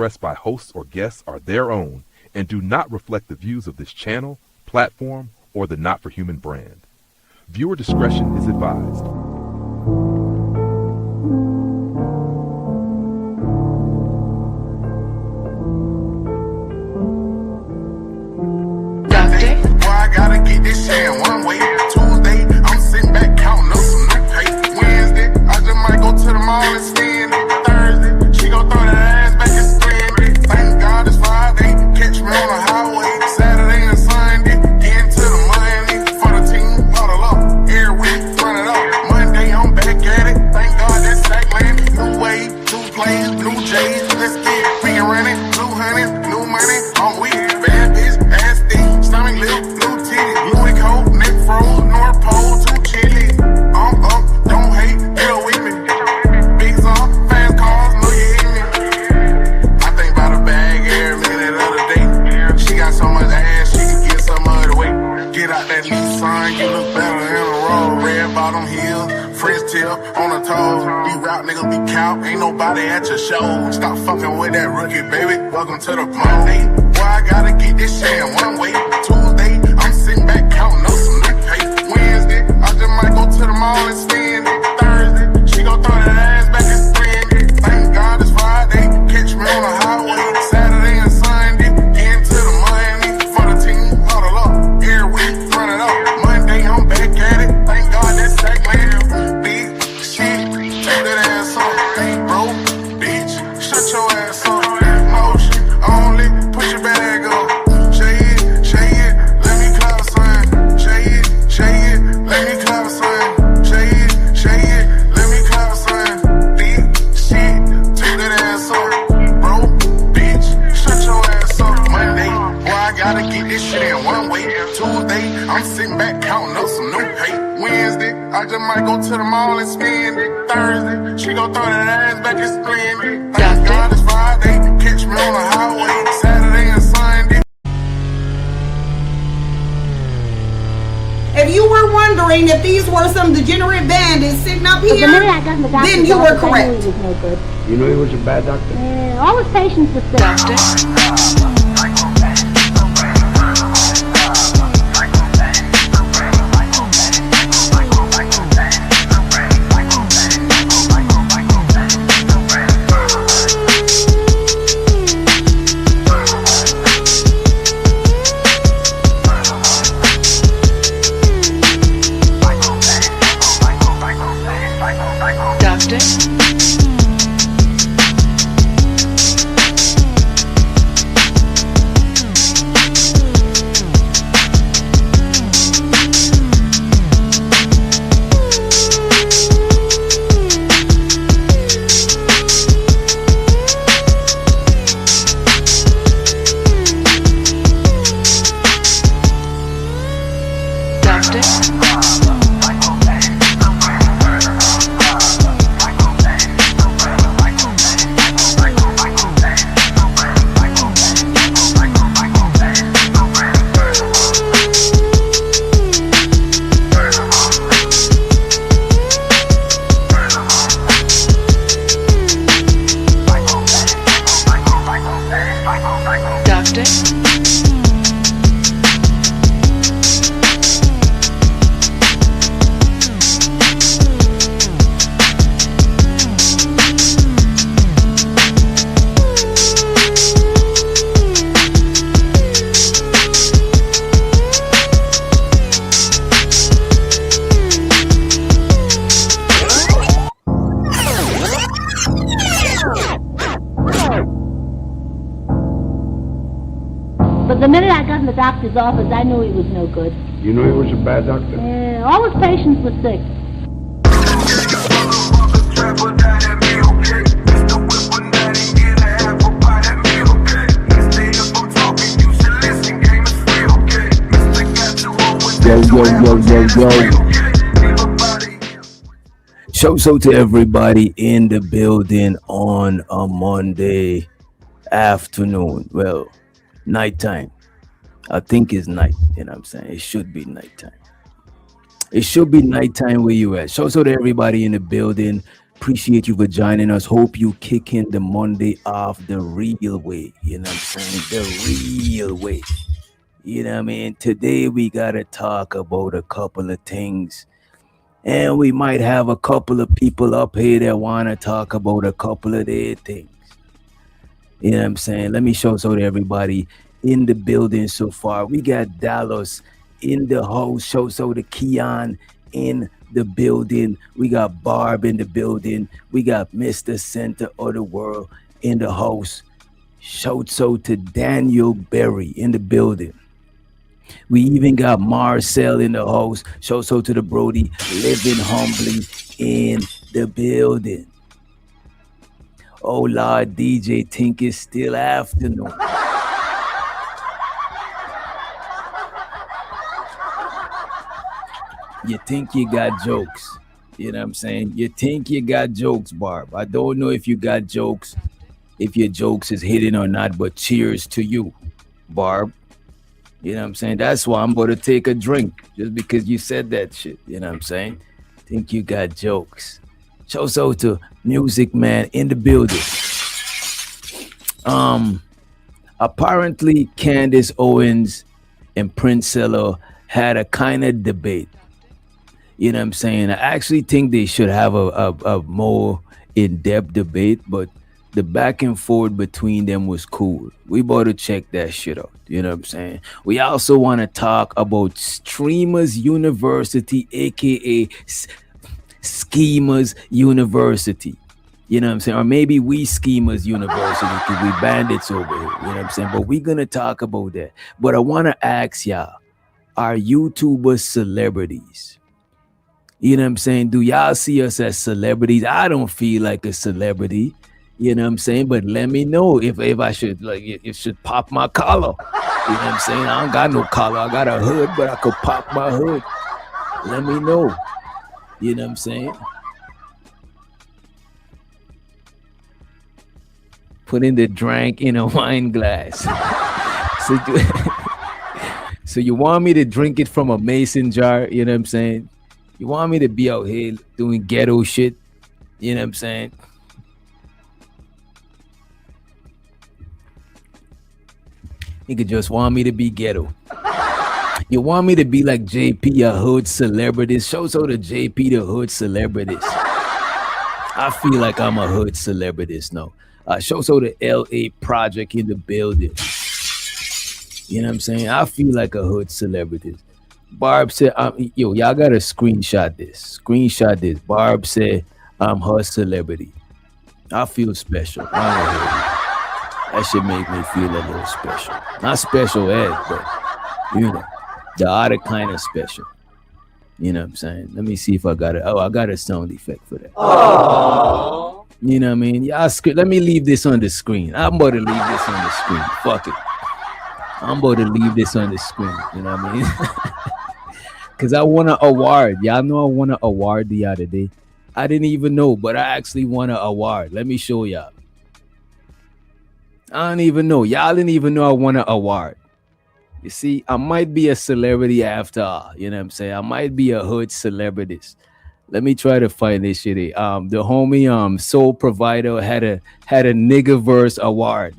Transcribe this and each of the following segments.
expressed by hosts or guests are their own and do not reflect the views of this channel, platform, or the Not for Human brand. Viewer discretion is advised. I gotta get this shit in one way. Tuesday, I'm sitting back counting up some new pay. Wednesday, I just might go to the mall and spend it. Thursday, she gon' throw that ass back and spend it. Thank God it's Friday, catch me on the highway. Saturday and Sunday, get into the money. For the team, huddle up, every week, run it up. Monday, I'm back at it. Thank God that's Sackland. New wave, new plays, new J's. Let's get it. We can run it, 200, new money. I'm weak, bad bitch, ass thick, stomach lip. Louis coat, neck froze, North Pole, too chilly. I'm up, don't hate, get up with me. Big song, fast cars, know you hit me. I think about a bag every minute of the day. She got so much ass, she can get some other way. Get out that Nissan, you look better in a roll. Red bottom heels, French tip on the toes. These rap niggas be cow, ain't nobody at your show. Stop fucking with that rookie, baby. Welcome to the party. Boy, I gotta get this shit in one way. Tuesday, I'm sitting back counting up some new pay. Wednesday, I just might go to the mall and spend it. Thursday, she gon' throw that ass back and spend it. Thank God it's Friday, catch me on the highway. Saturday and Sunday, get into the money. For the team, huddle up, every week, run it up. Monday, I'm back at it. Thank God that's Sackland. Big shit, take that ass off. Bro, bitch, shut your ass up. Motion only, push your bag up. I'm sitting back counting up some new pay. Wednesday, I just might go to the mall and spend it. Thursday, she gon' throw that ass back and spend it. Thank God it's Friday, catch me on the highway. Saturday and Sunday. If you were wondering if these were some degenerate bandits sitting up here, then you were correct. You know he was a bad doctor? All his patients were sick. The minute I got in the doctor's office, I knew he was no good. You know he was a bad doctor? All his patients were sick. Shouts out to everybody in the building on a Monday afternoon. Well, nighttime. I think it's night, you know what I'm saying? It should be nighttime. It should be nighttime where you at. Shouts out to everybody in the building. appreciate you for joining us. Hope you kick in the Monday off the real way. You know what I'm saying? The real way. You know what I mean? Today we gotta talk about a couple of things. And we might have a couple of people up here that wanna talk about a couple of their things. You know what I'm saying? Let me show so to everybody in the building so far. We got Dallas in the house. Show so to Keon in the building. We got Barb in the building. We got Mr. Center of the World in the house. Shout so to Daniel Berry in the building. We even got Marcel in the house. Shout so to the Brody living humbly in the building. Oh Lord, DJ think it's still afternoon. You think you got jokes. You know what I'm saying? You think you got jokes, Barb. I don't know if you got jokes, if your jokes is hidden or not, but cheers to you, Barb. You know what I'm saying? That's why I'm going to take a drink, just because you said that shit. You know what I'm saying? Think you got jokes. Show so to Music Man in the building. Apparently Candace Owens and Princella had a kind of debate. You know what I'm saying? I actually think they should have a more in-depth debate, but the back and forth between them was cool. We about to check that shit out. You know what I'm saying? We also want to talk about Streamers University, aka Schemers University. You know what I'm saying? Or maybe we Schemers University because we bandits over here. You know what I'm saying? But we're going to talk about that. But I want to ask y'all, are YouTubers celebrities? You know what I'm saying? Do y'all see us as celebrities? I don't feel like a celebrity. You know what I'm saying? But let me know if I should, like, it should pop my collar. You know what I'm saying? I don't got no collar. I got a hood, but I could pop my hood. Let me know. You know what I'm saying? Put in the drink in a wine glass. So you want me to drink it from a mason jar? You know what I'm saying? You want me to be out here doing ghetto shit? You know what I'm saying? You could just want me to be ghetto. You want me to be like JP, a hood celebrity? Show so to JP, the hood celebrities. I feel like I'm a hood celebrity now. Show so the LA Project in the building. You know what I'm saying? I feel like a hood celebrity. Barb said, yo, y'all gotta screenshot this. Screenshot this. Barb said, I'm her celebrity. I feel special. That should make me feel a little special. Not special ed, but, you know, the other kind of special. You know what I'm saying? Let me see if I got it. Oh, I got a sound effect for that. Aww. You know what I mean? Y'all let me leave this on the screen. I'm about to leave this on the screen. Fuck it. I'm about to leave this on the screen. You know what I mean? Because I won an award. Y'all know I won an award the other day. I didn't even know, but I actually won an award. Let me show y'all. I don't even know. Y'all didn't even know I won an award. You see, I might be a celebrity after all. You know what I'm saying? I might be a hood celebrity. Let me try to find this shit. The homie Soul Provider had a Niggaverse award.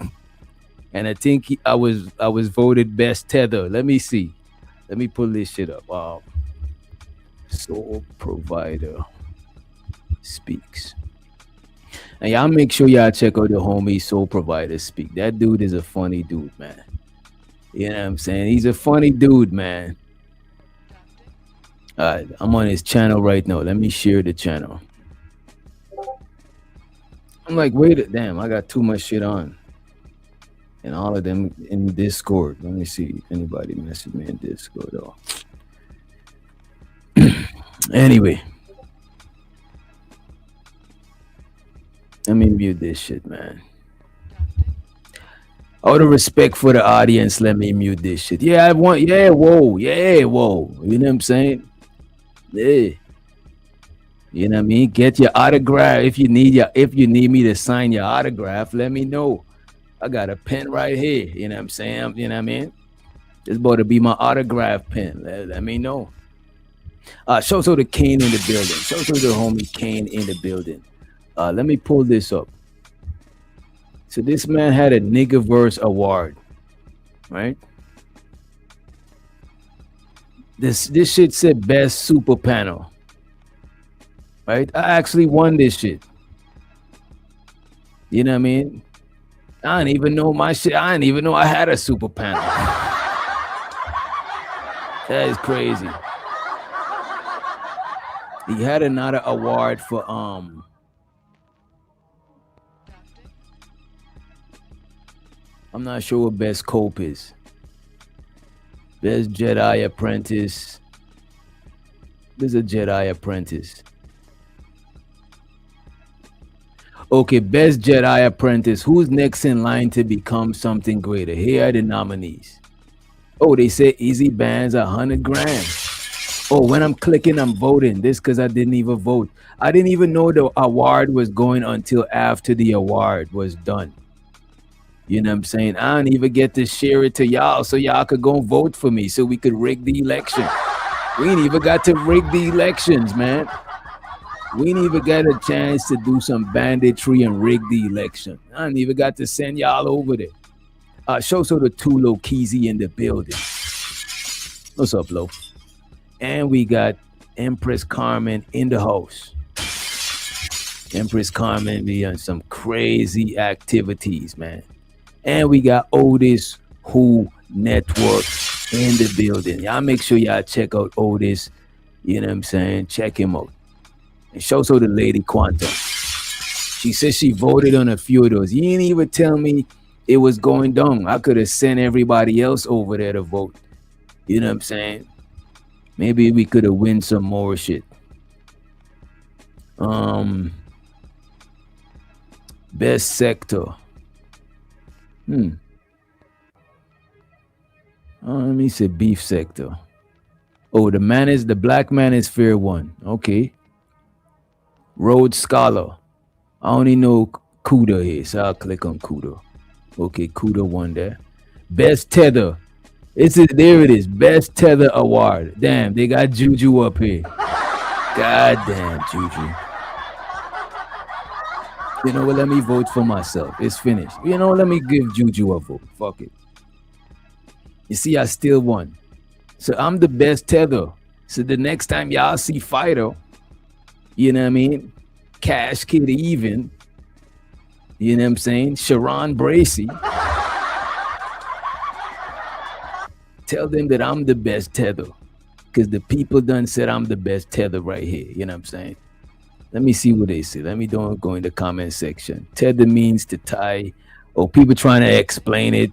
And I think I was voted best tether. Let me see. Let me pull this shit up. Soul Provider speaks. And y'all make sure y'all check out the homie Soul Provider speak. That dude is a funny dude, man. You know what I'm saying? He's a funny dude, man. All right, I'm on his channel right now. Let me share the channel. I'm like, damn, I got too much shit on. And all of them in Discord. Let me see if anybody messaged me in Discord though. Anyway. Let me mute this shit, man. Out of respect for the audience, let me mute this shit. Yeah, whoa. You know what I'm saying? Yeah. You know what I mean? Get your autograph. If you need me to sign your autograph, let me know. I got a pen right here. You know what I'm saying? You know what I mean? It's about to be my autograph pen. Let me know. Show so the Kane in the building. Show so the homie Kane in the building. Let me pull this up. So this man had a Niggaverse award, right? This shit said best super panel, right? I actually won this shit. You know what I mean? I didn't even know my shit. I didn't even know I had a super panel. That is crazy. He had another award for I'm not sure what best cope is. Best Jedi Apprentice. There's a Jedi Apprentice. Okay, best Jedi Apprentice. Who's next in line to become something greater? Here are the nominees. Oh, they say Easy Bands 100 grand. Oh, when I'm clicking, I'm voting. This because I didn't even vote. I didn't even know the award was going until after the award was done. You know what I'm saying? I don't even get to share it to y'all so y'all could go vote for me so we could rig the election. We ain't even got to rig the elections, man. We ain't even got a chance to do some banditry and rig the election. I ain't even got to send y'all over there. Show so the Tulo Keezy in the building. What's up, Lo? And we got Empress Carmen in the house. Empress Carmen be on some crazy activities, man. And we got Otis Who Network in the building. Y'all make sure y'all check out Otis. You know what I'm saying? Check him out. And show so the lady Quantum. She said she voted on a few of those. You didn't even tell me it was going down. I could have sent everybody else over there to vote. You know what I'm saying? Maybe we could have win some more shit. Best sector. Let me say beef sector. Oh, the black man is fair one. Okay. Rhodes Scholar. I only know Kuda here, so I'll click on Kuda. Okay, Kuda won there. Best tether. There it is. Best tether award. Damn, they got Juju up here. God damn, Juju. You know what? Let me vote for myself. It's finished. You know, let me give Juju a vote. Fuck it. You see, I still won. So I'm the best tether. So the next time y'all see Fido, you know what I mean? Cash Kid Even. You know what I'm saying? Sharon Bracy. Tell them that I'm the best tether. Because the people done said I'm the best tether right here. You know what I'm saying? Let me see what they say. Let me don't go in the comment section. Tether means to tie. Oh, people trying to explain it.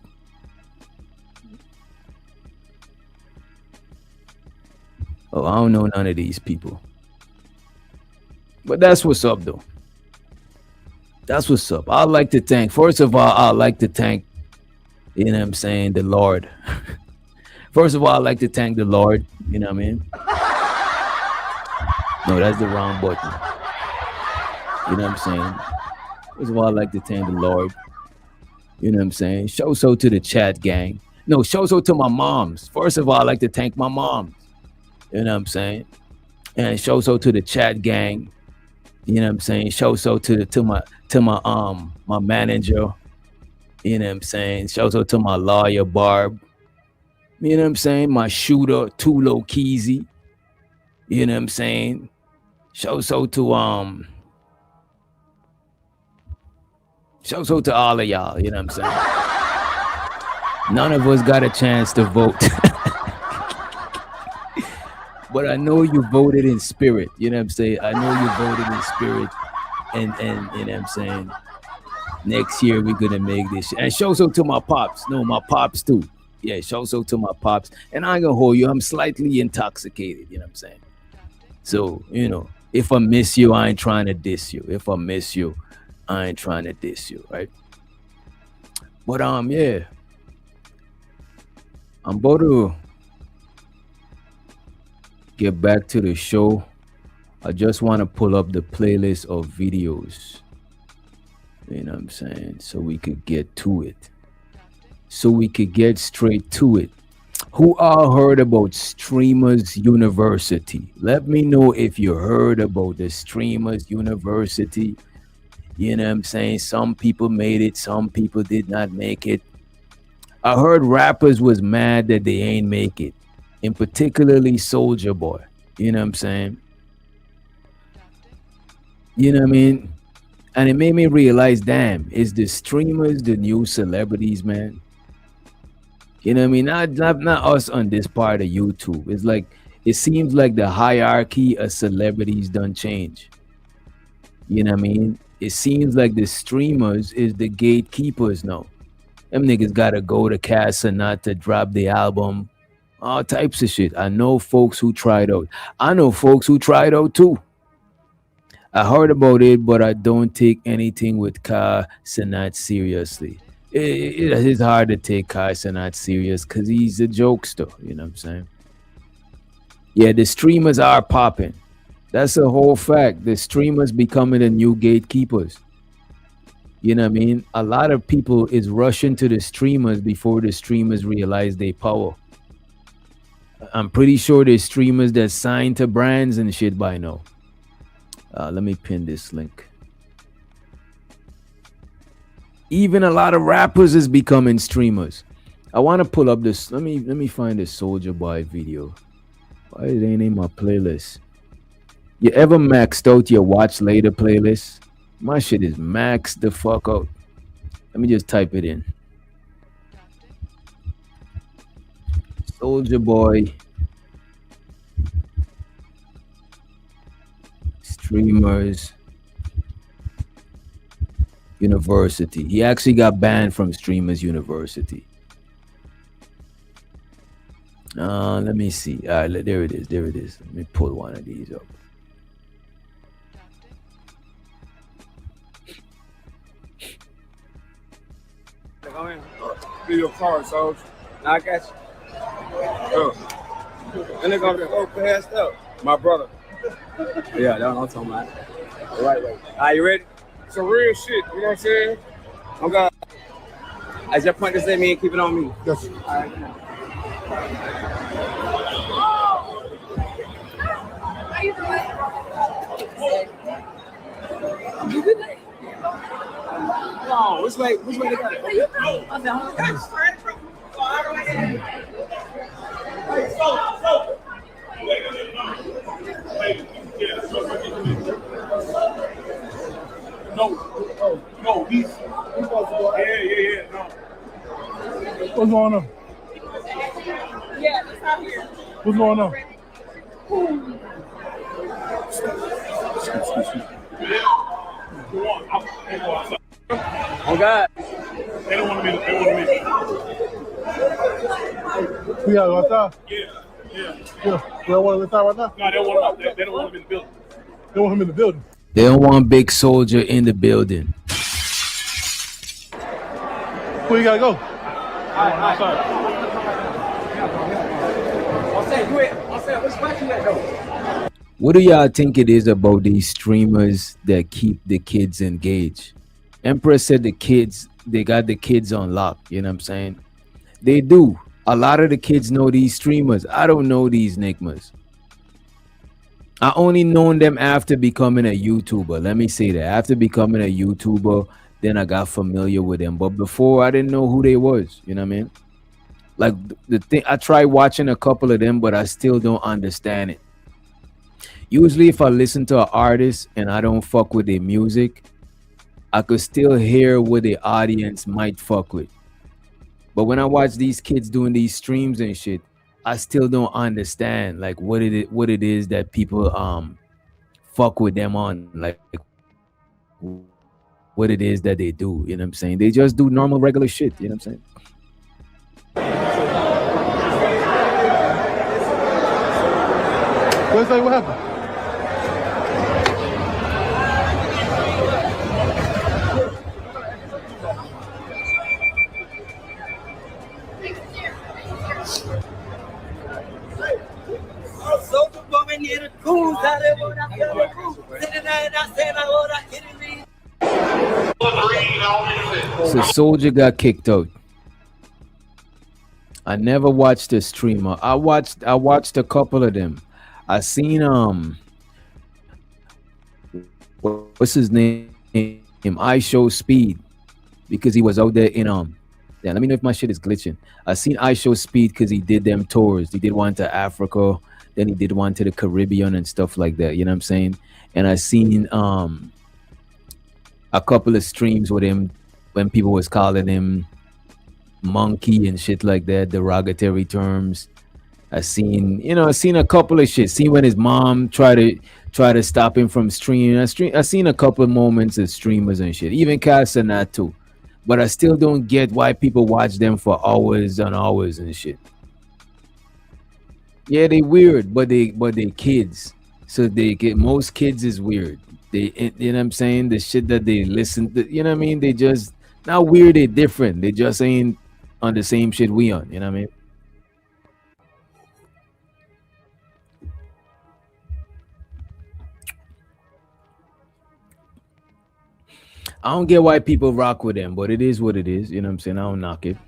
Oh, I don't know none of these people. But that's what's up, though. That's what's up. I'd like to thank, first of all, I'd like to thank, you know what I'm saying, the Lord. First of all, I'd like to thank the Lord. You know what I mean? No, that's the wrong button. You know what I'm saying? First of all, I'd like to thank the Lord. You know what I'm saying? Show so to the chat gang. No, show so to my moms. First of all, I'd like to thank my moms. You know what I'm saying? And show so to the chat gang. You know what I'm saying? Show so to my manager. You know what I'm saying? Show so to my lawyer Barb. You know what I'm saying? My shooter Tulo Keezy. You know what I'm saying? Show so to all of y'all. You know what I'm saying? None of us got a chance to vote. But I know you voted in spirit. You know what I'm saying? I know you voted in spirit. And you know what I'm saying? Next year we're gonna make this shit. And show so to my pops. No, my pops too. Yeah, show so to my pops. And I ain't gonna hold you. I'm slightly intoxicated. You know what I'm saying? So, you know, if I miss you, I ain't trying to diss you. If I miss you, I ain't trying to diss you, right? But yeah. I'm about to get back to the show. I just want to pull up the playlist of videos. You know what I'm saying? So we could get to it. So we could get straight to it. Who all heard about Streamers University? Let me know if you heard about the Streamers University. You know what I'm saying? Some people made it, some people did not make it. I heard rappers was mad that they ain't make it, and particularly Soldier Boy. You know what I'm saying? You know what I mean? And it made me realize, damn, is the streamers the new celebrities, man? You know what I mean? Not us on this part of YouTube. It's like it seems like the hierarchy of celebrities done change. You know what I mean? It seems like the streamers is the gatekeepers now. Them niggas gotta go to Casa not to drop the album. All types of shit. I know folks who tried out. I know folks who tried out too. I heard about it, but I don't take anything with Kai Cenat seriously. It is hard to take Kai Cenat serious because he's a jokester. You know what I'm saying? Yeah, the streamers are popping. That's a whole fact. The streamers becoming the new gatekeepers. You know what I mean? A lot of people is rushing to the streamers before the streamers realize their power. I'm pretty sure there's streamers that signed to brands and shit by now. Let me pin this link. Even a lot of rappers is becoming streamers. I want to pull up this. Let me find this Soldier Boy video. Why it ain't in my playlist? You ever maxed out your watch later playlist? My shit is maxed the fuck out. Let me just type it in. Soldier Boy Streamers University. He actually got banned from Streamers University. Let me see. All right, there it is. There it is. Let me pull one of these up. Go in. Do your car, Soldier. I got you. Oh. And they go there. Oh, passed up. My brother. Yeah, that's what I'm talking about. The right way. Are you ready? Some real shit, you know what I'm saying? I'm gonna. I just point this at me and keep it on me. Yes. All right. How you doing? Oh, which way they got it? Where you go? Oh, no. No, he's yeah, no. What's going on? Yeah, it's out here. What's going on? Oh God. They don't want to meet. They want to meet. We got right there? Yeah. We don't want to right now? No, they don't want him. They don't want him in the building. They want him in the building. They don't want Big Soldier in the building. Where you gotta go? I'll say, which way you gotta go? What do y'all think it is about these streamers that keep the kids engaged? Empress said they got the kids on lock. You know what I'm saying? They do. A lot of the kids know these streamers. I don't know these nigmas. I only known them after becoming a YouTuber. Let me say that. After becoming a YouTuber, then I got familiar with them. But before, I didn't know who they was. You know what I mean? Like the thing, I tried watching a couple of them, but I still don't understand it. Usually, if I listen to an artist and I don't fuck with their music, I could still hear what the audience might fuck with. But when I watch these kids doing these streams and shit, I still don't understand like what it is that people fuck with them on, like what it is that they do. You know what I'm saying? They just do normal regular shit. You know what I'm saying? What's that? What happened? So Soldier got kicked out. I never watched a streamer. I watched a couple of them. I seen what's his name? I Show Speed because he was out there in yeah, let me know if my shit is glitching. I seen I Show Speed because he did them tours. He did one to Africa, then he did one to the Caribbean and stuff like that. You know what I'm saying? And I seen a couple of streams with him when people was calling him monkey and shit like that, derogatory terms. I seen a couple of shit. Seen when his mom try to stop him from streaming. I seen a couple of moments of streamers and shit. Even Cass and that too. But I still don't get why people watch them for hours and hours and shit. Yeah, they weird, but they kids. So they get most kids is weird. They, you know what I'm saying? The shit that they listen to, you know what I mean? They just not weird, they different. They just ain't on the same shit we on, you know what I mean? I don't get why people rock with them, but it is what it is. You know what I'm saying? I don't knock it.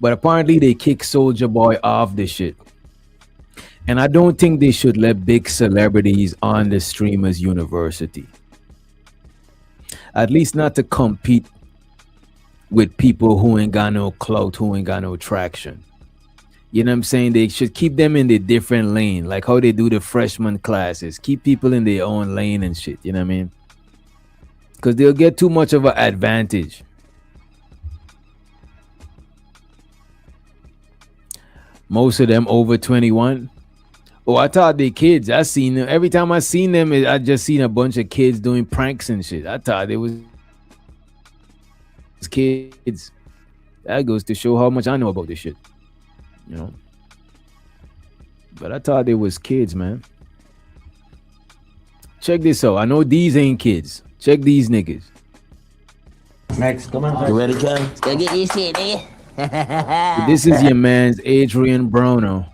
But apparently they kick Soulja Boy off the shit. And I don't think they should let big celebrities on the streamers university. At least not to compete with people who ain't got no clout, who ain't got no traction. You know what I'm saying? They should keep them in the different lane, like how they do the freshman classes. Keep people in their own lane and shit, you know what I mean? Because they'll get too much of an advantage. Most of them over 21. Oh, I thought they kids. I seen them. Every time I seen them, I just seen a bunch of kids doing pranks and shit. I thought they was kids. That goes to show how much I know about this shit. You know? But I thought they was kids, man. Check this out. I know these ain't kids. Check these niggas. Max, come on. You ready, Ken? Let's go get this shit, nigga. This is your man's Adrian Brono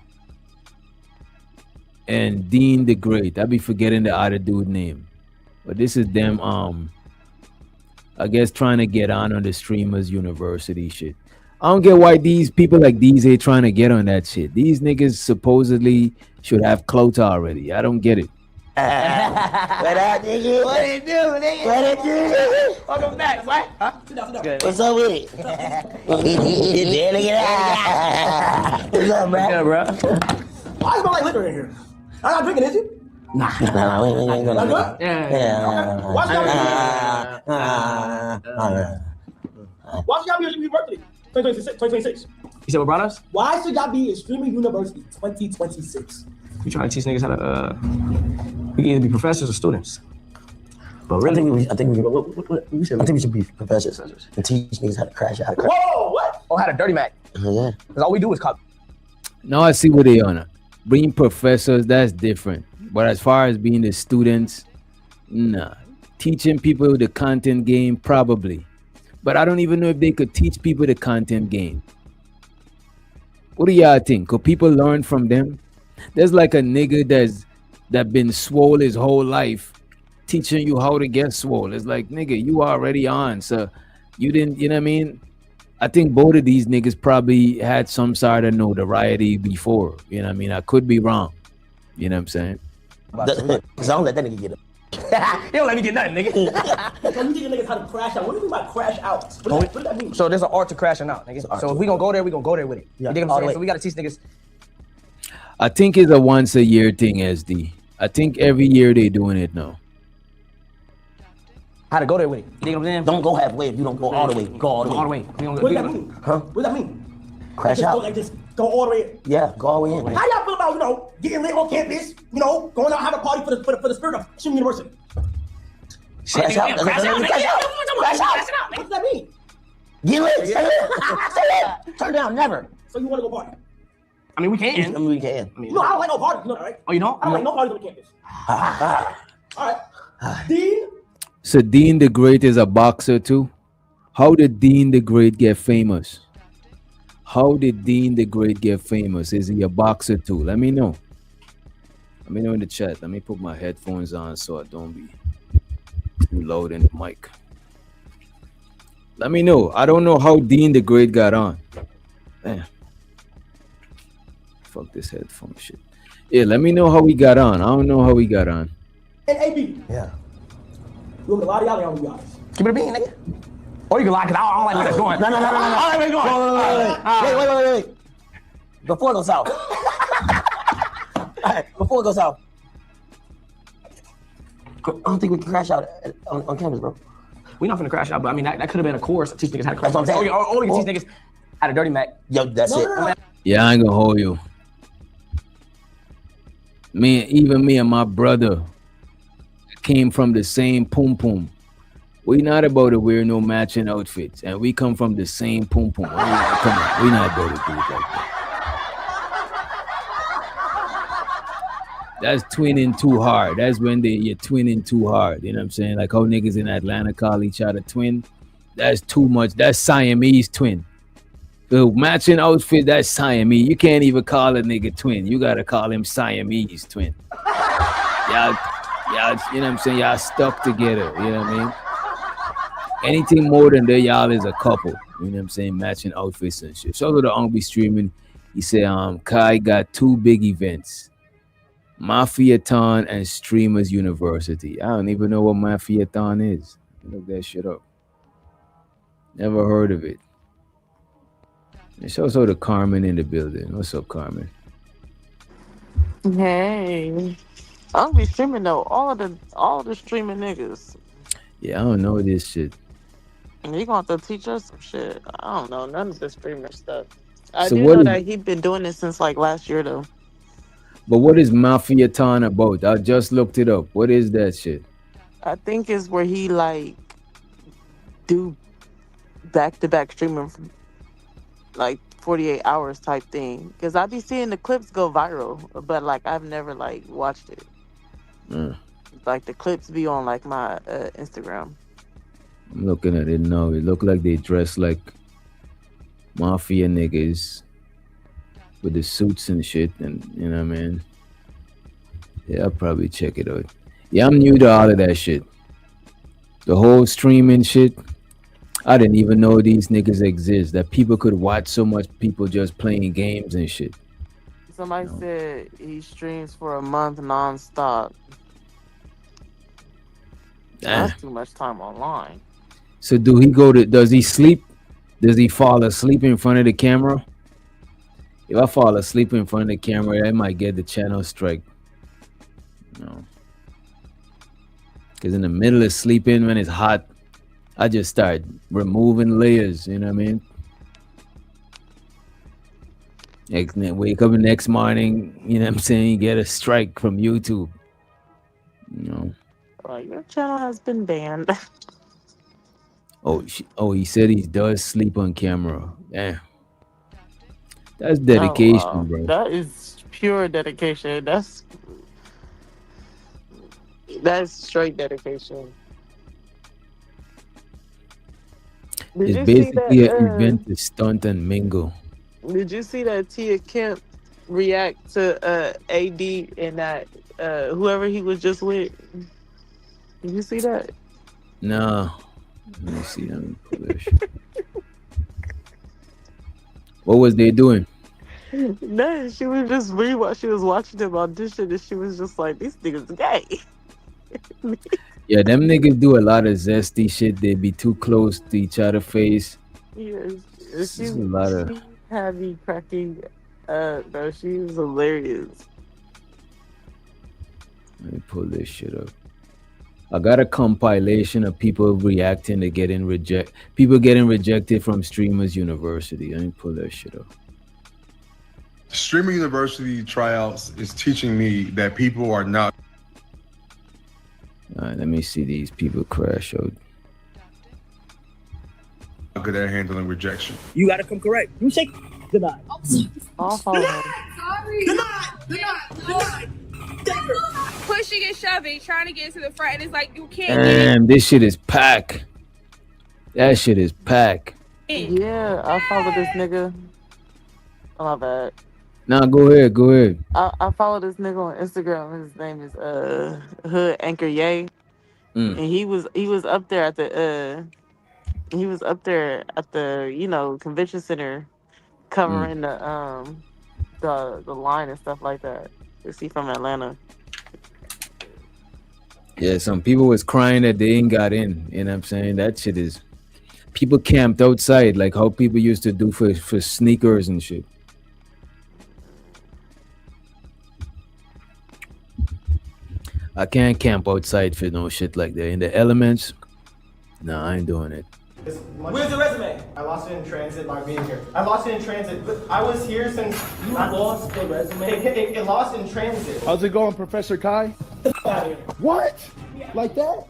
and Dean the Great. I be forgetting the other dude name. But this is them, I guess trying to get on the streamers university shit. I don't get why these people like these ain't trying to get on that shit. These niggas supposedly should have clout already. I don't get it. What up, nigga? What it do, nigga? What it do? Welcome back, what? Huh? What's up with it? Yeah, look at that. What's up, bro? Yeah, bro. Why smell like liquor in here? I'm not drinking, is you? Nah, we ain't gonna do it. Yeah. Why should y'all be at university 2026? You said what brought us? Why should y'all be at Streaming University 2026? We trying to teach niggas how to, we can either be professors or students. But really, I think we should be professors and teach niggas how to crash out. Whoa, what? Oh, how to dirty Mac. Yeah. Because all we do is cop. Now I see what they on. Being professors, that's different. But as far as being the students, nah. Teaching people the content game, probably. But I don't even know if they could teach people the content game. What do y'all think? Could people learn from them? There's like a nigga that been swole his whole life teaching you how to get swole. It's like, nigga, you already on, so you didn't, you know what I mean? I think both of these niggas probably had some sort of notoriety before. You know what I mean? I could be wrong. You know what I'm saying? Cause I don't let that nigga get it. He don't let me get nothing, nigga. So you teaching niggas how to crash out. What do you mean by crash out? What does that mean? So there's an art to crashing out, nigga. So if we gonna go there, we gonna go there with it. Yeah, you dig what I'm saying? So we gotta teach niggas. I think it's a once a year thing, SD. I think every year they doing it now. How to go there with it. You dig what I'm saying? Don't go halfway if you don't go all the way. Go all the way. All the way. What does that mean? Huh? What does that mean? Crash just out. Just go all the way. Yeah, go all the way in. How y'all feel about, getting lit on campus, going out have a party for the spirit of Streaming University? Crash out. Crash out. What does that mean? Get lit. Say it. Turn down. Never. So you want to go party? I mean, we can. I mean, we can. No, I don't like no parties. You know that, right? Oh, you don't? I don't like no parties on the campus. All right. Dean? So Dean the Great is a boxer too? How did Dean the Great get famous? How did Dean the Great get famous? Is he a boxer too? Let me know. Let me know in the chat. Let me put my headphones on so I don't be too loud in the mic. Let me know. I don't know how Dean the Great got on. Damn. Fuck this headphone shit. Yeah, let me know how we got on. I don't know how we got on. And AB. Yeah. You look a lot of y'all, y'all gonna be honest. Keep it a bean, nigga. Or you can lie, because I don't like where that's going. No. I don't like where it's going. Wait. Before it goes south. Alright, before it goes south. I don't think we can crash out on campus, bro. We're not finna crash out, but I mean, that could have been a course to teach niggas how to crash. That's what I'm saying. Or you can teach niggas how to dirty Mac. Yo, that's it. Yeah, I ain't gonna hold you. Even me and my brother came from the same pum pum. We not about to wear no matching outfits, and we come from the same pum pum. Come on, we not about to do it like that. That's twinning too hard. That's when you're twinning too hard. You know what I'm saying? Like how niggas in Atlanta call each other twin. That's too much. That's Siamese twin. The matching outfit, that's Siamese. You can't even call a nigga twin. You gotta call him Siamese twin. Y'all, you know what I'm saying? Y'all stuck together. You know what I mean? Anything more than that, y'all is a couple. You know what I'm saying? Matching outfits and shit. Shout out to Uncle streaming. He said, Kai got 2 big events. Mafiathon and Streamers University. I don't even know what Mafiathon is. Look that shit up. Never heard of it. It's also the Carmen in the building. What's up, Carmen? Hey, I'll be streaming though. All the streaming niggas. Yeah, I don't know this shit. And he gonna have to teach us some shit. I don't know none of the streamer stuff. I So do what know is- that he been doing it since like last year though. But what is Mafiathon about? I just looked it up. What is that shit? I think it's where he like do back-to-back streaming for like 48 hours type thing. Cause I be seeing the clips go viral, but like I've never like watched it. Like the clips be on like my Instagram. I'm looking at it now. It look like they dress like mafia niggas with the suits and shit, and you know what I mean? Yeah, I'll probably check it out. Yeah, I'm new to all of that shit. The whole streaming shit. I didn't even know these niggas exist. That people could watch so much people just playing games and shit. Somebody said he streams for a month non-stop. That's too much time online. So does he sleep? Does he fall asleep in front of the camera? If I fall asleep in front of the camera, I might get the channel strike. No. Because in the middle of sleeping, when it's hot, I just start removing layers, you know what I mean? Wake up the next morning, you know what I'm saying? Get a strike from YouTube. You know. Like, your channel has been banned. He said he does sleep on camera. Damn. That's dedication, Oh, wow. bro. That is pure dedication. That's straight dedication. It's basically an event to stunt and mingle. Did you see that Tia Kemp react to AD and that whoever he was just with? Did you see that? No. Let me see. Let me pull this shit. What was they doing? No, she was just she was watching them audition and she was just like, these niggas gay. Yeah, them niggas do a lot of zesty shit. They be too close to each other's face. Yeah, It's she a lot of. had me cracking no, she was hilarious. Let me pull this shit up. I got a compilation of people reacting to getting rejected from Streamers University. Let me pull that shit up. Streamer University tryouts is teaching me that people are not. All right, let me see these people crash out. Good at handling rejection. You gotta come correct. You shake. Goodbye. I'll follow her. Sorry. Denied. Pushing and shoving, trying to get to the front, and it's like you can't Damn, this shit is pack. That shit is pack. Yeah, I follow this nigga. Oh, my bad. Nah, go ahead. I follow this nigga on Instagram. His name is Hood Anchor Yay. And he was up there at the convention center covering the line and stuff like that. Is he from Atlanta? Yeah, some people was crying that they ain't got in. You know what I'm saying? That shit is. People camped outside like how people used to do for sneakers and shit. I can't camp outside for no shit like that. In the elements, no, I ain't doing it. Where's the resume? I lost it in transit by being here. I lost it in transit. But I was here since I lost the resume. It lost in transit. How's it going, Professor Kai? What? Like that?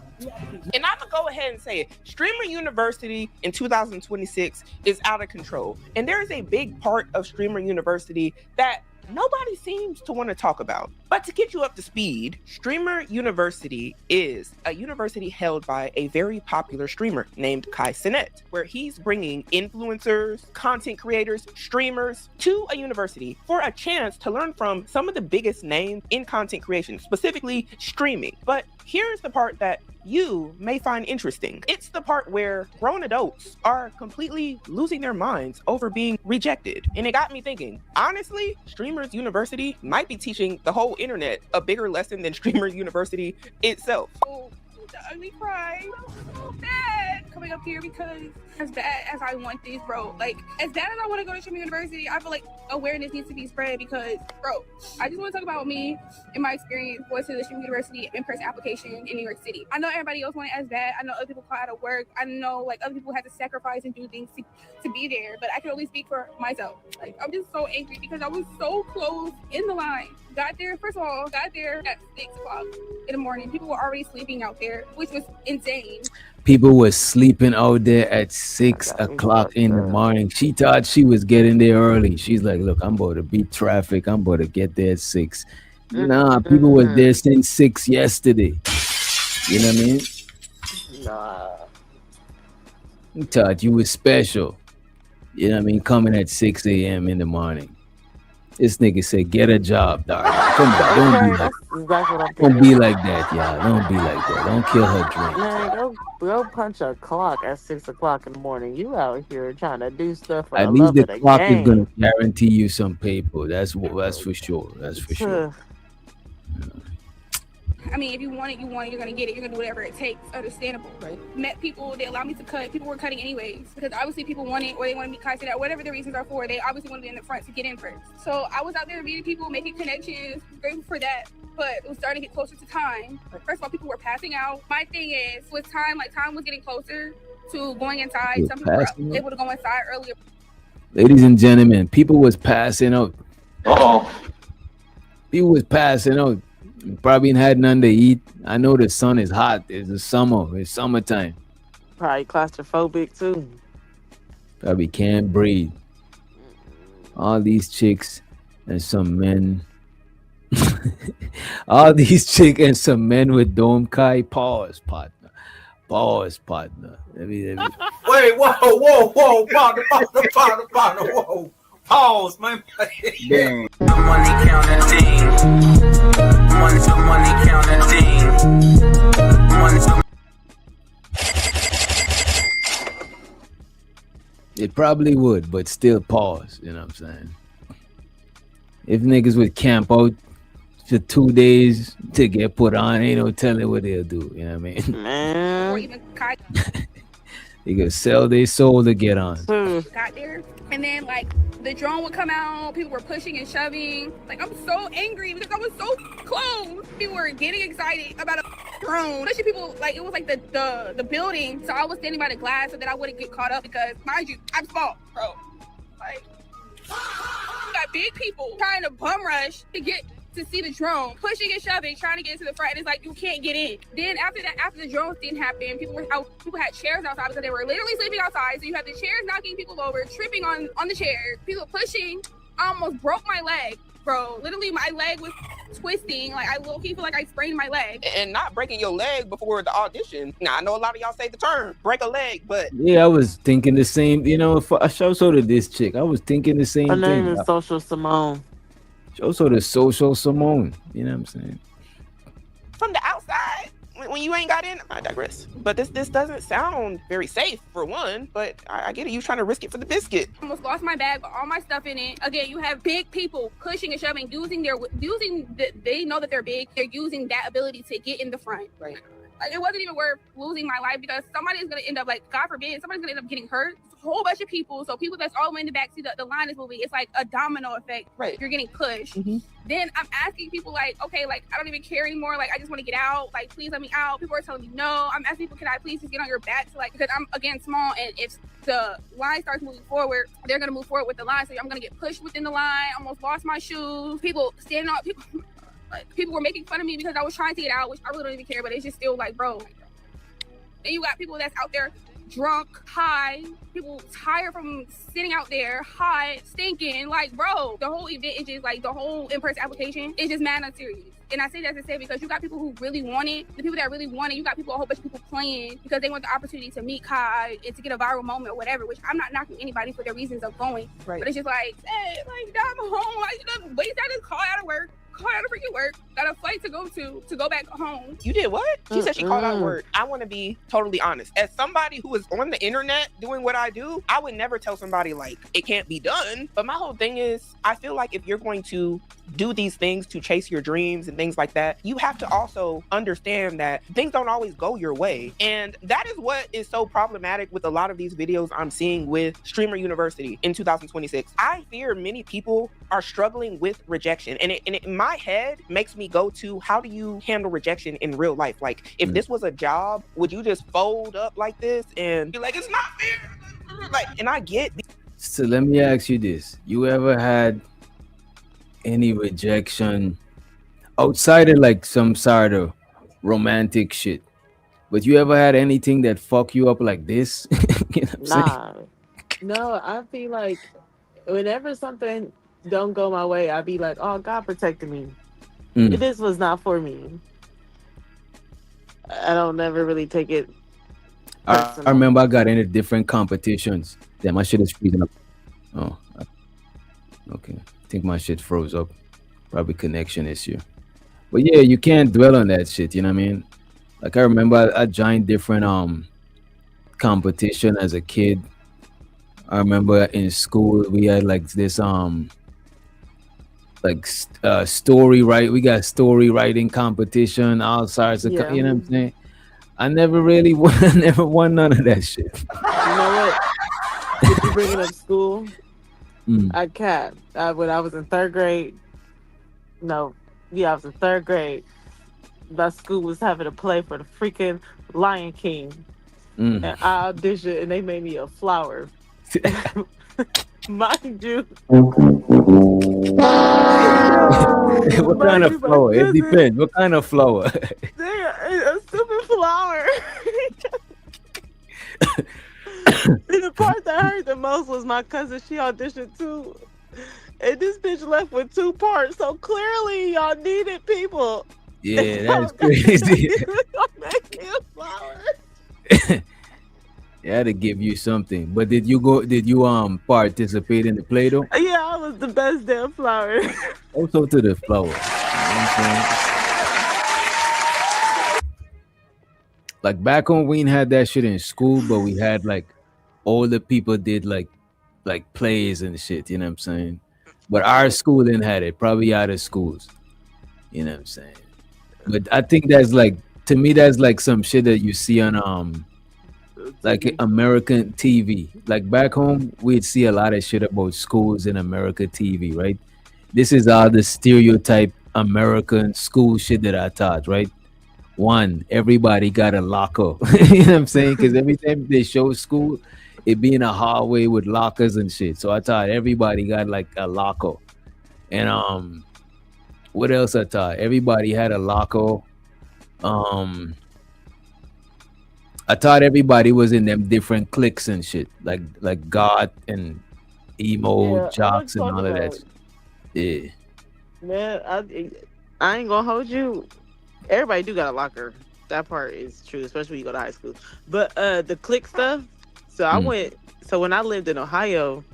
And I'm gonna go ahead and say it. Streamer University in 2026 is out of control. And there is a big part of Streamer University that nobody seems to want to talk about. But to get you up to speed, Streamer University is a university held by a very popular streamer named Kai Cenat, where he's bringing influencers, content creators, streamers to a university for a chance to learn from some of the biggest names in content creation, specifically streaming. But here's the part that you may find interesting. It's the part where grown adults are completely losing their minds over being rejected. And it got me thinking, honestly, Streamers University might be teaching the whole internet a bigger lesson than Streamers University itself. Oh, the ugly cry. So bad coming up here because as bad as I want this, bro, like as bad as I want to go to Streamer University, I feel like awareness needs to be spread because, bro, I just want to talk about me and my experience going to the Streamer University in-person application in New York City. I know everybody else wanted it as bad. I know other people call out of work. I know like other people had to sacrifice and do things to be there, but I can only speak for myself. Like I'm just so angry because I was so close in the line. Got there at 6 o'clock in the morning. People were already sleeping out there, which was insane. People were sleeping out there at 6 o'clock in the morning. She thought she was getting there early. She's like, look, I'm about to beat traffic. I'm about to get there at 6. Nah, people were there since 6 yesterday. You know what I mean? Nah. You thought you was special. You know what I mean? Coming at 6 a.m. in the morning. This nigga said, get a job, dog. Come on, don't be like that, y'all. Don't be like that. Don't kill her dream. Man, go punch a clock at 6 o'clock in the morning. You out here trying to do stuff for At the least love the of the clock game. is gonna guarantee you some paper. That's for sure. That's for sure. I mean, if you want it, you want it. You're gonna get it. You're gonna do whatever it takes. Understandable. Right. Met people. They allowed me to cut. People were cutting anyways because obviously people want it or they want to be Kai Cenat, whatever the reasons are for. They obviously want to be in the front to get in first. So I was out there meeting people, making connections. Grateful for that. But it was starting to get closer to time. First of all, people were passing out. My thing is, with time, like time was getting closer to going inside. Some people were able to go inside earlier. Ladies and gentlemen, people was passing out. People was passing out. Probably ain't had nothing to eat. I know the sun is hot. It's the summer. It's summertime. Probably claustrophobic too. Probably can't breathe. All these chicks and some men. All these chicks and some men with dome Kai. Pause, partner. Pause, partner. Let me. Wait, whoa, partner, whoa. Pause, man. Damn. Money counting thing. Money counting thing. It probably would, but still pause. You know what I'm saying? If niggas would camp out for 2 days to get put on, ain't no telling what they'll do. You know what I mean? Man. Or even Kai They could sell their soul to get on. got there. And then like the drone would come out, people were pushing and shoving. Like I'm so angry because I was so close. People were getting excited about a drone. Especially people like it was like the building. So I was standing by the glass so that I wouldn't get caught up because mind you, I'm small, bro. Like you got big people trying to bum rush to get to see the drone, pushing and shoving, trying to get to the front. And it's like you can't get in. Then after that, after the drone thing happened, people were out. People had chairs outside because they were literally sleeping outside. So you had the chairs knocking people over, tripping on the chairs. People pushing. I almost broke my leg, bro. Literally, my leg was twisting. Like I low-key feel like I sprained my leg. And not breaking your leg before the audition. Now I know a lot of y'all say the term break a leg, but Yeah, I was thinking the same. You know, if I show to this chick, I was thinking the same Her thing. name is Social Simone. Show to Social Simone. You know what I'm saying? from the outside, when when you ain't got in. I digress. But this doesn't sound very safe for one, but I get it. You trying to risk it for the biscuit. Almost lost my bag with all my stuff in it. Again, you have big people pushing and shoving, they know that they're big. They're using that ability to get in the front. Right. Like, it wasn't even worth losing my life because somebody is going to end up, like, God forbid, somebody's going to end up getting hurt. It's a whole bunch of people. So people that's all the way in the back see the line is moving. It's like a domino effect. Right. You're getting pushed. Then I'm asking people, like, okay, like, I don't even care anymore. Like, I just want to get out. Like, please let me out. People are telling me no. I'm asking people, can I please just get on your back? So, like, because I'm, again, small, and if the line starts moving forward, they're going to move forward with the line. So I'm going to get pushed within the line. Almost lost my shoes. People standing on people were making fun of me because I was trying to get out, which I really don't even care, but it's just still like, bro. And you got people that's out there drunk, high, people tired from sitting out there, hot, stinking. Like, bro, the whole event is just like, the whole in-person application is just mad unserious. And I say that to say because you got people who really want it. The people that really want it, you got people, a whole bunch of people playing because they want the opportunity to meet Kai and to get a viral moment or whatever, which I'm not knocking anybody for their reasons of going. Right. But it's just like, hey, like, I'm home. Like, you know, wait, I just call out of work. Call out of freaking work, got a flight to go back home. You did what? She said she called out of work. I want to be totally honest. As somebody who is on the internet doing what I do, I would never tell somebody like it can't be done. But my whole thing is, I feel like if you're going to do these things to chase your dreams and things like that, you have to also understand that things don't always go your way. And that is what is so problematic with a lot of these videos I'm seeing with Streamer University in 2026. I fear many people are struggling with rejection. And it in my head makes me go to, how do you handle rejection in real life? Like, if this was a job, would you just fold up like this and be like, it's not fair? Like, and I get. So let me ask you this. You ever had any rejection outside of like some sort of romantic shit? But you ever had anything that fuck you up like this? You know what I'm saying? No, I feel like whenever something don't go my way, I be like, oh, God protected me. This was not for me. I don't never really take it. I remember I got into different competitions. Damn, my shit is freezing up. Oh, okay. I think my shit froze up. Probably connection issue. But yeah, you can't dwell on that shit. You know what I mean? Like, I remember I joined different competition as a kid. I remember in school we had like this story we got story writing competition, all sorts of you know what I'm saying? I never really won none of that shit. You know what? If you bring it up school, I capped. When I was in third grade, I was in third grade. My school was having a play for the freaking Lion King. And I auditioned and they made me a flower. Mind you. What kind of flower? It depends. What kind of flower? A stupid flower. And the part that hurt the most was my cousin. She auditioned too. And this bitch left with 2 parts. So clearly y'all needed people. Yeah, that's crazy. Make me a flower. Yeah, to give you something. But did you participate in the play though? Yeah, I was the best damn flower. Also to the flower. You know what I'm saying? Like back home, we ain't had that shit in school, but we had like older people did like plays and shit, you know what I'm saying? But our school didn't have it, probably other schools. You know what I'm saying? But I think that's like, to me, that's like some shit that you see on like American TV. Like back home, we'd see a lot of shit about schools in America TV, right? This is all the stereotype American school shit that I taught, right? One, everybody got a locker. You know what I'm saying? Because every time they show school, it be in a hallway with lockers and shit. So I taught everybody got like a locker. And what else I taught? Everybody had a locker. I thought everybody was in them different cliques and shit, like goth and emo, jocks and all of that. Yeah. Man, I ain't gonna hold you. Everybody do got a locker. That part is true, especially when you go to high school. But the clique stuff. So I went. So when I lived in Ohio,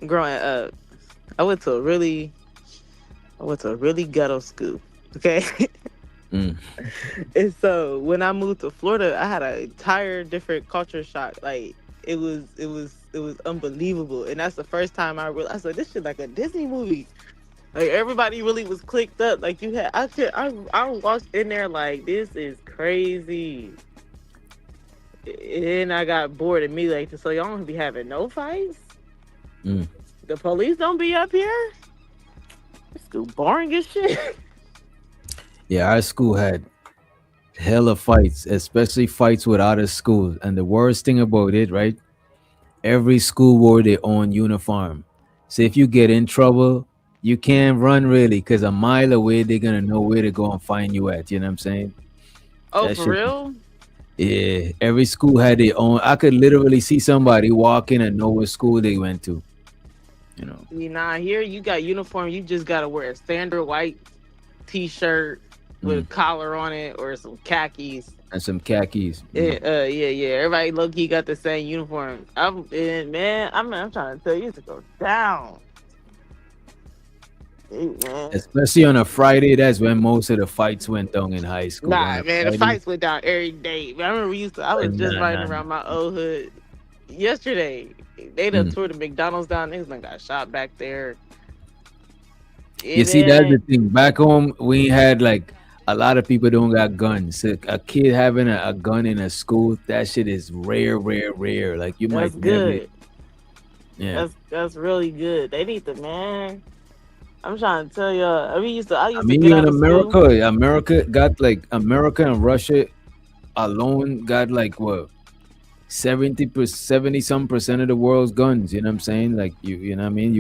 growing up, I went to a really ghetto school. Okay. Mm. And so when I moved to Florida, I had an entire different culture shock. Like it was unbelievable. And that's the first time I realized like this shit like a Disney movie. Like everybody really was clicked up. Like you had I walked in there like this is crazy. And I got bored immediately. Like, so y'all don't be having no fights? Mm. The police don't be up here? It's too boring as shit. Yeah, our school had hella fights, especially fights with other schools. And the worst thing about it, right? Every school wore their own uniform. So if you get in trouble, you can't run really, because a mile away they're gonna know where to go and find you at. You know what I'm saying? Oh, That for shit- real? Yeah, every school had their own. I could literally see somebody walk in and know what school they went to. You know. Nah, here you got uniform. You just gotta wear a standard white t-shirt with a collar on it or some khakis. And some khakis. Yeah. Everybody low key got the same uniform. I'm trying to tell you to go down. Hey, man. Especially on a Friday, that's when most of the fights went down in high school. Nah, On a man, the Friday. fights went down every day. I remember I was just riding around my old hood yesterday. They done toured the McDonald's down. Niggas done got shot back there. You see, that's the thing. Back home, we had like a lot of people don't got guns. So a kid having a gun in a school, that shit is rare. Like you That's might good. Never. Yeah. That's really good. They need to, man. I'm trying to tell y'all. I used to In get out of school. America got like America and Russia alone got like what 70% of the world's guns. You know what I'm saying? Like you know what I mean?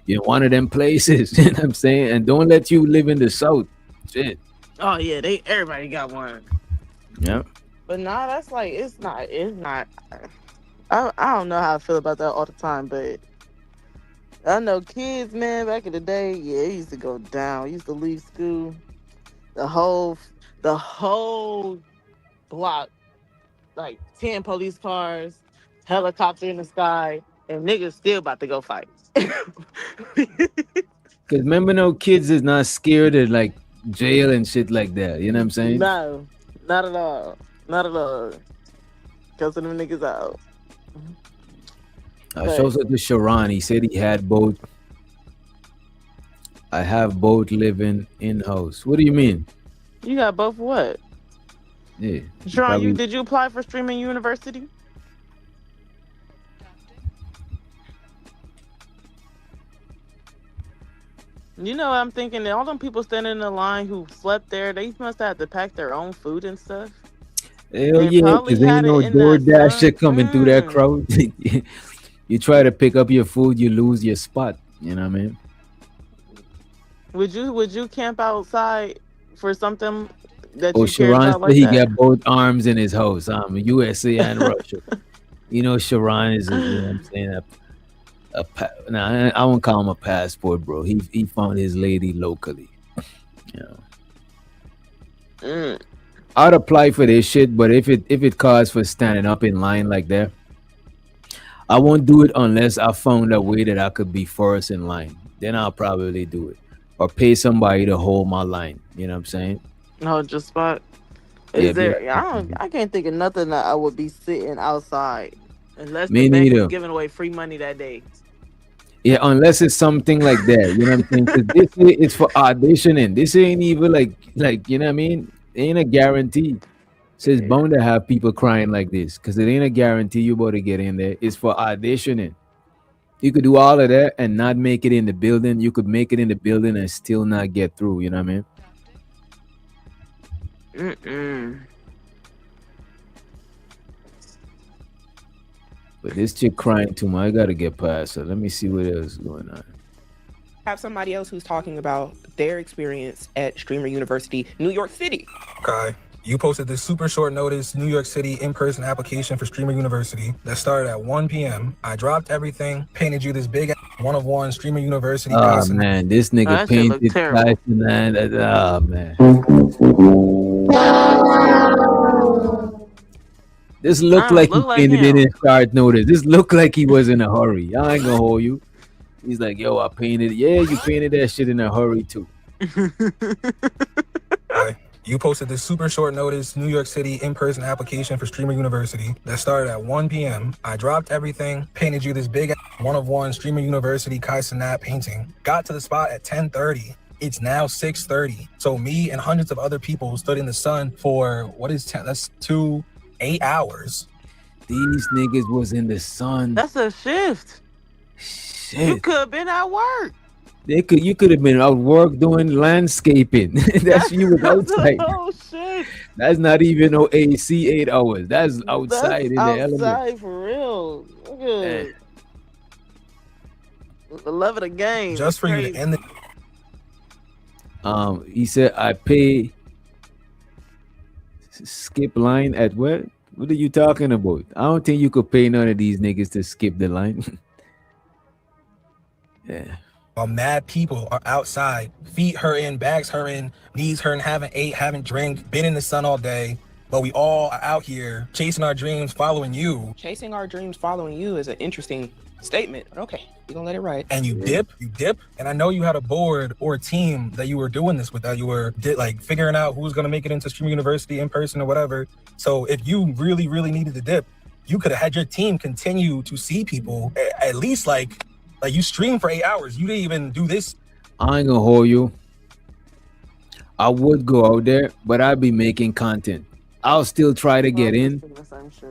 You're one of them places. You know what I'm saying? And don't let you live in the South. Shit. Oh yeah, everybody got one. Yeah. But nah, that's like it's not. I don't know how I feel about that all the time, but I know kids, man, back in the day, yeah, it used to go down. Used to leave school, the whole block, like 10 police cars, helicopter in the sky, and niggas still about to go fight. Cause remember, no kids is not scared of like jail and shit like that. You know what I'm saying? No, not at all. Not at all. Cussing them niggas out. Shows up to Sharon. He said he had both. I have both living in house. What do you mean? You got both what? Yeah. Sharon, did you apply for Streaming University? You know, I'm thinking that all them people standing in the line who slept there, they must have to pack their own food and stuff. Hell yeah, because ain't no DoorDash shit coming through that crowd. You try to pick up your food, you lose your spot. You know what I mean? Would you camp outside for something that Oh, you cared Sharon about said like he that? got both arms in his house. USA and Russia. You know, Sharon is, you know what I'm saying, I won't call him a passport, bro. He found his lady locally. You know. I'd apply for this shit, but if it calls for standing up in line like that, I won't do it unless I found a way that I could be first in line. Then I'll probably do it. Or pay somebody to hold my line. You know what I'm saying? No, just spot. I can't think of nothing that I would be sitting outside unless Me the bank neither. was giving away free money that day. Yeah, unless it's something like that. You know what I'm saying? 'Cause this is for auditioning. This ain't even like you know what I mean? It ain't a guarantee. So it's bound to have people crying like this because it ain't a guarantee you about to get in there. It's for auditioning. You could do all of that and not make it in the building. You could make it in the building and still not get through. You know what I mean? But this chick crying too much. I gotta get past her. Let me see what else is going on. Have somebody else who's talking about their experience at Streamer University, New York City. Okay. You posted this super short notice New York City in-person application for Streamer University that started at 1 p.m. I dropped everything, painted you this big one-of-one Streamer University. Oh man, this nigga painted Tyson, man. Oh man. This looked like he painted it in short notice. This looked like he was in a hurry. I ain't gonna hold you. He's like, yo, I painted it. Yeah, you painted that shit in a hurry too. You posted this super short notice New York City in-person application for Streamer University that started at 1 p.m. I dropped everything, painted you this big one-of-one Streamer University Kai Cenat painting. Got to the spot at 10:30. It's now 6:30. So me and hundreds of other people stood in the sun for, what is 10? That's 8 hours. These niggas was in the sun. That's a shift. Shit. You could have been at work. You could have been at work doing landscaping. That's you was outside. Oh shit. That's not even no AC 8 hours. That's outside in the element. Outside for real. Good. The love of the game. Just for you to end the. He said, I pay. Skip line at what? What are you talking about? I don't think you could pay none of these niggas to skip the line. Yeah. While mad people are outside, feet hurting, bags hurting, knees hurting, haven't ate, haven't drank, been in the sun all day, but we all are out here chasing our dreams, following you. Chasing our dreams, following you is an interesting statement. Okay, we're gonna let it ride. And you dip, and I know you had a board or a team that you were doing this with, that you were like figuring out who's gonna make it into Streamer University in person or whatever. So if you really, really needed to dip, you could have had your team continue to see people at least like you streamed for 8 hours. You didn't even do this. I ain't gonna hold you. I would go out there, but I'd be making content. I'll still try to get in,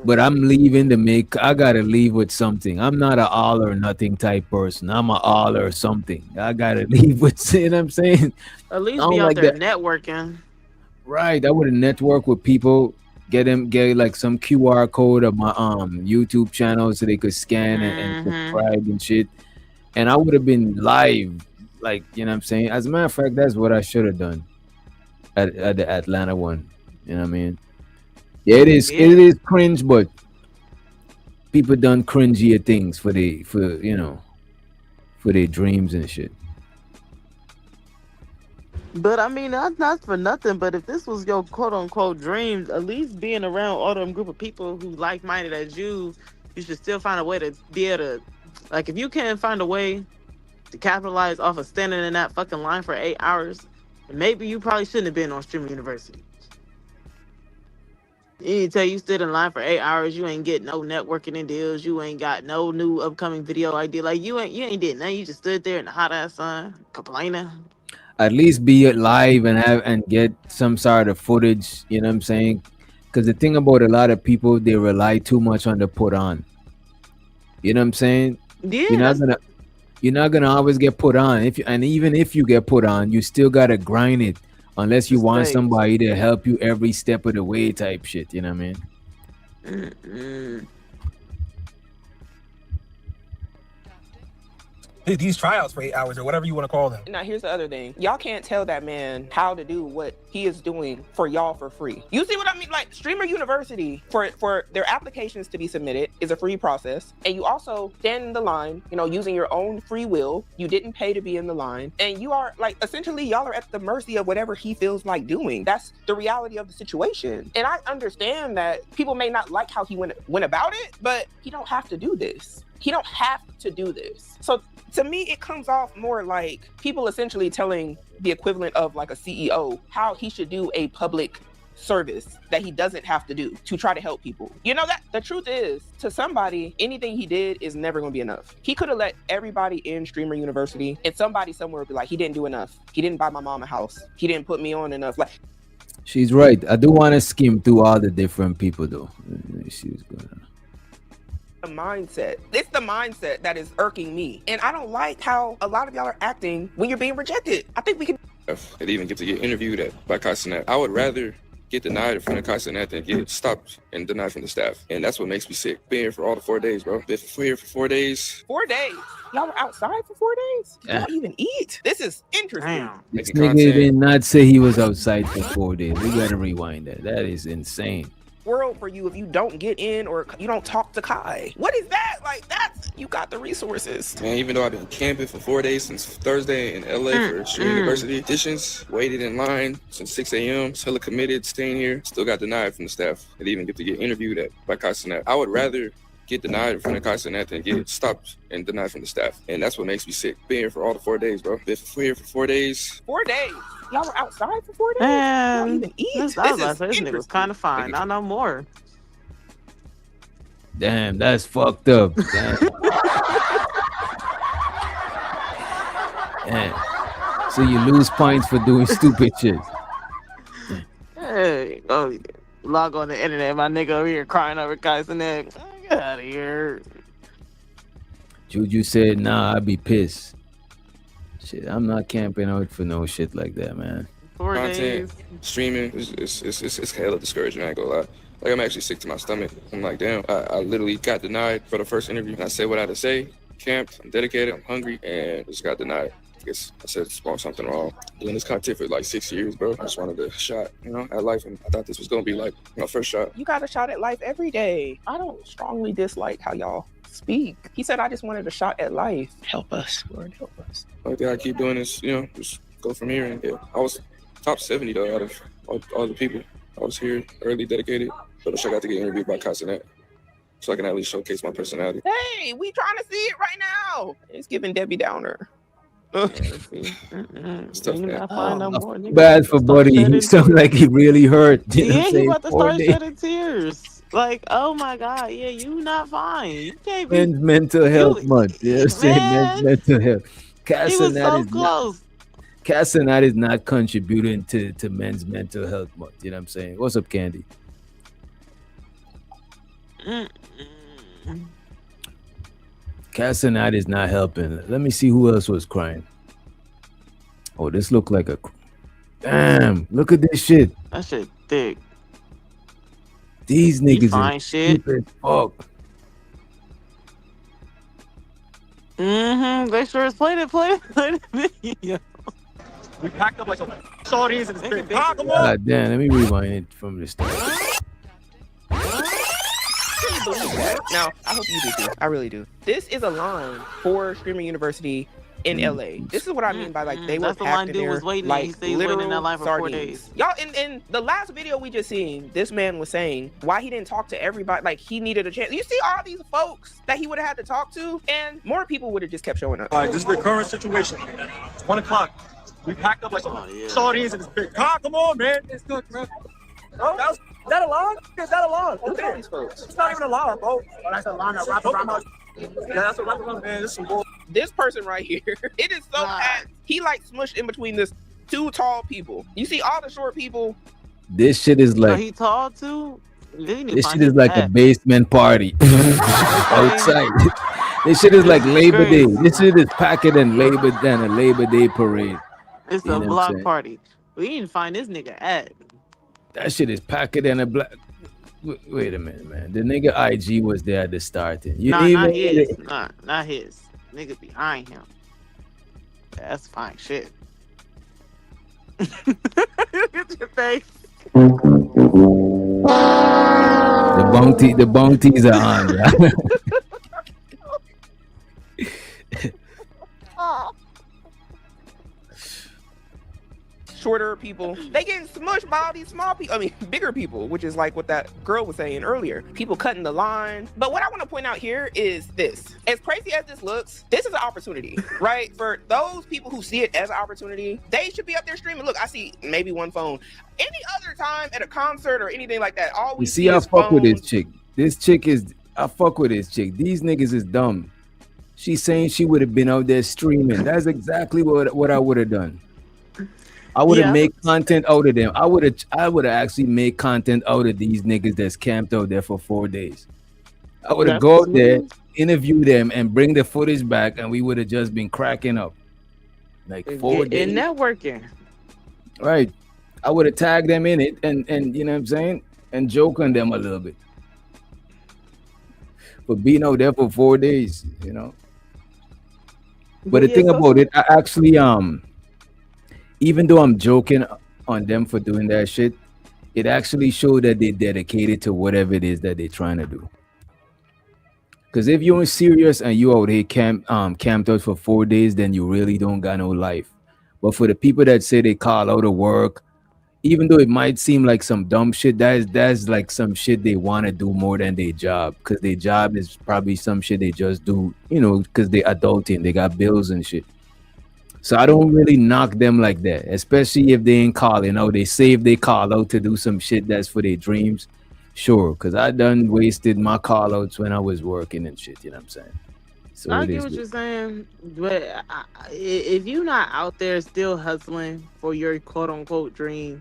but I'm leaving to make. I gotta leave with something. I'm not an all or nothing type person. I'm an all or something. I gotta leave with, you know what I'm saying? At least be out there networking. Right. I would have networked with people. Get like some QR code of my YouTube channel so they could scan and subscribe and shit. And I would have been live, like, you know what I'm saying? As a matter of fact, that's what I should have done at the Atlanta one. You know what I mean? Yeah, it is cringe, but people done cringier things for their dreams and shit. But I mean, not for nothing, but if this was your quote unquote dreams, at least being around all them group of people who like-minded as you should still find a way to be able to, like, if you can't find a way to capitalize off of standing in that fucking line for 8 hours, maybe you probably shouldn't have been on Streamer University. You tell you stood in line for 8 hours, you ain't get no networking and deals, you ain't got no new upcoming video idea. Like you ain't did nothing. You just stood there in the hot ass sun complaining. At least be live and get some sort of footage, you know what I'm saying? Because the thing about a lot of people, they rely too much on the put on. You know what I'm saying? Yeah. You're not gonna always get put on. Even if you get put on, you still gotta grind it, unless you want somebody to help you every step of the way, type shit. You know what I mean? These tryouts for 8 hours or whatever you want to call them. Now, here's the other thing. Y'all can't tell that man how to do what he is doing for y'all for free. You see what I mean? Like, Streamer University, for their applications to be submitted, is a free process. And you also stand in the line, using your own free will. You didn't pay to be in the line. And you are, like, essentially, y'all are at the mercy of whatever he feels like doing. That's the reality of the situation. And I understand that people may not like how he went about it, but he don't have to do this. He don't have to do this. So to me, it comes off more like people essentially telling the equivalent of like a CEO how he should do a public service that he doesn't have to do to try to help people. That the truth is, to somebody, anything he did is never going to be enough. He could have let everybody in Streamer University, and somebody somewhere would be like, he didn't do enough. He didn't buy my mom a house. He didn't put me on enough. Like, she's right. I do want to skim through all the different people though. She's good. The mindset. It's the mindset that is irking me. And I don't like how a lot of y'all are acting when you're being rejected. I think we can. And even get to get interviewed by Kai Cenat. I would rather get denied in front of Kai Cenat than get stopped and denied from the staff. And that's what makes me sick. Being here for all the 4 days, bro. Been here for 4 days. 4 days? Y'all were outside for 4 days? Yeah. Y'all even eat? This is interesting. This nigga did not say he was outside for 4 days. We gotta rewind that. That is insane. World for you if you don't get in or you don't talk to Kai. What is that? Like, that's, you got the resources. Man, even though I've been camping for 4 days since Thursday in LA for Streamer University auditions, waited in line since 6 a.m., hella committed, staying here, still got denied from the staff. And even get to get interviewed by Kai Cenat. I would rather get denied in front of Kaiser and then get stopped and denied from the staff. And that's what makes me sick. Being here for all the 4 days, bro. Been here for 4 days. 4 days. Y'all were outside for 4 days? Man, Y'all even eat? I was about to say, this nigga was kind of fine. I know more. Damn, that's fucked up. Damn. Damn. So you lose points for doing stupid shit. Hey, oh, log on the internet, my nigga over here crying over Kaiser neck. Get out of here. Juju said, nah, I'd be pissed. Shit, I'm not camping out for no shit like that, man. 4 Content, days. streaming, it's hella discouraging, I ain't gonna lie. Like, I'm actually sick to my stomach. I'm like, damn, I literally got denied for the first interview. And I said what I had to say, camped, I'm dedicated, I'm hungry, and just got denied. I guess I said something wrong. Doing this content for like 6 years, bro. I just wanted a shot, at life, and I thought this was gonna be like my first shot. You got a shot at life every day. I don't strongly dislike how y'all speak. He said, I just wanted a shot at life. Help us, Lord, help us. Only thing I keep doing is, just go from here. And yeah, I was top 70 though out of all the people. I was here early, dedicated, but I got to get interviewed by Cassinet, so I can at least showcase my personality. Hey, we trying to see it right now. It's giving Debbie Downer. It's tough, man. Bad for Buddy. He sounds like he really hurt. Yeah, he about to start shedding tears. Like, oh my God, yeah, you not fine. You can't be. Men's mental health month. Yeah, men's mental health. He was so close. Cassinet is not contributing to men's mental health month. You know what I'm saying? What's up, Candy? Cassinet is not helping. Let me see who else was crying. Oh, this looked like a... Damn, look at this shit. That shit thick. These niggas fine is shit. stupid fuck. They sure is played it video. We packed up like some sardines in this big car. Come on. God damn, let me rewind it from the start. Now, I hope you do too. I really do. This is a line for Streamer University in LA. This is what I mean by like they were That's the line packed in dude there was waiting. like He stayed waiting in that line literal for 4 sardines. days. Y'all, in the last video we just seen, this man was saying why he didn't talk to everybody. Like he needed a chance. You see all these folks that he would have had to talk to, and more people would have just kept showing up. All right, this is the current situation. It's 1 o'clock. We packed up like some sardines in this big car. Come on, man. It's good, bro. Oh, is that a line? Is that a line? Look at these folks. It's not even a line, bro. Oh, that's a line that wraps around. Yeah, that's a wrap around, man. This is some bull. This person right here, it is so packed. He like smushed in between this two tall people. You see all the short people. This shit is like... he tall too? This shit is like a basement party outside. This shit is like Labor Day. This shit is packed than a Labor Day parade. It's a block party. We didn't find this nigga at. That shit is packed than a black. Wait a minute, man. The nigga IG was there at the starting. Not his. Not his. Nigga behind him. That's fine shit. Look at your face. The bounties are on. Shorter people, they getting smushed by all these small people. I mean, bigger people, which is like what that girl was saying earlier. People cutting the line. But what I want to point out here is this. As crazy as this looks, this is an opportunity, right? For those people who see it as an opportunity, they should be up there streaming. Look, I see maybe one phone. Any other time at a concert or anything like that, all we see I is fuck with phones. this chick. This chick is... I fuck with this chick. These niggas is dumb. She's saying she would have been out there streaming. That's exactly what I would have done. I would have made content out of them. I would have actually made content out of these niggas that's camped out there for 4 days. I would have go out there, interview them, and bring the footage back, and we would have just been cracking up. Like 4 days. And networking. Right. I would have tagged them in it and you know what I'm saying? And joke on them a little bit. But being out there for 4 days, you know. But the thing about it, I actually even though I'm joking on them for doing that shit, it actually showed that they're dedicated to whatever it is that they're trying to do. Because if you're serious and you out here camped out for 4 days, then you really don't got no life. But for the people that say they call out of work even though it might seem like some dumb shit, that's like some shit they want to do more than their job, because their job is probably some shit they just do, you know, because they adulting, they got bills and shit. So I don't really knock them like that, especially if they ain't calling out. They save they call out to do some shit that's for their dreams. Sure, because I done wasted my call outs when I was working and shit, you know what I'm saying? So I get what you're saying, but if you're not out there still hustling for your quote unquote dream,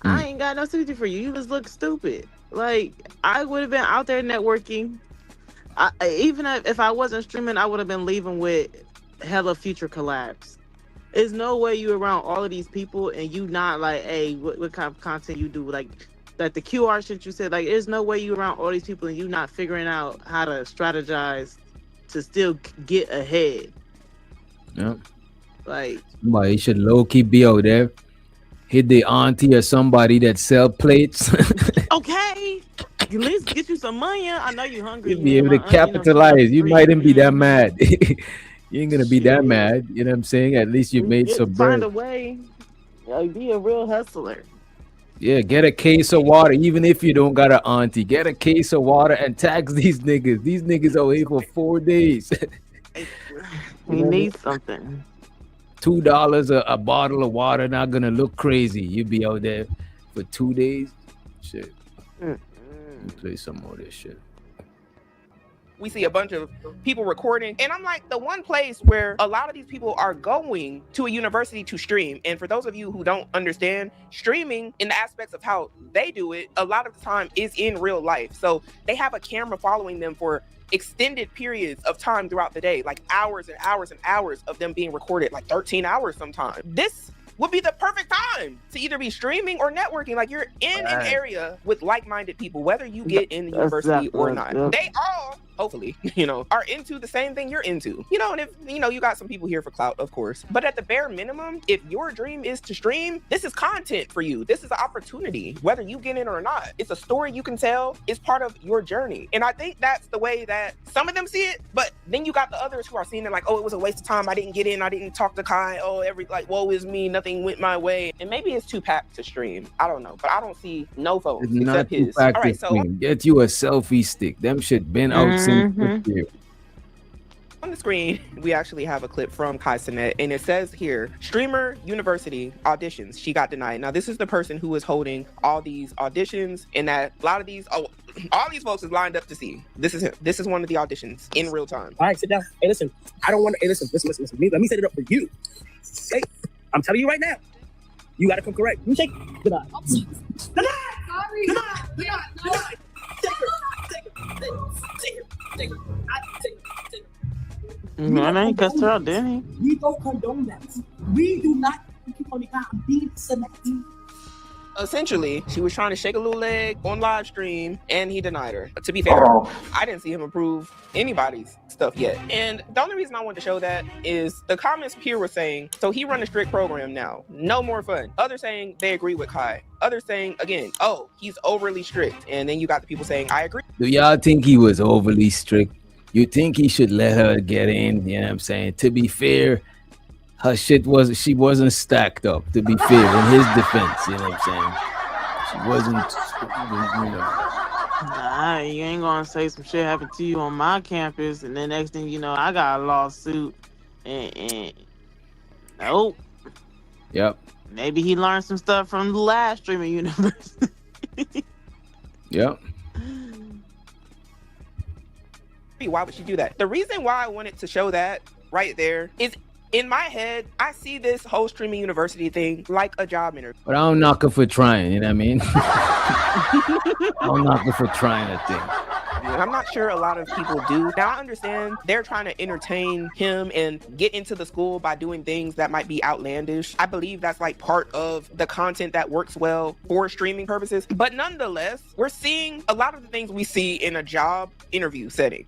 I ain't got no sympathy for you. You just look stupid. Like, I would have been out there networking. Even if I wasn't streaming, I would have been leaving with hella future collabs. There's no way you around all of these people and you not like, hey, what kind of content you do? Like the QR shit you said, like, there's no way you around all these people and you not figuring out how to strategize to still get ahead. Yeah. Like, somebody should low-key be out there, hit the auntie or somebody that sell plates. okay, at least get you some money. I know you hungry. You'll be able to capitalize. You mightn't be that mad. You ain't gonna be that mad. You know what I'm saying? At least you made some bread. Find a way. Be a real hustler. Yeah, get a case of water. Even if you don't got an auntie, get a case of water and tax these niggas. These niggas are here for 4 days. We need something. $2 a bottle of water, not gonna look crazy. You be out there for 2 days. Shit. Play some more of this shit. We see a bunch of people recording, and I'm like, the one place where a lot of these people are going to a university to stream. And for those of you who don't understand, streaming in the aspects of how they do it, a lot of the time is in real life. So they have a camera following them for extended periods of time throughout the day, like hours and hours and hours of them being recorded, like 13 hours sometimes. This would be the perfect time to either be streaming or networking. Like, you're in an area with like-minded people, whether you get in the university or not. They all, hopefully, you know, are into the same thing you're into. You know, and if, you know, you got some people here for clout, of course. But at the bare minimum, if your dream is to stream, this is content for you. This is an opportunity, whether you get in or not. It's a story you can tell. It's part of your journey. And I think that's the way that some of them see it. But then you got the others who are seeing it like, oh, it was a waste of time. I didn't get in. I didn't talk to Kai. Oh, woe is me. Nothing went my way. And maybe it's too packed to stream. I don't know. But I don't see no phones It's except not too his. packed All to right, so stream. Get you a selfie stick. Them shit been out since this year. on the screen, we actually have a clip from Kai Cenat, and it says here, Streamer University auditions, she got denied. Now, this is the person who is holding all these auditions, and that a lot of these, all these folks is lined up to see. This is him. This is one of the auditions in real time. All right, sit down. Hey, listen, I don't want to, hey, listen. Let me set it up for you. Hey, I'm telling you right now, you got to come correct. You take deny. Deny! Sorry. Deny! Take it. Man, I ain't cussed her out, did he? We don't condone that. We do not keep on the guy being selective. Essentially, she was trying to shake a little leg on live stream, and he denied her. To be fair, I didn't see him approve anybody's stuff yet. And the only reason I wanted to show that is the comments here were saying, so he run a strict program now, no more fun. Others saying they agree with Kai. Others saying, again, oh, he's overly strict. And then you got the people saying, I agree. Do y'all think he was overly strict? You think he should let her get in? You know what I'm saying? To be fair, her shit she wasn't stacked up, to be fair, in his defense, you know what I'm saying? She wasn't, you know. Nah, you ain't gonna say some shit happened to you on my campus, and then next thing you know, I got a lawsuit, and nope. Yep. Maybe he learned some stuff from the last streaming university. Yep. Why would she do that? The reason why I wanted to show that right there is, in my head, I see this whole streaming university thing like a job interview. But I don't knock her for trying, you know what I mean? I don't knock her for trying a thing. And I'm not sure a lot of people do. Now, I understand they're trying to entertain him and get into the school by doing things that might be outlandish. I believe that's like part of the content that works well for streaming purposes. But nonetheless, we're seeing a lot of the things we see in a job interview setting.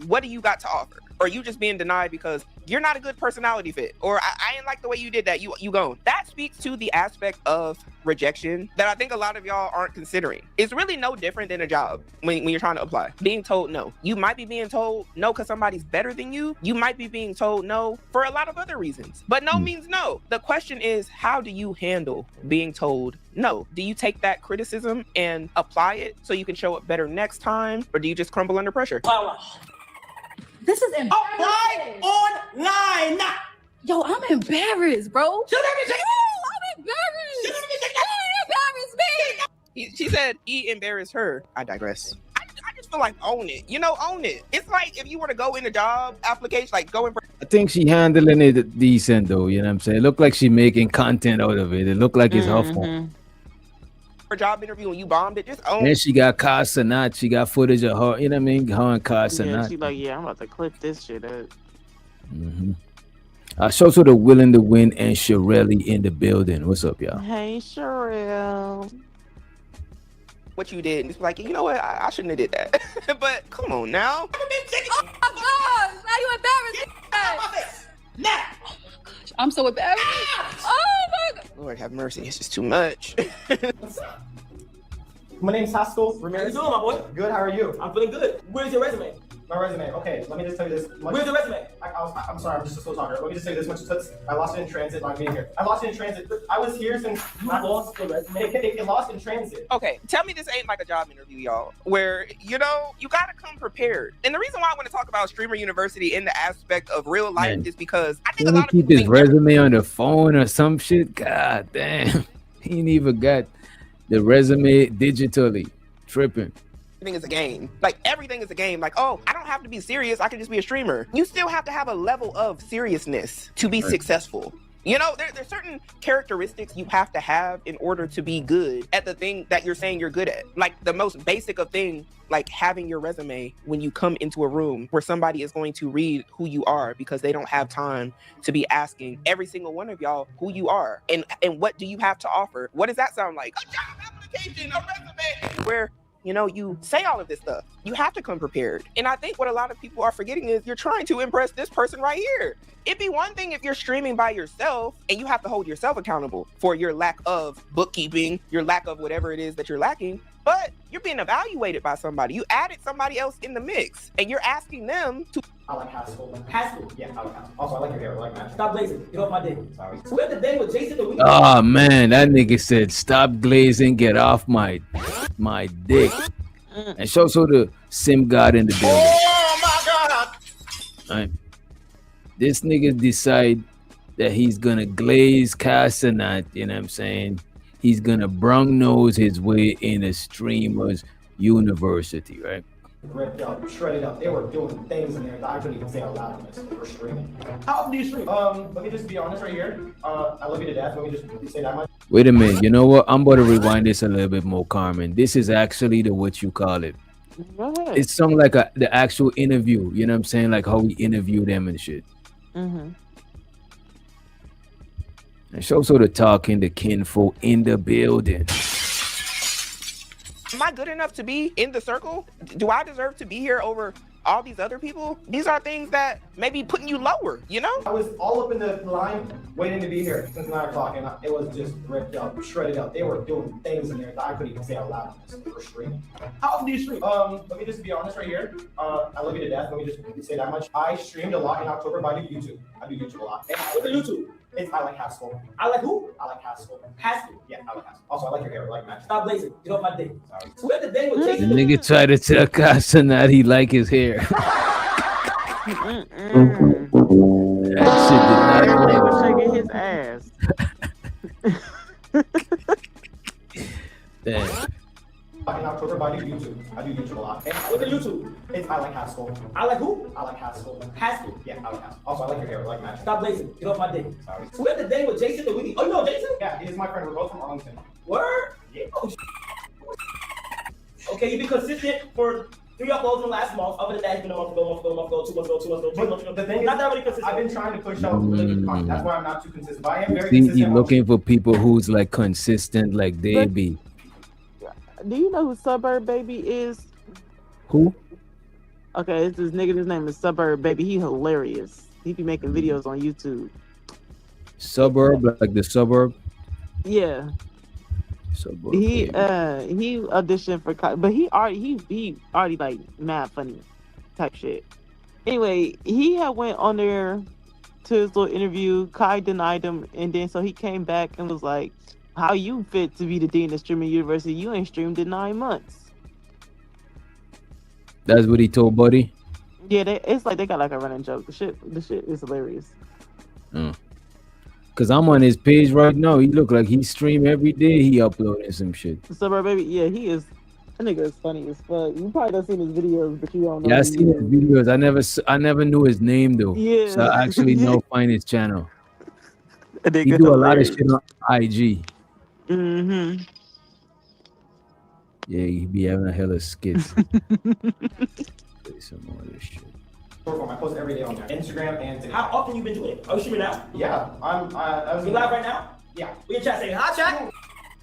What do you got to offer? Or are you just being denied because you're not a good personality fit, or I ain't like the way you did that, you gone. That speaks to the aspect of rejection that I think a lot of y'all aren't considering. It's really no different than a job when you're trying to apply. Being told no. You might be being told no because somebody's better than you. You might be being told no for a lot of other reasons. But no means no. The question is, how do you handle being told no? Do you take that criticism and apply it so you can show up better next time? Or do you just crumble under pressure? This is embarrassing. Online. Yo, I'm embarrassed, bro. Shoot everything. I'm embarrassed. Shoot everything. Embarrass me. She said he embarrassed her. I digress. I just feel like own it. You know, own it. It's like if you were to go in a job application, like go in for. I think she handling it decent though. You know what I'm saying? It looked like she making content out of it. It looked like it's her fault. For a job interview and you bombed it, just own Then it. she got Casanat. She got footage of her. You know what I mean? Her and Yeah, Casanat. she like, yeah, I'm about to clip this shit up. Shows to the Willing to Win and Shirelli in the building. What's up, y'all? Hey, Sherelle. What you did, and it's like, you know what? I shouldn't have did that. But come on now. Oh my gosh, now you embarrassed me. Now. I'm so embarrassed. Oh my god. Lord have mercy. It's just too much. My name's Haskell Ramirez. How you doing, my boy? Good, how are you? I'm feeling good. Where's your resume? My resume, okay, let me just tell you this. Where's your resume? I'm sorry, I'm just a slow talker. Let me just say this much. I lost it in transit, not being here. I lost it in transit. I was here since... You lost your resume? It lost in transit. Okay, tell me this ain't like a job interview, y'all, where, you know, you gotta come prepared. And the reason why I want to talk about Streamer University in the aspect of real life is because I think a Let me lot of keep people his think resume on the phone or some shit. God damn. He ain't even got the resume digitally. Tripping. everything is a game. Like everything is a game. Like, oh, I don't have to be serious. I can just be a streamer. You still have to have a level of seriousness to be successful. You know, there's certain characteristics you have to have in order to be good at the thing that you're saying you're good at. Like the most basic of things, like having your resume when you come into a room where somebody is going to read who you are because they don't have time to be asking every single one of y'all who you are and what do you have to offer. What does that sound like? A job application, a resume, where you know, you say all of this stuff. You have to come prepared. And I think what a lot of people are forgetting is you're trying to impress this person right here. It'd be one thing if you're streaming by yourself and you have to hold yourself accountable for your lack of bookkeeping, your lack of whatever it is that you're lacking. But you're being evaluated by somebody. You added somebody else in the mix and you're asking them to. I like Haskell. Haskell? Yeah, I like Haskell. Also, I like your hair. I like that. Stop blazing. Get off my dick. Sorry. So we have the thing with Jason the week. Oh man, that nigga said, "Stop glazing, get off my dick." And show the sim god in the building. Oh my god! All right. This nigga decide that he's gonna glaze Casanat, you know what I'm saying? He's gonna brung nose his way in a streamer's university, right? Ripped up, shredded up. They were doing things in there that I couldn't even say out loud. They were streaming. How often do you stream? Let me just be honest right here. I love you to death. Let me just say that much. Wait a minute. You know what? I'm about to rewind this a little bit more, Carmen. This is actually the what you call it. It's something like the actual interview. You know what I'm saying? Like how we interview them and shit. Mm-hmm. And show the talking, the kinfolk in the building. Am I good enough to be in the circle? Do I deserve to be here over all these other people? These are things that may be putting you lower, you know? I was all up in the line waiting to be here since 9 o'clock, and it was just ripped up, shredded up. They were doing things in there that I couldn't even say out loud. They were streaming. How often do you stream? Let me just be honest right here. I love you to death. Let me just say that much. I streamed a lot in October, but I do YouTube. I do YouTube a lot. What's the YouTube? I like Haskell. I like who? I like Haskell. Haskell? Yeah, I like Haskell. Also, I like your hair. I like Matt. Stop blazing. Get off my dick. Sorry. So we have the thing with The Jason. nigga tried to tell Casanat he like his hair. That shit did not Everybody work. was shaking his ass. Damn. In October, but I do YouTube. I do YouTube a lot. What's the YouTube? I like Haskell. I like who? I like Haskell. Haskell? Yeah, I like Haskell. Also, I like your hair. I like Matt. Stop blazing. Get off my dick. Sorry. So we have the thing with Jason the week. Oh, you know Jason? Yeah, he's my friend. We're both from Arlington. Word? Yeah. Oh, okay, you've been consistent for 3 uploads in the last month. Other than that, it's been a month ago, 2 months ago, 3 months ago. The thing is, not that really consistent. I've been trying to push out really good content. That's why I'm not too consistent. But I am very See, consistent. he looking for people who's like consistent, like they be. Do you know who Suburb Baby is? Who? Okay, it's this nigga. His name is Suburb Baby. He hilarious. He be making videos on YouTube. Suburb, like the suburb. Yeah. Suburb. He baby. auditioned for but he already like mad funny type shit. Anyway, he had went on there to his little interview. Kai denied him, and then so he came back and was like, "How you fit to be the dean of streaming university? You ain't streamed in 9 months." That's what he told Buddy. Yeah, it's like they got like a running joke. The shit is hilarious. Cause I'm on his page right now. He look like he stream every day. He uploading some shit. Suburb baby, yeah, he is. That nigga is funny as fuck. You probably done seen his videos, but you don't know. Yeah, I seen his videos. I never knew his name though. Yeah. So I actually now find his channel. That He nigga do a lot of hilarious. shit on IG. Mm-hmm. Yeah, he be having a hella skits. Play some more of this shit. I post every day on there. Instagram and TikTok. How often you been doing it? Are you streaming now? Yeah, I was You live right now? Yeah. We in chat saying, hi, chat.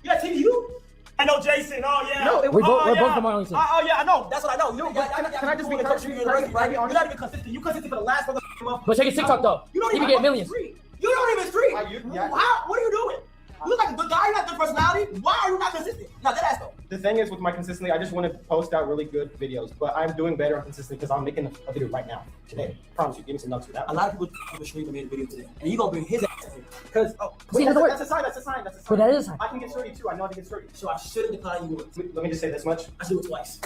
You got TVU? I know Jason. Oh, yeah. No, we're both from my own team. Oh, yeah, I know. That's what I know. You don't Can I just be encouraged? You're not even consistent. You consistent for the last month. But check his TikTok though. You don't He even be getting millions. You don't even stream. How? What are you doing? You look like a good guy. You got good personality. Why are you not consistent? No, that ass though. The thing is with my consistency, I just want to post out really good videos, but I'm doing better on consistency because I'm making a video right now, today. Promise you, give me some nuts for that. A lot of people on the stream made a video today, and you gonna bring his ass in because that's a sign. That's a sign. That's a sign. But that is a sign. I can get sturdy too. I know how to get sturdy. So I shouldn't decline you. Let me just say this much. I should do it twice.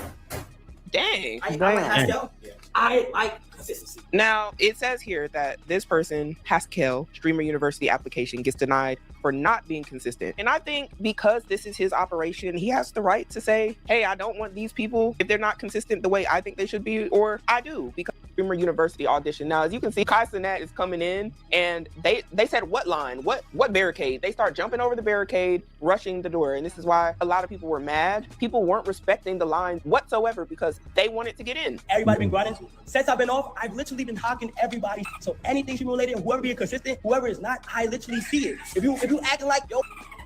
Dang. I'm like Haskell. I like consistency. Now, it says here that this person, Haskell, Streamer University application, gets denied for not being consistent. And I think because this is his operation, he has the right to say, hey, I don't want these people if they're not consistent the way I think they should be, or I do, because Streamer University audition. Now, as you can see, Kai Cenat is coming in, and they said, what line? What barricade? They start jumping over the barricade, rushing the door. And this is why a lot of people were mad. People weren't respecting the line whatsoever because they wanted to get in. Everybody been grinding. Since I've been off, I've literally been talking everybody. So anything streaming related, whoever being consistent, whoever is not, I literally see it. If you acting like yo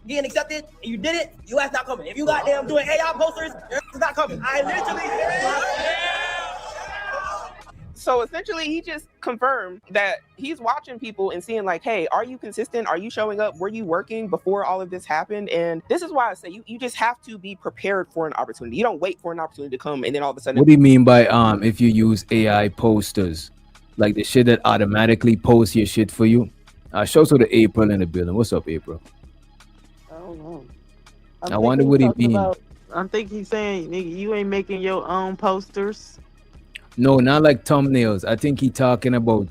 getting accepted and you did it, your ass not coming. If you goddamn doing AI posters, your ass is not coming. I literally. So essentially, he just confirmed that he's watching people and seeing like, hey, are you consistent? Are you showing up? Were you working before all of this happened? And this is why I say you just have to be prepared for an opportunity. You don't wait for an opportunity to come and then all of a sudden. What do you mean by if you use AI posters? Like the shit that automatically posts your shit for you? Show to the April in the building. What's up, April? I don't know. I wonder what he mean. I think he's saying, nigga, you ain't making your own posters. No, not like thumbnails. I think he talking about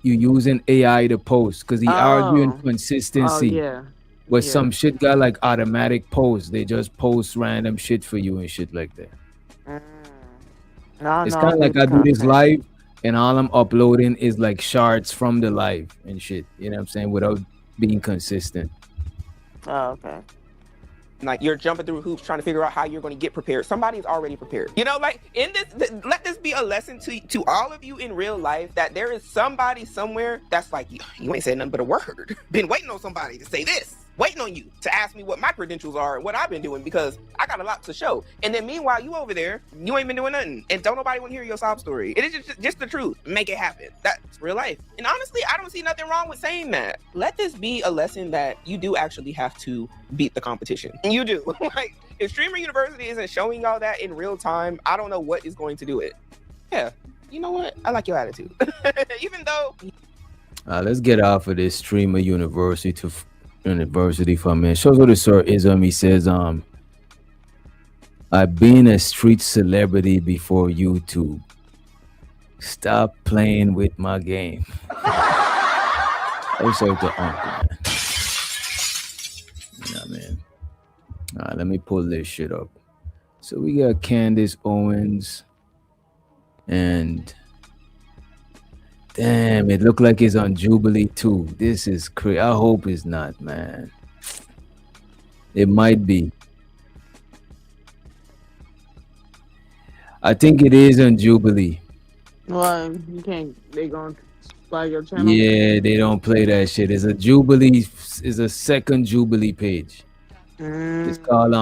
you using AI to post because he arguing consistency. Oh, yeah. But some shit got like automatic posts. They just post random shit for you and shit like that. It's kind of like I do this live and all I'm uploading is like shards from the live and shit. You know what I'm saying? Without being consistent. Oh, okay. Like you're jumping through hoops trying to figure out how you're going to get prepared. Somebody's already prepared. You know, like in this, let this be a lesson to all of you in real life that there is somebody somewhere that's like, you ain't said nothing but a word. Been waiting on somebody to say this. Waiting on you to ask me what my credentials are and what I've been doing because I got a lot to show. And then meanwhile, you over there, you ain't been doing nothing. And don't nobody want to hear your sob story. It is just the truth. Make it happen. That's real life. And honestly, I don't see nothing wrong with saying that. Let this be a lesson that you do actually have to beat the competition. And you do. Like, if Streamer University isn't showing y'all that in real time, I don't know what is going to do it. Yeah. You know what? I like your attitude. Even though... Let's get off of this Streamer University for a minute. Shows what the Sir Ism. He says, I've been a street celebrity before YouTube. Stop playing with my game. Also to uncle, man. Yeah, man. All right, let me pull this shit up. So we got Candace Owens and damn, it looked like it's on Jubilee too. This is crazy. I hope it's not, man. It might be. I think it is on Jubilee. Well, you can't. They gonna flag your channel. Yeah, they don't play that shit. It's a Jubilee. It's a second Jubilee page. It's called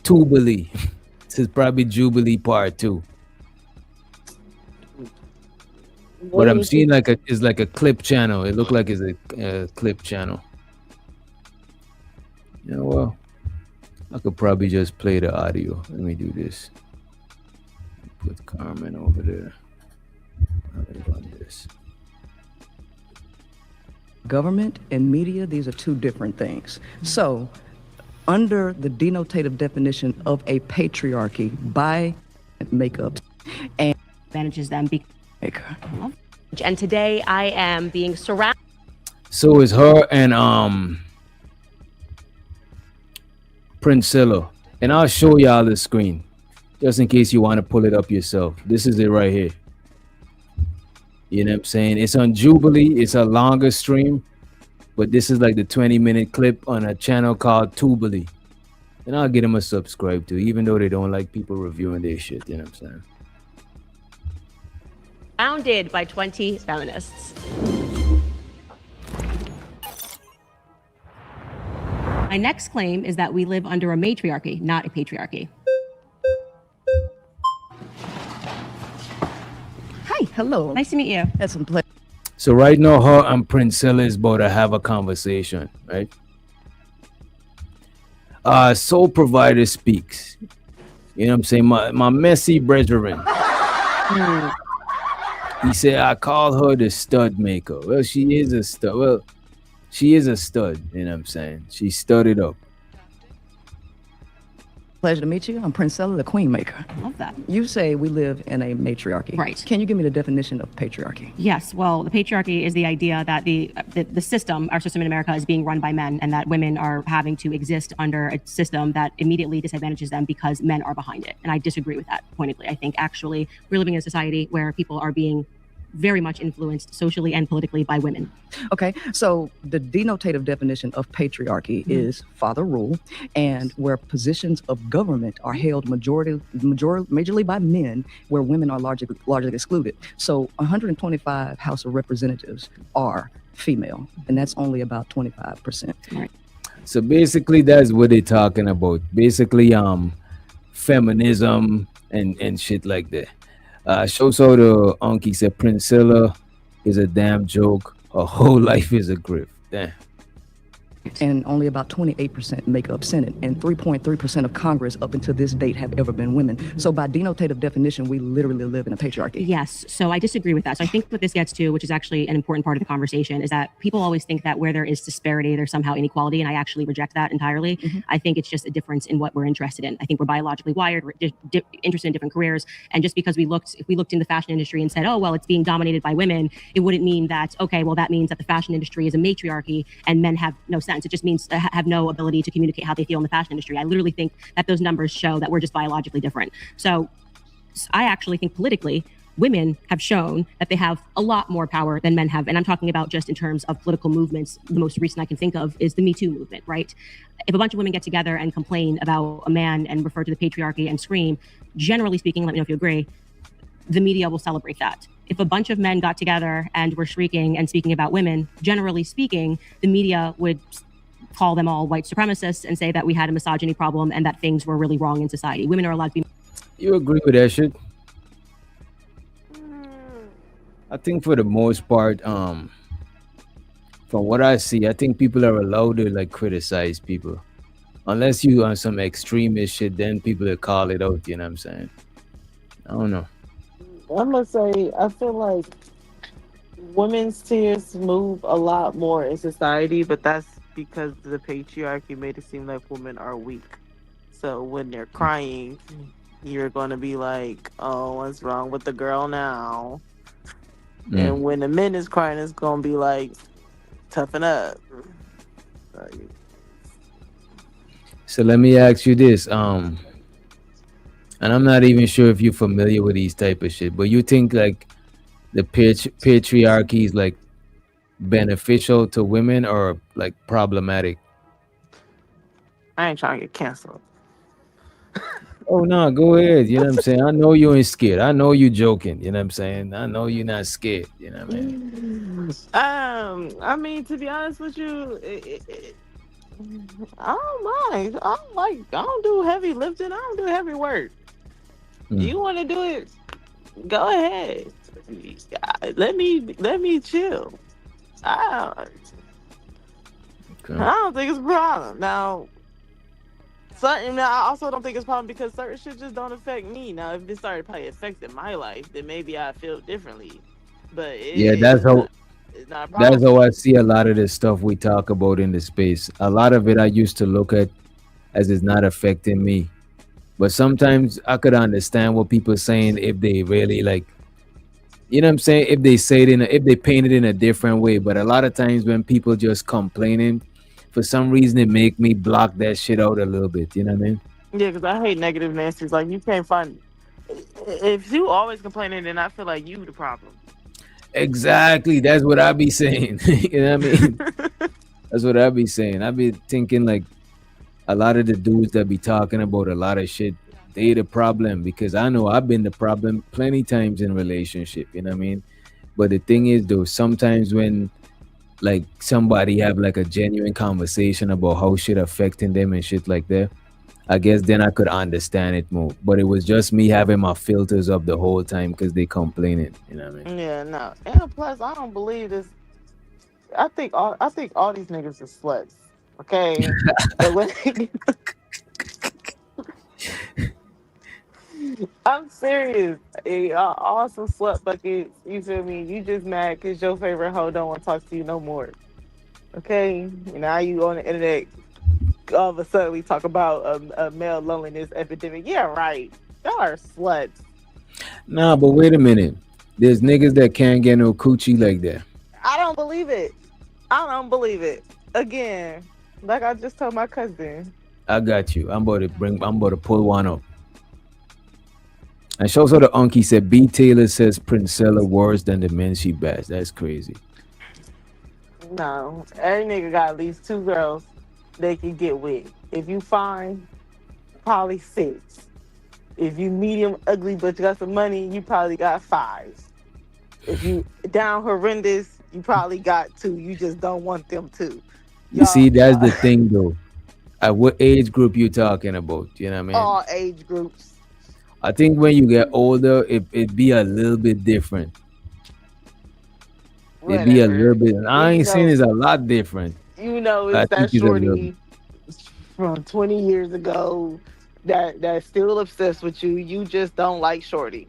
Tubilee. This is probably Jubilee Part 2. But I'm seeing like it's like a clip channel. It looked like it's a clip channel. Yeah, well, I could probably just play the audio. Let me do this. Put Carmen over there. Let me run this. Government and media, these are two different things. So, under the denotative definition of a patriarchy by makeup and manages them. And today I am being surrounded. So it's her and Princella, and I'll show y'all the screen just in case you want to pull it up yourself. This is it right here. You know what I'm saying? It's on Jubilee. It's a longer stream, but this is like the 20-minute clip on a channel called Tubilee. And I'll get them a subscribe to, even though they don't like people reviewing their shit. You know what I'm saying? Founded by 20 feminists. My next claim is that we live under a matriarchy, not a patriarchy. Hi. Hello. Nice to meet you. That's some pleasure. So right now, her and Princella is about to have a conversation, right? Soul Provider speaks. You know what I'm saying? My messy brethren. He said, I call her the stud maker. Well, she is a stud. Well, she is a stud, you know what I'm saying? She studded up. Pleasure to meet you. I'm Princella, the queen maker. I love that. You say we live in a matriarchy. Right. Can you give me the definition of patriarchy? Yes, well, the patriarchy is the idea that the system, our system in America, is being run by men, and that women are having to exist under a system that immediately disadvantages them because men are behind it. And I disagree with that pointedly. I think actually we're living in a society where people are being very much influenced socially and politically by women. Okay, so the denotative definition of patriarchy is father rule, and where positions of government are held majorly by men, where women are largely excluded. So 125 House of Representatives are female, and that's only about 25%. Right. So basically, that's what they're talking about. Basically, feminism and shit like that. Shows how the Unky said Princella is a damn joke. Her whole life is a grift. Damn. And only about 28% make up Senate, and 3.3% of Congress up until this date have ever been women. So by denotative definition, we literally live in a patriarchy. Yes, so I disagree with that. So I think what this gets to, which is actually an important part of the conversation, is that people always think that where there is disparity, there's somehow inequality, and I actually reject that entirely. I think it's just a difference in what we're interested in. I think we're biologically wired, we're interested in different careers, and just because if we looked in the fashion industry and said, oh, well, it's being dominated by women, it wouldn't mean that, okay, well, that means that the fashion industry is a matriarchy and men have no sense. It just means have no ability to communicate how they feel in the fashion industry. I literally think that those numbers show that we're just biologically different. So I actually think politically, women have shown that they have a lot more power than men have. And I'm talking about just in terms of political movements. The most recent I can think of is the Me Too movement, right? If a bunch of women get together and complain about a man and refer to the patriarchy and scream, generally speaking, let me know if you agree, the media will celebrate that. If a bunch of men got together and were shrieking and speaking about women, generally speaking, the media would call them all white supremacists and say that we had a misogyny problem and that things were really wrong in society. Women are allowed to be. You agree with that shit? I think for the most part, from what I see, I think people are allowed to like criticize people. Unless you on some extremist shit, then people will call it out, you know what I'm saying? I don't know. I'm gonna say, I feel like women's tears move a lot more in society, but that's because the patriarchy made it seem like women are weak. So when they're crying, you're going to be like, oh, what's wrong with the girl now? And when the men is crying, it's going to be like, toughen up. So let me ask you this, and I'm not even sure if you're familiar with these type of shit, but you think like the patriarchy is like beneficial to women or like problematic? I ain't trying to get canceled. Oh no, go ahead. You know what I'm saying? I know you ain't scared. I know you joking. You know what I'm saying? I know you're not scared. You know what I mean? I mean, to be honest with you, I don't mind. I don't do heavy lifting. I don't do heavy work. You want to do it? Go ahead. let me chill. I don't think it's a problem. Now, I also don't think it's a problem because certain shit just don't affect me. Now, if it started probably affecting my life, then maybe I feel differently. But that's how it's not a problem. that's how I see a lot of the stuff we talk about in the space. A lot of it I used to look at as it's not affecting me. But sometimes I could understand what people are saying if they really like, you know what I'm saying? If they say it if they paint it in a different way. But a lot of times when people just complaining, for some reason it make me block that shit out a little bit. You know what I mean? Yeah, because I hate negative Nancy's. Like, you can't find. If you always complaining, then I feel like you the problem. Exactly. That's what I be saying. You know what I mean? That's what I be saying. I be thinking like a lot of the dudes that be talking about a lot of shit, they the problem, because I know I've been the problem plenty times in relationship, you know what I mean? But the thing is though, sometimes when like somebody have like a genuine conversation about how shit affecting them and shit like that, I guess then I could understand it more. But it was just me having my filters up the whole time because they complaining, you know what I mean? Yeah, no. And plus, I don't believe this. I think all these niggas are sluts. Okay. I'm serious. All some slut buckets. You feel me? You just mad because your favorite hoe don't want to talk to you no more. Okay. Now you on the internet. All of a sudden we talk about a male loneliness epidemic. Yeah, right. Y'all are sluts. Nah, but wait a minute. There's niggas that can't get no coochie like that. I don't believe it. I don't believe it. Again, like I just told my cousin. I got you. I'm about to pull one up. And she also the unky said B. Taylor says Princella worse than the men she bashed. That's crazy. No, every nigga got at least 2 girls they can get with. If you fine, probably 6. If you medium ugly but you got some money, you probably got 5. If you down horrendous, you probably got 2. You just don't want them to. You see, that's the thing though. At what age group you talking about? You know what I mean? All age groups. I think when you get older, it be a little bit different. It be a little bit. I ain't saying it's a lot different. You know, it's that shorty from 20 years ago that's still obsessed with you. You just don't like shorty.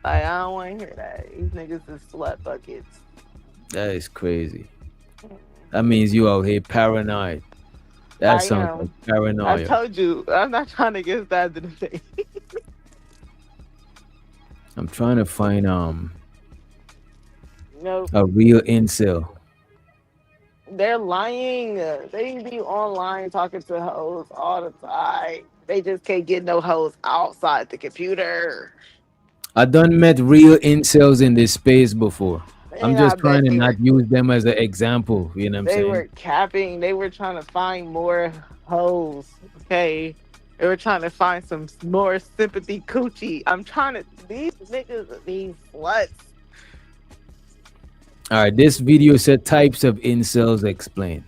Like, I don't want to hear that. These niggas is slut buckets. That is crazy. That means you out here paranoid. That sounds like paranoia. I told you, I'm not trying to get that to the thing. I'm trying to find Nope. a real incel. They're lying. They be online talking to hoes all the time. They just can't get no hoes outside the computer. I done met real incels in this space before. I'm just trying to not use them as an example. You know what I'm saying? They were capping. They were trying to find more hoes. Okay. They were trying to find some more sympathy coochie. These niggas are these sluts. All right, this video said types of incels explained.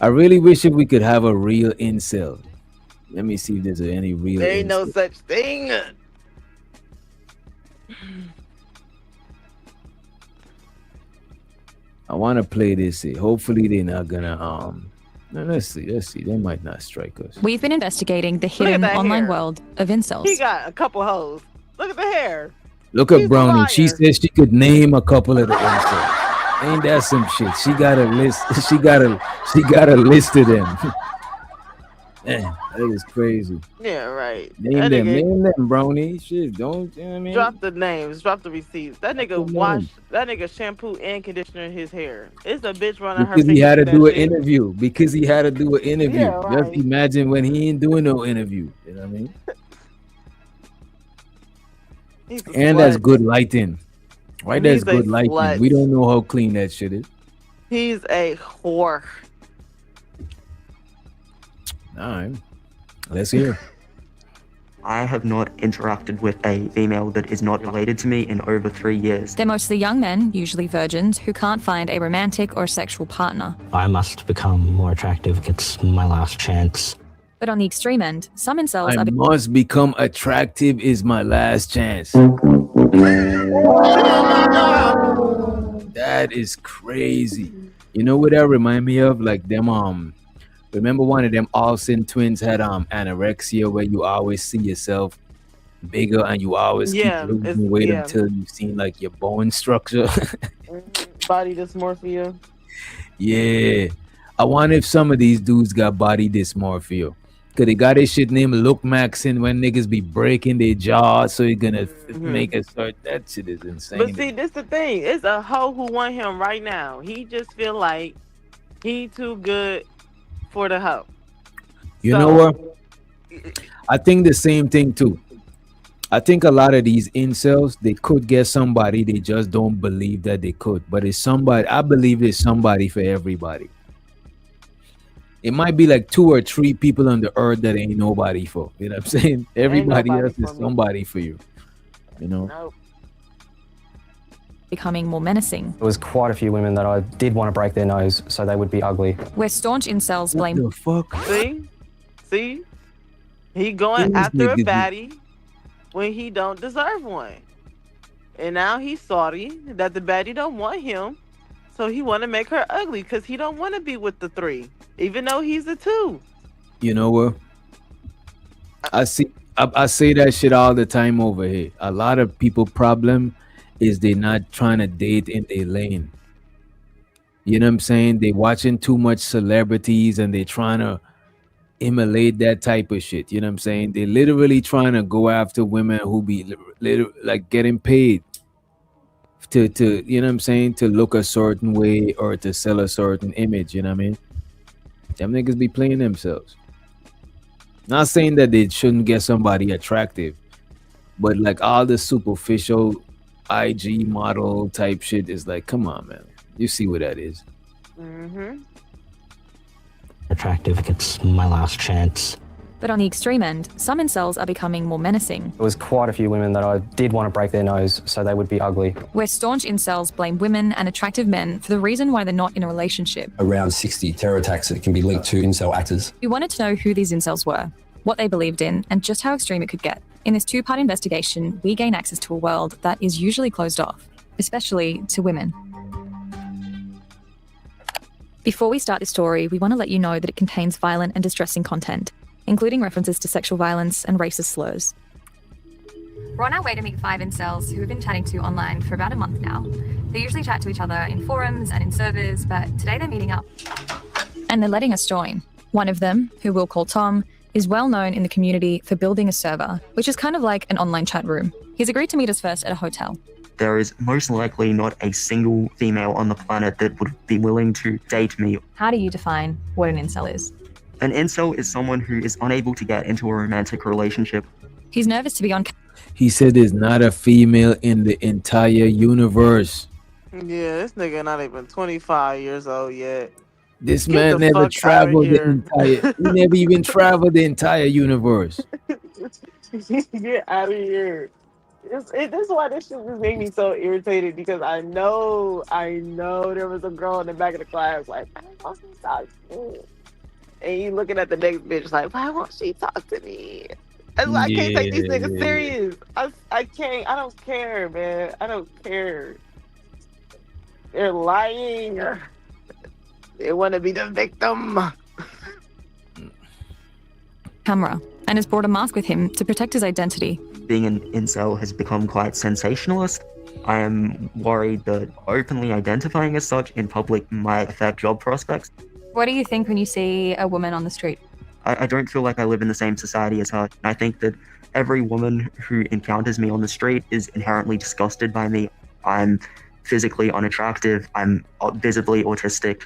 I really wish if we could have a real incel. Let me see if there's any real There ain't no incel. such thing. I want to play this. Hopefully they're not gonna no, let's see. They might not strike us. We've been investigating the hidden online world of incels. He got a couple hoes. Look at the hair. Look at Brownie. She says she could name a couple of the incels. Ain't that some shit? She got a list. She got a list of them. Man, that is crazy. Yeah, right. Name them, Brownie. Shit, don't, you know what I mean? Drop the names, drop the receipts. That nigga shampoo and conditioner his hair. It's a bitch running her because face. he had to do an interview. Because he had to do an interview. Yeah, right. Just imagine when he ain't doing no interview. You know what I mean? And that's good lighting. Right? That's good lighting. Slut. We don't know how clean that shit is. He's a whore. All right. Let's hear. I have not interacted with a female that is not related to me in over 3 years. They're mostly young men, usually virgins, who can't find a romantic or sexual partner. I must become more attractive. It's my last chance. But on the extreme end, some incels I are must become attractive is my last chance. That is crazy. You know what that remind me of? Like them remember one of them Olsen twins had anorexia, where you always see yourself bigger and you always keep losing weight until you've seen like your bone structure. Body dysmorphia. Yeah. I wonder if some of these dudes got body dysmorphia. Cause they got this shit named Look Maxin when niggas be breaking their jaw, so you're gonna make a start. That shit is insane. But see, this the thing. It's a hoe who want him right now. He just feel like he too good for the hoe. You know what? I think the same thing too. I think a lot of these incels, they could get somebody, they just don't believe that they could. But it's somebody, I believe there's somebody for everybody. It might be like 2 or 3 people on the earth that ain't nobody for. You know what I'm saying? Everybody else is somebody for you. You know? becoming more menacing. There was quite a few women that I did want to break their nose so they would be ugly. Where staunch incels blame... What the fuck? See? He going after a baddie when he don't deserve one. And now he's sorry that the baddie don't want him. So he want to make her ugly because he don't want to be with the 3, even though he's a 2. You know what? I say that shit all the time over here. A lot of people problem is they not trying to date in their lane. You know what I'm saying? They watching too much celebrities and they trying to emulate that type of shit. You know what I'm saying? They literally trying to go after women who be like getting paid to you know what I'm saying, to look a certain way or to sell a certain image. You know what I mean? Them niggas be playing themselves. Not saying that they shouldn't get somebody attractive, but like all the superficial IG model type shit is like, come on, man. You see what that is. Attractive, it's my last chance. But on the extreme end, some incels are becoming more menacing. There was quite a few women that I did want to break their nose so they would be ugly. Where staunch incels blame women and attractive men for the reason why they're not in a relationship. Around 60 terror attacks that can be linked to incel actors. We wanted to know who these incels were, what they believed in, and just how extreme it could get. In this 2-part investigation, we gain access to a world that is usually closed off, especially to women. Before we start this story, we want to let you know that it contains violent and distressing content, including references to sexual violence and racist slurs. We're on our way to meet 5 incels who we've been chatting to online for about a month now. They usually chat to each other in forums and in servers, but today they're meeting up. And they're letting us join. One of them, who we'll call Tom, is well known in the community for building a server, which is kind of like an online chat room. He's agreed to meet us first at a hotel. There is most likely not a single female on the planet that would be willing to date me. How do you define what an incel is? An incel is someone who is unable to get into a romantic relationship. He's nervous to be on... He said there's not a female in the entire universe. Yeah, this nigga not even 25 years old yet. This man never traveled the entire... He never even traveled the entire universe. Get out of here. This is why this shit just made me so irritated, because I know there was a girl in the back of the class like, I want to talk to me. And you looking at the next bitch like, why won't she talk to me? That's why I can't take these niggas serious. I can't. I don't care, man. I don't care. They're lying. They want to be the victim. Camera, and has brought a mask with him to protect his identity. Being an incel has become quite sensationalist. I am worried that openly identifying as such in public might affect job prospects. What do you think when you see a woman on the street? I don't feel like I live in the same society as her. I think that every woman who encounters me on the street is inherently disgusted by me. I'm physically unattractive. I'm visibly autistic.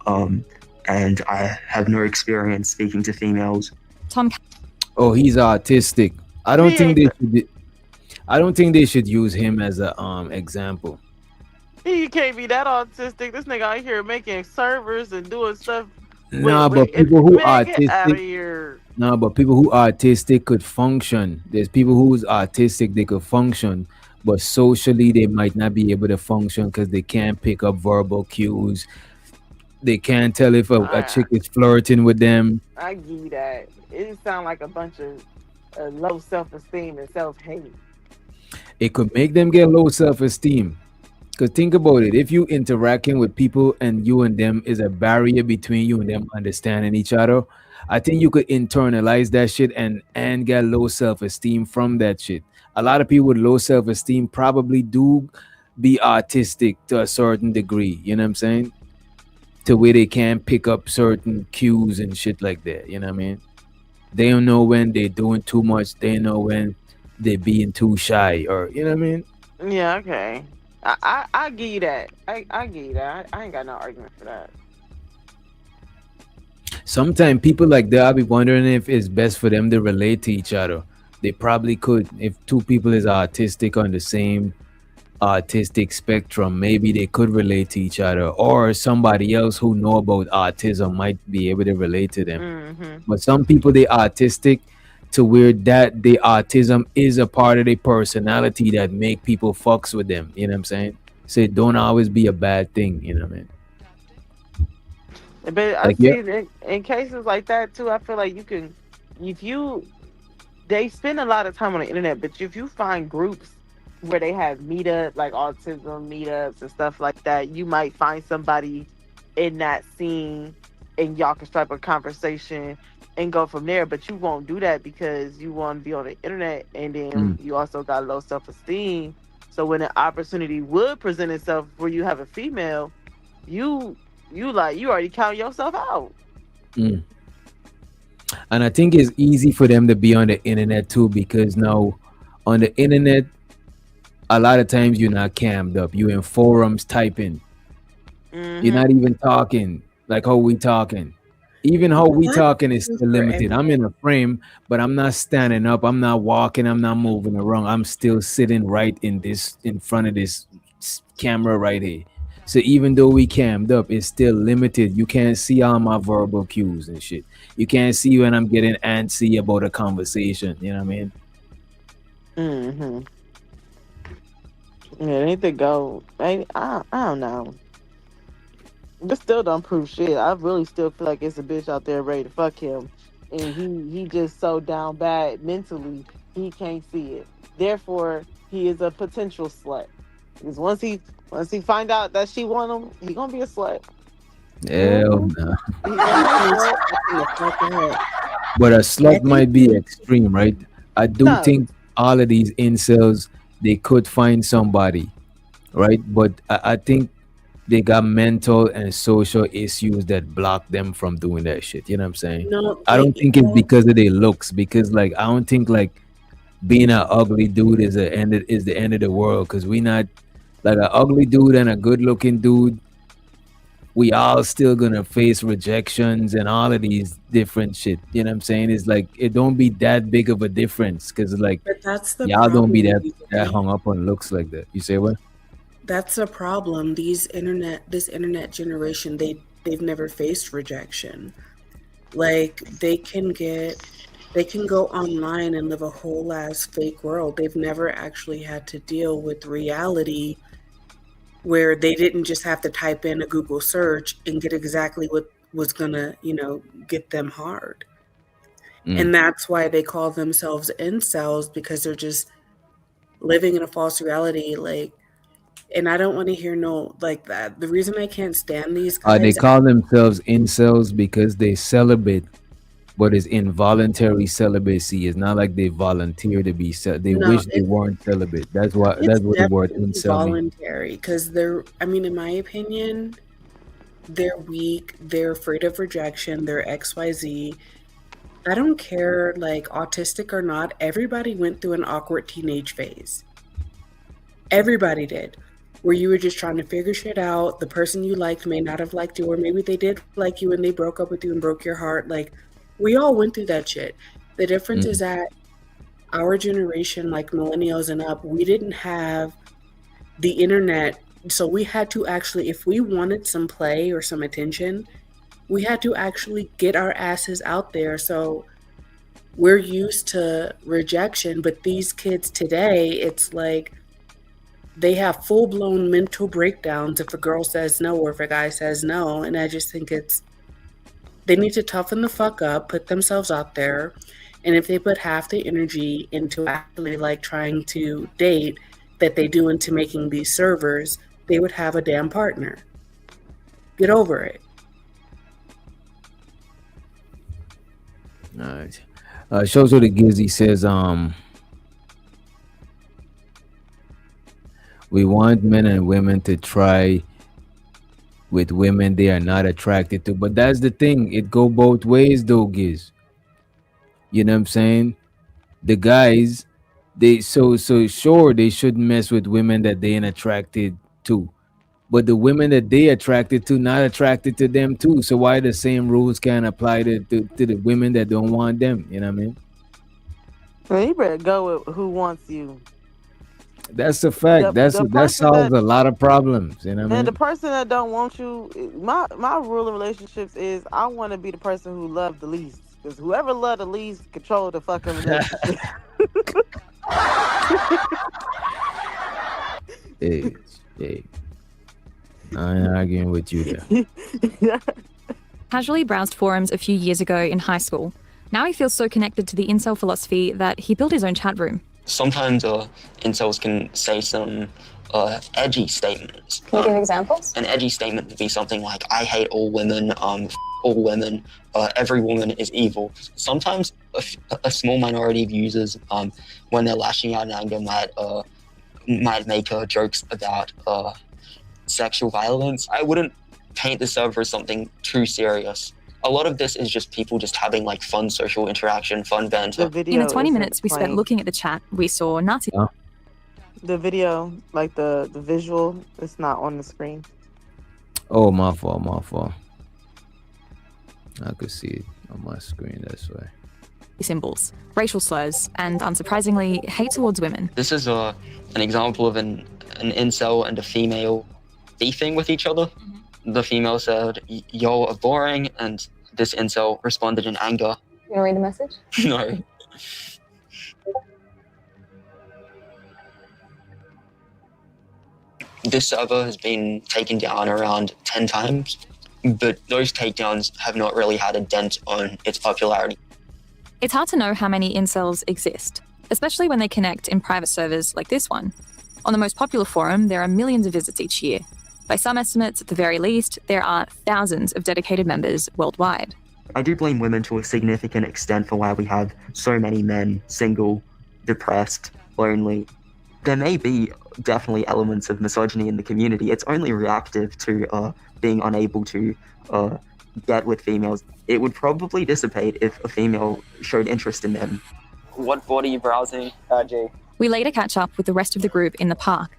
And I have no experience speaking to females. Tom. Oh, he's autistic. I don't think they should use him as a example. He can't be that autistic. This nigga out here making servers and doing stuff. But people who are autistic could function. There's people who's autistic, they could function, but socially they might not be able to function because they can't pick up verbal cues. They can't tell if a chick is flirting with them. I give you that. It sounds like a bunch of low self-esteem and self-hate. It could make them get low self-esteem. Because think about it. If you interacting with people and you and them is a barrier between you and them understanding each other, I think you could internalize that shit and get low self-esteem from that shit. A lot of people with low self-esteem probably do be autistic to a certain degree. You know what I'm saying? To where they can't pick up certain cues and shit like that. You know what I mean? They don't know when they're doing too much. They know when they're being too shy, or you know what I mean? Yeah, okay. I give you that. I give you that. I ain't got no argument for that. Sometimes people like that, I'll be wondering if it's best for them to relate to each other. They probably could. If two people is autistic on the same autistic spectrum, maybe they could relate to each other, or somebody else who know about autism might be able to relate to them. But some people, they autistic to where that the autism is a part of their personality that make people fucks with them. You know what I'm saying? So it don't always be a bad thing. You know what I mean? But I see in cases like that too, I feel like you can, they spend a lot of time on the internet, but if you find groups where they have meetup, like autism meetups and stuff like that, you might find somebody in that scene and y'all can strike a conversation and go from there. But you won't do that because you want to be on the internet, and then you also got low self-esteem. So when an opportunity would present itself where you have a female, you already count yourself out. And I think it's easy for them to be on the internet too, because now on the internet, a lot of times you're not cammed up. You're in forums typing. You're not even talking like how we talking. Even how we talking is still limited. I'm in a frame, but I'm not standing up. I'm not walking. I'm not moving around. I'm still sitting right in front of this camera right here. So even though we cammed up, it's still limited. You can't see all my verbal cues and shit. You can't see when I'm getting antsy about a conversation. You know what I mean? Yeah, they need to go. I don't know. This still don't prove shit. I really still feel like it's a bitch out there ready to fuck him, and he just so down bad mentally he can't see it. Therefore, he is a potential slut. Because once he find out that she want him, he gonna be a slut. Hell no. But a slut might be extreme, right? I do think all of these incels, they could find somebody, right? But I think they got mental and social issues that block them from doing that shit. You know what I'm saying? No, I don't think it's because of their looks, because like I don't think like being an ugly dude is the end of the world, because we not like an ugly dude and a good looking dude. We all still gonna face rejections and all of these different shit. You know what I'm saying? It's like it don't be that big of a difference, because like But that's the y'all don't be problem. that hung up on looks like that. You say what? That's a problem. This internet generation, they've never faced rejection. Like they can go online and live a whole ass fake world. They've never actually had to deal with reality, where they didn't just have to type in a Google search and get exactly what was gonna, get them hard. And that's why they call themselves incels, because they're just living in a false reality. Like, and I don't want to hear no like that. The reason I can't stand these guys, They call themselves incels because they celibate, but it's involuntary celibacy. It's not like they volunteer to be they wish they weren't celibate. That's what the word incel means. Voluntary, because in my opinion, they're weak. They're afraid of rejection. They're XYZ. I don't care, like autistic or not. Everybody went through an awkward teenage phase. Everybody did. Where you were just trying to figure shit out. The person you liked may not have liked you, or maybe they did like you and they broke up with you and broke your heart. Like, we all went through that shit. The difference is that our generation, like millennials and up, we didn't have the internet. So we had to actually, if we wanted some play or some attention, we had to actually get our asses out there. So we're used to rejection, but these kids today, it's like they have full-blown mental breakdowns if a girl says no or if a guy says no. And I just think they need to toughen the fuck up, put themselves out there. And if they put half the energy into actually like trying to date that they do into making these servers, they would have a damn partner. Get over it. All right. Shozo the Gizzy says, we want men and women to try with women they are not attracted to. But that's the thing. It go both ways though, Giz. You know what I'm saying? The guys, they so sure they shouldn't mess with women that they ain't attracted to. But the women that they attracted to, not attracted to them too. So why the same rules can't apply to the women that don't want them? You know what I mean? Well, you better go with who wants you. That's a fact. That solves a lot of problems. You know what I mean? And the person that don't want you, my rule in relationships is I want to be the person who loved the least. Because whoever loved the least control the fucking relationship. Hey. I ain't arguing with you there. Casually browsed forums a few years ago in high school. Now he feels so connected to the incel philosophy that he built his own chat room. Sometimes incels can say some edgy statements. Can you give examples? An edgy statement would be something like, I hate all women, all women, every woman is evil. Sometimes a small minority of users, when they're lashing out in anger, might make jokes about sexual violence. I wouldn't paint the server as something too serious. A lot of this is just people just having like fun social interaction, fun banter. In the 20 minutes we spent looking at the chat, we saw Nazi. The video, like the visual, it's not on the screen. Oh, my fault. I could see it on my screen, that's why. Symbols, racial slurs, and unsurprisingly, hate towards women. This is an example of an incel and a female beefing with each other. The female said, y'all are boring, and this incel responded in anger. You want to read the message? No. This server has been taken down around 10 times, but those takedowns have not really had a dent on its popularity. It's hard to know how many incels exist, especially when they connect in private servers like this one. On the most popular forum, there are millions of visits each year. By some estimates, at the very least, there are thousands of dedicated members worldwide. I do blame women to a significant extent for why we have so many men single, depressed, lonely. There may be definitely elements of misogyny in the community. It's only reactive to being unable to get with females. It would probably dissipate if a female showed interest in them. What board are you browsing? G. We later catch up with the rest of the group in the park.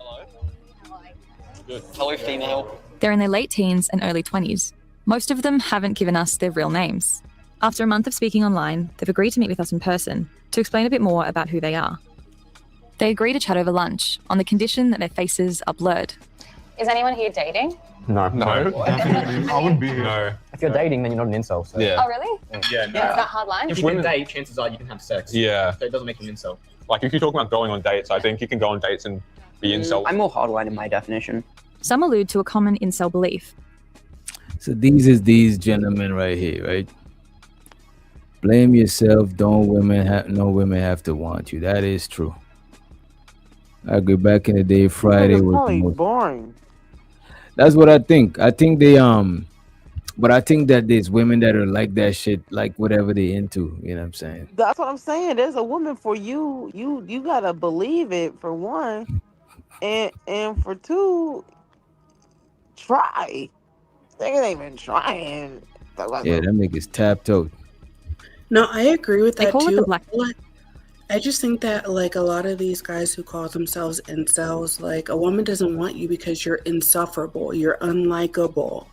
Hello, female. They're in their late teens and early 20s. Most of them haven't given us their real names. After a month of speaking online, they've agreed to meet with us in person to explain a bit more about who they are. They agree to chat over lunch on the condition that their faces are blurred. Is anyone here dating? No. I wouldn't be here. No. If you're dating, then you're not an incel. So. Oh, really? Yeah, It's not hard line? If you can date, chances are you can have sex. Yeah. So it doesn't make you an incel. Like, if you're talking about going on dates, I think you can go on dates and be incel. I'm more hardline in my definition. Some allude to a common incel belief. So these gentlemen right here, right? Blame yourself. No women have to want you. That is true. I agree. Back in the day, Friday was probably the most boring. That's what I think. I think they but I think that there's women that are like that shit, like whatever they into. You know what I'm saying? That's what I'm saying. There's a woman for you. You gotta believe it for one, and for two, try. They ain't even trying. Yeah, that nigga's tapped out. No, I agree with They that call it too. the black- I just think that like a lot of these guys who call themselves incels, like a woman doesn't want you because you're insufferable, you're unlikable.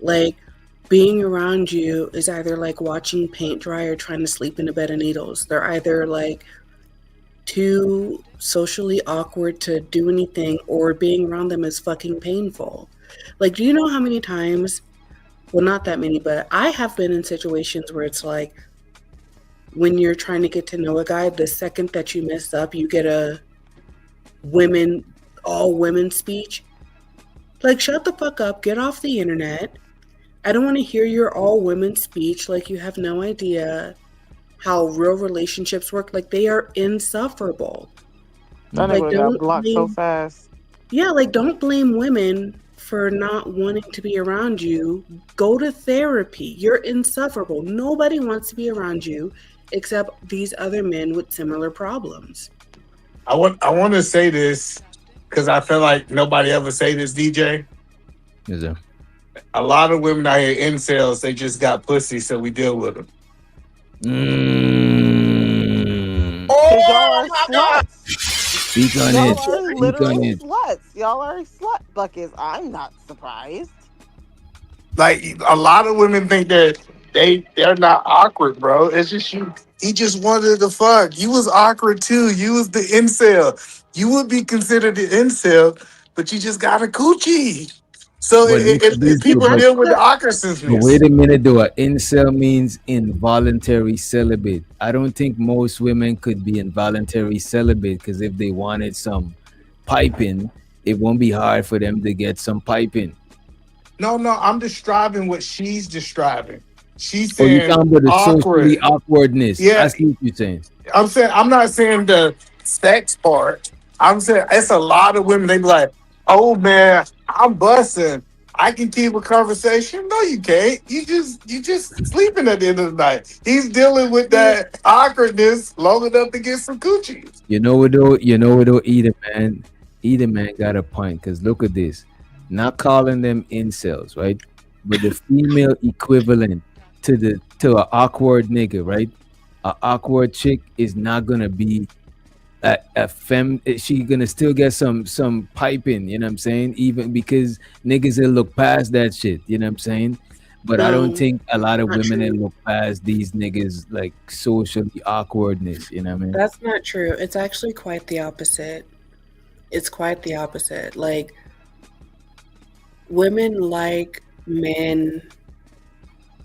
Like being around you is either like watching paint dry or trying to sleep in a bed of needles. They're either like too socially awkward to do anything, or being around them is fucking painful. Like, do you know how many times, well, not that many, but I have been in situations where it's like, when you're trying to get to know a guy, the second that you mess up, you get a women all women speech. Like, shut the fuck up, get off the internet. I don't want to hear your all women speech. Like, you have no idea how real relationships work. Like, they are insufferable. That Like, nigga got blocked so fast. Yeah, like, don't blame women for not wanting to be around you. Go to therapy. You're insufferable. Nobody wants to be around you except these other men with similar problems. I want to say this because I feel like nobody ever say this, DJ. Is there? A lot of women out here incels, they just got pussy, so we deal with them. Oh my God! Speak on Y'all it. are Speak on literally it. sluts. Y'all are slut buckets. I'm not surprised. Like a lot of women think that they're not awkward, bro. It's just you. He just wanted to fuck. You was awkward too. You was the incel. You would be considered the incel, but you just got a coochie. So But look at this, people but deal with the awkwardness. wait a minute though. Incel means involuntary celibate. I don't think most women could be involuntary celibate because if they wanted some piping, it won't be hard for them to get some piping. No, I'm describing what she's describing. She's Oh, you saying talking about the socially awkward. awkwardness. Yeah. I see what you're saying. I'm not saying the sex part. I'm saying it's a lot of women. They be like, "Oh man, I'm busting. I can keep a conversation." No, you can't. You just sleeping at the end of the night. He's dealing with that awkwardness long enough to get some coochie. You know what though? Either man got a point. Because look at this. Not calling them incels, right? But the female equivalent to an awkward nigga, right? An awkward chick is not gonna be a femme. She gonna still get some piping, you know what I'm saying? Even because niggas will look past that shit, you know what I'm saying? But I don't think a lot of women will look past these niggas like socially awkwardness, you know what I mean? That's not true. It's actually quite the opposite. It's quite the opposite. Like, women like men,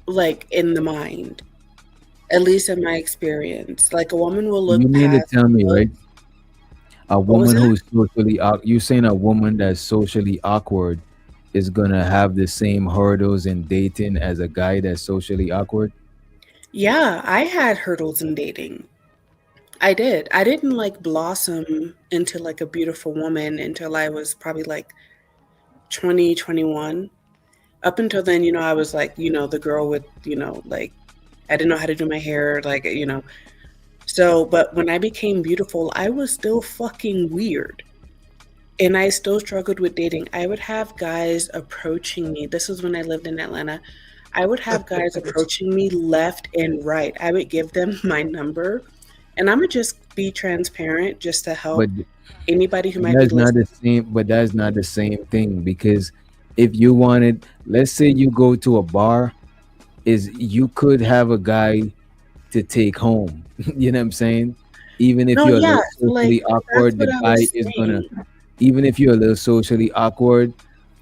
like, in the mind. At least in my experience. Like, a woman will look You mean to past tell me, right? A was woman that? who's socially you saying a woman that's socially awkward is gonna have the same hurdles in dating as a guy that's socially awkward? Yeah, I had hurdles in dating. I did. I didn't like blossom into like a beautiful woman until I was probably like 20, 21. Up until then, I was like, the girl with, like, I didn't know how to do my hair, like, So, but when I became beautiful, I was still fucking weird. And I still struggled with dating. I would have guys approaching me. This was when I lived in Atlanta. I would have guys approaching me left and right. I would give them my number. And I'm going to just be transparent just to help anybody who might be That's not listening. the same, but that's not the same thing, because if you wanted, let's say you go to a bar, you could have a guy to take home. You know what I'm saying? Even if No, you're a yeah, little socially like, awkward, that's the what I guy was is gonna, saying. even if you're a little socially awkward,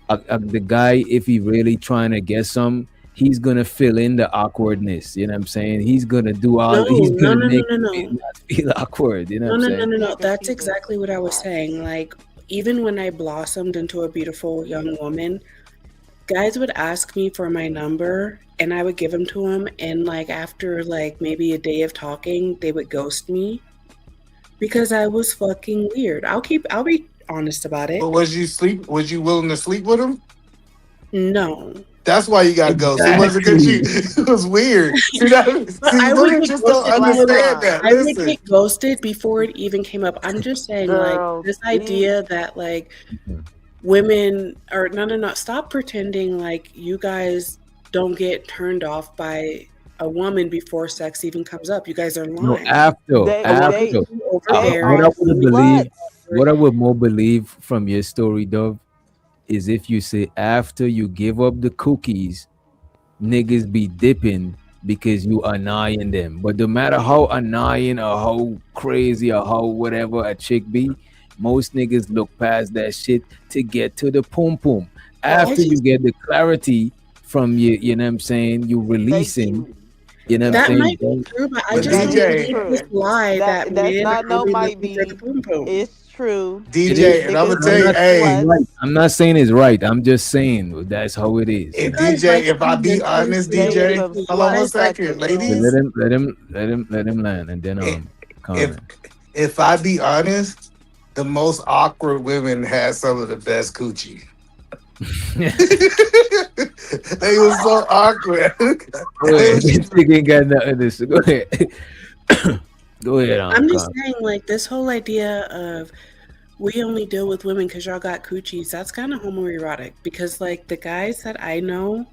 the guy, if he really trying to get some, he's gonna fill in the awkwardness. You know what I'm saying? He's gonna do all. He's gonna make you not feel awkward. You know what I'm saying? No. That's exactly what I was saying. Like, even when I blossomed into a beautiful young woman, guys would ask me for my number and I would give them to them. And like, after like maybe a day of talking, they would ghost me because I was fucking weird. I'll be honest about it. But was you willing to sleep with him? No. That's why you got ghosts. It wasn't because it was weird. See, I would women get just don't ghosted understand that. I would Listen. get ghosted before it even came up. I'm just saying, Girl, like, this idea that like women or no, stop pretending like you guys don't get turned off by a woman before sex even comes up. You guys are lying. No, after. What I would more believe from your story, Dove, is if you say after you give up the cookies, niggas be dipping because you annoying them. But no matter how annoying or how crazy or how whatever a chick be, most niggas look past that shit to get to the pum pum. After you get the clarity from you know what I'm saying, you releasing, You know what I'm That saying? might be true, but I But just don't DJ, believe this lie that That's men not no only might looking for the be. boom boom. It's true. It These is. DJ, and I'm gonna niggas tell I'm you, is not saying hey, it's right. sluts. I'm not saying it's right. I'm just saying that's how it is. You and guys DJ, like if I be honest, They is DJ, some hold on one slut second, suckers. Okay, ladies. let him land, and then If comment. if I be honest, the most awkward women had some of the best coochie. They was so awkward. Go ahead. This nigga ain't got nothing to say. Go ahead. Go ahead. I'm just Comment. saying, like, this whole idea of we only deal with women because y'all got coochies, that's kind of homoerotic. Because, like, the guys that I know,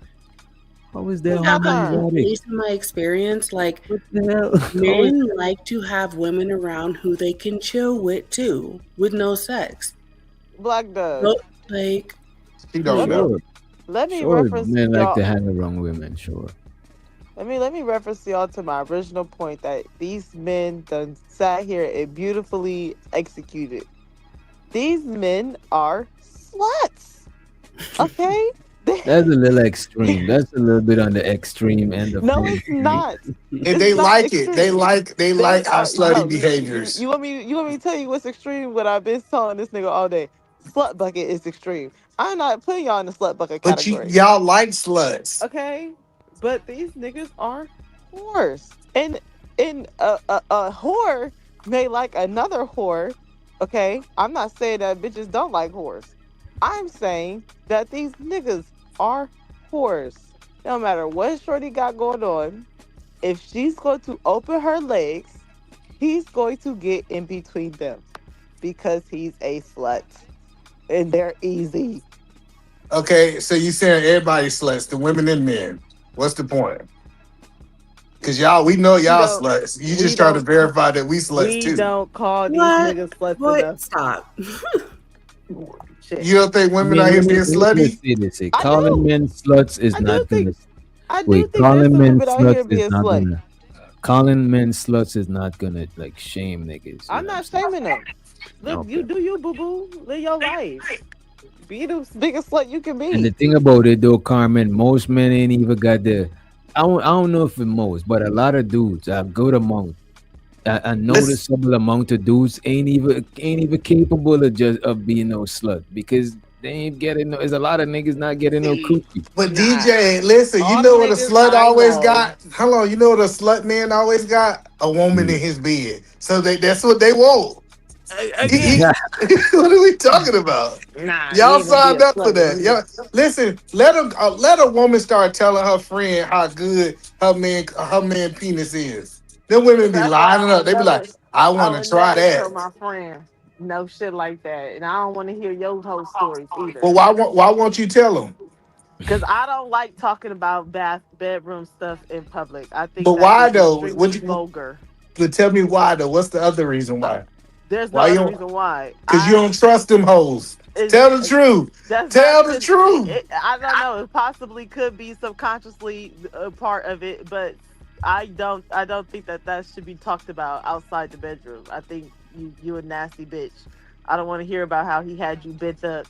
How is that at homoerotic? least in my experience, like, What the hell? How is men like to have women around who they can chill with too, with no sex. Black Dog. But, like, She don't Let know. me let me Sure, reference men like y'all. to hang around women. Sure. Let me reference y'all to my original point that these men done sat here and beautifully executed. These men are sluts. Okay? That's a little extreme. That's a little bit on the extreme end of No, things. it's not. And It's they not like it. They extreme. like our slutty No, behaviors. you want me to tell you what's extreme? What I've been telling this nigga all day. Slut bucket is extreme. I'm not putting y'all in the slut bucket But category. y'all like sluts. Okay? But these niggas are whores. And a whore may like another whore. Okay? I'm not saying that bitches don't like whores. I'm saying that these niggas are whores. No matter what shorty got going on, if she's going to open her legs, he's going to get in between them because he's a slut. And they're easy. Okay, so you saying everybody sluts, the women and men. What's the point? Because y'all, we know y'all sluts. You just trying to verify that we sluts We too. don't call these What? niggas sluts What? enough. Stop. Shit. You don't think women out here being slutty? Say this. Calling men sluts is not gonna. I do Wait, think there's calling some men women out here sluts is being not slutty. gonna. Calling men sluts is not gonna like shame niggas. I'm not shaming them. Look, Okay. you do you, boo boo. Live your life. Be the biggest slut you can be. And the thing about it though, Carmen, most men ain't even got the. I don't know if it most, but a lot of dudes, a good amount, a noticeable amount of dudes ain't even capable of just of being no slut because they ain't getting no. There's a lot of niggas not getting no coochie. But DJ, listen, you All know the what a niggas slut I always know. got? Hold on, you know what a slut man always got? A woman in his bed. So that's what they want. Again, What are we talking about? nah, Y'all you ain't gonna be signed a up for slut that. with me. Y'all, listen, let a woman start telling her friend how good her man penis is. Them women be That's why lining up. They be like, I I want would to try never tell that. my friend no shit like that, and I don't want to hear your whole stories either. Well, why won't you tell them? Because I don't like talking about bedroom stuff in public. I think But that why is though? extremely vulgar. But tell me why though. What's the other reason why? There's no Why you other don't? reason why. Because you don't trust them hoes. It's- Tell the truth. That's Tell not the even, truth. I don't know. It possibly could be subconsciously a part of it, but I don't think that should be talked about outside the bedroom. I think you a nasty bitch. I don't want to hear about how he had you bent up.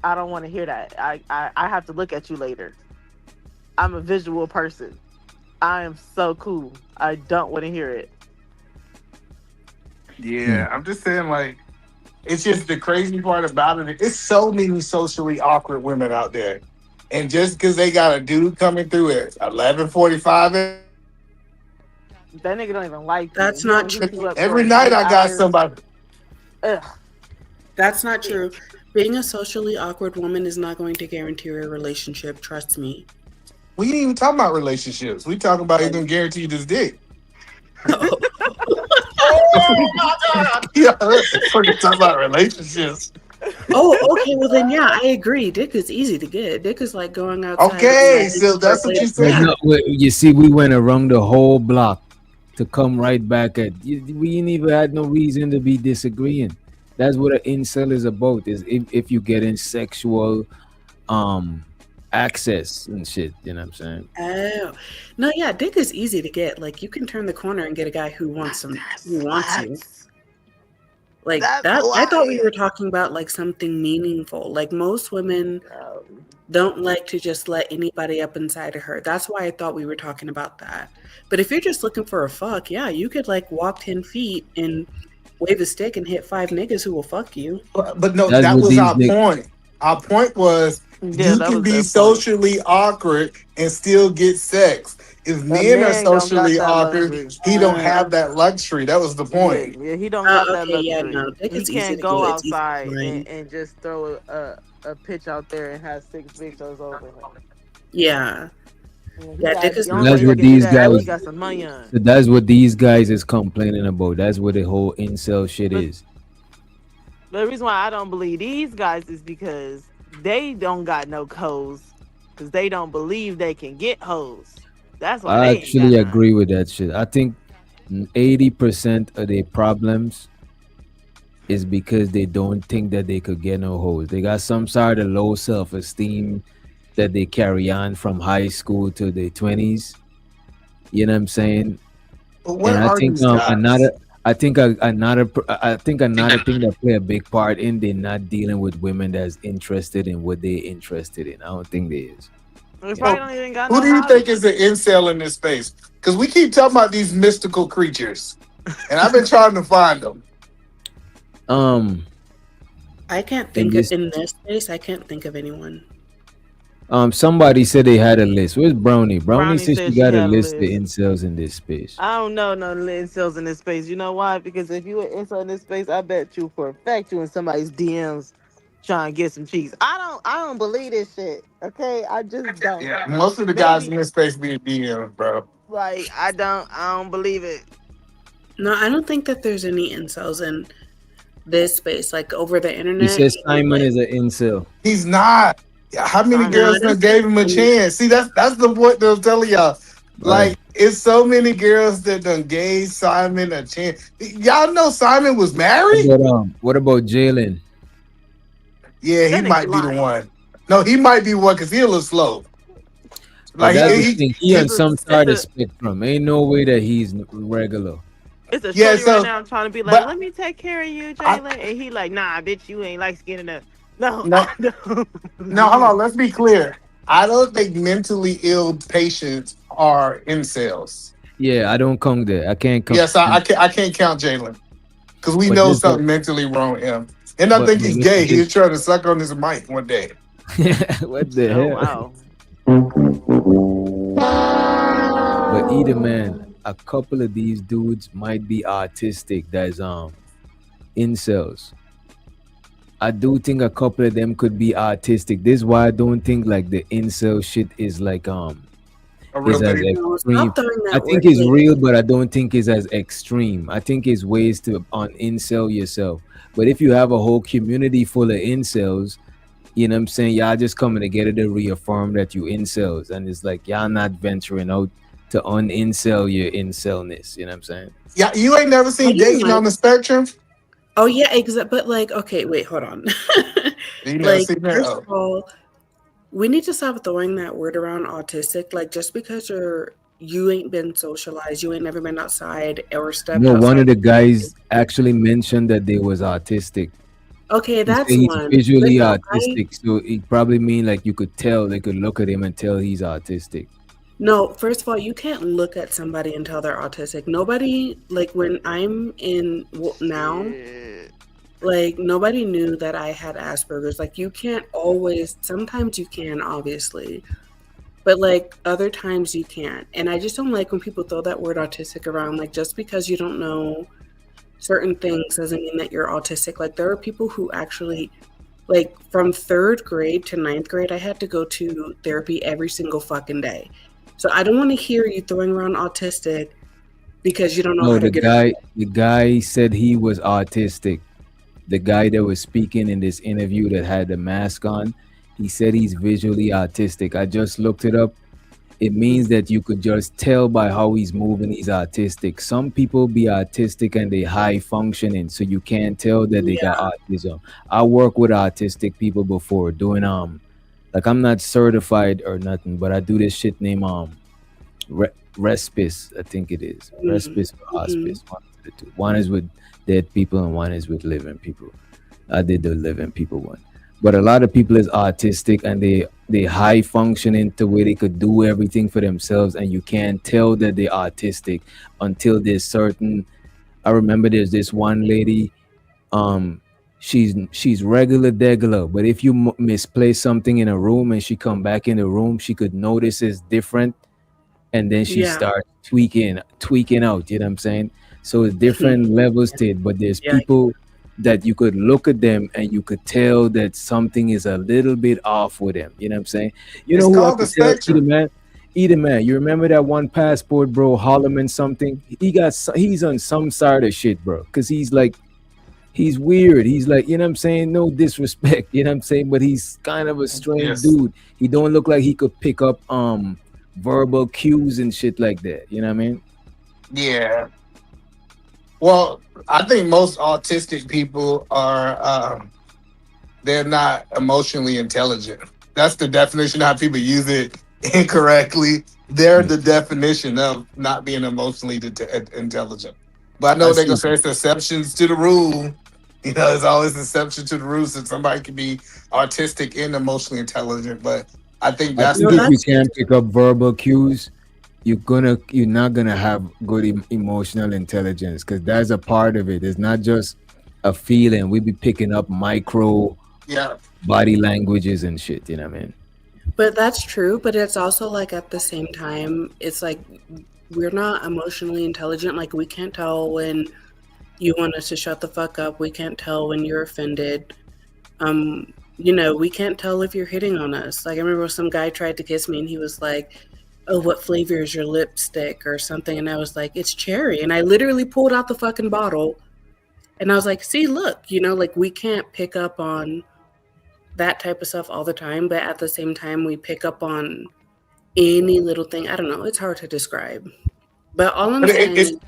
I don't want to hear that. I have to look at you later. I'm a visual person. I am so cool. I don't want to hear it. Yeah, I'm just saying, like, it's just the crazy part about it. It's so many socially awkward women out there, and just because they got a dude coming through at 11:45, That nigga don't even like you. That's He not don't true. hit you up every for night 8 I got hours. somebody. Ugh. That's not true. Being a socially awkward woman is not going to guarantee a relationship. Trust me. We ain't even talking about relationships. We talking about even guarantee this dick. Oh my God! Yeah, fucking talking about relationships. Oh, okay. Well, then, yeah, I agree. Dick is easy to get. Dick is like going outside. Okay, and so that's what you But said. no, you see, we went around the whole block to come right back at. We ain't even had no reason to be disagreeing. That's what an incel is about. Is if you get in sexual, access and shit. You know what I'm saying? Oh no, yeah, dick is easy to get. Like you can turn the corner and get a guy who wants you. Like That's that. I thought we lying. were talking about like something meaningful. Like most women don't like to just let anybody up inside of her. That's why I thought we were talking about that. But if you're just looking for a fuck, yeah, you could like walk 10 feet and wave a stick and hit 5 niggas who will fuck you. But no, That's that what was these our niggas. point. Our point was Yeah, you that can was be their point. socially awkward and still get sex. If men are man don't got socially that awkward, luxury. he don't have that luxury. That was the point. Yeah, he don't got that Okay, yeah, luxury. no, dick He is easy can't to go get. It's easy to outside find. and just throw a pitch out there and have 6 bitches over him. Yeah. He Yeah, got, dick is the only That's way he what can do these that is guys. he got some money on. That's what these guys is complaining about. That's what the whole incel shit is. The reason why I don't believe these guys is because they don't got no hoes, because they don't believe they can get hoes. That's why I they ain't actually got none. agree with that shit. I think 80% of their problems is because they don't think that they could get no hoes. They got some sort of low self-esteem that they carry on from high school to their 20s. You know what I'm saying? But what And I are think these guys? I think another thing that play a big part in they not dealing with women that's interested in what they're interested in. I don't think they is. They probably don't even got Who no do you hobby. think is an incel in this space? Because we keep talking about these mystical creatures, and I've been trying to find them. I can't In think this- of, in this space, I can't think of anyone. Somebody said they had a list. Where's Brownie? Brownie Brownie said said she she got a had a list of list. incels in this space. I don't know no incels in this space. You know why? Because if you an incel in this space, I bet you for a fact you in somebody's DMs trying to get some cheeks. I don't believe this shit. Okay, I just don't. Yeah, most of the guys in this space be DMs, bro. Like I don't believe it. No, I don't think that there's any incels in this space, like over the He internet. says Simon is an incel. He's not. How many girls done gave him a chance? See, that's the point that I'm telling y'all. Like, it's so many girls that done gave Simon a chance. Y'all know Simon was married? What about Jalen? Yeah, he might be the one. No, he might be one because he a little slow. Like, Like that's he, the thing. He on some sort of spectrum. Ain't no way that he's regular. It's a Yeah, shorty so- right now trying to be like, but- let me take care of you, Jalen. And he like, nah, bitch, you ain't like skin enough. No, No. I don't. No, hold on. Let's be clear. I don't think mentally ill patients are incels. Yeah, I don't count there. I can't count. Yes, I can't count Jalen because we But know this- something mentally wrong with him. And I but- think but he's listen, gay. He this- was trying to suck on his mic one day. What the hell? Wow. But either man, a couple of these dudes might be artistic. That's incels. I do think a couple of them could be artistic. This is why I don't think like the incel shit is like A real is as thing. No, extreme. stop throwing I that think word it's in. real, but I don't think it's as extreme. I think it's ways to incel yourself. But if you have a whole community full of incels, you know what I'm saying, y'all just coming together to reaffirm that you incels, and it's like y'all not venturing out to unincel your incelness. You know what I'm saying? Yeah, you ain't never seen I didn't dating like- on the spectrum? Oh yeah, but like, okay, wait, hold on. You never Like, seen that? first Oh. of all, we need to stop throwing that word around autistic. Like, just because you ain't been socialized, you ain't never been outside or stepped No, one of outside. the guys actually mentioned that they was autistic. Okay, He that's said he's one. visually But no, autistic, so it probably mean like you could tell, they could look at him and tell he's autistic. No, first of all, you can't look at somebody and tell they're autistic. Nobody, like when I'm in now, like nobody knew that I had Asperger's. Like you can't always, sometimes you can, obviously, but like other times you can't. And I just don't like when people throw that word autistic around. Like just because you don't know certain things doesn't mean that you're autistic. Like there are people who actually, like from 3rd grade to 9th grade, I had to go to therapy every single fucking day. So I don't want to hear you throwing around autistic because you don't know No, how to the get guy said he was autistic. The guy that was speaking in this interview that had the mask on, he said he's visually autistic. I just looked it up. It means that you could just tell by how he's moving he's autistic. Some people be autistic and they high functioning, so you can't tell that they got autism. I work with autistic people before doing like I'm not certified or nothing, but I do this shit named respice, I think it is. Respice or hospice, one of the two. One is with dead people and one is with living people. I did the living people one. but a lot of people is autistic and they high functioning to where they could do everything for themselves, and you can't tell that they're autistic until there's certain. I remember there's this one lady, she's regular, but if you misplace something in a room and she come back in the room, she could notice it's different, and then she Yeah. starts tweaking out. You know what I'm saying? So it's different levels to it, but there's Yeah. people that you could look at them and you could tell that something is a little bit off with them. You know what I'm saying? You It's know who I called the could tell? spectrum. Either man. You remember that one passport, bro? Holloman something. He's on some side of shit, bro. Cause he's weird. He's like, you know what I'm saying? No disrespect, you know what I'm saying? But he's kind of a strange Yes. dude. He don't look like he could pick up verbal cues and shit like that. You know what I mean? Yeah. Well, I think most autistic people are they're not emotionally intelligent. That's the definition. How people use it incorrectly. They're the definition of not being emotionally intelligent. But I know they're gonna say it's exceptions to the rule. You know, there's always exception to the rules that somebody can be artistic and emotionally intelligent. But I think I that's think if you can't pick up verbal cues, you're not gonna have good emotional intelligence, because that's a part of it. It's not just a feeling. We be picking up micro yeah. body languages and shit. You know what I mean? But that's true, but it's also like at the same time, it's like we're not emotionally intelligent. Like we can't tell when you want us to shut the fuck up. We can't tell when you're offended. You know, we can't tell if you're hitting on us. Like I remember some guy tried to kiss me and he was like, "Oh, what flavor is your lipstick?" or something. And I was like, "It's cherry." And I literally pulled out the fucking bottle and I was like, "See, look, you know, like we can't pick up on that type of stuff all the time, but at the same time we pick up on any little thing." I don't know, it's hard to describe. But all I'm saying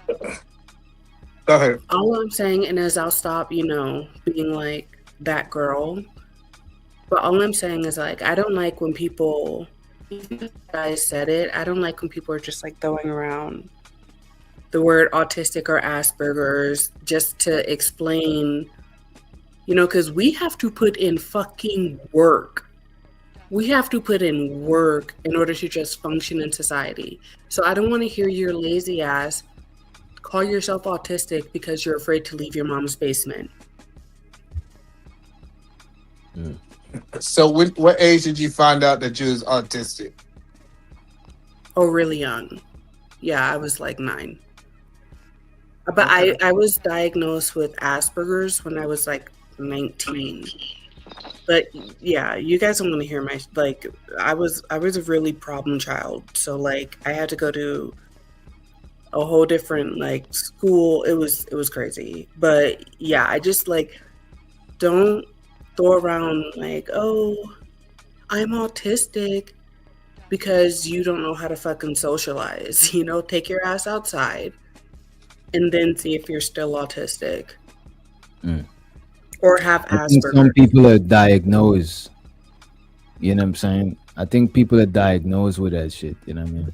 Go ahead. all I'm saying, and as I'll stop, you know, being like that girl, but all I'm saying is like I don't like when people, even if guys said it, I don't like when people are just like throwing around the word autistic or Asperger's just to explain, you know, because we have to put in fucking work. We have to put in work in order to just function in society. So I don't want to hear your lazy ass call yourself autistic because you're afraid to leave your mom's basement. So what age did you find out that you was autistic? Oh, really young. Yeah, I was like 9. But I was diagnosed with Asperger's when I was like 19. But yeah, you guys don't want to hear my like I was a really problem child. So like I had to go to a whole different like school. It was crazy. But yeah, I just like don't throw around like, "Oh, I'm autistic," because you don't know how to fucking socialize. You know, take your ass outside and then see if you're still autistic. Or have I think Asperger's. some people are diagnosed. You know what I'm saying? I think people are diagnosed with that shit. You know what I mean?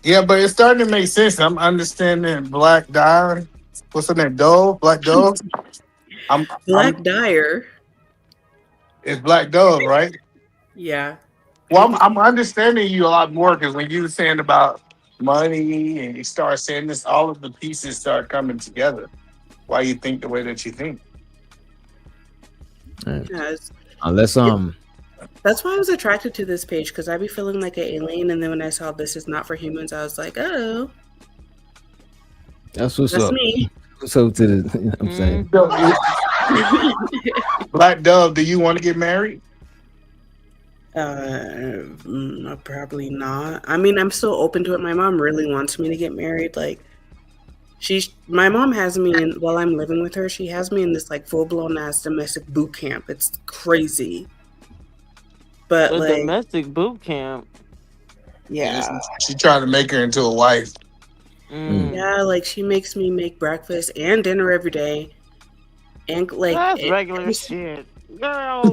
Yeah, but it's starting to make sense. I'm understanding Black Dye. What's her name? Dove? Black Dove? Black Dyer. It's Black Dove, right? Yeah. Well, I'm understanding you a lot more because when you were saying about money and you start saying this, all of the pieces start coming together. Why you think the way that you think. Yes. Unless That's why I was attracted to this page, because I'd be feeling like an alien, and then when I saw this is not for humans, I was like, oh, that's what's that's up. me. What's up to the? You know what I'm saying? Black Dove, do you want to get married? Probably not. I mean, I'm still open to it. My mom really wants me to get married. Like, my mom has me in, while I'm living with her, she has me in this like full blown ass domestic boot camp. It's crazy. But A like domestic boot camp. Yeah. She's trying to make her into a wife. Yeah, like she makes me make breakfast and dinner every day. And like That's regular shit. Girl.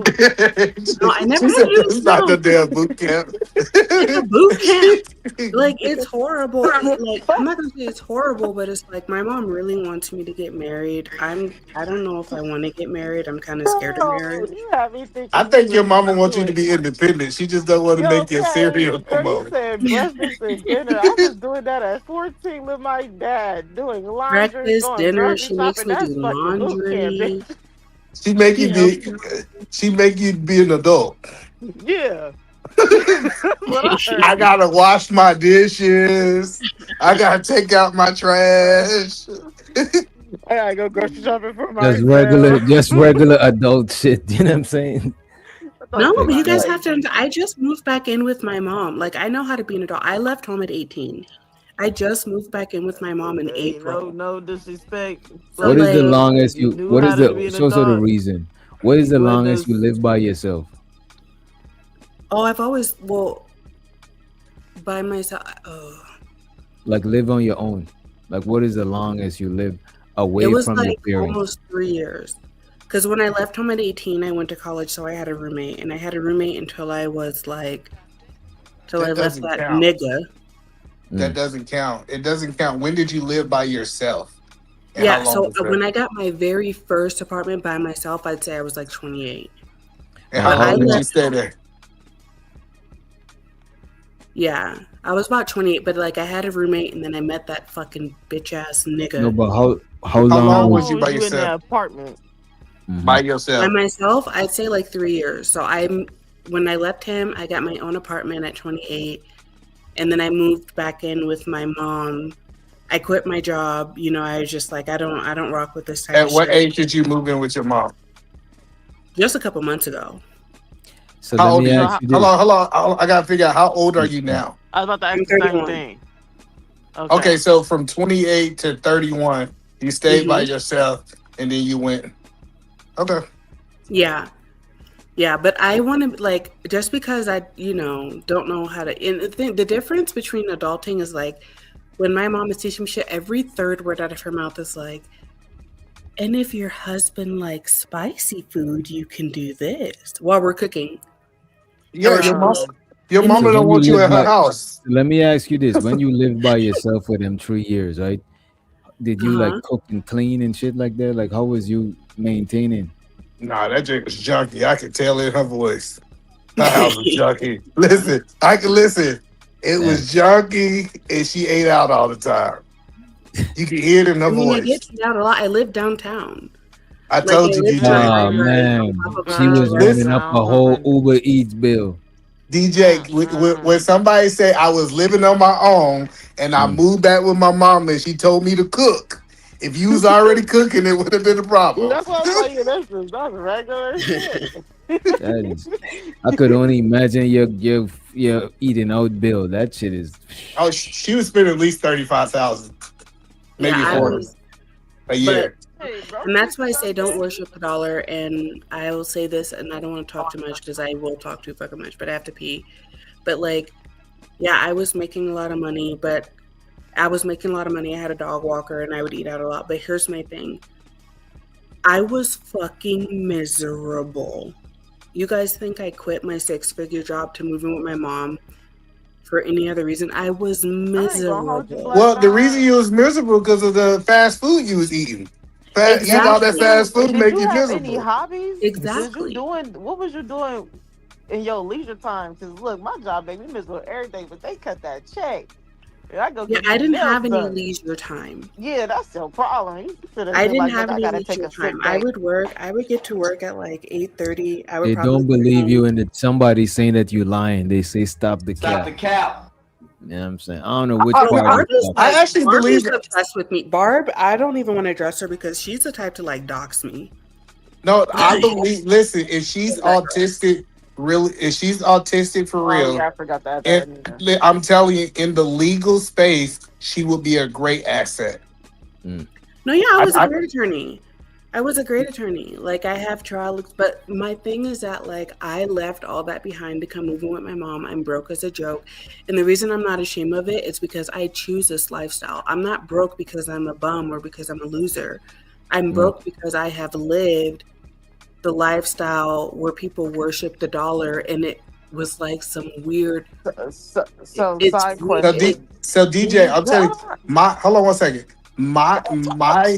No, I never She had said to do it's this. not the No. damn boot camp. It's a boot camp. Like, it's horrible. Like, I'm not gonna say it's horrible, but it's like my mom really wants me to get married. I don't know if I want to get married. I'm kind of scared of marriage. You have me thinking I think your you mama was wants you to doing- be independent. She just don't want to make you a cereal no Girl, more. you said breakfast and dinner. I was doing that at 14 with my dad, doing laundry, Breakfast, going dinner. grocery She makes shopping. me That's do fucking boot camp, laundry. bitch. She make you You be. She make you be an adult. Yeah. I gotta wash my dishes. I gotta take out my trash. I gotta go grocery shopping for myself. Just regular adult shit. You know what I'm saying? No, but you guys have to. I just moved back in with my mom. Like, I know how to be an adult. I left home at 18. I just moved back in with my mom in April. No disrespect. So, What is the like, longest you? knew What how is to be the an so the adult. reason? What is the What longest you does- live by yourself? Oh, I've always by myself. Like live on your own. Like what is the longest you live away It was from your like parents? almost 3 years. Because when I left home at 18, I went to college, so I had a roommate, and I had a roommate until I was like, till I left doesn't that count. nigga. That doesn't count. It doesn't count. When did you live by yourself? And Yeah, how long so was that? when I got my very first apartment by myself, I'd say I was like 28. And how But I long did you left- stay there? Yeah, I was about 28, but like I had a roommate, and then I met that fucking bitch ass nigga. No, but how How long long was was you by in that yourself? apartment? By yourself. By myself, I'd say like 3 years. So when I left him, I got my own apartment at 28, and then I moved back in with my mom. I quit my job. You know, I was just like, I don't rock with this type At of what shit. age did you move in with your mom? Just a couple months ago. So How let old me are you? ask you this. Hold on. I gotta figure out how old are you now? I was about to ask I'm the same 31. thing. Okay, so from 28 to 31, you stayed by Mhm. yourself, and then you went. Okay. Yeah. Yeah, but I want to, like, just because I, don't know how to, and the difference between adulting is like, when my mom is teaching me shit, every third word out of her mouth is like, and if your husband likes spicy food, you can do this while we're cooking. Yeah, Or your mom. she'll- Your and mama So don't when want you live at her by- house. Let me ask you this: when you lived by yourself for them 3 years, right? Did you Uh-huh. like cook and clean and shit like that? Like how was you maintaining? Nah, that chick was junky. I could tell in her voice. Her house was junky. Listen, I can listen. It was junky, and she ate out all the time. You can hear it in her I mean, I voice. get to out a lot. I live downtown. I Like, told I you, live DJ. Oh on man, top of she was Pinterest. running up a whole Uber Eats bill. DJ, when somebody say I was living on my own and I moved back with my mom and she told me to cook, if you was already cooking, it would have been a problem. That's what I'm saying. That's regular shit. That is, I could only imagine your eating out bill. That shit is. Oh, she was spending at least 35,000, maybe Yeah, I 40 was- a year. And that's why I say don't worship the dollar. And I will say this, and I don't want to talk too much because I will talk too fucking much, but I have to pee. But like, yeah, I was making a lot of money, I had a dog walker and I would eat out a lot. But here's my thing. I was fucking miserable. You guys think I quit my 6-figure job to move in with my mom for any other reason? I was miserable. Well, the reason you was miserable because of the fast food you was eating. Eating all that fast food Did make you you have any miserable. hobbies? Exactly. What was you doing in your leisure time? Because look, my job made me miserable every day, but they cut that check. And I go. Yeah, get my I didn't nails have any done. leisure time. Yeah, that's your problem. You should've I been didn't like, have I any gotta take leisure a sick time. I day. would work. I would get to work at like 8:30. I would They probably don't believe you, and that somebody saying that you lying. They say stop the cap. cap. You know what I'm saying? I don't know which Barb part. is of like, I actually Barb believe is it. obsessed with me. Barb, I don't even want to address her because she's the type to like dox me. No, I believe. Listen, if she's autistic, really, if she's autistic for real, Oh yeah, I forgot that. That in there. and I'm telling you, in the legal space, she would be a great asset. No, yeah, I was I- a great attorney. I was a great attorney. Like, I have trial, but my thing is that, like, I left all that behind to come moving with my mom. I'm broke as a joke. And the reason I'm not ashamed of it is because I choose this lifestyle. I'm not broke because I'm a bum or because I'm a loser. I'm broke because I have lived the lifestyle where people worship the dollar, and it was like some weird. So It's side weird. question. So DJ, I'll tell you, hold on one second. My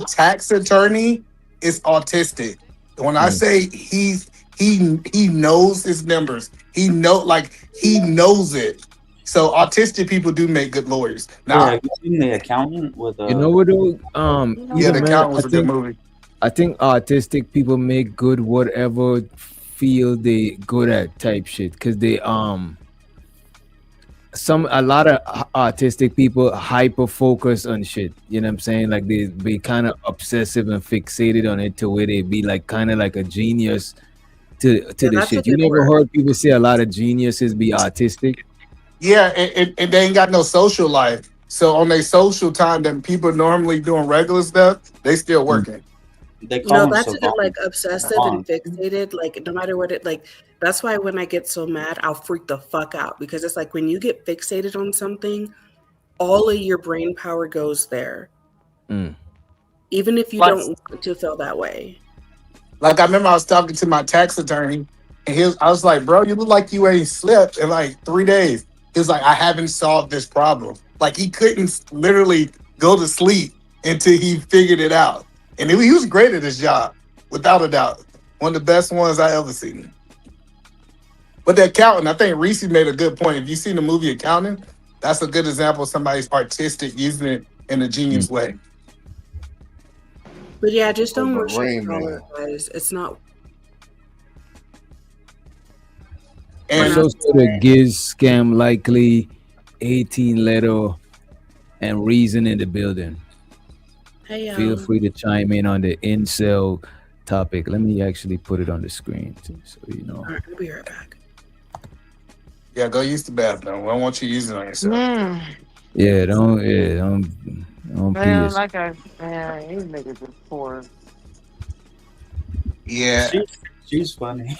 tax attorney is autistic. When I say he knows his numbers, he knows it. So autistic people do make good lawyers. Yeah, Now, have you seen The Accountant with You know what though? yeah, The man, Accountant was a good movie. I think autistic people make good whatever feel they good at type shit. Cause they a lot of autistic people hyper focus on shit. You know what I'm saying? Like they be kind of obsessive and fixated on it to where they be like kind of like a genius to the that's shit. a You good never word. heard people say a lot of geniuses be autistic? Yeah, and they ain't got no social life. So on their social time that people normally doing regular stuff, they still working. They call No, them that's a good, like, savants. obsessive and fixated. Like, no matter what it, like, that's why when I get so mad, I'll freak the fuck out, because it's like when you get fixated on something, all of your brain power goes there, even if you Like- don't want to feel that way. Like I remember I was talking to my tax attorney, and I was like, "Bro, you look like you ain't slept in like 3 days." He was like, "I haven't solved this problem." Like he couldn't literally go to sleep until he figured it out. And he was great at his job, without a doubt. One of the best ones I ever seen. But the accountant, I think Reese made a good point. If you've seen the movie Accountant, that's a good example of somebody's artistic using it in a genius way. But yeah, just don't the worship Rain dollar, Man. guys. It's not. And And also the Giz scam likely 18 letter and reason in the building. Hey, Feel free to chime in on the incel topic. Let me actually put it on the screen too, so you know. All right, I'll be right back. yeah, go use the bathroom. I don't want you using it on yourself. Yeah, don't Man, piss. like man, these niggas is poor. Yeah. She's funny.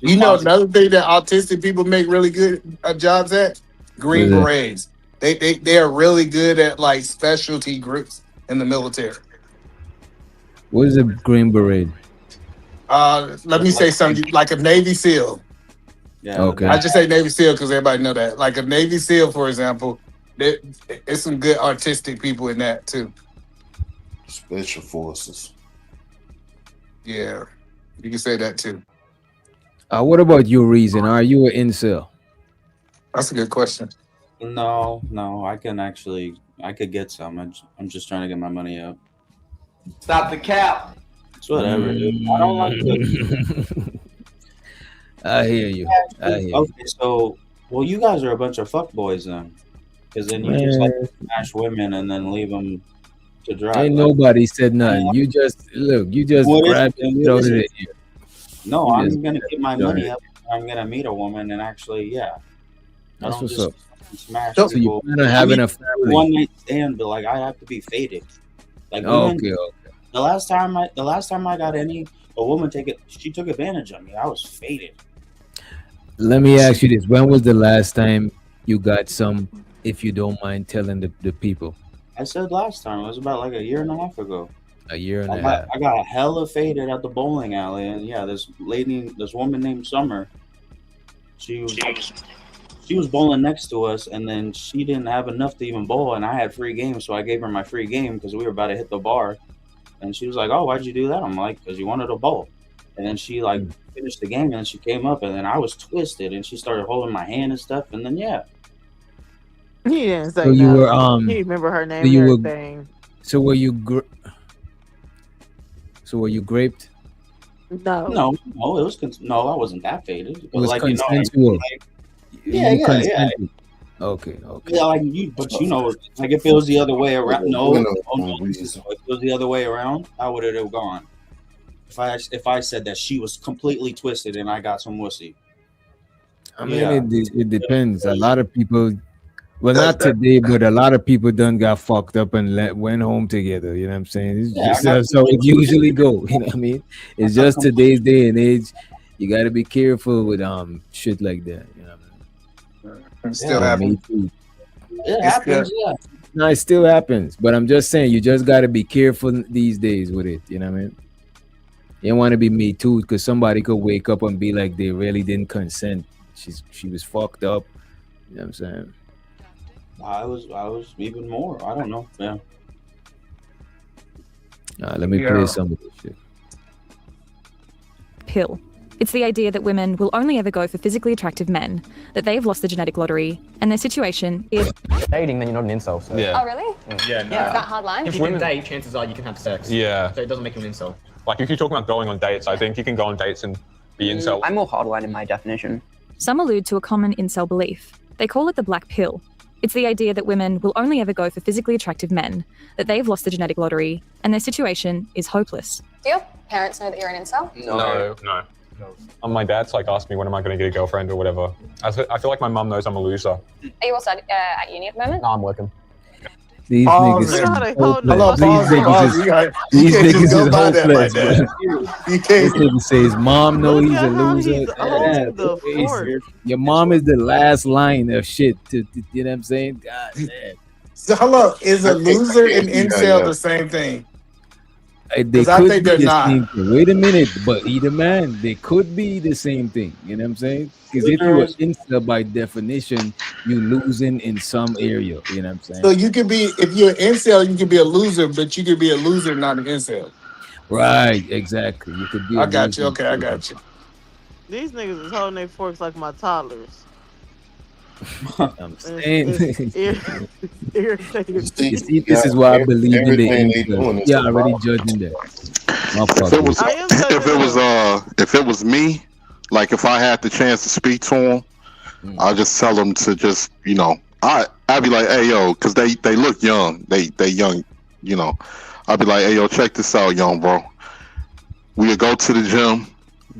You know another thing that autistic people make really good jobs at? Green What is Berets. They are really good at like specialty groups in the military. What is a Green Beret? Let me say something like a Navy SEAL. Yeah. Okay. I just say Navy SEAL because everybody know that. Like a Navy SEAL, for example, there's some good artistic people in that too. Special forces. Yeah, you can say that too. What about your reason? Are you an incel? That's a good question. No, I could get some. I'm just trying to get my money up. Stop the cap. It's whatever, dude. I don't like it. I hear you. Okay, so, well, you guys are a bunch of fuckboys then. Because then you just like smash women and then leave them to dry. Ain't nobody said nothing. You just grab it out of the air. No, You I'm just- gonna get my Go money ahead. up. I'm gonna meet a woman and actually, yeah. I That's don't what's just up. smash So people. you plan on having a family? One night stand, but like I have to be faded. Like women, Okay. the last time I got a woman she took advantage of me. I was faded. Let me ask you this: when was the last time you got some? If you don't mind telling the people. I said last time it was about like a year and a half ago. A year and a half. I got hella faded at the bowling alley, and yeah, this woman named Summer, she was bowling next to us, and then she didn't have enough to even bowl, and I had free game, so I gave her my free game because we were about to hit the bar, and she was like, "Oh, why'd you do that?" I'm like, "Because you wanted to bowl," and then she like finished the game, and then she came up, and then I was twisted, and she started holding my hand and stuff, and then yeah. He didn't say So you were nothing. He remember her name so you and were- everything. So were you? So were you raped? No. No, it was no, I wasn't that faded. It But was like you know, consensual. like, yeah, You yeah. consented. Okay. Yeah, like you, but you know, like if it was the other way around, no, Women oh, are no, if it was the other way around, how would it have gone? If I said that she was completely twisted and I got some wussy. I mean, Yeah. it depends. A lot of people, well, not today, but a lot of people done got fucked up and went home together. You know what I'm saying? It's Yeah, just, I got that's how it usually go. You know what I mean? It's just today's day and age. You got to be careful with shit like that. You know what I mean? It still happens. It happens, yeah. No, it still happens. But I'm just saying, you just got to be careful these days with it. You know what I mean? You don't want to be me too, because somebody could wake up and be like they really didn't consent. She was fucked up. You know what I'm saying? I was even more. I don't know. Yeah. Let me play some of this shit. Pill. It's the idea that women will only ever go for physically attractive men, that they have lost the genetic lottery, and their situation is dating, then you're not an incel. So. Oh, really? Yeah, Is that hard line? If you can date, chances are you can have sex. Yeah. So it doesn't make you an incel. Like if you're talking about going on dates, I think you can go on dates and be incel. I'm more hardline in my definition. Some allude to a common incel belief. They call it the black pill. It's the idea that women will only ever go for physically attractive men, that they've lost the genetic lottery, and their situation is hopeless. Do your parents know that you're an incel? No. My dad's like asked me when am I going to get a girlfriend or whatever. I feel like my mum knows I'm a loser. Are you also at uni at the moment? No, I'm working. These niggas is hopeless. These niggas is hopeless, bro. This nigga say his mom know he's a loser. Your mom is the last line of shit. You know what I'm saying? God damn. So hello, is a loser and incel the same thing? They I could think be they're the not. same thing. Wait a minute, but either man, they could be the same thing. You know what I'm saying? Because if you're an incel by definition, you losing in some area. You know what I'm saying? So you could be, if you're an incel, you could be a loser, but you could be a loser, not an incel. Right, exactly. You could be. I got you. Okay, I got you. These niggas is holding their forks like my toddlers. I'm saying. Irritating. You see, this is why I believe in the incel. Yeah, already judging that. If it was me, like if I had the chance to speak to him, I'd just tell them to just, I'd be like, hey yo, because they look young, they young, I'd be like, hey yo, check this out, young bro. We'll go to the gym.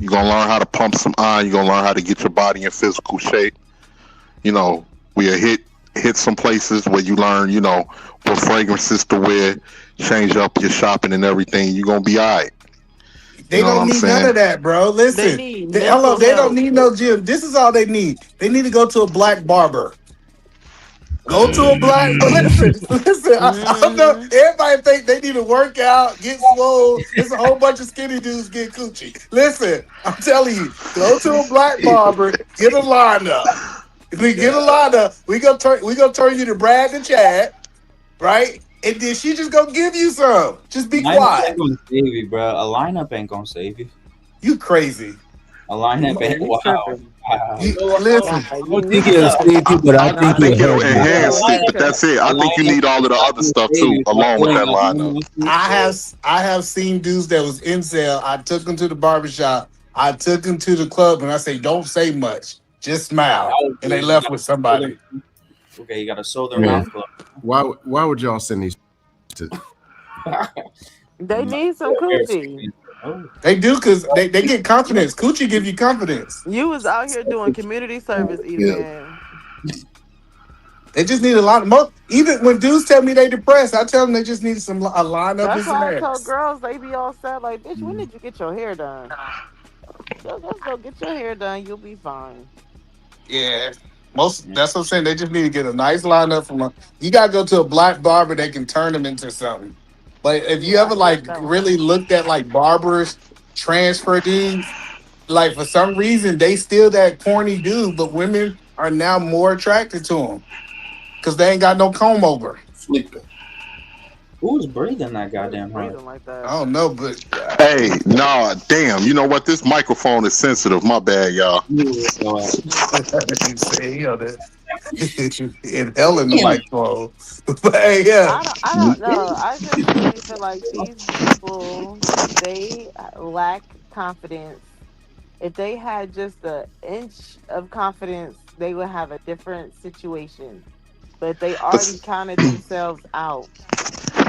You're gonna learn how to pump some iron. You're gonna learn how to get your body in physical shape. We'll hit some places where you learn, what fragrances to wear, change up your shopping and everything. You're gonna be all right. They don't need none of that, bro. Listen, they don't need no gym. This is all they need. They need to go to a black barber. Go to a black. Listen. I know everybody think they need to work out, get swole. There's a whole bunch of skinny dudes get coochie. Listen, I'm telling you, go to a black barber, get a lineup. If we get a lineup, we gonna turn you to Brad and Chad, right? And then she just gonna give you some. Just be quiet. Ain't gonna save you, bro. A lineup ain't gonna save you. You crazy. A lineup ain't. Wow. Listen, I don't think it'll save you, but I think it'll enhance it. But that's it. I think you need all of the other stuff too, along with that lineup. I have seen dudes that was incel. I took them to the barbershop. I took them to the club, and I say, don't say much. Just smile. And they left with somebody. Okay, you gotta sew their mouth closed. Why would y'all send these to? They need some coochie. They do, because they get confidence. Coochie give you confidence. You was out here doing community service, man. They just need a lot of most. Even when dudes tell me they depressed, I tell them they just need a lineup. That's why I tell girls they be all sad like, bitch, when did you get your hair done? Let's go get your hair done. You'll be fine. Yeah. That's what I'm saying. They just need to get a nice lineup you gotta go to a black barber that can turn them into something. But if you ever really looked at barbers transfer dudes, for some reason they still that corny dude, but women are now more attracted to him because they ain't got no comb over. Sleeping. Who's breathing that goddamn hard? I don't know, but hey, nah, damn. You know what? This microphone is sensitive. My bad, y'all. Inhaling the microphone. But hey, yeah. I don't know. I just really feel like these people, they lack confidence. If they had just an inch of confidence, they would have a different situation. But they already counted themselves out.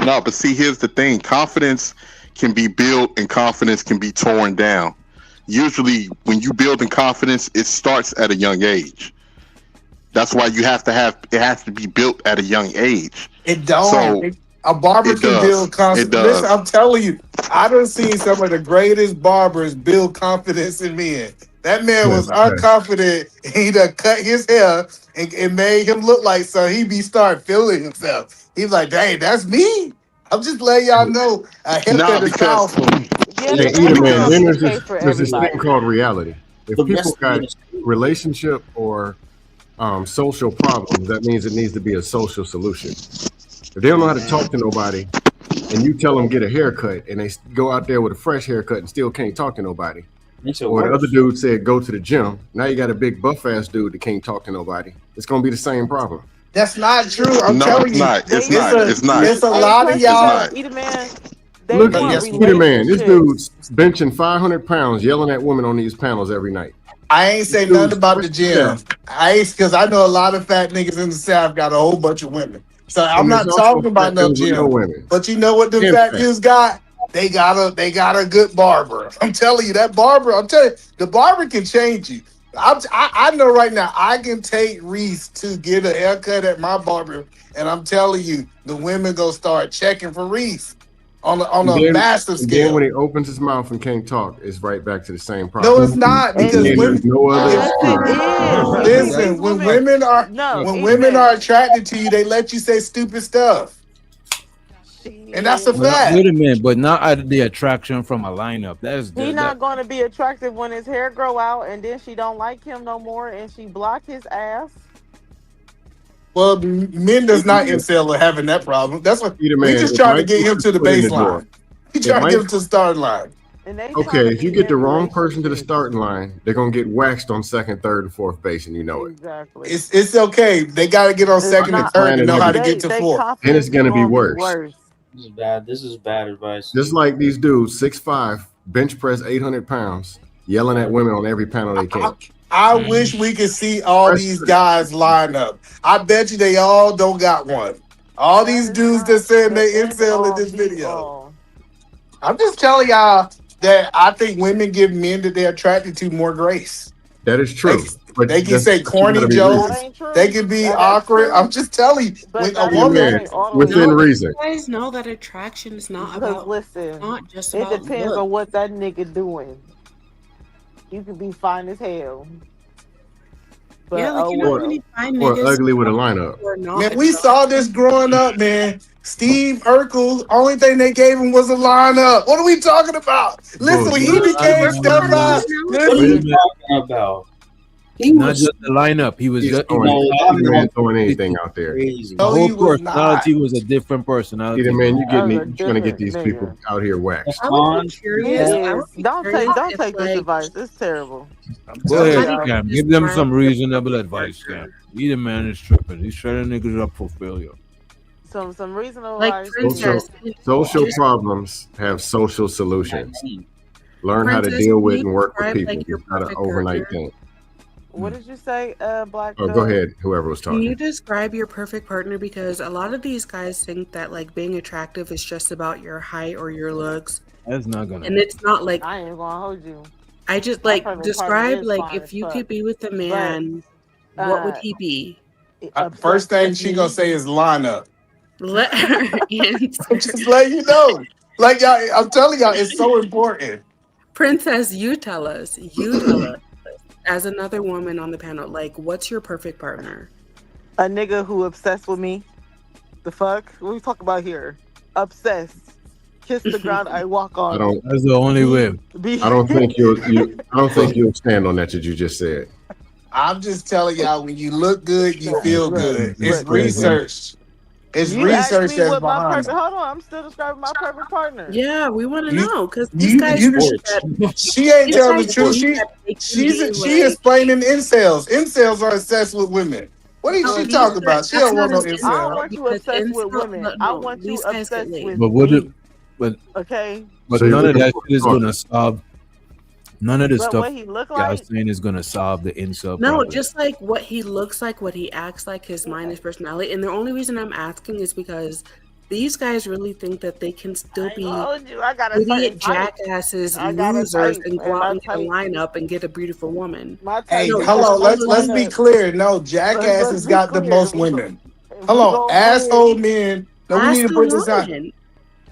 No, but see, here's the thing. Confidence can be built and confidence can be torn down. Usually, when you build in confidence, it starts at a young age. That's why it has to be built at a young age. It don't. A barber can build confidence. Listen, I'm telling you, I done seen some of the greatest barbers build confidence in men. That man was unconfident. He done cut his hair and made him look like he start feeling himself. He's like, dang, that's me. I'm just letting y'all know a haircut is powerful. Hey, either man, then there's case for this everybody. thing called reality. If The people rest got of it relationship or social problems, that means it needs to be a social solution. If they don't know how to talk to nobody, and you tell them get a haircut, and they go out there with a fresh haircut and still can't talk to nobody, makes it or the worse. other dude said go to the gym, now you got a big buff ass dude that can't talk to nobody. It's gonna be the same problem. That's not true. I'm No, telling it's you. not. It's They not. It's a, It's not. it's a Hey, lot of Princess, y'all. Either man, they Look, want Peter Man, this relationships. dude's benching 500 pounds, yelling at women on these panels every night. I ain't say nothing about the gym. I ain't because I know a lot of fat niggas in the South got a whole bunch of women. So I'm And not there's also talking about fat no dudes with no gym. women. But you know what them And fat fat. dudes got? They got a good barber. I'm telling you, that barber. I'm telling you, the barber can change you. I know right now. I can take Reese to get a haircut at my barber, and I'm telling you, the women gonna start checking for Reese on a massive And then scale. when he opens his mouth and can't talk, it's right back to the same problem. No, it's not, because And women. there's no other Yes, it is. Listen, when women are attracted to you, they let you say stupid stuff, and that's a fact. Wait a minute, but not out of the attraction from a lineup. He not going to be attractive when his hair grow out and then she don't like him no more and she block his ass. Well, men does not incel are having that problem. That's what we man, just it trying to might get be him to the put in the door. baseline. We It trying to might- get him to the starting line. Okay, if you get the wrong person to the starting line, they're gonna get waxed on second, third, and fourth base, and you know it. Exactly. It's okay. They got to get on second and third to know how to get to fourth. And it's gonna be worse. This is bad. This is bad advice. Just like these dudes, 6'5", bench press 800 pounds, yelling at women on every panel they can. I wish we could see all these guys line up. I bet you they all don't got one. All these dudes that saying they incel in this video. I'm just telling y'all that I think women give men that they're attracted to more grace. That is true. They can say corny jokes. They can be awkward. I'm just telling you, when a woman within reason. You guys know that attraction is not about. Listen, not just it about depends look. on what that nigga doing. You could be fine as hell. But, Yeah, like, you know how many fine Or niggas ugly with a lineup. who are not Man, we saw this growing up, man. Steve Urkel, only thing they gave him was a lineup. What are we talking about? Listen, when he became step five, What are you talking about? Not just the lineup. He was just throwing anything out there. The whole personality was a different personality. Either man, you're trying to get these people out here waxed. I would be curious. Don't take this advice. It's terrible. Go ahead, Cam. Give them some reasonable advice, Cam. Either man is tripping. He's setting niggas up for failure. Some reasonable Like advice. Social problems have social solutions. Learn how to Princess, deal can with you and work with describe, people. like, your It's not an perfect overnight partner? thing. What did you say, Black? Oh, go ahead. Whoever was Can talking. you describe your perfect partner? Because a lot of these guys think that like being attractive is just about your height or your looks, That's not gonna. and it's not like I ain't gonna hold you. I just My like perfect describe partner is like fine if as you fuck. could be with a man, what would he be? first thing she gonna say is lineup. Let her answer. Just let you know. Like y'all, I'm telling y'all, it's so important. Princess, you tell us. You tell us. As another woman on the panel, like, what's your perfect partner? A nigga who obsessed with me. The fuck? What we talk about here? Obsessed. Kiss the ground I walk on. That's the only way. I don't think you'll stand on that you just said. I'm just telling y'all, when you look good, you feel good. It's research. It's You asked research me that's what my behind perfect. Hold on, I'm still describing my perfect partner. Yeah, we want to You- know because you- these guys you- think that She ain't these telling the guys truth. think that they can She be, like, explaining incels. Incels are obsessed with women. What is she talking about? She don't want no I don't incel. want you obsessed with women. I want you obsessed with But what? me. But Okay. But So you're none of looking that for shit is a gonna solve. None of the But stuff what he look y'all like? saying is gonna solve the incel No, problem. just like what he looks like, what he acts like, his mind, his personality. And the only reason I'm asking is because these guys really think that they can still be told you, I got a idiot certain type. jackasses, I got a losers, type, and go and out my and get a type- lineup and get a beautiful woman. My Hey, type- hold on. just Let's be clear. No, jackasses be got the clear. most women. Hold on, gonna asshole win. men. No, we need to Asshole put this out. women.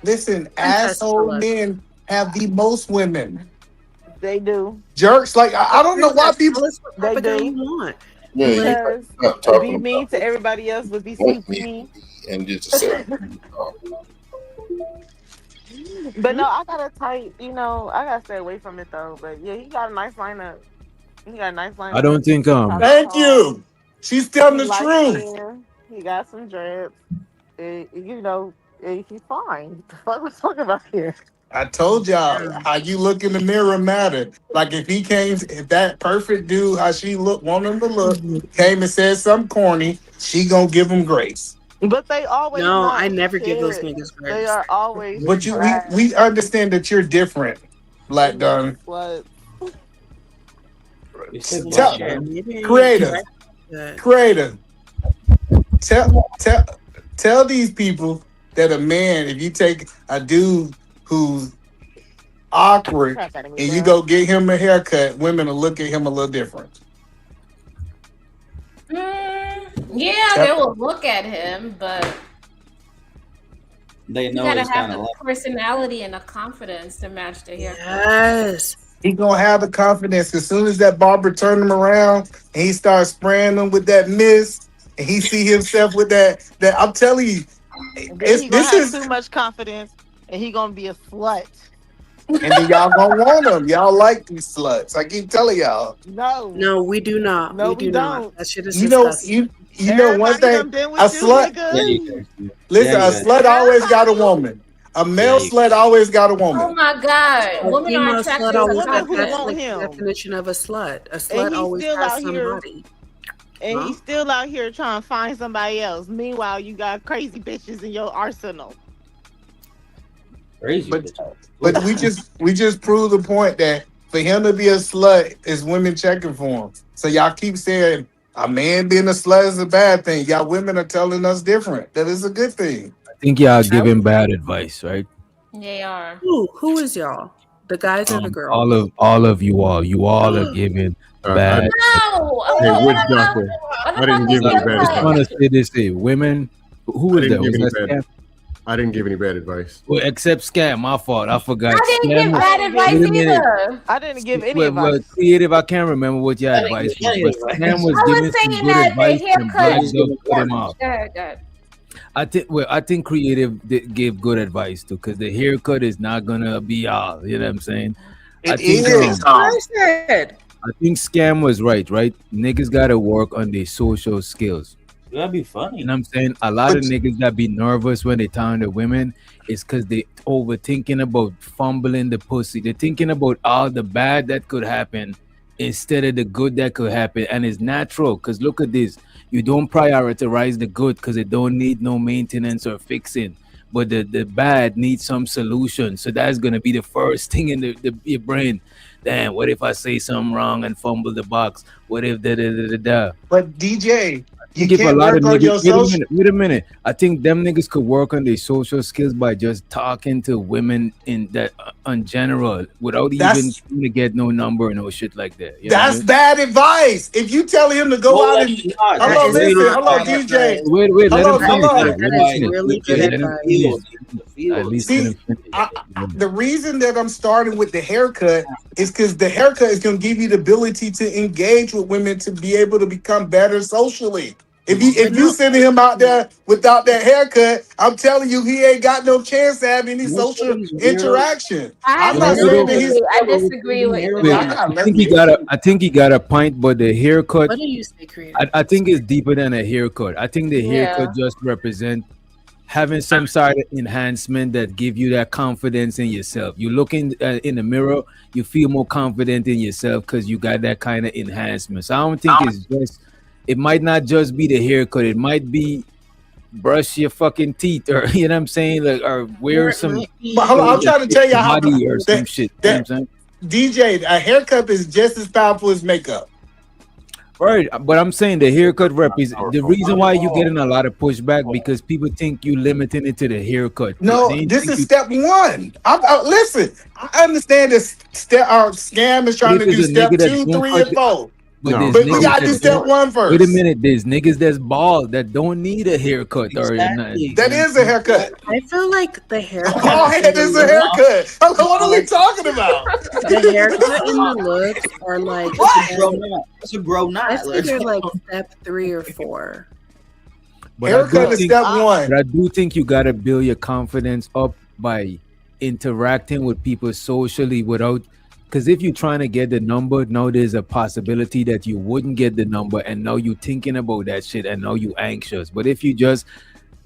Listen, asshole men have the most women. They do. Jerks, like I don't know why people. They do. You want. Because Not to be talking mean to everybody else would be sweet to me. and just a second. But no, I got a tight. I gotta stay away from it though. But yeah, he got a nice lineup. I don't think Thank you. She's telling the truth. Hair. He got some dreads. He's fine. The fuck we talking about here? I told y'all how you look in the mirror matter. Like if that perfect dude, how she want him to look, came and said something corny, she gonna give him grace. But they always No, want I never give those shit. niggas They grace. are always. But we understand that you're different, Black Don. Creator. Tell these people that a man, if you take a dude who's awkward and you go get him a haircut, women will look at him a little different. Yeah, they will look at him, but They you know gotta it's have kind of the like personality and the confidence to match the haircut. Yes. He gonna have the confidence as soon as that barber turn him around and he starts spraying them with that mist and he see himself with that I'm telling you, And then he gonna have too much confidence, and he gonna be a slut. and then y'all gonna want him. Y'all like these sluts. I keep telling y'all. No, we do not. No, we do we not. don't. That shit is You know, disgusting. you know one thing. done been with A you, slut. nigga. Listen, a slut always got a woman. A male slut always got a Oh woman. my God, A women are female attracted slut to always women got who that, want like, him. definition of a slut. A And slut he's always still has out here. somebody. And Huh? he's still out here trying to find somebody else. Meanwhile, you got crazy bitches in your arsenal. crazy. But we just proved the point that for him to be a slut is women checking for him. So y'all keep saying a man being a slut is a bad thing. Y'all women are telling us different. That is a good thing. I think y'all giving bad advice, right? They are. Who is y'all? The guys or the girls? All of you all are giving bad. No! Hey, witch doctor. I didn't give any bad I just want advice. to say this here. Women, who I is didn't that? give Was any that bad. Scam? I didn't give any bad advice. Well, except Scam, my fault. I forgot. I didn't Scam give was- bad advice Wait a minute. either. I didn't give any Well, advice. creative, I can't remember what your advice was, but Scam was I giving was some saying good that advice the and Black haircut. Dog cut him off. Go ahead. I think creative gave good advice too, because the haircut is not gonna be all. You know what I'm saying? I think I think Scam was right. Niggas gotta work on their social skills. That'd be funny. You know what I'm saying? A lot of niggas that be nervous when they talking to women is because they overthinking about fumbling the pussy. They're thinking about all the bad that could happen instead of the good that could happen. And it's natural because look at this. You don't prioritize the good because it don't need no maintenance or fixing. But the bad needs some solution. So that's gonna be the first thing in your brain. Damn, what if I say something wrong and fumble the box? What if da? But DJ, you Give a can't lot work of on your niggas. social. Wait a minute. I think them niggas could work on their social skills by just talking to women in that on general without even trying to get no number or no shit like that. You know what I That's mean? bad advice. If you tell him to go out and hello, listen, hello, DJ. Wait, let him finish. Hello. At least See, let him finish. the reason that I'm starting with the haircut is because the haircut is going to give you the ability to engage with women to be able to become better socially. If you sending him out there without that haircut, I'm telling you, he ain't got no chance to have any social interaction. I'm not saying that he's. I disagree with you. Wait, I think he got a point, but the haircut. What do you say, creative? I think it's deeper than a haircut. I think the haircut just represent having some sort of enhancement that give you that confidence in yourself. You look in the mirror, you feel more confident in yourself because you got that kind of enhancement. So I don't think it's just. It might not just be the haircut. It might be brush your fucking teeth, or you know what I'm saying, like, or wear some. But hold on, I'm trying to tell you how body or some shit. You know what I'm saying? DJ, a haircut is just as powerful as makeup. Right, but I'm saying the haircut represents the reason why you're getting a lot of pushback because people think you limiting it to the haircut. No, this is step one. Listen, I understand this scam is trying to do step 2, 3, and 4. But we gotta do step 1 first. Wait a minute, there's niggas that's bald that don't need a haircut or nothing. That is a haircut. I feel like the haircut. Bald head is a haircut. What are we talking about? The haircut and the looks are like. It's a bro knot. I think they're like step 3 or 4. But Haircut is step 1. But I do think you gotta build your confidence up by interacting with people socially without, because if you're trying to get the number, now there's a possibility that you wouldn't get the number, and now you're thinking about that shit, and now you anxious. But if you just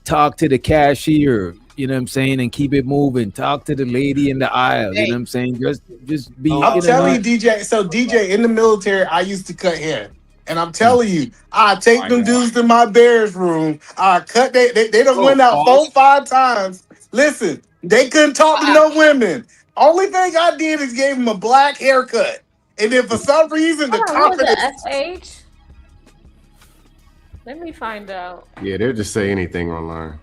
talk to the cashier, you know what I'm saying, and keep it moving, talk to the lady in the aisle, you know what I'm saying, just be. I'm telling you, DJ. So DJ, in the military, I used to cut hair. And I'm telling you, I take them dudes to my bear's room. I cut they done went out 4-5 times. Listen, they couldn't talk to no women. Only thing I did is gave them a black haircut. And then for some reason, the confidence. SH? Let me find out. Yeah, they'll just say anything online.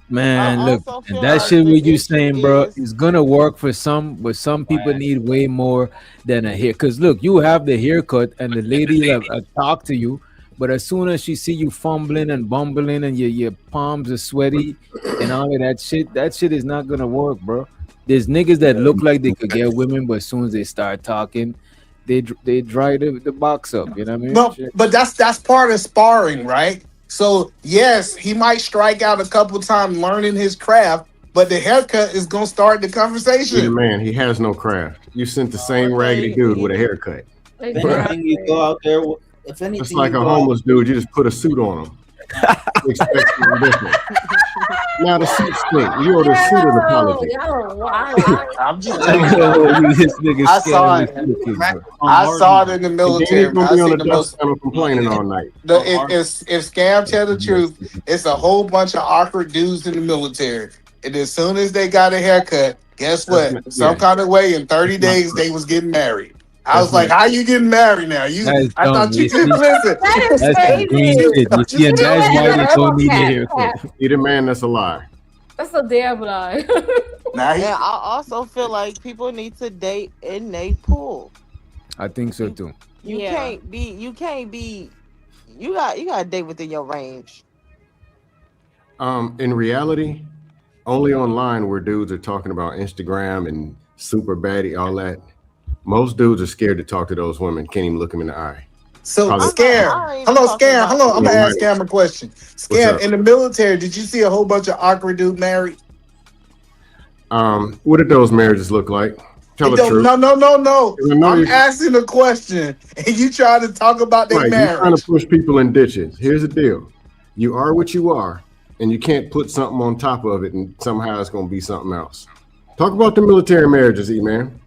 Man, look, that shit what you saying, bro, is gonna work for some, but some people need way more than a hair. Cause look, you have the haircut and the lady talk to you, but as soon as she see you fumbling and bumbling and your palms are sweaty and all of that shit is not gonna work, bro. There's niggas that look like they could get women, but as soon as they start talking, they dry the box up. You know what I mean? But that's part of sparring, right? So yes, he might strike out a couple times learning his craft, but the haircut is gonna start the conversation. He's a man, he has no craft. You sent the same raggedy dude with a haircut. Anything you go out there, if anything, it's like a homeless dude. You just put a suit on him. Expect something different. Now the suit stink. You order a suit of apology. I'm just I saw it. I saw it in the military. He's gonna be on the dust panel complaining all night. If Scam tell the truth, it's a whole bunch of awkward dudes in the military. And as soon as they got a haircut, guess what? Some kind of way in 30 days they was getting married. I was like, "How you getting married now?" I thought you didn't listen. That is crazy. Yeah, that's why they don't need a haircut. Either man, that's a lie. That's a damn lie. And I also feel like people need to date in their pool. I think so too. You can't be. You gotta date within your range. In reality, only online where dudes are talking about Instagram and super baddie, all that. Most dudes are scared to talk to those women. Can't even look them in the eye. So Scam, hello Scam, hello. I'm gonna ask Scam a question. Scam, in the military, did you see a whole bunch of awkward dudes married? What did those marriages look like? Tell the truth. No. I'm asking a question, and you try to talk about their marriage. You're trying to push people in ditches. Here's the deal: you are what you are, and you can't put something on top of it, and somehow it's gonna be something else. Talk about the military marriages, E-Man.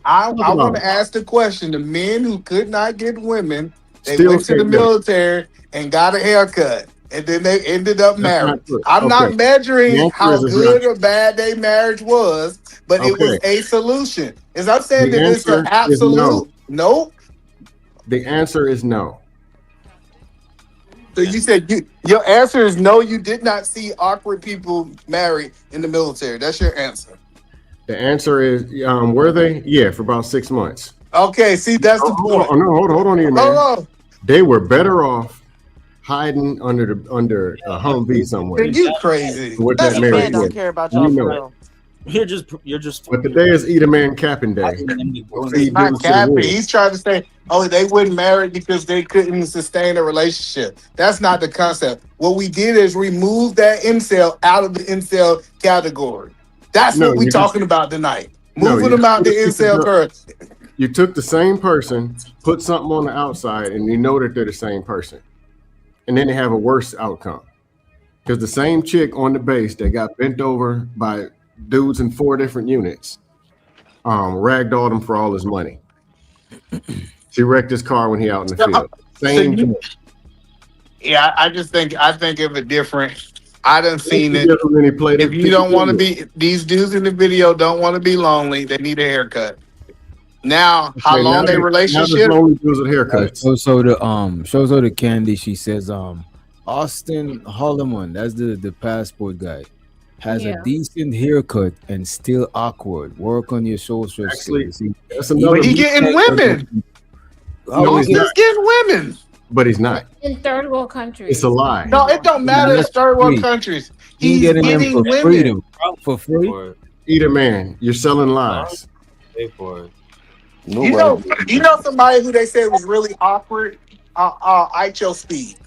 I want to ask the question: the men who could not get women, they went to the military and got a haircut, and then they ended up married. I'm not measuring how good or bad their marriage was, but it was a solution. As I'm saying that it's an absolute no. The answer is no. So you said your answer is no. You did not see awkward people married in the military. That's your answer. The answer is, were they? Yeah, for about 6 months. Okay, see, that's the point. Hold on here, man. They were better off hiding under a Humvee somewhere. You crazy? What that marriage don't care about y'all for real. You're just. But today is Eat a Man capping day. He's not capping. He's trying to say, they wouldn't marry because they couldn't sustain a relationship. That's not the concept. What we did is remove that incel out of the incel category. That's what we're talking about tonight. Moving them out the incel curve. You took the same person, put something on the outside, and you know that they're the same person. And then they have a worse outcome. Because the same chick on the base that got bent over by dudes in 4 different units, ragdolled him for all his money. She wrecked his car when he out in the field. Same. Yeah, I think of it different. I done seen it. If you don't want to be, these dudes in the video don't want to be lonely. They need a haircut. Now, how long their relationship? So the Candy, she says, Austin Holloman, that's the passport guy, has a decent haircut and still awkward. Work on your social skills. But he getting women. He's getting women. But he's not. In third world countries. It's a lie. No, it don't matter. It's third world countries. He's getting them for women. For free. Eat a man. You're selling lies. Pay for it. You know somebody who they said was really awkward? Icho Speed.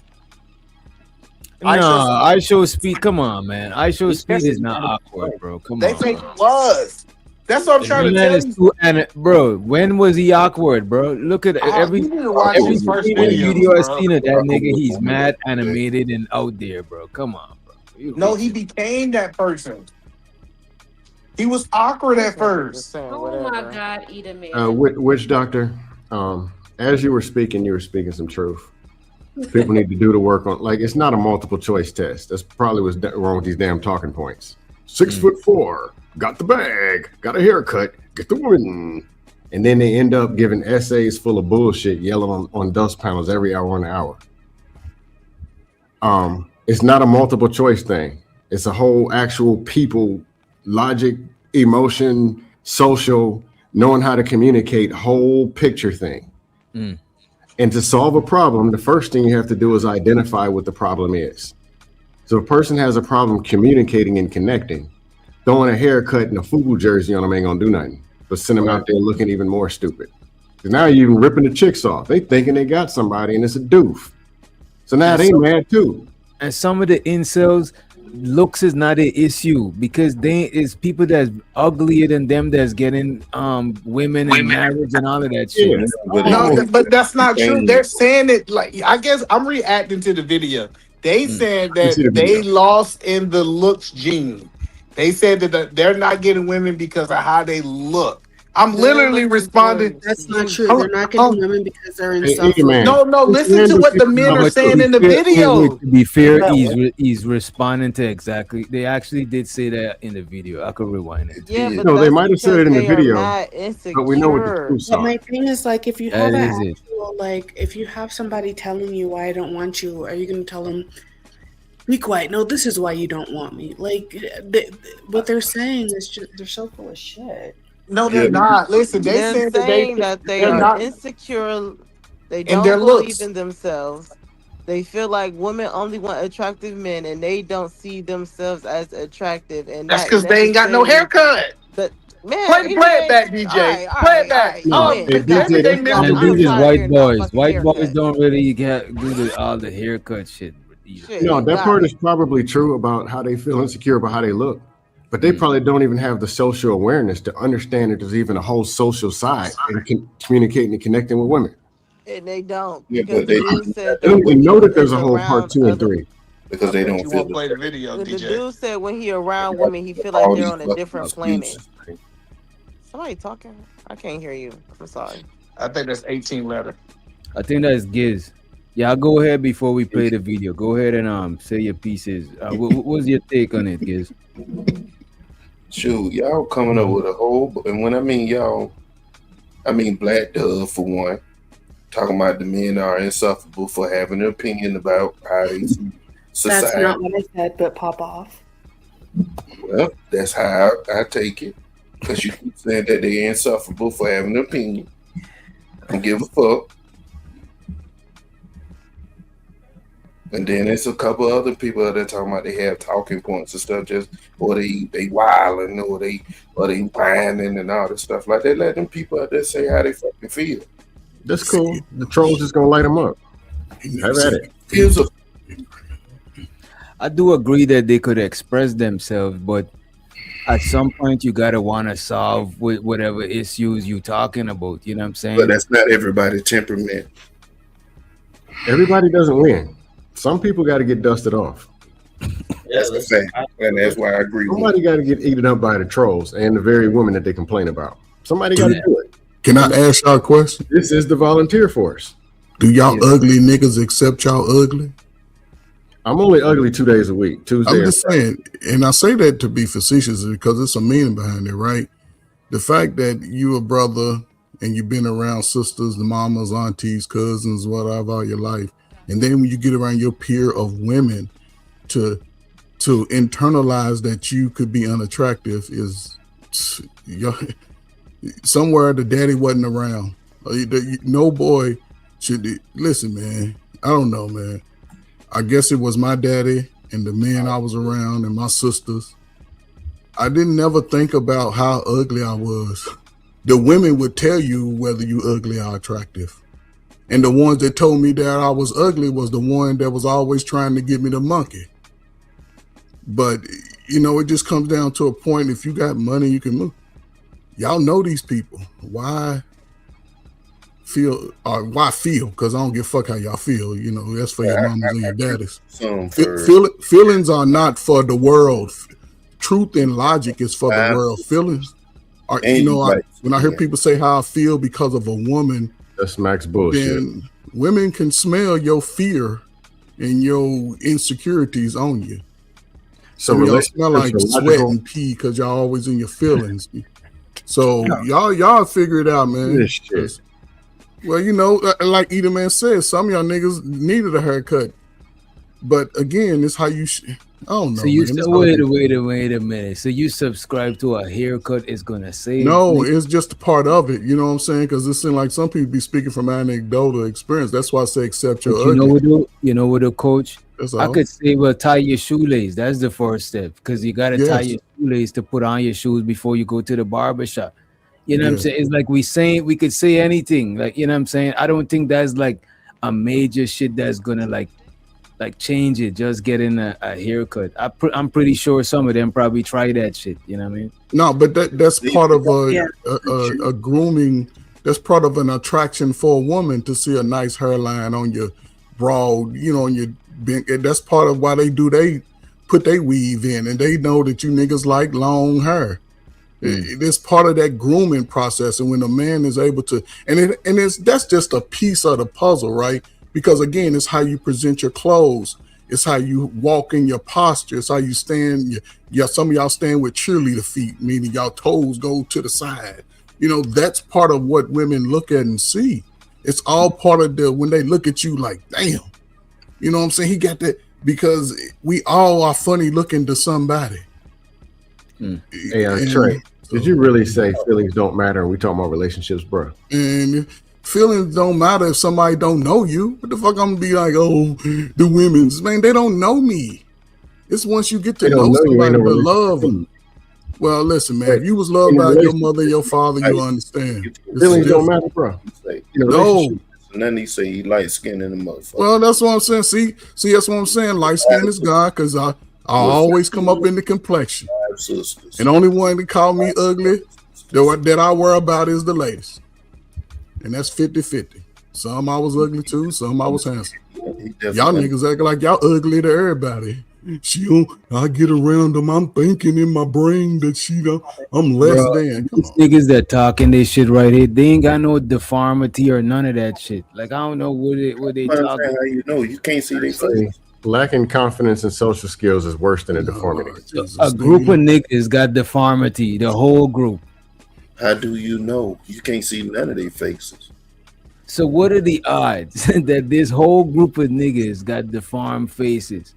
I show speed. Come on, man. I show speed is not awkward, bro. Come They on. think it was. That's what I'm trying to tell you. Bro, when was he awkward, bro? Look at every you need to watch his first videos, video I've bro. seen of that nigga. He's mad, animated, and out there, bro. Come on, bro. No, he became that person. He was awkward at first. Oh my God, eat a man. Witch doctor, as you were speaking some truth. People need to do the work on, like, it's not a multiple choice test. That's probably what's wrong with these damn talking points. 6'4", got the bag, got a haircut, get the woman. And then they end up giving essays full of bullshit, yelling on dust panels every hour on the hour. It's not a multiple choice thing. It's a whole actual people, logic, emotion, social, knowing how to communicate, whole picture thing. And to solve a problem, the first thing you have to do is identify what the problem is. So if a person has a problem communicating and connecting, throwing a haircut and a football jersey on them ain't gonna do nothing, but send them out there looking even more stupid. Because now you're even ripping the chicks off. They thinking they got somebody and it's a doof. So now they mad too. And some of the incels, looks is not an issue because they is people that's uglier than them that's getting women and marriage and all of that shit. No, but that's not true. They're saying it like, I guess I'm reacting to the video. They said that they lost in the looks gene. They said that they're not getting women because of how they look. I'm literally responding. That's not true. They're not getting women because they're in self. No, listen to what the men are saying in the video. To be fair, he's responding to exactly. They actually did say that in the video. I could rewind it. Yeah, but no, they might have said it in the video, but we know what the truth But my thing is, like, if you have That an is it. actual, like, if you have somebody telling you why I don't want you, are you going to tell them, be quiet? No, this is why you don't want me. Like, what they're saying is just, they're so full of shit. No, they're not. Listen, they They're said saying that they they're are not insecure. They in don't their believe looks. in themselves. They feel like women only want attractive men, and they don't see themselves as attractive. And That's because they ain't got no haircut. But man, Play it back, DJ. Play it back. And these is white boys. White boys don't really do all the haircut shit. No, that part is probably true about how they feel insecure about how they look. But they probably don't even have the social awareness to understand that there's even a whole social side and communicating and connecting with women. And they don't. Yeah, because but they the dude said They don't even know that there's a he's whole around part 2 and other- 3. Because they don't You feel won't play the video, The DJ. dude said when he around women, he feel like they're on a different planet. Somebody talking? I can't hear you. I'm sorry. I think that's 18 letter. I think that's Giz. Yeah, I'll go ahead before we play the video. Go ahead and say your pieces. What's your take on it, Giz? Shoot, y'all coming up with a whole, and when I mean y'all, I mean Black Dove for one, talking about the men are insufferable for having an opinion about how they see society. That's not what I said, but pop off. Well, that's how I take it, because you keep saying that they're insufferable for having an opinion. I don't give a fuck. And then there's a couple other people that are talking about they have talking points and stuff, just or they wilding or they whining and all this stuff like that. Let them people out there say how they fucking feel. That's cool. The trolls just gonna light them up. Have at it. I do agree that they could express themselves, but at some point you gotta want to solve with whatever issues you talking about. You know what I'm saying? But that's not everybody's temperament. Everybody doesn't win. Some people got to get dusted off. That's the fact, and that's why I agree. Somebody got to get eaten up by the trolls and the very women that they complain about. Somebody got to do it. Can I ask y'all a question? This is the volunteer force. Do y'all ugly niggas accept y'all ugly? I'm only ugly 2 days a week. Tuesday. I'm just saying, and I say that to be facetious because there's some meaning behind it, right? The fact that you a brother and you've been around sisters, the mamas, aunties, cousins, whatever, all your life. And then when you get around your peer of women to internalize that you could be unattractive is somewhere the daddy wasn't around. No boy should listen, man. I don't know, man. I guess it was my daddy and the men I was around and my sisters. I didn't never think about how ugly I was. The women would tell you whether you ugly or attractive. And the ones that told me that I was ugly was the one that was always trying to give me the monkey. But, you know, it just comes down to a point. If you got money, you can move. Y'all know these people. Why feel? Because I don't give a fuck how y'all feel. You know, that's for your mamas and your daddies. Feelings are not for the world. Truth and logic is for the world. Feelings are, you know, when I hear people say how I feel because of a woman, that's max bullshit. Then women can smell your fear and your insecurities on you. So y'all smell like sweat and pee because y'all always in your feelings. So y'all figure it out, man. This shit. Well, you know, like Eda Man said, some of y'all niggas needed a haircut. But again, it's how you I don't know. So you man. wait a minute. So you subscribe to a haircut is gonna save? No, it's just a part of it. You know what I'm saying? Because it seems like some people be speaking from anecdotal experience. That's why I say accept your ugly. You know what, coach? That's I all. could say, well, tie your shoelace. That's the first step because you gotta tie your shoelace to put on your shoes before you go to the barbershop. You know what I'm saying? It's like we could say anything. Like, you know what I'm saying? I don't think that's like a major shit that's gonna like change it. Just getting a haircut. I'm pretty sure some of them probably try that shit. You know what I mean? No, but that's part of a grooming. That's part of an attraction for a woman to see a nice hairline on your broad, you know, on your. That's part of why they put their weave in, and they know that you niggas like long hair. It's part of that grooming process, and when a man is able to, that's just a piece of the puzzle, right? Because again, it's how you present your clothes, it's how you walk in your posture, it's how you stand. Some of y'all stand with cheerleader feet, meaning y'all toes go to the side. You know, that's part of what women look at and see. It's all part of when they look at you like, damn. You know what I'm saying? He got that because we all are funny looking to somebody. Hey, Trey, did you really say feelings don't matter? And we talking about relationships, bro? And feelings don't matter if somebody don't know you. What the fuck I'm gonna be like, oh, the women's, man, they don't know me. It's once you get to know somebody to love them. Well, listen, man, if you was loved by your mother and your father, you understand. Feelings don't matter, bro. No. And then he say he light skinned in the motherfucker. Well, that's what I'm saying. See, that's what I'm saying. Light skin is God, because I always come up in the complexion. And only one that call me ugly that I worry about is the ladies. And that's 50-50. Some I was ugly too, some I was handsome. Y'all niggas act like y'all ugly to everybody. I get around them. I'm thinking in my brain that I'm less than. These niggas that talking this shit right here, they ain't got no deformity or none of that shit. Like, I don't know what they talking. How you know? You can't see their face. Lacking confidence and social skills is worse than a deformity. A group of niggas got deformity, the whole group. How do you know? You can't see none of their faces. So what are the odds that this whole group of niggas got deformed faces?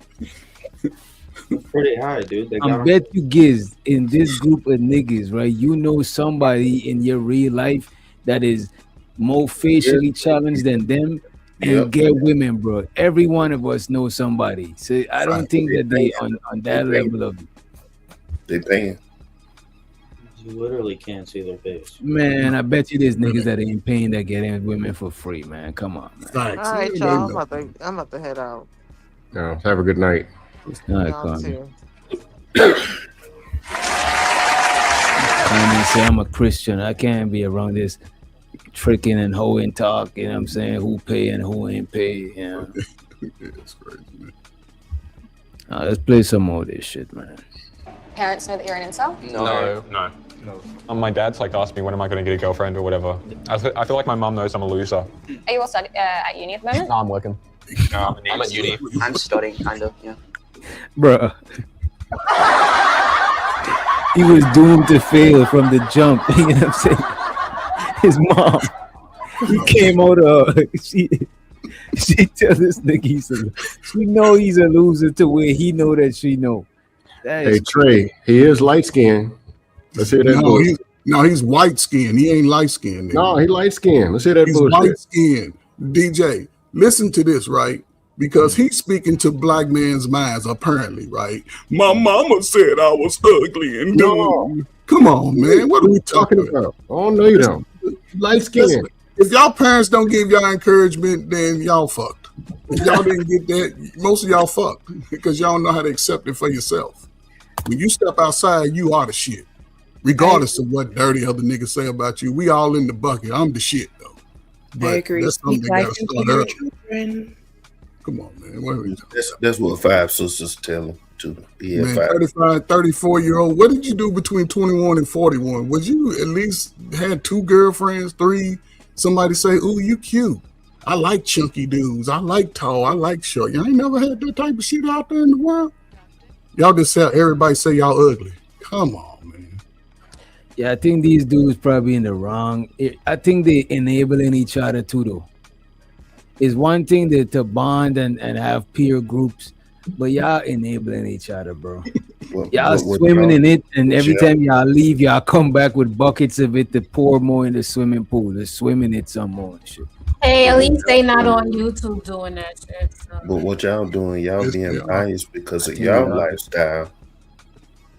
Pretty high, dude. I bet you gives in this group of niggas, right? You know somebody in your real life that is more facially challenged than them and get women, bro. Every one of us knows somebody. So I don't think that they on that level of they paying. You literally can't see their face. Man, I bet you there's niggas that ain't paying that get in women for free, man. Come on, man. All right, y'all. I'm about to head out. No, have a good night. All right, I'm a Christian. I can't be around this tricking and hoeing talk. You know what I'm saying? Who pay and who ain't pay. You know? It's crazy, man. Let's play some more of this shit, man. Parents know that you're an incel? No. My dad's like asked me when am I going to get a girlfriend or whatever. I feel like my mum knows I'm a loser. Are you also at uni at the moment? No, I'm working. No, I'm at uni. I'm studying, kind of, yeah. Bruh. He was doomed to fail from the jump. You know what I'm saying? His mom, he came out of she tell this nigga she know he's a loser to where he know that she know. Hey Trey, he is light skinned. Let's hear that. He's white skinned. He ain't light skinned. No, he light skinned. Let's hear that. He's light skinned. DJ, listen to this, right? Because he's speaking to black man's minds, apparently, right? My mama said I was ugly and dumb. Come on, man. What are we talking about? Oh no, you don't. Light skin. If y'all parents don't give y'all encouragement, then y'all fucked. If y'all didn't get that, most of y'all fucked because y'all don't know how to accept it for yourself. When you step outside, you are the shit. Regardless of what dirty other niggas say about you, we all in the bucket. I'm the shit though. But I agree. that's something Speak they life gotta into start your early. children. Come on, man. What are we talking? That's what five sisters tell him to be at Man, five. 35, 34-year-old. What did you do between 21 and 41? Was you at least had 2 girlfriends, 3? Somebody say, "Ooh, you cute. I like chunky dudes. I like tall. I like short." Y'all ain't never had that type of shit out there in the world. Y'all just say everybody say y'all ugly. Come on. Yeah, I think these dudes probably in the wrong. I think they enabling each other too, though. It's one thing to bond and have peer groups, but y'all enabling each other, bro. Y'all swimming in it, and every time y'all leave, y'all come back with buckets of it to pour more in the swimming pool, to swim in it some more and shit. Hey, at least they not on YouTube doing that shit. So. But what y'all doing, y'all being biased because of think y'all they are. lifestyle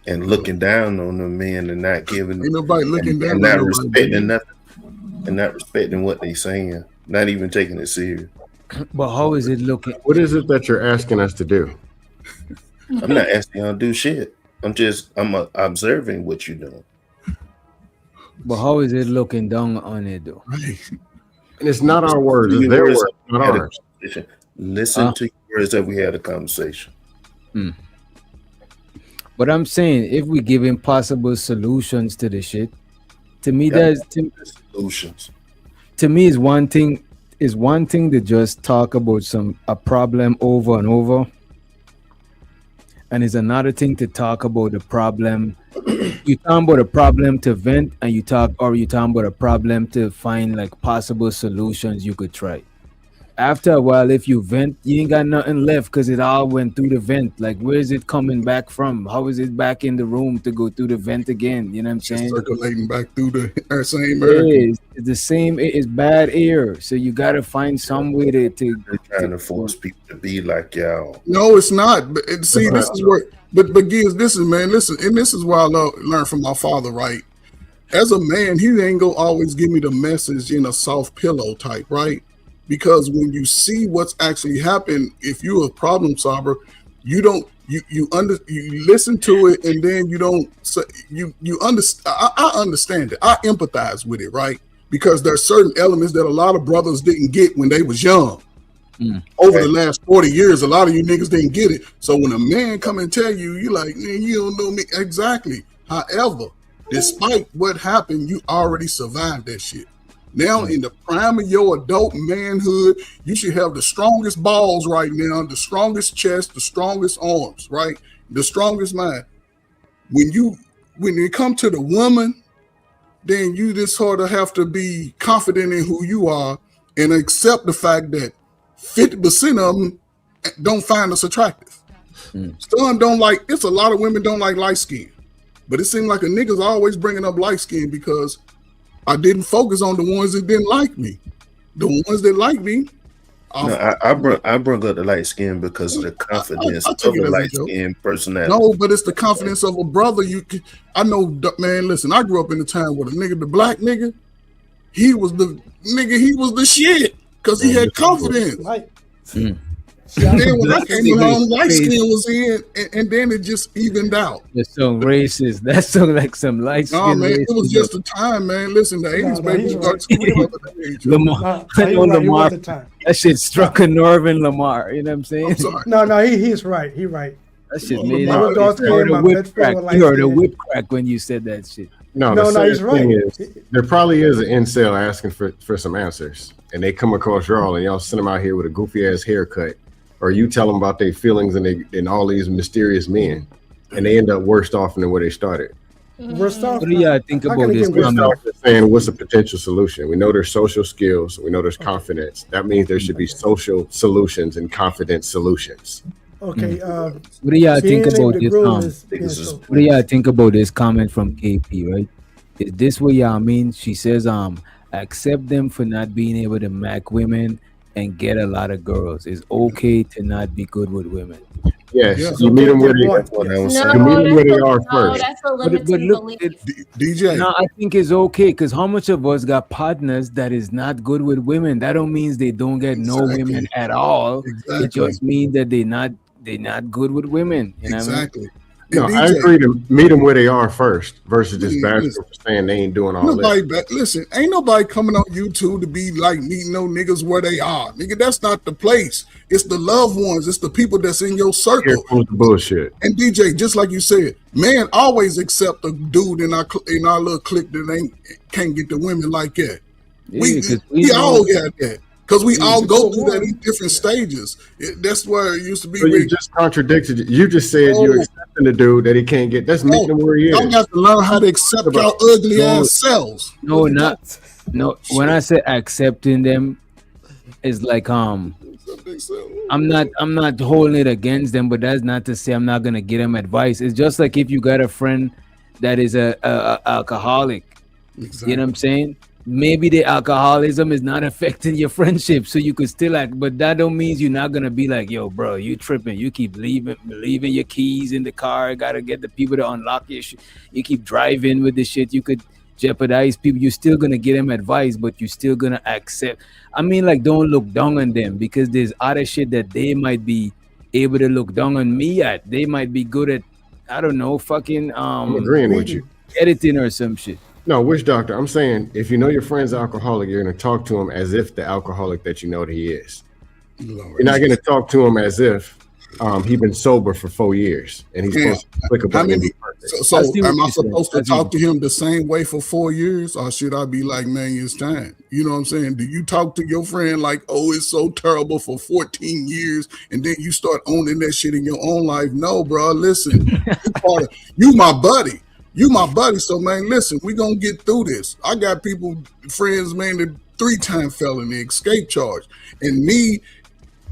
and looking down on the men and not giving Ain't nobody looking down and on not nobody, respecting baby. nothing and not respecting what they saying, not even taking it serious. But how is it looking? What is it that you're asking us to do? I'm not asking y'all to do shit. I'm observing what you're doing. But how is it looking down on it though? And it's not our words, it's their words, not ours. Listen to your words that we had a conversation. But I'm saying if we give impossible solutions to the shit, to me Yeah, that's solutions. to me is one thing to just talk about a problem over and over, and it's another thing to talk about the problem. You talk about a problem to vent, and you talk about a problem to find like possible solutions you could try. After a while, if you vent, you ain't got nothing left because it all went through the vent. Like, where is it coming back from? How is it back in the room to go through the vent again? You know what I'm saying? Circulating back through the same air. It's the same. It's bad air. So you got to find some way to They're trying to force people to be like y'all. No, it's not. But see, this is where. But Giz, this is, man. Listen, and this is why I learned from my father. Right, as a man, he ain't gonna always give me the message in a soft pillow type, right? Because when you see what's actually happened, if you're a problem solver, you don't you listen to it, and then you don't you understand. I understand it. I empathize with it, right? Because there's certain elements that a lot of brothers didn't get when they was young. Over the last 40 years, a lot of you niggas didn't get it. So when a man come and tell you, you like, man, you don't know me exactly. However, despite what happened, you already survived that shit. Now, in the prime of your adult manhood, you should have the strongest balls right now, the strongest chest, the strongest arms, right? The strongest mind. When it come to the woman, then you just sort of have to be confident in who you are and accept the fact that 50% of them don't find us attractive. Some don't like, it's a lot of women don't like light skin. But it seems like a nigga's always bringing up light skin because I didn't focus on the ones that didn't like me. The ones that like me. No, I brought up the light skin because of the confidence of a light skin personality. No, but it's the confidence of a brother. I know, man, listen, I grew up in a time where the black nigga, he was the shit. Because he had confidence. And then when I came along, light skin was in, and then it just evened out. That's so racist. That's so like some light skin. No, man, it was just a time, man. Listen, the 80s, baby, started Lamar, Lamar, that shit struck a nerve in Lamar. You know what I'm saying? No, he's right. He's right. That shit made it. You heard a whip crack when you said that shit. No, he's right. There probably is an incel asking for some answers, and they come across y'all, and y'all send them out here with a goofy ass haircut, or you tell them about their feelings and all these mysterious men, and they end up worse off than where they started. Worst off. What do y'all think about this? Saying what's a potential solution? We know there's social skills. We know there's confidence. That means there should be social solutions and confidence solutions. Okay. What do y'all think about this? What do y'all think about this comment from KP? Right? Is this what y'all mean? She says, accept them for not being able to mac women and get a lot of girls. It's okay to not be good with women. Yes, Yeah. you meet them where they No, are first. That's a But limiting look, belief. DJ. No, I think it's okay because how much of us got partners that is not good with women? That don't mean they don't get no women at all. Exactly. It just means that they're not good with women. You know what I mean? Exactly. No, And I DJ, agree to meet them where they are first versus just Listen, bashing them for saying they ain't doing all nobody that. listen, ain't nobody coming on YouTube to be like meeting no niggas where they are. Nigga, that's not the place. It's the loved ones. It's the people that's in your Here circle. comes the bullshit. And DJ, just like you said, man, always accept a dude in our little clique that can't get the women like that. Yeah, we all got that. Because we all go Good through that one. in different stages. That's where it used to be. So you just contradicted. You just said you're accepting the dude that he can't get. That's meeting him where he is. Y'all got to learn how to accept y'all ugly ass selves. No, no. When I say accepting them, it's like I'm not holding it against them, but that's not to say I'm not gonna give them advice. It's just like if you got a friend that is a alcoholic, you know what I'm saying? Maybe the alcoholism is not affecting your friendship, so you could still act, but that don't mean you're not gonna be like, yo, bro, you tripping. You keep leaving your keys in the car. Gotta get the people to unlock your shit. You keep driving with the shit. You could jeopardize people. You're still gonna give them advice, but you're still gonna accept. I mean, like, don't look down on them because there's other shit that they might be able to look down on me at. They might be good at, I don't know, fucking I'm agreeing with you. editing or some shit. No, witch doctor. I'm saying if you know your friend's alcoholic, you're gonna talk to him as if the alcoholic that you know that he is. You're not gonna talk to him as if he's been sober for 4 years and he's supposed to click about it. So am I supposed to talk to him the same way for 4 years, or should I be like, man, it's time? You know what I'm saying? Do you talk to your friend like, oh, it's so terrible for 14 years, and then you start owning that shit in your own life? No, bro. Listen, you my buddy. You my buddy. So man, listen, we gonna get through this. I got friends, man, that 3-time felony, escape charge, and me.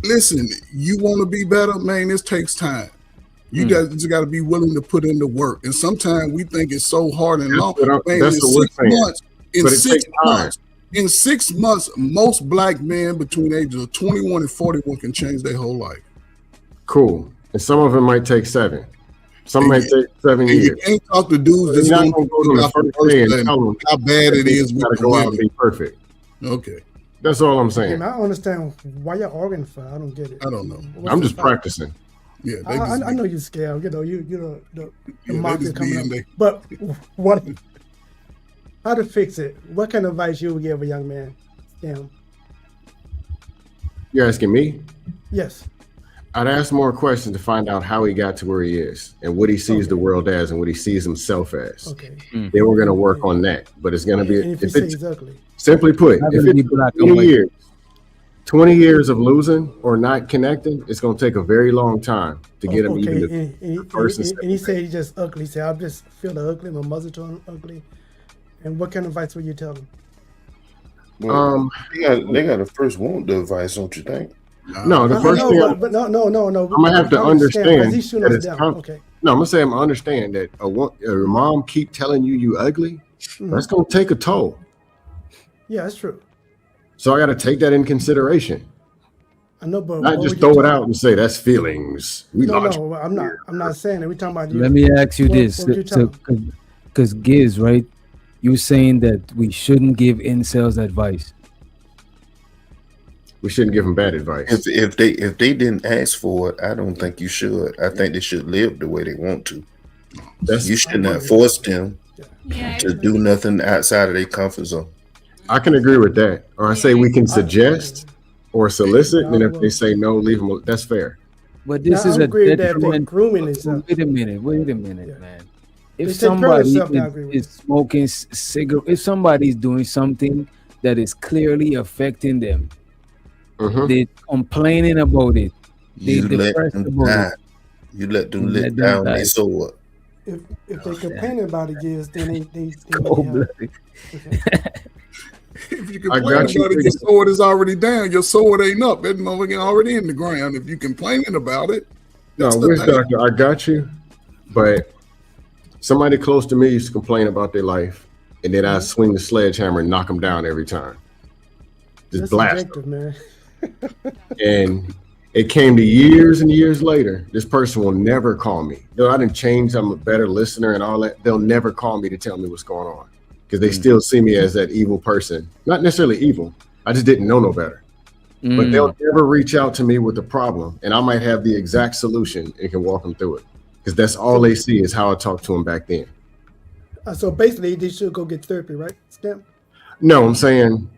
Listen, you want to be better, man. This takes time. You just got to be willing to put in the work. And sometimes we think it's so hard and long. Man, that's what we're saying. In 6 months, most black men between ages of 21 and 41 can change their whole life. Cool. And some of it might take 7. Some might take 7 years. You can't talk to dudes that's not going to go to the first day and tell them how bad it is with to go out and be perfect. Okay. That's all I'm saying. And I don't understand why y'all arguing for. I don't get it. I don't know. I'm just practicing. Yeah, I know you're scared. You know, you the market coming up. they- But what? How to fix it? What kind of advice you would give a young man? Damn. You're asking me? Yes. I'd ask more questions to find out how he got to where he is and what he sees the world as and what he sees himself as. Okay. Then we're going to work on that. But it's going to be, And if you say he's ugly. simply put, Not if gonna be it's black and 20 white. years, 20 years of losing or not connecting, it's going to take a very long time to get him even the first and and he said he's just ugly. He said, I just feel ugly. My mother told him ugly. And what kind of advice would you tell him? Well, they got to first want the advice, don't you think? No, the first thing no. I'm gonna have to understand He's shooting that us it's down. Okay. No, I'm gonna say I'm gonna understand that your mom keep telling you ugly. That's gonna take a toll. Yeah, that's true. So I got to take that in consideration. I know, but Not what just would you throw it tell out and say that's feelings. We No, logic. no, I'm not saying that. We're talking about you. Let me ask you What- this, what would you tell him? because Giz, right? You saying that we shouldn't give incels advice. We shouldn't give them bad advice. If they didn't ask for it, I don't think you should. I think they should live the way they want to. You should not force them to do nothing outside of their comfort zone. I can agree with that. Or I say we can suggest or solicit, and if they say no, leave them. That's fair. But this Now, is I a agree with that, but detriment. grooming is Wait a minute, man. They If take care of somebody themselves, I agree with is smoking cigarette, if somebody's doing something that is clearly affecting them, they're complaining about it. They're You let depressed them about die. it. You let them You let let them down die. their sword. If they complaining about it, yes, then they Cold-blooded. If you complain about it, your sword is already down. Your sword ain't up. That motherfucker already in the ground. If you complaining about it, No, that's the Wiz thing. Doctor, I got you. But somebody close to me used to complain about their life, and then I swing the sledgehammer and knock them down every time. Just That's blast. subjective, man. And it came to years and years later, this person will never call me. Though I didn't change, I'm a better listener and all that, they'll never call me to tell me what's going on. Because they still see me as that evil person. Not necessarily evil, I just didn't know no better. But they'll never reach out to me with a problem, and I might have the exact solution and can walk them through it. Because that's all they see is how I talked to them back then. So basically, they should go get therapy, right, Stamp? No, I'm saying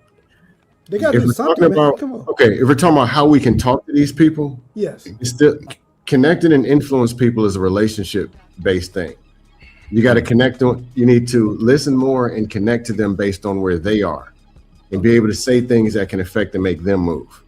They got to if do we're something, talking man. about, Come on. okay, if we're talking about how we can talk to these people, Yes. it's still connecting and influence people is a relationship-based thing. You got to connect them. You need to listen more and connect to them based on where they are, and be able to say things that can affect and make them move,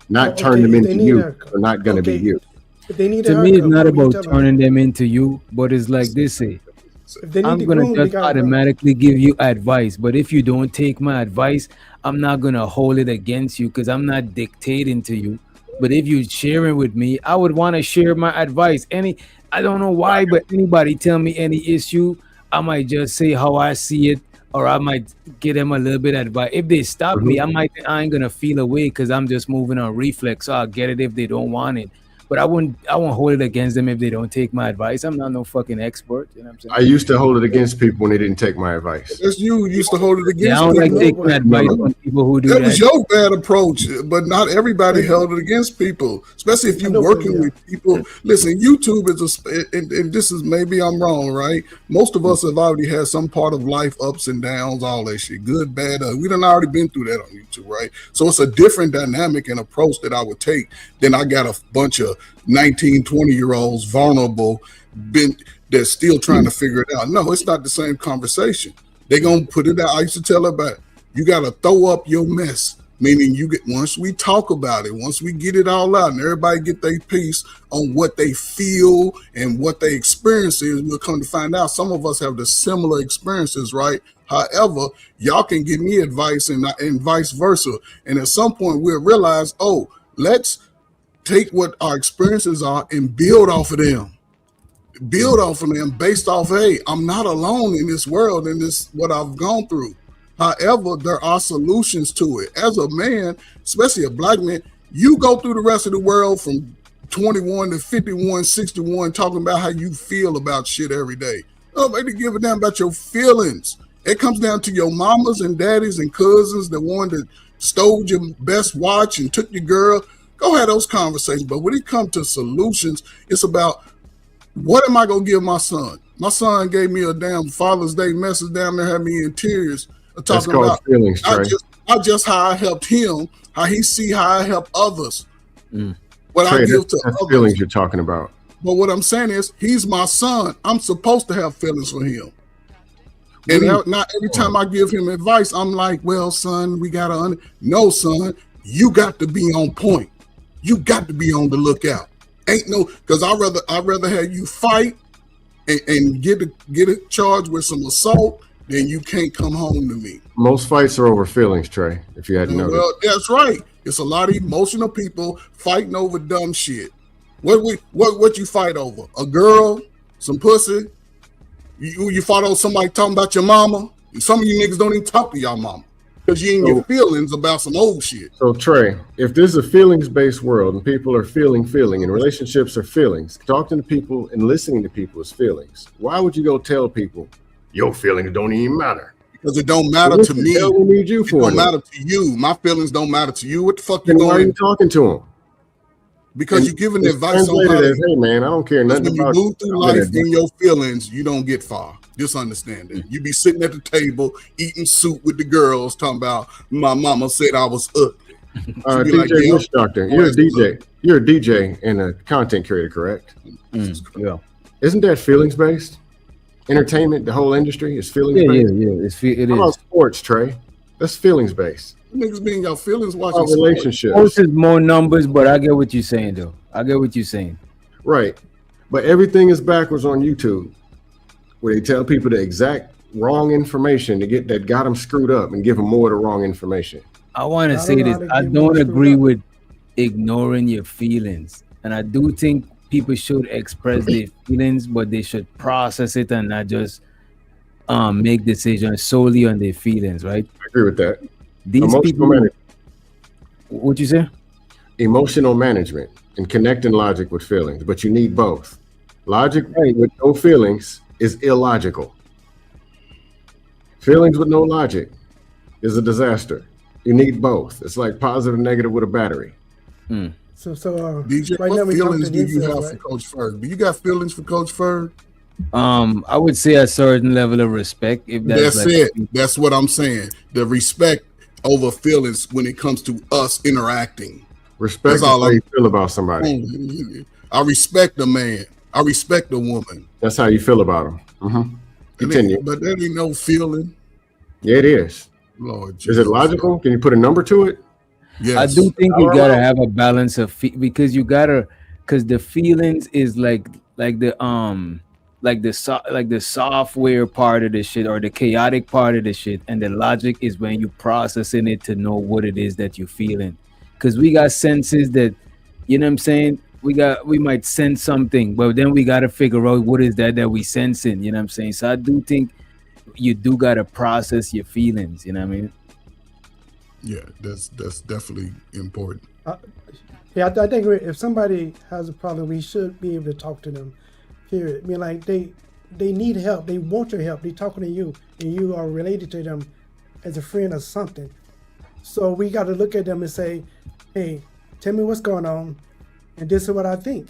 not turn them into you. They're not going to be you. If they need To me, it's not about turning them into you, but it's like this: I'm gonna just automatically give you advice, but if you don't take my advice, I'm not gonna hold it against you because I'm not dictating to you. But if you're sharing with me, I would want to share my advice. I don't know why, but anybody tell me any issue, I might just say how I see it, or I might give them a little bit of advice. If they stop me, I ain't gonna feel away because I'm just moving on reflex. So I'll get it if they don't want it. But I won't hold it against them if they don't take my advice. I'm not no fucking expert. You know what I'm saying? I used to hold it against people when they didn't take my advice. That's you used to hold it against I don't people. like taking advice from people who do That that. was your bad approach, but not everybody held it against people, especially if you're working with people. Listen, YouTube is and this is, maybe I'm wrong, right? Most of us have already had some part of life, ups and downs, all that shit, good, bad. We done already been through that on YouTube, right? So it's a different dynamic and approach that I would take than I got a bunch of 19, 20-year-olds vulnerable, that's still trying to figure it out. No, it's not the same conversation. They're gonna put it out. I used to tell about, you gotta throw up your mess. Meaning once we talk about it, once we get it all out and everybody get their piece on what they feel and what they experience is, we'll come to find out some of us have the similar experiences, right? However, y'all can give me advice and vice versa. And at some point we'll realize, oh, let's take what our experiences are and build off of them. Build off of them based off, hey, I'm not alone in this world and this what I've gone through. However, there are solutions to it. As a man, especially a black man, you go through the rest of the world from 21 to 51, 61, talking about how you feel about shit every day. Nobody give a damn about your feelings. It comes down to your mamas and daddies and cousins, the one that stole your best watch and took your girl. Go have those conversations. But when it comes to solutions, it's about, what am I going to give my son? My son gave me a damn Father's Day message down there, had me in tears. Talking about feelings, not just how I helped him, how he see how I help others. What Trey, I give to that's others. feelings you're talking about. But what I'm saying is, he's my son. I'm supposed to have feelings for him. And not every time I give him advice, I'm like, well, son, we got to no, son, you got to be on point. You got to be on the lookout. Ain't no, because I'd rather have you fight and get it charged with some assault than you can't come home to me. Most fights are over feelings, Trey, if you hadn't noticed. Well, that's right. It's a lot of emotional people fighting over dumb shit. What you fight over? A girl? Some pussy? You fought over somebody talking about your mama? Some of you niggas don't even talk to your mama because you in your feelings about some old shit. So Trey, if this is a feelings-based world and people are feeling and relationships are feelings, talking to people and listening to people is feelings, why would you go tell people your feelings don't even matter? Because it don't matter to me. We need you for it don't matter to you. My feelings don't matter to you. What the fuck you then going? why are you talking to them? Because you're giving advice on how hey man, I don't care nothing about you move through life in your feelings, you don't get far. Just understand it. You be sitting at the table eating soup with the girls, talking about my mama said I was ugly. DJ Witch Doctor, you're a DJ. You're a DJ and a content creator, correct? Yeah. Isn't that feelings based? Entertainment, the whole industry is feelings based. Yeah. It How is. about sports, Trey? That's feelings based. Niggas being your feelings watching relationships. Sports is more numbers, but I get what you're saying, though. I get what you're saying. Right. But everything is backwards on YouTube, where they tell people the exact wrong information to get that got them screwed up and give them more of the wrong information. I want to say this. I don't agree with ignoring your feelings. And I do think people should express their feelings, but they should process it and not just make decisions solely on their feelings, right? I agree with that. These Emotional people, management. what you say? emotional management and connecting logic with feelings, but you need both. Logic with no feelings is illogical. Feelings with no logic is a disaster. You need both. It's like positive, negative with a battery. So DJ, right now what we feelings talking do you incels, have right? for Coach Ferg? Do you got feelings for Coach Ferg? I would say a certain level of respect. If that's like, it. That's what I'm saying. The respect over feelings when it comes to us interacting. Respect is how you feel about somebody. I respect a man. I respect a woman. That's how you feel about them. Continue. But there ain't no feeling. Yeah, it is. Lord Jesus. Is it logical? Can you put a number to it? Yes. I do think you gotta have a balance of because you gotta, because the feelings is like the software part of the shit or the chaotic part of the shit, and the logic is when you processing it to know what it is that you're feeling. Because we got senses that, you know what I'm saying, we might sense something, but then we gotta figure out what is that we sensing, you know what I'm saying. So I do think you do gotta process your feelings, you know what I mean. Yeah, that's definitely important. Yeah, I think if somebody has a problem, we should be able to talk to them. Period. I mean, like they need help. They want your help. They're talking to you, and you are related to them as a friend or something. So we got to look at them and say, "Hey, tell me what's going on, and this is what I think."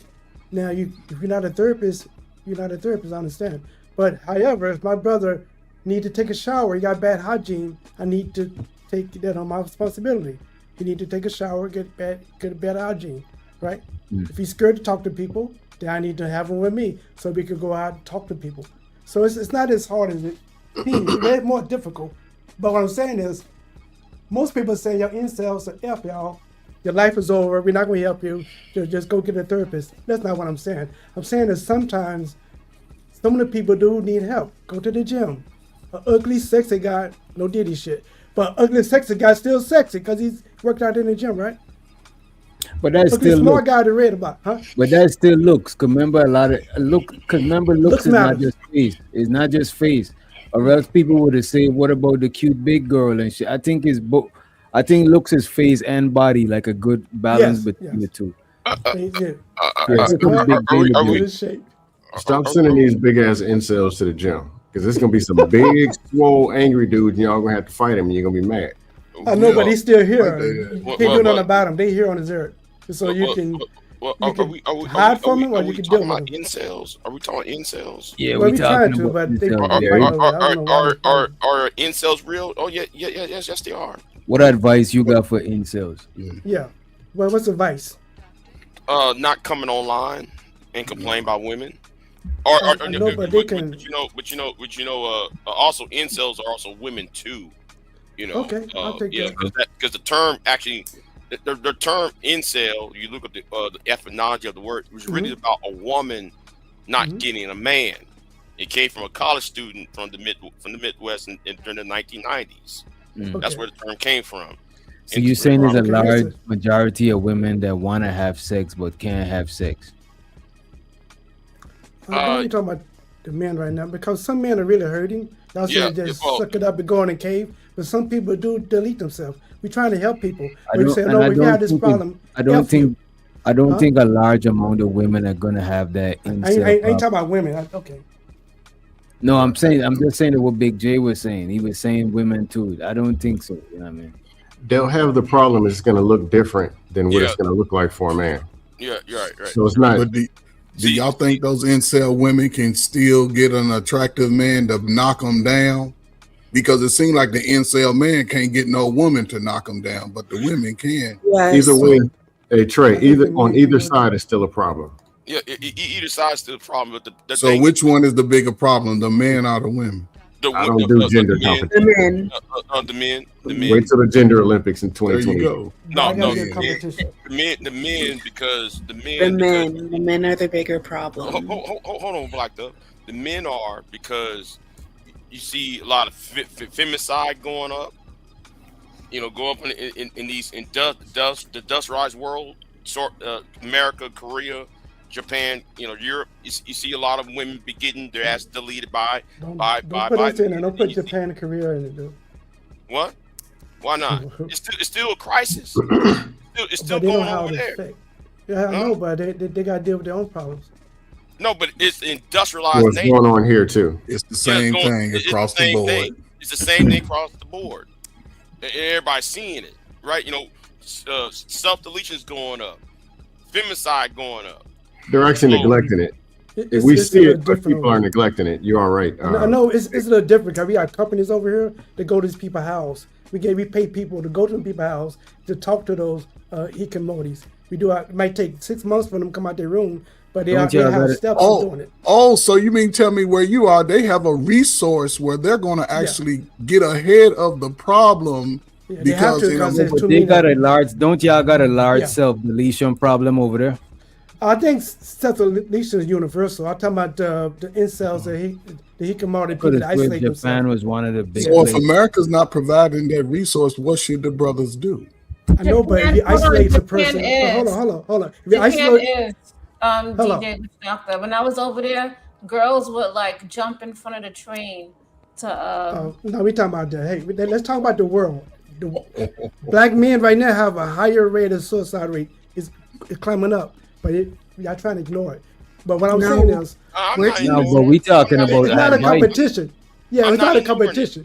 Now, if you're not a therapist, you're not a therapist. I understand. But however, if my brother need to take a shower, he got bad hygiene, I need to take that on my responsibility. You need to take a shower, get better hygiene, right? If he's scared to talk to people, then I need to have him with me so we could go out and talk to people. So it's not as hard as it seems. It's more difficult. But what I'm saying is, most people say your incels are F y'all. Your life is over. We're not going to help you. Just go get a therapist. That's not what I'm saying. I'm saying that sometimes some of the people do need help. Go to the gym. An ugly, sexy guy, no Diddy shit. But ugly, sexy guy still sexy because he's worked out in the gym, right? But that's ugly, still smart guy to read about, huh? But that still looks. Cause remember a lot of Cause remember looks is not just face. It's not just face. Or else people would have said, "What about the cute big girl and shit?" I think it's both. I think looks is face and body, like a good balance between the two. Stop sending these big ass incels to the gym, because it's gonna be some big, swole, angry dudes, and y'all gonna have to fight him, and you're gonna be mad. I know, but he's still here. He doing nothing about him. They here on his earth, so you can. Hide from him, or you can deal with him. Incels? Are we talking incels? Yeah, we trying to, but they are incels real? Oh yes, they are. What advice you got for incels? Yeah. Well, what's advice? Not coming online and complain about women. Also incels are also women too. You know. Okay, I'll take that. Because the term actually. The term incel, you look at the etymology of the word, it was really about a woman not getting a man. It came from a college student from the Midwest during the 1990s. That's where the term came from. So you're saying there's a large majority of women that want to have sex but can't have sex? I'm talking about the men right now, because some men are really hurting. Y'all say just suck it up and go in a cave, but some people do delete themselves. We're trying to help people. We say, no, we got this problem. I don't think a large amount of women are gonna have that. I ain't talking about women. Okay. No, I'm just saying that what Big J was saying. He was saying women too. I don't think so. You know what I mean? They'll have the problem. It's gonna look different than what it's gonna look like for a man. Yeah, you're right. So it's not. But do y'all think those incel women can still get an attractive man to knock them down? Because it seems like the incel man can't get no woman to knock him down, but the women can. Either way, Trey, on either side is still a problem. Yeah, either side is still a problem. But so which one is the bigger problem, the men or the women? I don't do gender competition. The men. Wait till the Gender Olympics in 2020. There you go. No, the men because the men are the bigger problem. Hold on, Black Duck. The men are because you see a lot of femicide going up. You know, go up in the Dust Rise world, America, Korea, Japan, Europe. You see a lot of women be getting their ass deleted by. Don't put us in there. Don't put Japan and Korea in it, dude. What? Why not? It's still a crisis. it's still but they going don't on have over the there. effect. Yeah, I know, but they got to deal with their own problems. No, but it's industrialized. What's going on here too? It's the same thing across the board. It's the same thing across the board. And everybody's seeing it, right? You know, self-deletion's going up, femicide going up. They're actually neglecting it. If we see it, but people are neglecting it. You are right. I know it's a little different because we got companies over here that go to these people's house. We pay people to go to the people's house to talk to those hikikomori's. We do. It might take 6 months for them to come out their room, but they have steps for doing it. Oh, so you mean tell me where you are? They have a resource where they're going to actually get ahead of the problem because they got a large. Don't y'all got a large self-deletion problem over there? I think self-deletion is universal. I'm talking about the incels, the hikikomori people that isolate themselves. Japan was one of the big. So if America's not providing that resource, what should the brothers do? I know, but if you isolate the person, hold on. If you isolate, DJ Discretion. When I was over there, girls would like jump in front of the train to. No, we talking about that. Hey, let's talk about the world. The black men right now have a higher rate of suicide rate. It's climbing up, but y'all trying to ignore it. But what I'm saying is, but we talking about it's not a competition. Yeah, it's not a competition.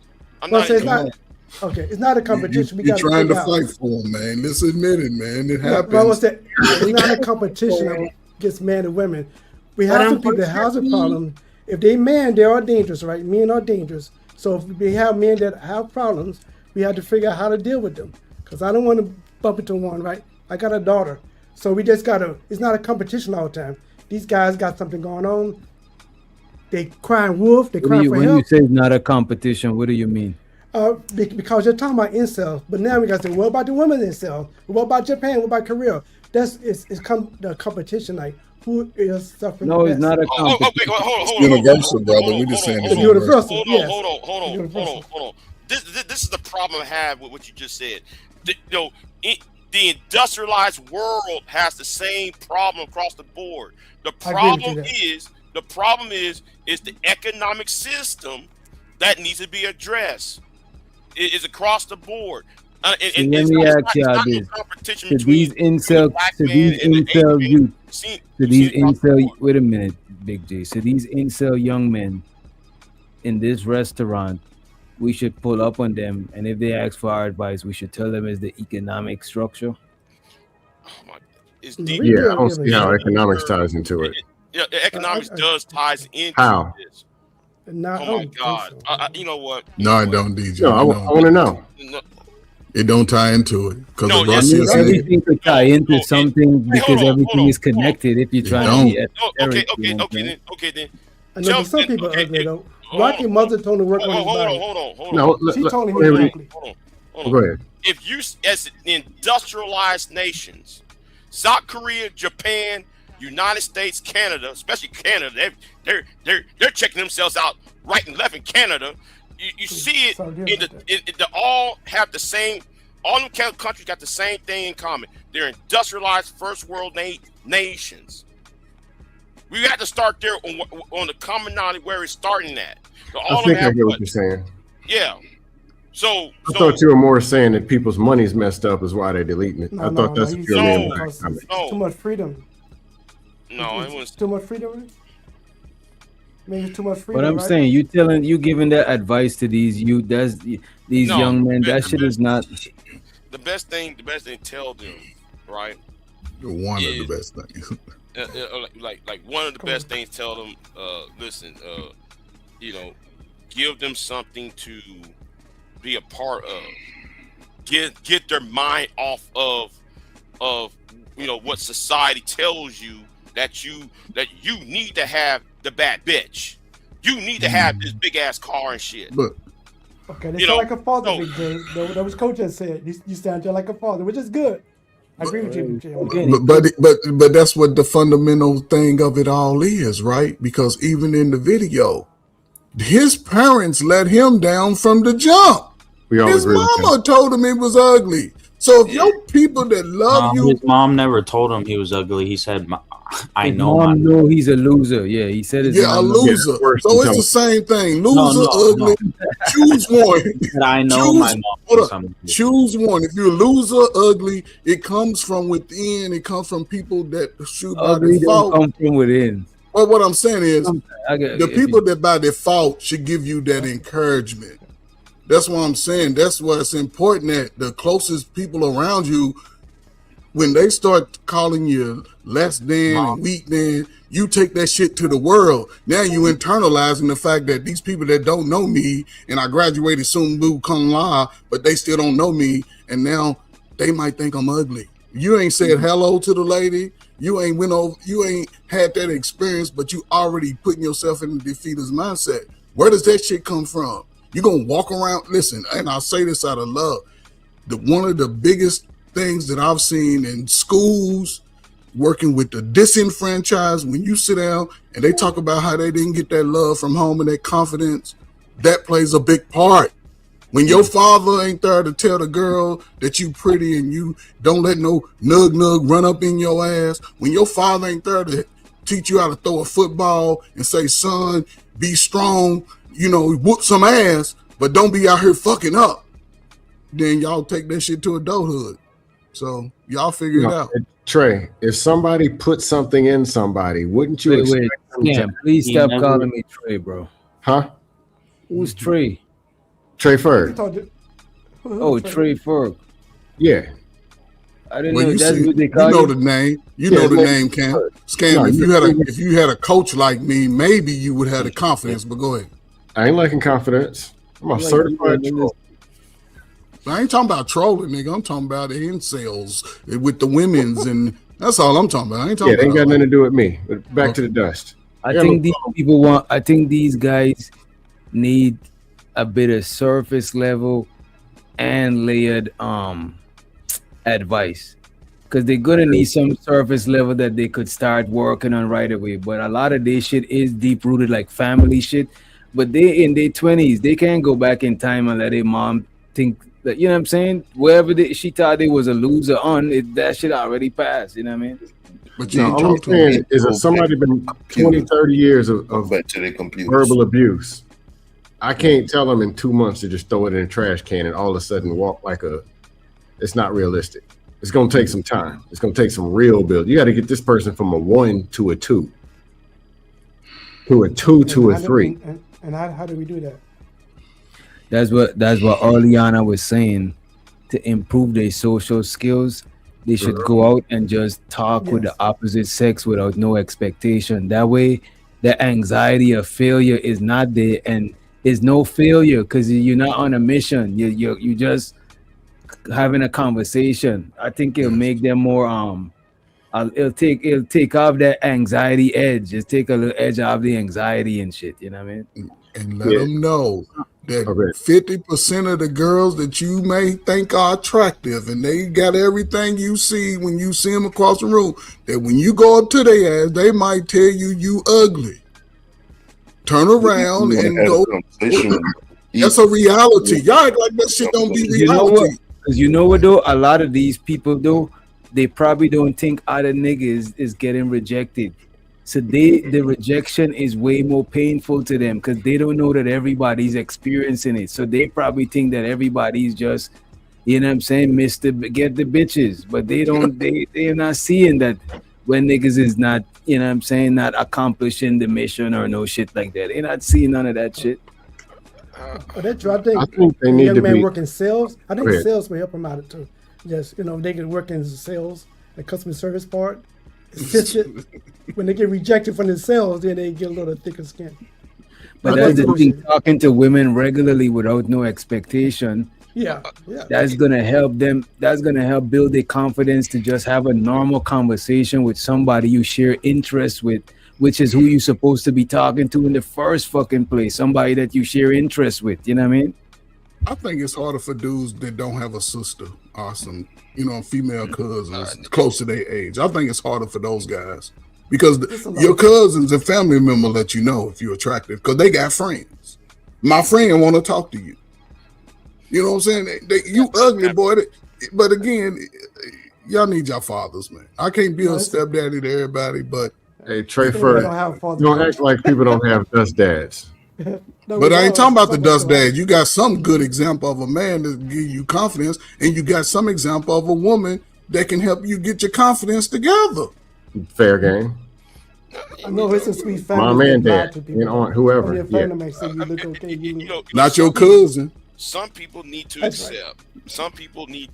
Okay, it's not a competition. You're trying to fight for them, man. Let's admit it, man. It happens. Well, it's not a competition against men and women. We have some people that have a problem. If they men, they are dangerous, right? Men are dangerous. So if we have men that have problems, we have to figure out how to deal with them. Because I don't want to bump into one, right? I got a daughter. So we just got to, it's not a competition all the time. These guys got something going on. They crying wolf, they crying for help. When you say it's not a competition, what do you mean? Because you're talking about incels, but now we got to say, what about the women incels? What about Japan? What about Korea? The competition, like who is suffering? No, it's not a competition. It's universal, brother. We just saying it's universal. Hold on. This is the problem I have with what you just said. The industrialized world has the same problem across the board. The problem is the economic system that needs to be addressed. It is across the board. Let me ask y'all this: to these incel youth, wait a minute, Big J. So these incel young men in this restaurant, we should pull up on them, and if they ask for our advice, we should tell them is the economic structure. It's deep. Yeah, I don't see how economics ties into it. Yeah, economics does ties into how? this. Oh my God! You know what? No, I don't, DJ. No, I want to know. It don't tie into it because everything could tie into something because everything is connected. If you're trying to be okay then. I know some people are ugly though. Rocky mother told him to work on his body. Hold on. She told him he was ugly. Go ahead. If you, as industrialized nations, South Korea, Japan, United States, Canada, especially Canada, they're checking themselves out right and left in Canada. You see it. They all have the same. All them countries got the same thing in common. They're industrialized first world nations. We got to start there on the commonality where it's starting at. I think I hear what you're saying. Yeah. So I thought you were more saying that people's money's messed up is why they're deleting it. I thought that's what you were meaning. Too much freedom. No, it was too much freedom. Right? Maybe too much freedom. But I'm saying you giving that advice to these youth, these young men. That shit is not. The best thing tell them, right? One of the best things. Like one of the best things tell them, listen, give them something to be a part of. Get their mind off of what society tells you that you need to have the bad bitch. You need to have this big ass car and shit. Look. Okay, they sound like a father, Big J. That was Coach just said. You sound just like a father, which is good. I agree with you, Big J. But that's what the fundamental thing of it all is, right? Because even in the video, his parents let him down from the jump. His mama told him it was ugly. So if your people that love you, his mom never told him he was ugly. He said, I His know my mom know he's a loser. Yeah, he said his Yeah, a mom knows. loser. So it's the same thing. Loser, no, ugly. Choose one. But I know my mom Hold thinks up. I'm Choose one. If you're a loser, ugly, it comes from within. It comes from people that shoot by Ugly don't default. come from within. Well, what I'm saying is, the if people that by default should give you that encouragement. That's what I'm saying. That's why it's important that the closest people around you, when they start calling you less than and weak than, you take that shit to the world. Now you internalizing the fact that these people that don't know me, and I graduated summa cum laude, but they still don't know me, and now they might think I'm ugly. You ain't said hello to the lady. You ain't went over. You ain't had that experience, but you already putting yourself in the defeater's mindset. Where does that shit come from? You gonna walk around? Listen, and I say this out of love. One of the biggest things that I've seen in schools, working with the disenfranchised, when you sit down and they talk about how they didn't get that love from home and that confidence, that plays a big part. When your father ain't there to tell the girl that you pretty and you don't let no nug run up in your ass, when your father ain't there to teach you how to throw a football and say, son, be strong, whoop some ass, but don't be out here fucking up, then y'all take that shit to adulthood. So y'all figure it out. Trey, if somebody put something in somebody, wouldn't you expect them Yeah, to? please stop calling me Trey, bro. Huh? Who's Trey? Trey Ferg. Oh, Trey Ferg. Yeah. I didn't Well, know you that's see, what they you call know you. the name. You Yeah, know the well, name, Cam. no, If you had a coach like me, maybe you would have the confidence. But go ahead. I ain't liking confidence. I'm a certified troll. I ain't talking about trolling, nigga. I'm talking about the incels with the women's, and that's all I'm talking about. I ain't talking Yeah, they ain't about got nothing to do with me. But back to the dust. I think these people want. I think these guys need a bit of surface level and layered advice, because they're gonna need some surface level that they could start working on right away. But a lot of their shit is deep rooted, like family shit. But they in their 20s, they can't go back in time and let their mom think that, you know what I'm saying? Wherever she thought they was a loser on it, that shit already passed. You know what I mean? But you all I'm saying is if somebody been 20, 30 years of verbal abuse, I can't tell them in 2 months to just throw it in a trash can and all of a sudden walk like it's not realistic. It's going to take some time. It's going to take some real build. You got to get this person from a 1 to a 2, to a 2 to a 3. And how do we do that? That's what Orleana was saying. To improve their social skills, they should go out and just talk with the opposite sex without no expectation. That way, the anxiety of failure is not there, and is no failure because you're not on a mission. You just having a conversation. I think it'll make them more it'll take off that anxiety edge. Just take a little edge off the anxiety and shit. You know what I mean? And let them know that 50% of the girls that you may think are attractive and they got everything you see when you see them across the room, that when you go up to their ass, they might tell you ugly. Turn around and go. That's a reality. Y'all act like that shit don't be reality. Because you know what though? A lot of these people though, they probably don't think other niggas is getting rejected. So the rejection is way more painful to them because they don't know that everybody's experiencing it. So they probably think that everybody's just, you know what I'm saying, get the bitches. But they don't, they're not seeing that when niggas is not, you know what I'm saying, not accomplishing the mission or no shit like that. They're not seeing none of that shit. But that's true. I think they need young to man be- working sales. I think Go ahead. sales will help them out too. Just they can work in sales, the customer service part. It's just when they get rejected from the sales, then they get a little thicker skin. But that's the thing, talking to women regularly without no expectation. Yeah. That's gonna help them. That's gonna help build their confidence to just have a normal conversation with somebody you share interests with, which is who you're supposed to be talking to in the first fucking place. Somebody that you share interests with. You know what I mean? I think it's harder for dudes that don't have a sister or some, female cousins close to their age. I think it's harder for those guys because your cousins and family member let you know if you're attractive because they got friends. My friend want to talk to you. You know what I'm saying? You ugly, boy. But again, y'all need your fathers, man. I can't be a stepdaddy to everybody, but Hey, Trey They Fur, don't have fathers. don't act like people don't have dust dads. but I ain't talking about the dust dad. You got some good example of a man that give you confidence, and you got some example of a woman that can help you get your confidence together. Fair game. I know it's a sweet family. Mom and that lie dad, to people. and aunt, whoever. Your Yeah. family may say you look okay. Not your cousin. Some people need to That's right. accept. Some people need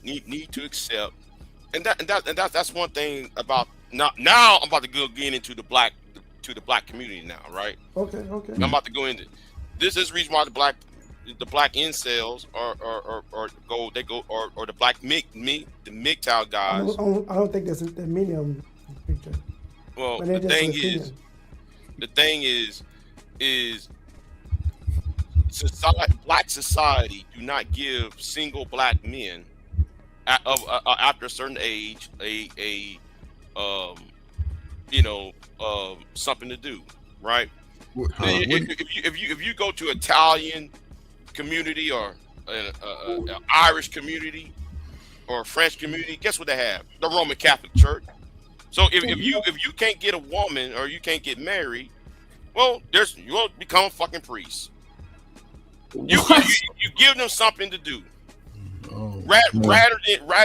to accept, and that's one thing about now. I'm about to go get into the black community now, right? Okay. I'm about to go into. This is the reason why the black incels or the black the MGTOW guys. I don't think there's that many of them. Well, But the they're just thing an is black society do not give single black men after a certain age something to do, right? If you go to Italian community or an Irish community or a French community, guess what they have? The Roman Catholic Church. So if you can't get a woman or you can't get married, well, you will become a fucking priest. You give them something to do, rather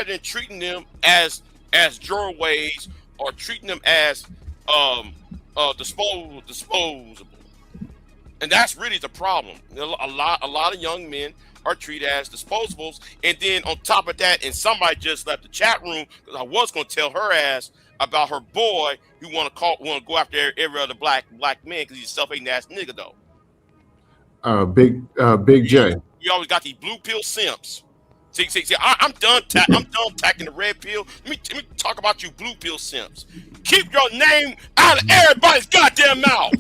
than treating them as doorways or treating them as disposable. And that's really the problem. A lot of young men are treated as disposables, and then on top of that, and somebody just left the chat room because I was going to tell her ass about her boy who want to go after every other black man because he's a self-hating ass nigga though. Big J. We always got these blue pill simps. See, I'm done tacking the red pill. Let me talk about you blue pill simps. Keep your name out of everybody's goddamn mouth.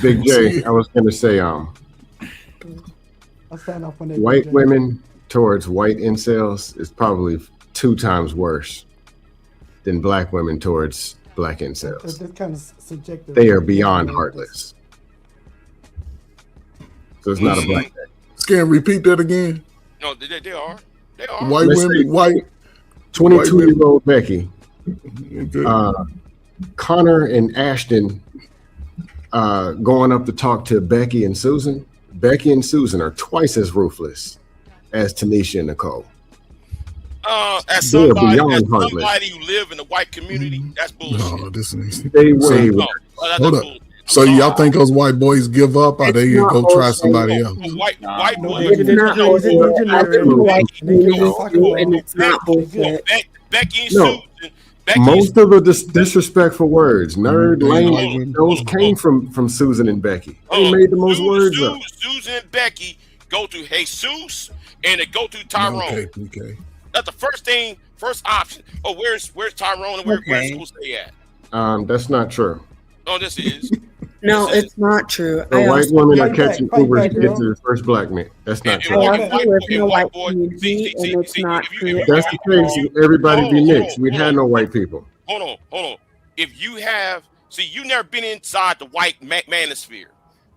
Big J, I was gonna say, I'll stand up on that. white women towards white incels is probably 2 times worse than black women towards black incels. That's kind of subjective. They are beyond heartless. So it's not a black thing. Can repeat that again? No, they are. They are. White women, white 22-year-old Becky, Connor and Ashton going up to talk to Becky and Susan. Becky and Susan are twice as ruthless as Tanisha and Nicole. As They are somebody beyond heartless. who live in the white community, that's bullshit. No, this is They way No, that's hold up. bullshit. So y'all think those white boys give up, or they not go try bullshit. somebody else? White boys. It's not bullshit. I live in the white community too, and it's not bullshit. Becky and No. Susan. Most of the disrespectful words, nerd, lame, those came from Susan and Becky. They made the most words up. Susan and Becky go to Jesus and they go to Tyrone. Okay. That's the first option. Oh, where's Tyrone and where's school stay at? That's not true. Oh, this is. No, it's not true. The I white also women are catching Ubers to get to the first black man. That's not true. I also live in a white community, and it's not true. If that's the case, everybody be mixed. We'd have no white people. Hold on. If you you never been inside the white manosphere.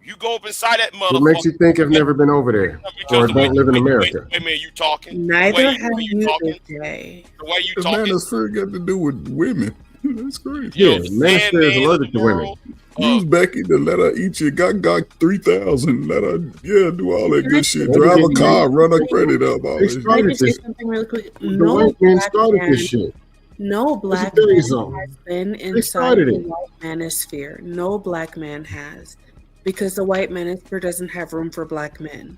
You go up inside that motherfucker. What makes you think I've never been over there or don't live in America? Wait, man, you talking? Neither have you, Jay. The way you The talking. manosphere got to do with women. That's crazy. Yeah, manosphere is allergic to women. Use Becky to let her eat your got 3,000. Let her, do all that good shit. Drive a car, run her credit up. All They that started Let me say this. something really quick. The white man started this shit. No black tell you man something. has been They inside started the it. white manosphere. No black man has. Because the white manosphere doesn't have room for black men.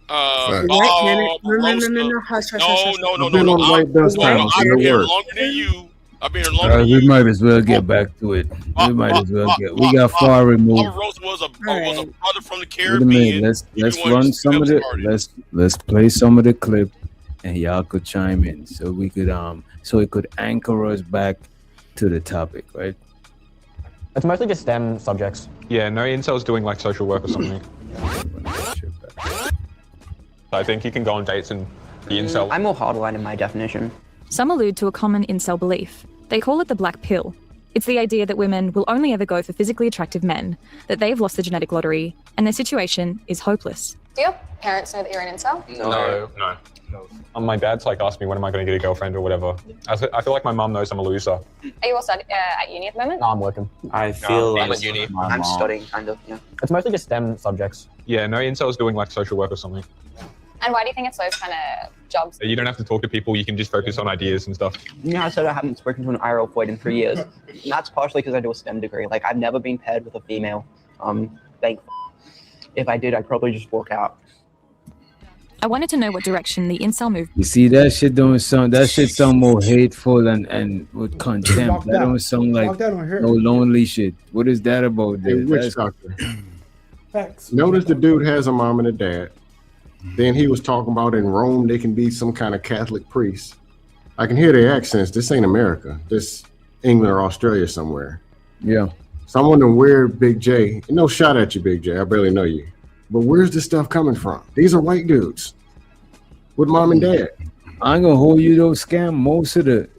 The white no, hush. No. I've been on white dust panels I've and been it here worked. longer than you. I've been here longer than We you. might as well get back to it. We might as well get. We got far removed. Rose was a brother from the Wait a Caribbean. minute. Let's run some of the. Let's play some of the clip, and y'all could chime in so we could so it could anchor us back to the topic, right? It's mostly just STEM subjects. Yeah, no incel's doing like social work or something. I think you can go on dates and be incel. I'm more hardline in my definition. Some allude to a common incel belief. They call it the black pill. It's the idea that women will only ever go for physically attractive men, that they've lost the genetic lottery, and their situation is hopeless. Do your parents know that you're an incel? No. My dad's like asked me when am I going to get a girlfriend or whatever. I feel like my mom knows I'm a loser. Are you also at uni at the moment? No, I'm working. I feel I'm like at uni. I'm studying, kind of, yeah. It's mostly just STEM subjects. Yeah, no incel's doing like social work or something. And why do you think it's those kind of jobs? You don't have to talk to people, you can just focus on ideas and stuff. You know, I said I haven't spoken to an IRL void in 3 years. And that's partially because I do a STEM degree. Like, I've never been paired with a female. If I did, I'd probably just walk out. I wanted to know what direction the incel movement. You see that shit sound more hateful and with contempt. That don't sound like no lonely shit. What is that about? Hey, witch doctor. Notice the dude has a mom and a dad. Then he was talking about in Rome they can be some kind of Catholic priest. I can hear their accents. This ain't America. This England or Australia somewhere. Yeah. So I'm wondering where Big J. No shot at you, Big J. I barely know you. But where's this stuff coming from? These are white dudes with mom and dad. I ain't gonna hold you though, Scam. Most of the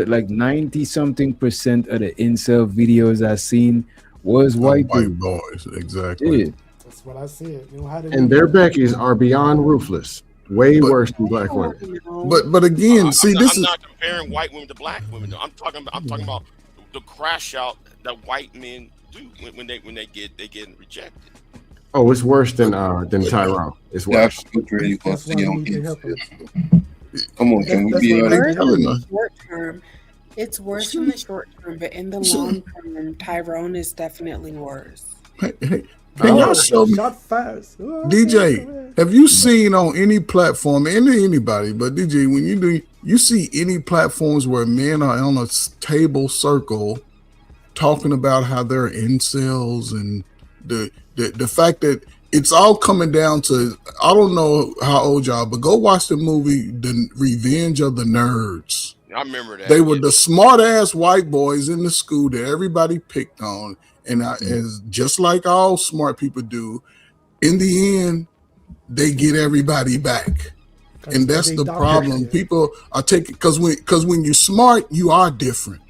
like 90-something% of the incel videos I seen was white boys. Exactly. Yeah. That's what I said. You know how And their Beckys are beyond ruthless. Way worse than black women. But again, see, this I'm is not comparing white women to black women. Though. I'm talking about the crash out that white men do when they get rejected. Oh, it's worse than Tyrone. It's worse. Come on, can we be honest? Short term, it's worse in the short term, but in the long term, Tyrone is definitely worse. Can y'all show me? Not fast. DJ, have you seen on any platform, anybody, but DJ, when you see any platforms where men are on a table circle talking about how they're incels and the fact that it's all coming down to, I don't know how old y'all, but go watch the movie The Revenge of the Nerds. I remember that. They were the smart ass white boys in the school that everybody picked on. And as just like all smart people do, in the end, they get everybody back. And that's the problem. People are taking, because when you're smart, you are different.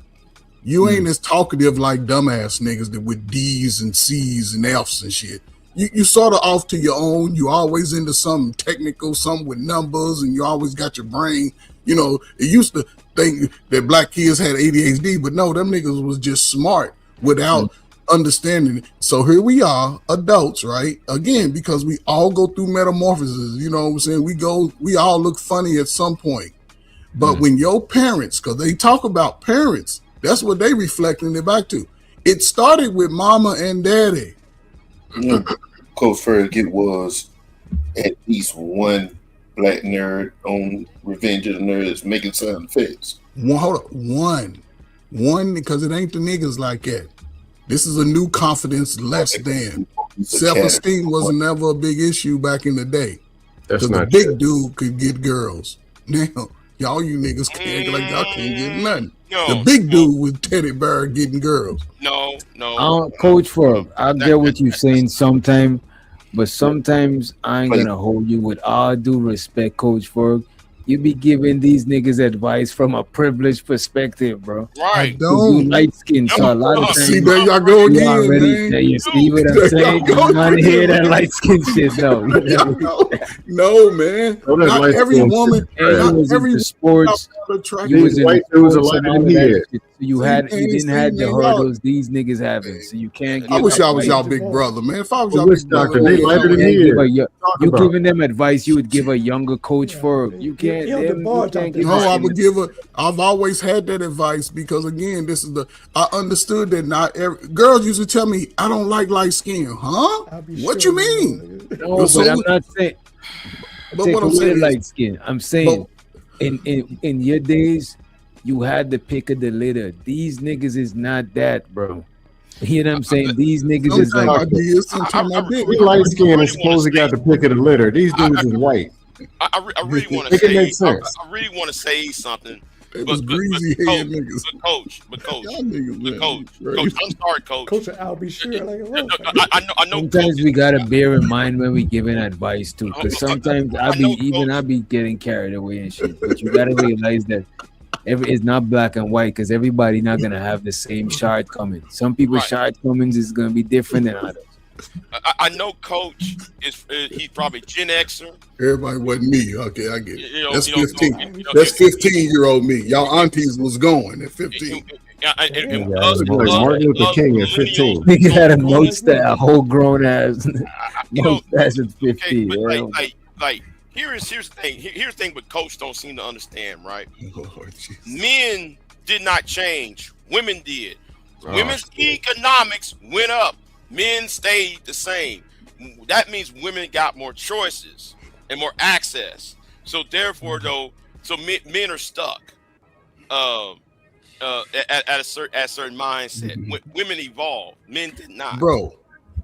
You ain't as talkative like dumbass niggas that with D's and C's and F's and shit. You sort of off to your own. You always into something technical, something with numbers, and you always got your brain. You know, it used to think that black kids had ADHD, but no, them niggas was just smart without understanding it. So here we are, adults, right? Again, because we all go through metamorphoses. You know what I'm saying? We all look funny at some point. But when your parents, because they talk about parents, that's what they reflecting it back to. It started with mama and daddy. Coach Ferg, it was at least one black nerd on Revenge of the Nerds making sound effects. One, because it ain't the niggas like that. This is a new confidence less than. Self-esteem was never a big issue back in the day. That's the not big true. dude could get girls. Now, y'all you niggas can't like y'all can't get nothing. No, the big dude with teddy bear getting girls. No. Coach Ferg, I get what you're saying sometimes, but sometimes I ain't gonna hold you with all due respect, Coach Ferg. You be giving these niggas advice from a privileged perspective, bro. Right. Don't. Light skin, so a lot of times. See, there y'all go again, man. You see what I'm saying? You want to hear that light skin shit, though. No, man. Not every woman. Not every sports. You was in white dudes are like them here. You didn't have the hurdles these niggas having, so you can't. I wish I was y'all big brother, man. If I was y'all big brother, they lighter than here. You giving them advice, you would give a younger Coach Ferg. You can't. I've always had that advice because again, I understood that not every girls used to tell me I don't like light skin, huh? What you mean? No, but I'm not saying. But what I'm saying, light skin. I'm saying, in your days, you had the pick of the litter. These niggas is not that, bro. You know what I'm saying? These niggas is like we light skin is supposed to got the pick of the litter. These dudes is white. I really want to say. I really want to say something. But coach, I'm sorry, coach. Coach, I'll be sure. I know. Sometimes we gotta bear in mind when we giving advice too, because sometimes I be getting carried away and shit. But you gotta realize that it's not black and white, because everybody not gonna have the same shortcomings. Some people's shortcomings is gonna be different than others. I know Coach is he's probably Gen Xer. Everybody wasn't me. Okay, I get it. You know, That's you know, 15. That's 15-year-old me. Y'all aunties was going at 15. And Like Martin Luther King at 15. He had a mustache, a whole grown ass mustache at 15. Like here's the thing. Here's the thing, but Coach don't seem to understand, right? Lord, Men did not change. Women did. Women's economics went up. Men stayed the same. That means women got more choices and more access. So therefore, though, men are stuck at a certain mindset. Women evolved. Men did not. Bro.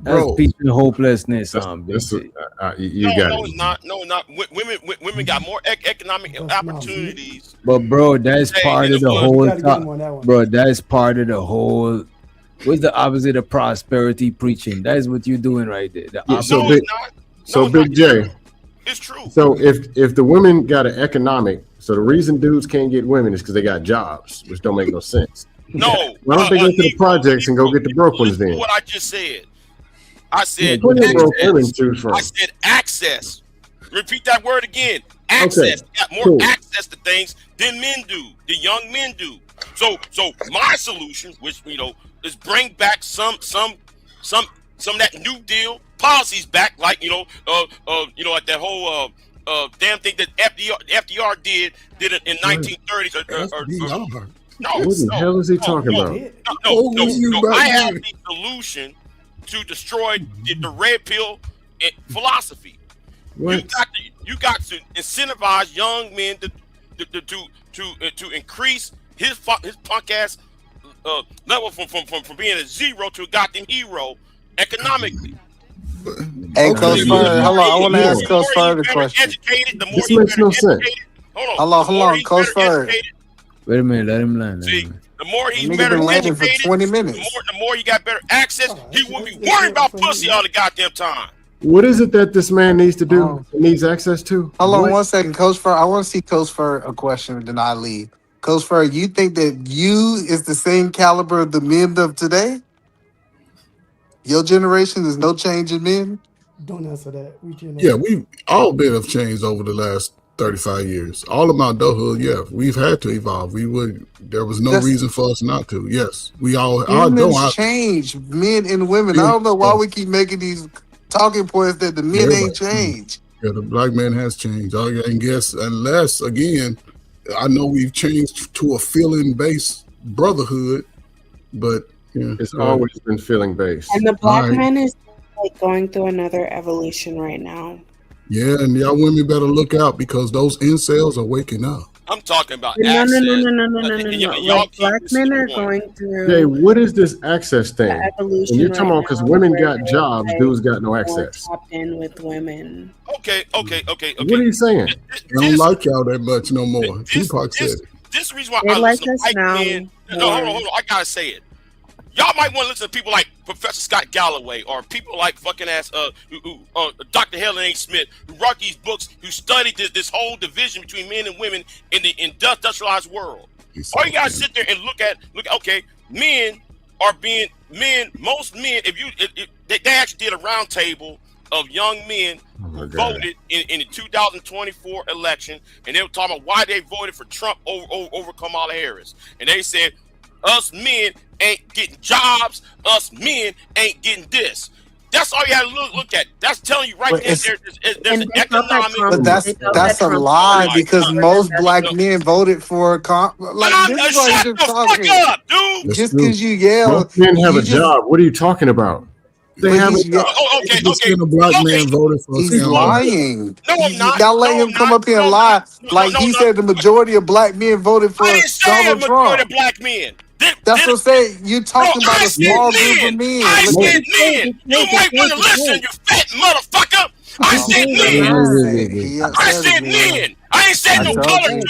That's peace and hopelessness. You No, got it's it. not. No, not. Women got more economic opportunities. But bro, that's part of the whole. Bro, that's part of the whole. What's the opposite of prosperity preaching? That is what you're doing right there. The Yeah, so opposite. Big J. It's true. So if the women got an economic, so the reason dudes can't get women is because they got jobs, which don't make no sense. No. Why don't they go to the projects and go get the broke ones then? What I just said. I said I said access. Repeat that word again. Access. Okay, Got more cool. access to things than men do. The young men do. So my solution, which is bring back some of that New Deal policies back, like like that whole damn thing that FDR did it in 1930s. No, What the hell is he talking about? No. I have the solution to destroy the red pill philosophy. What? You got to incentivize young men to increase his punk ass level from being a zero to a goddamn hero economically. Hey, Coach Fire, hold on. I want to ask Coach Fire a question. This makes no sense. Hold on, Coach Fire. Wait a minute, let him land. See, the more he's Nigga better been landing for educated, 20 minutes. the more you got better access, he won't be worried about pussy all the goddamn time. What is it that this man needs to do? Needs access to? Hold on What? 1 second, Coach Fur. I want to see Coach Fur a question, then I leave. Coach Fur, you think that you is the same caliber of the men of today? Your generation, there's no change in men? Don't answer that. Yeah, we've all been have changed over the last 35 years. All of my adulthood, yeah, we've had to evolve. There was no reason for us not to. Yes, we all. Humans change, men and women. I don't know why we keep making these talking points that the men ain't changed. Yeah, the black man has changed. I guess unless again, I know we've changed to a feeling-based brotherhood, but yeah, it's always been feeling based. And the black man is like going through another evolution right now. Yeah, and y'all women better look out because those incels are waking up. I'm talking about No. access. Like black men are going through. Hey, what is this access thing? evolution And you're talking right about because now women where got they're, jobs, like, dudes got no more access. tapped in with women. Okay. What are you saying? I don't like y'all that much no more. Tupac said it. This is the reason why They I like listen to us white now men. No, hold on. I gotta say it. Y'all might want to listen to people like Professor Scott Galloway or people like fucking ass Dr. Helen A. Smith, who wrote these books, who studied this whole division between men and women in the industrialized world. All you gotta sit there and look at okay, most men, if they actually did a round table of young men who voted in the 2024 election, and they were talking about why they voted for Trump over Kamala Harris. And they said, us men ain't getting jobs, us men ain't getting this. That's all you have to look at. That's telling you right there. There's an economic. But that's a lie because most black men voted for shut the fuck up, dude. Just because you yell, Most men have a job. What are you talking about? They have a job. Okay. A black man voted for He's lying. No, I'm not. Y'all let him come up here and lie. Like he said, the majority of black men voted for Donald Trump. Of black men. That's what I'm saying. You're talking about a small group of men. I said men. You might want to listen, you fat motherfucker. I said men. I said men. I ain't said no color to it.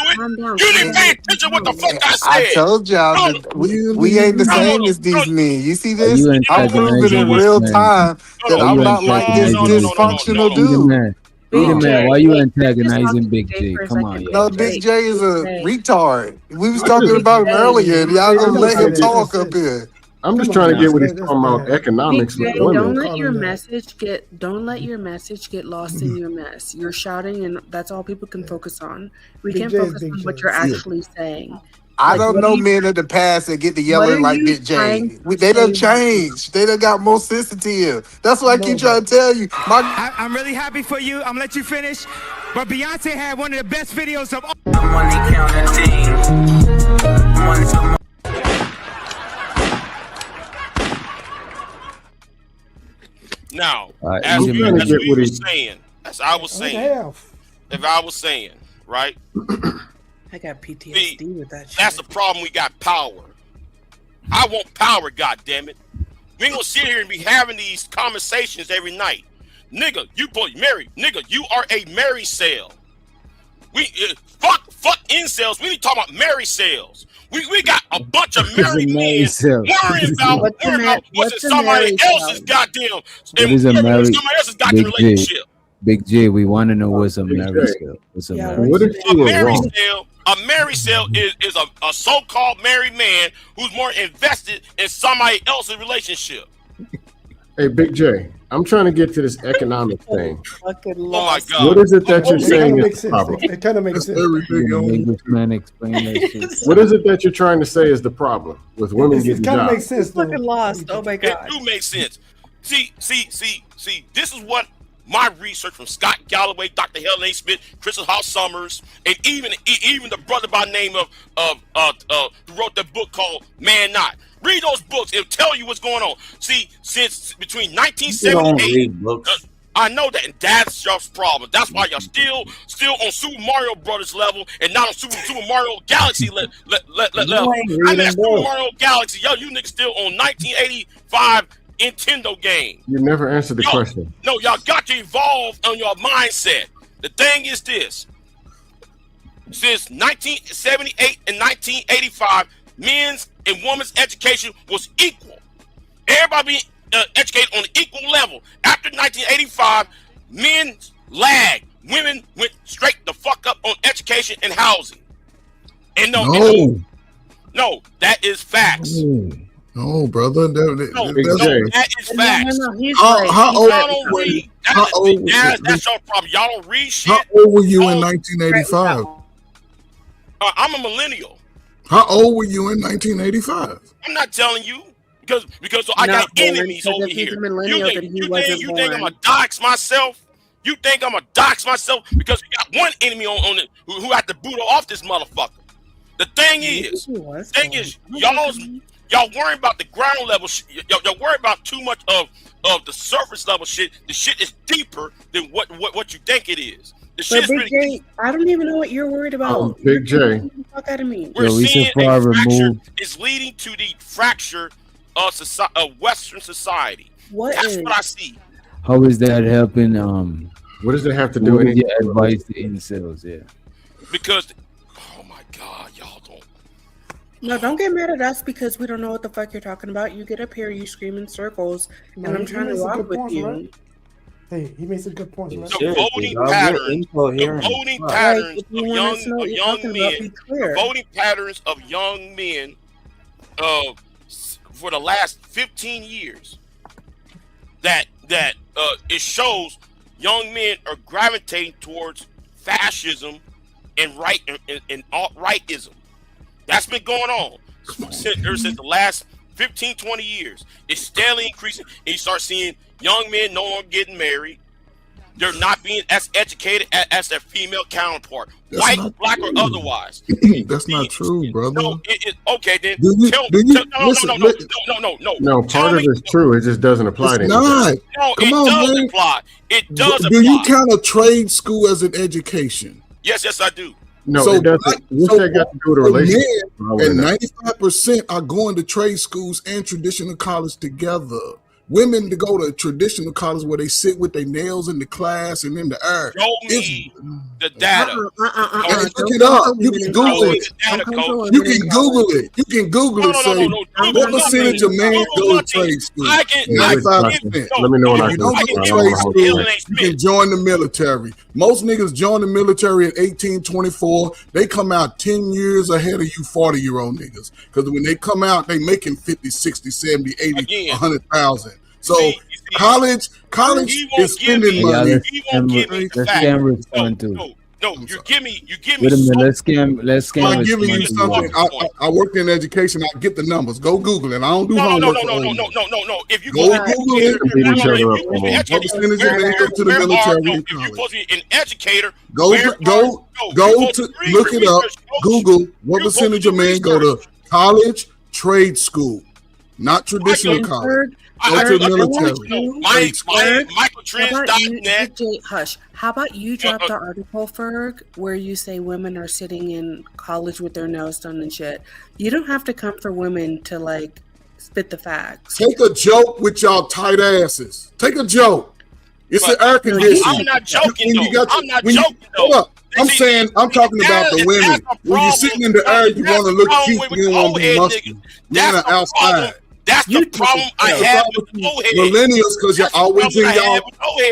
You didn't pay attention what the fuck I said. I told y'all that we ain't the same as these men. You see this? I'm proving in real time that I'm not like this dysfunctional dude. Wait a minute, why you antagonizing Big J? Come on, yeah. No, Big J is a retard. We was talking about him earlier, and y'all gonna let him talk up here. I'm just Come on, trying to get what he's that's talking about bad. economics with BJ, women. don't let Calling your that. message get lost in your mess. You're shouting, and that's all people can focus on. We Big can't J is focus Big on J. what you're Yeah. actually saying. I Like, don't what know are you, men of the past that get to what yelling are like you Big trying J. to They done say right now? changed. They done got more sensitive. That's what I keep No, trying to tell you. My I'm really happy for you. I'm gonna let you finish. But Beyonce had one of the best videos of all. Now, Alright, as easy we man. were saying, as I was What the saying, hell? if I was saying, right? I got PTSD with that shit. That's the problem. We got power. I want power, goddammit. We ain't gonna sit here and be having these conversations every night. Nigga, you boy married. Nigga, you are a marry sale. We fuck incels. We need to talk about marry sales. We got a bunch of married men worrying about what's in somebody else's goddamn Big J, relationship. Big J, we want to know what's a married sale. What's a married What if A you were married wrong? sale, is a so-called married man who's more invested in somebody else's relationship. Hey, Big J, I'm trying to get to this economic thing. Fucking Oh my lost. God. What is it that you're It kind saying of is makes the sense. problem? It kind of makes sense. Make this man explain that shit. What is it that you're trying to say is the problem with women It getting kind of jobs? makes sense, though. Fucking lost. Oh my It god. do make sense. See, this is what my research from Scott Galloway, Dr. Helen A. Smith, Crystal House Summers, and even the brother by the name of who wrote the book called Man Not. Read those books; it'll tell you what's going on. See, since between You don't 1978, read books. I know that, and that's your problem. That's why you're still on Super Mario Brothers level and not on Super Mario Galaxy level. ain't I'm reading at Super books. Mario Galaxy. Yo, you niggas still on 1985 Nintendo game. You never answered the question. No, y'all got to evolve on your mindset. The thing is this. Since 1978 and 1985, men's and women's education was equal. Everybody being educated on an equal level. After 1985, men lagged. Women went straight the fuck up on education and housing. And no, that is facts. No, brother. That is facts. How old? Y'all don't read. That's your problem. Y'all don't read shit. How old were you in 1985? I'm a millennial. How old were you in 1985? I'm not telling you because I got enemies over here. You think I'm a dox myself? You think I'm a dox myself because we got one enemy on it who had to boot off this motherfucker? The thing is, y'all worrying about the ground level shit. Y'all worry about too much of the surface level shit. The shit is deeper than what you think it is. The shit is really J, I don't even know what you're worried about. Big J. Get the fuck out of me. We're seeing a fracture is leading to the fracture of society, of Western society. That's what I see. How is that helping? What does it have to do with with your advice to incels? Yeah. Because, oh my God, y'all don't. No, don't get mad at us because we don't know what the fuck you're talking about. You get up here, you scream in circles, and I'm trying to rock with you. Right? Hey, he made some good points, right? The voting patterns of young men for the last 15 years that it shows young men are gravitating towards fascism and alt-rightism. That's been going on since the last 15, 20 years. It's steadily increasing, and you start seeing young men no longer getting married. They're not being as educated as their female counterpart, white, black, or otherwise. That's not true, brother. No, okay, then No. No, part of it's true. It just doesn't apply to It's you. not. No, Come it on, does man. apply. It does Do apply. you count a trade school as an education? Yes, I do. No, it doesn't. What's that got to do with a relationship? And 95% are going to trade schools and traditional college together. women to go to traditional college where they sit with their nails in the class and in the air. Show me the data. Look it up. You can Google it. You can Google it. You can Google it. Say what percentage of men go to trade school? 95%. Let me know when I If you don't go to trade school, you can join the military. Most niggas join the military at 18, 24. They come out 10 years ahead of you 40-year-old niggas. Because when they come out, they making 50, 60, 70, 80, 100,000. So college is spending money. Let's Scam respond to. No, you give me. Wait a minute. Let's Scam. I'm giving you something. I work in education. I get the numbers. Go Google it. I don't do homework. No. If you go Google it, what percentage of men go to the military? If you're supposed to be an educator, go to look it up. Google what percentage of men go to college, trade school, not traditional college. Go to the military. Microtrends.net. Hush. How about you drop the article, Ferg, where you say women are sitting in college with their nails done and shit? You don't have to come for women to like spit the facts. Take a joke with y'all tight asses. Take a joke. It's an air conditioner. I'm not joking though. I'm not joking though. I'm saying, I'm talking about the women. When you're sitting in the air, you want to look cute. You don't want to be muscular. Men are outside. That's the problem I have with old-heads. Millennials, because you're always in y'all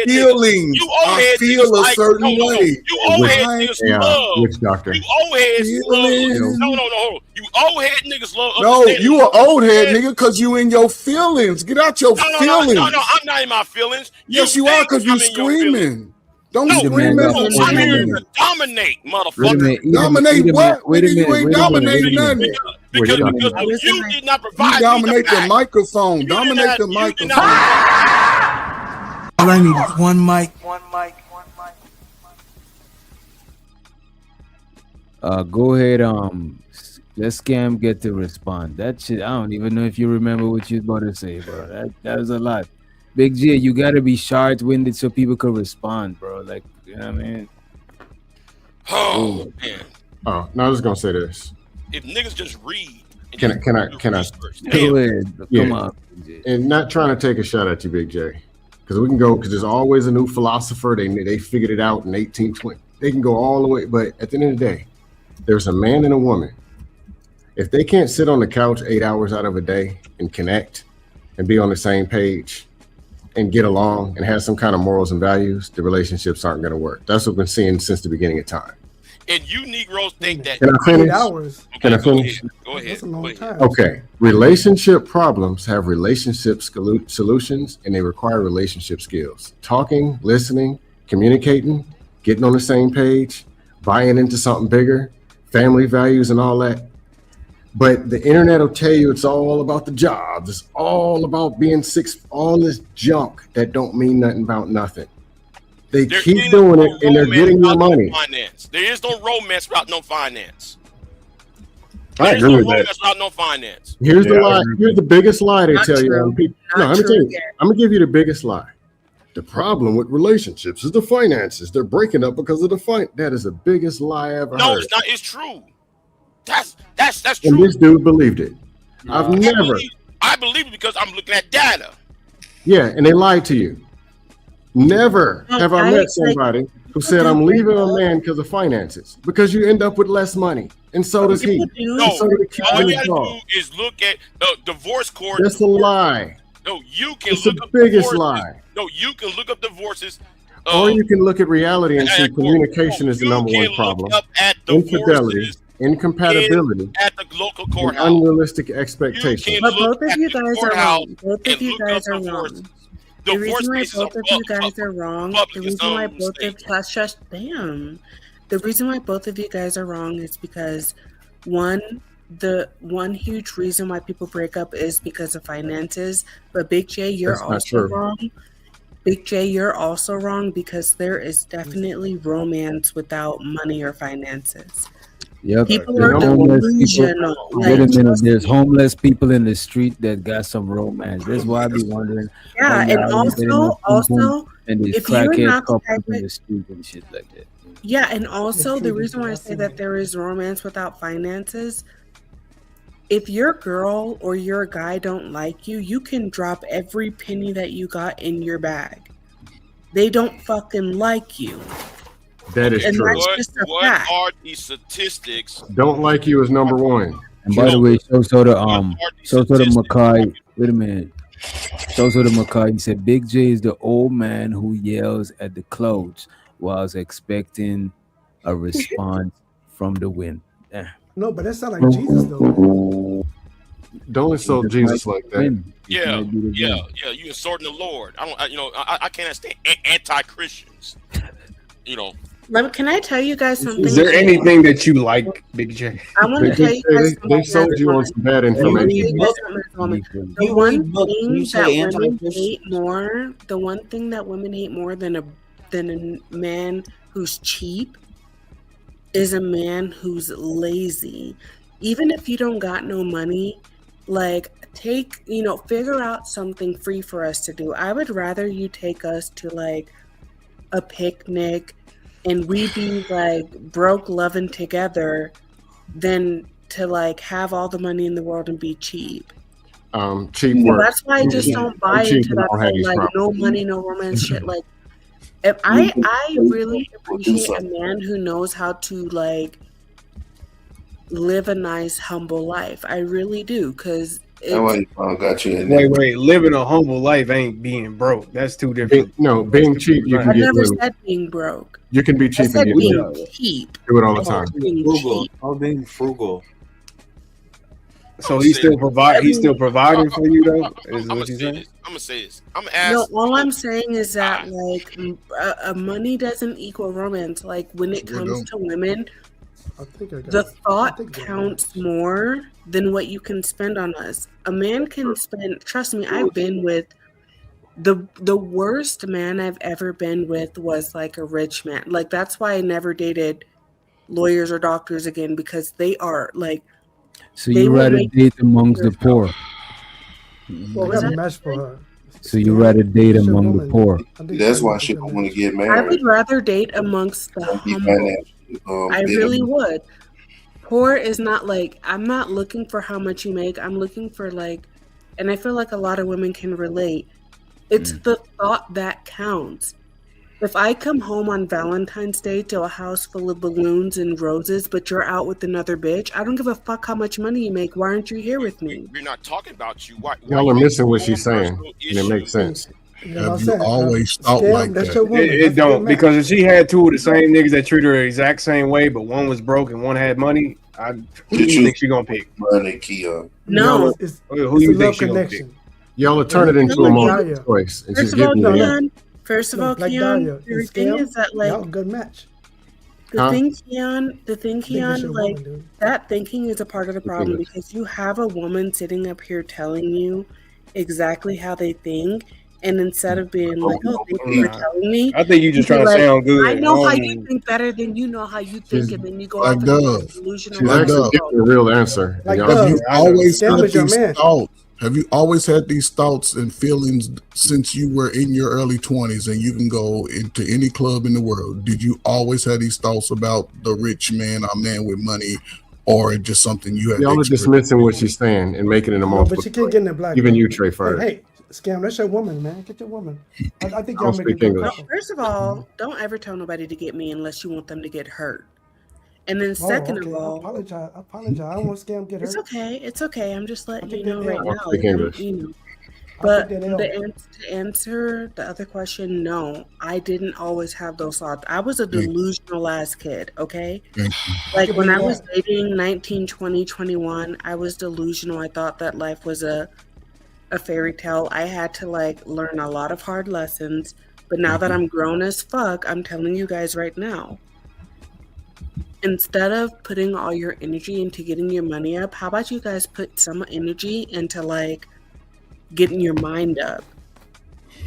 feelings. I feel a certain way. You old head niggas love. Witch doctor. You old heads love. No. You old head niggas love. No, you are old head nigga because you in your feelings. Get out your feelings. No, I'm not in my feelings. Yes, you are because you screaming. Don't scream at me. I'm here to dominate, motherfucker. Dominate what? Wait a minute. You ain't dominating nothing. Because you did not provide. You dominate the microphone. Dominate the microphone. All I need is one mic. Go ahead. Let Scam get to respond. That shit, I don't even know if you remember what you was about to say, bro. That was a lot. Big G, you gotta be short-winded so people could respond, bro. Like, you know what I mean? Oh man. Oh, no, I was gonna say this. If niggas just read. Can I? Go ahead. Come on. And not trying to take a shot at you, Big J, because we can go. Because there's always a new philosopher. They figured it out in 1820. They can go all the way, but at the end of the day, there's a man and a woman. If they can't sit on the couch 8 hours out of a day and connect and be on the same page and get along and have some kind of morals and values, the relationships aren't going to work. That's what we've been seeing since the beginning of time. And you Negroes think that. Can I finish? 8 hours. Can I finish? Go ahead. That's a long time. Okay. Relationship problems have relationship solutions, and they require relationship skills. Talking, listening, communicating, getting on the same page, buying into something bigger, family values and all that. But the internet will tell you it's all about the jobs. It's all about being all this junk that don't mean nothing about nothing. They keep doing it and they're getting your money. Finance. There is no romance without no finance. I agree with that. Without no finance. Here's the lie. Here's the biggest lie they tell you. No, let me tell you. I'm gonna give you the biggest lie. The problem with relationships is the finances. They're breaking up because of the That is the biggest lie I ever heard. No, it's not. It's true. That's true. And this dude believed it. I've never. I believe it because I'm looking at data. Yeah, and they lied to you. Never have I met somebody who said I'm leaving a man because of finances, because you end up with less money, and so does he. No, so do the kids all in you the gotta car. do is look at divorce court. That's a lie. No, you can It's look the up biggest divorces. lie. No, you can look up divorces. Or you can look at reality and see communication is the number one problem. Infidelity, incompatibility, at the local and courthouse. unrealistic expectations. But both of you guys are wrong. Both of you guys are wrong. The reason why both of you guys are wrong. The reason why both of The reason why both of you guys are wrong is because the one huge reason why people break up is because of finances. But Big J, you're also wrong. Big J, you're also wrong because there is definitely romance without money or finances. Yep. People are delusional. Wait a minute. There's homeless people in the street that got some romance. That's why I be wondering. Yeah, and also, and these if you're crackhead not the couples type in of- the street and shit like that. Yeah, and also the reason why I say that there is romance without finances, if your girl or your guy don't like you, you can drop every penny that you got in your bag. They don't fucking like you. That is And true. that's just a What fact. are these statistics? Don't like you is number one. And by the way, so the Makai. Wait a minute. So the Makai. He said Big J is the old man who yells at the clouds whilst expecting a response from the wind. Yeah. No, but that sounds like Jesus though. Man. Don't insult Jesus like that. Yeah. You insulting the Lord. I can't stand anti-Christians. You know. Can I tell you guys something? Is there anything that you like, Big J? I want to tell you guys something. They sold you on some bad information. The one thing that women hate more, the one thing that women hate more than a man who's cheap is a man who's lazy. Even if you don't got no money, figure out something free for us to do. I would rather you take us to a picnic and we be broke loving together than to have all the money in the world and be cheap. Cheap work. That's why I just don't buy into that whole no money, no romance shit. If I really appreciate a man who knows how to live a nice, humble life. I really do, because got you in Wait, living a humble life ain't being broke. That's two different. Being cheap, you can I get never money. said being broke. You can be cheap I said and get being money. cheap. Do it all the time. Being frugal. So he's still providing for you though. Is what you saying? I'm gonna say this. I'm gonna ask. No, all I'm saying is that money doesn't equal romance. When it comes to women, the thought counts more than what you can spend on us. A man can spend. Trust me, I've been with the worst man I've ever been with was a rich man. That's why I never dated lawyers or doctors again, because they are So you rather date amongst the poor. Well, we have a match for her. So you rather date among the poor. That's why she don't want to get married. I would rather date amongst the humble. I really would. Poor is not I'm not looking for how much you make. I'm looking for and I feel like a lot of women can relate. It's the thought that counts. If I come home on Valentine's Day to a house full of balloons and roses, but you're out with another bitch, I don't give a fuck how much money you make. Why aren't you here with me? We're not talking about you. Why Y'all are missing what she's saying, and it makes sense. Have you always thought like that? It don't, because if she had two of the same niggas that treat her the exact same way, but one was broke and one had money, who do you think she gonna pick? No. Who you think she gonna pick? Y'all will turn it into a multiple choice. And she's giving you that. First of all, Keon, the thing is that good match. The thing, Keon, that thinking is a part of the problem, because you have a woman sitting up here telling you exactly how they think, and instead of being thank you for telling me, I think you just trying to sound good. I know how you think better than you know how you think, and then you go off into delusional. She's actually giving the real answer. Have you always had these thoughts? Have you always had these thoughts and feelings since you were in your early 20s and you can go into any club in the world? Did you always have these thoughts about the rich man or man with money, or just something you had? Y'all are dismissing what she's saying and making it a multiple. But you can't get in the black. Even you, Trey, first. Hey, Scam, that's your woman, man. Get your woman. I think y'all speak making English. First of all, don't ever tell nobody to get me unless you want them to get hurt. And then second of all, I apologize. I don't want Scam get hurt. It's okay. I'm just letting you know right now. Speak English. But to answer the other question, no, I didn't always have those thoughts. I was a delusional ass kid, okay? When I was dating 19, 20, 21, I was delusional. I thought that life was a fairy tale. I had to learn a lot of hard lessons. But now that I'm grown as fuck, I'm telling you guys right now, instead of putting all your energy into getting your money up, how about you guys put some energy into getting your mind up,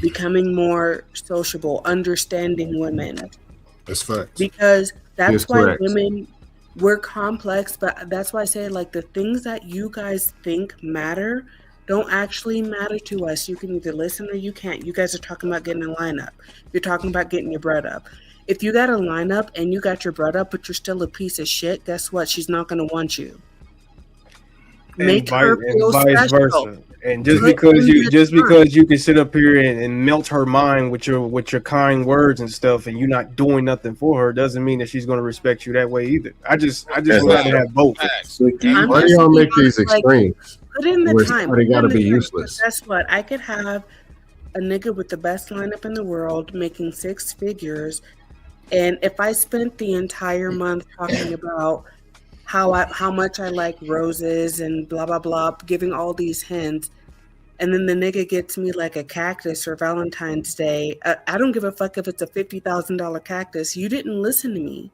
becoming more sociable, understanding women. That's facts. Because that's why correct. women, we're complex, but that's why I say the things that you guys think matter don't actually matter to us. You can either listen or you can't. You guys are talking about getting a lineup. You're talking about getting your bread up. If you got a lineup and you got your bread up, but you're still a piece of shit, guess what? She's not going to want you. Make her feel vice special. versa. And just Put because in you the just time. because you can sit up here and melt her mind with your kind words and stuff, and you're not doing nothing for her, doesn't mean that she's going to respect you that way either. I just would rather have both. Why do y'all make these extremes? Put in the Where time. they gotta Put in be the time. useless. Guess what? I could have a nigga with the best lineup in the world making 6 figures, and if I spent the entire month talking about how much I like roses and blah blah blah, giving all these hints, and then the nigga gets me like a cactus for Valentine's Day. I don't give a fuck if it's a $50,000 cactus. You didn't listen to me.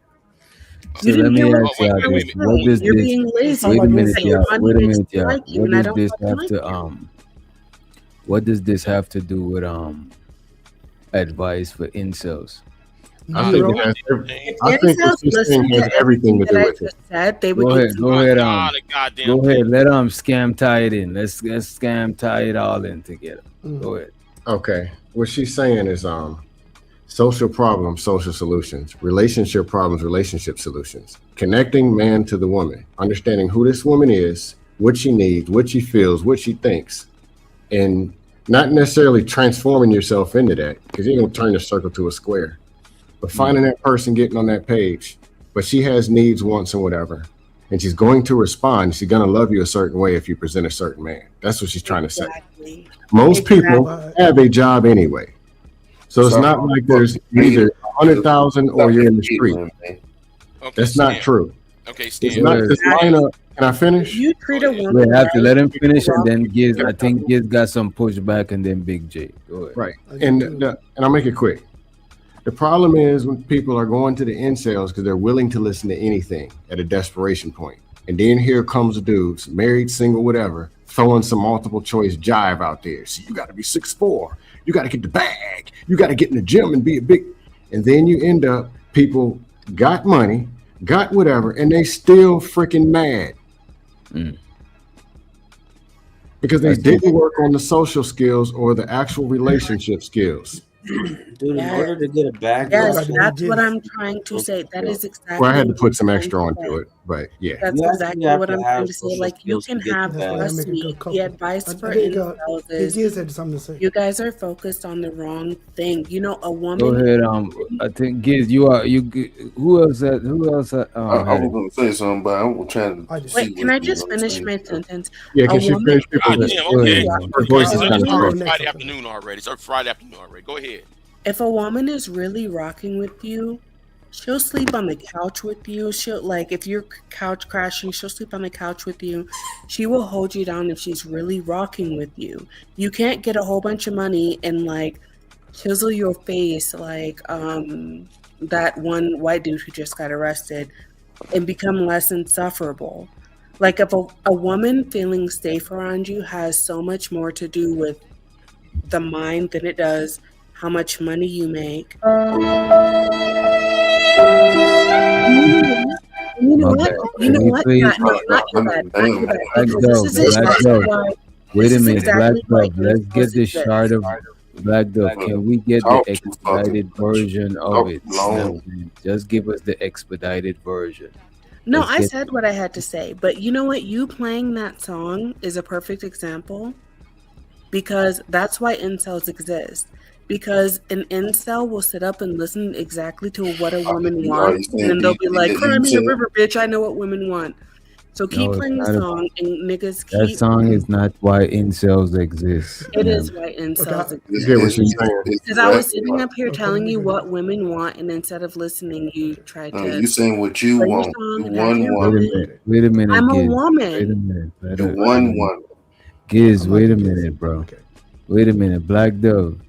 So let me ask y'all this: what does You're this? being lazy. Wait a minute, That your y'all. money Wait a makes minute, me y'all. like you, What and I does don't this fucking have like to you. What does this have to do with advice for incels? I think it has. I think what you're saying has everything to do with it. Said they would Go get ahead, some go ahead, goddamn go ahead. Let scam tie it in. Let's scam tie it all in together. Go ahead. Okay, what she's saying is social problems, social solutions, relationship problems, relationship solutions, connecting man to the woman, understanding who this woman is, what she needs, what she feels, what she thinks, and not necessarily transforming yourself into that, because you're going to turn the circle to a square, but finding that person, getting on that page, but she has needs, wants, and whatever, and she's going to respond. She's going to love you a certain way if you present a certain man. That's what she's trying to say. Most people have a job anyway. So it's not like there's either 100,000 or you're in the street. That's not true. Okay, it's not this lineup. Can I finish? You treat a woman. We have to let him finish, and then Giz. I think Giz got some pushback, and then Big J. Go ahead. Right, and I'll make it quick. The problem is when people are going to the incels because they're willing to listen to anything at a desperation point, and then here comes dudes, married, single, whatever, throwing some multiple choice jive out there. So you got to be 6'4". You got to get the bag. You got to get in the gym and be a big. And then you end up, people got money, got whatever, and they still freaking mad. Because they didn't work on the social skills or the actual relationship skills. Dude, in order to get a bag, Yes, that's what I'm trying to say. That is exactly. Well, I had to put some extra onto it, but yeah. That's You exactly have what to I'm have trying to say. social Like, you skills can to get have the bag. trust me. The advice for I think, incels is Giz had something to say. you guys are focused on the wrong thing. You know, a woman. Go ahead. I think Giz, you are you. Who else? I was going to say something, but I'm trying to. Wait, can I just finish my sentence? Yeah, A can she woman- finish people? Goddamn, okay. Her voice is It's kind of strong. Friday afternoon already. It's Friday afternoon already. Go ahead. If a woman is really rocking with you, she'll sleep on the couch with you. She'll, like, if you're couch crashing, she'll sleep on the couch with you. She will hold you down if she's really rocking with you. You can't get a whole bunch of money and, like, chisel your face like that one white dude who just got arrested and become less insufferable. Like, if a woman feeling safe around you has so much more to do with the mind than it does how much money you make. You know what? You know what? Not your bad. Black Dove. Wait a minute, Black Dove. Let's get the shard of Black Dove. Can we get the expedited version of it? Just give us the expedited version. No, I said what I had to say, but you know what? You playing that song is a perfect example because that's why incels exist. Because an incel will sit up and listen exactly to what a woman wants, and then they'll be like, "Cry me a river, bitch. I know what women want." So keep playing the song, and niggas keep. That song is not why incels exist. It is why incels exist. Because I was sitting up here telling you what women want, and instead of listening, you tried to. You saying what you play your want. song The and have one your woman. woman. Wait a minute. I'm a Giz. woman. Wait a minute. The one woman. Giz, wait a minute, bro. Wait a minute, Black Dove.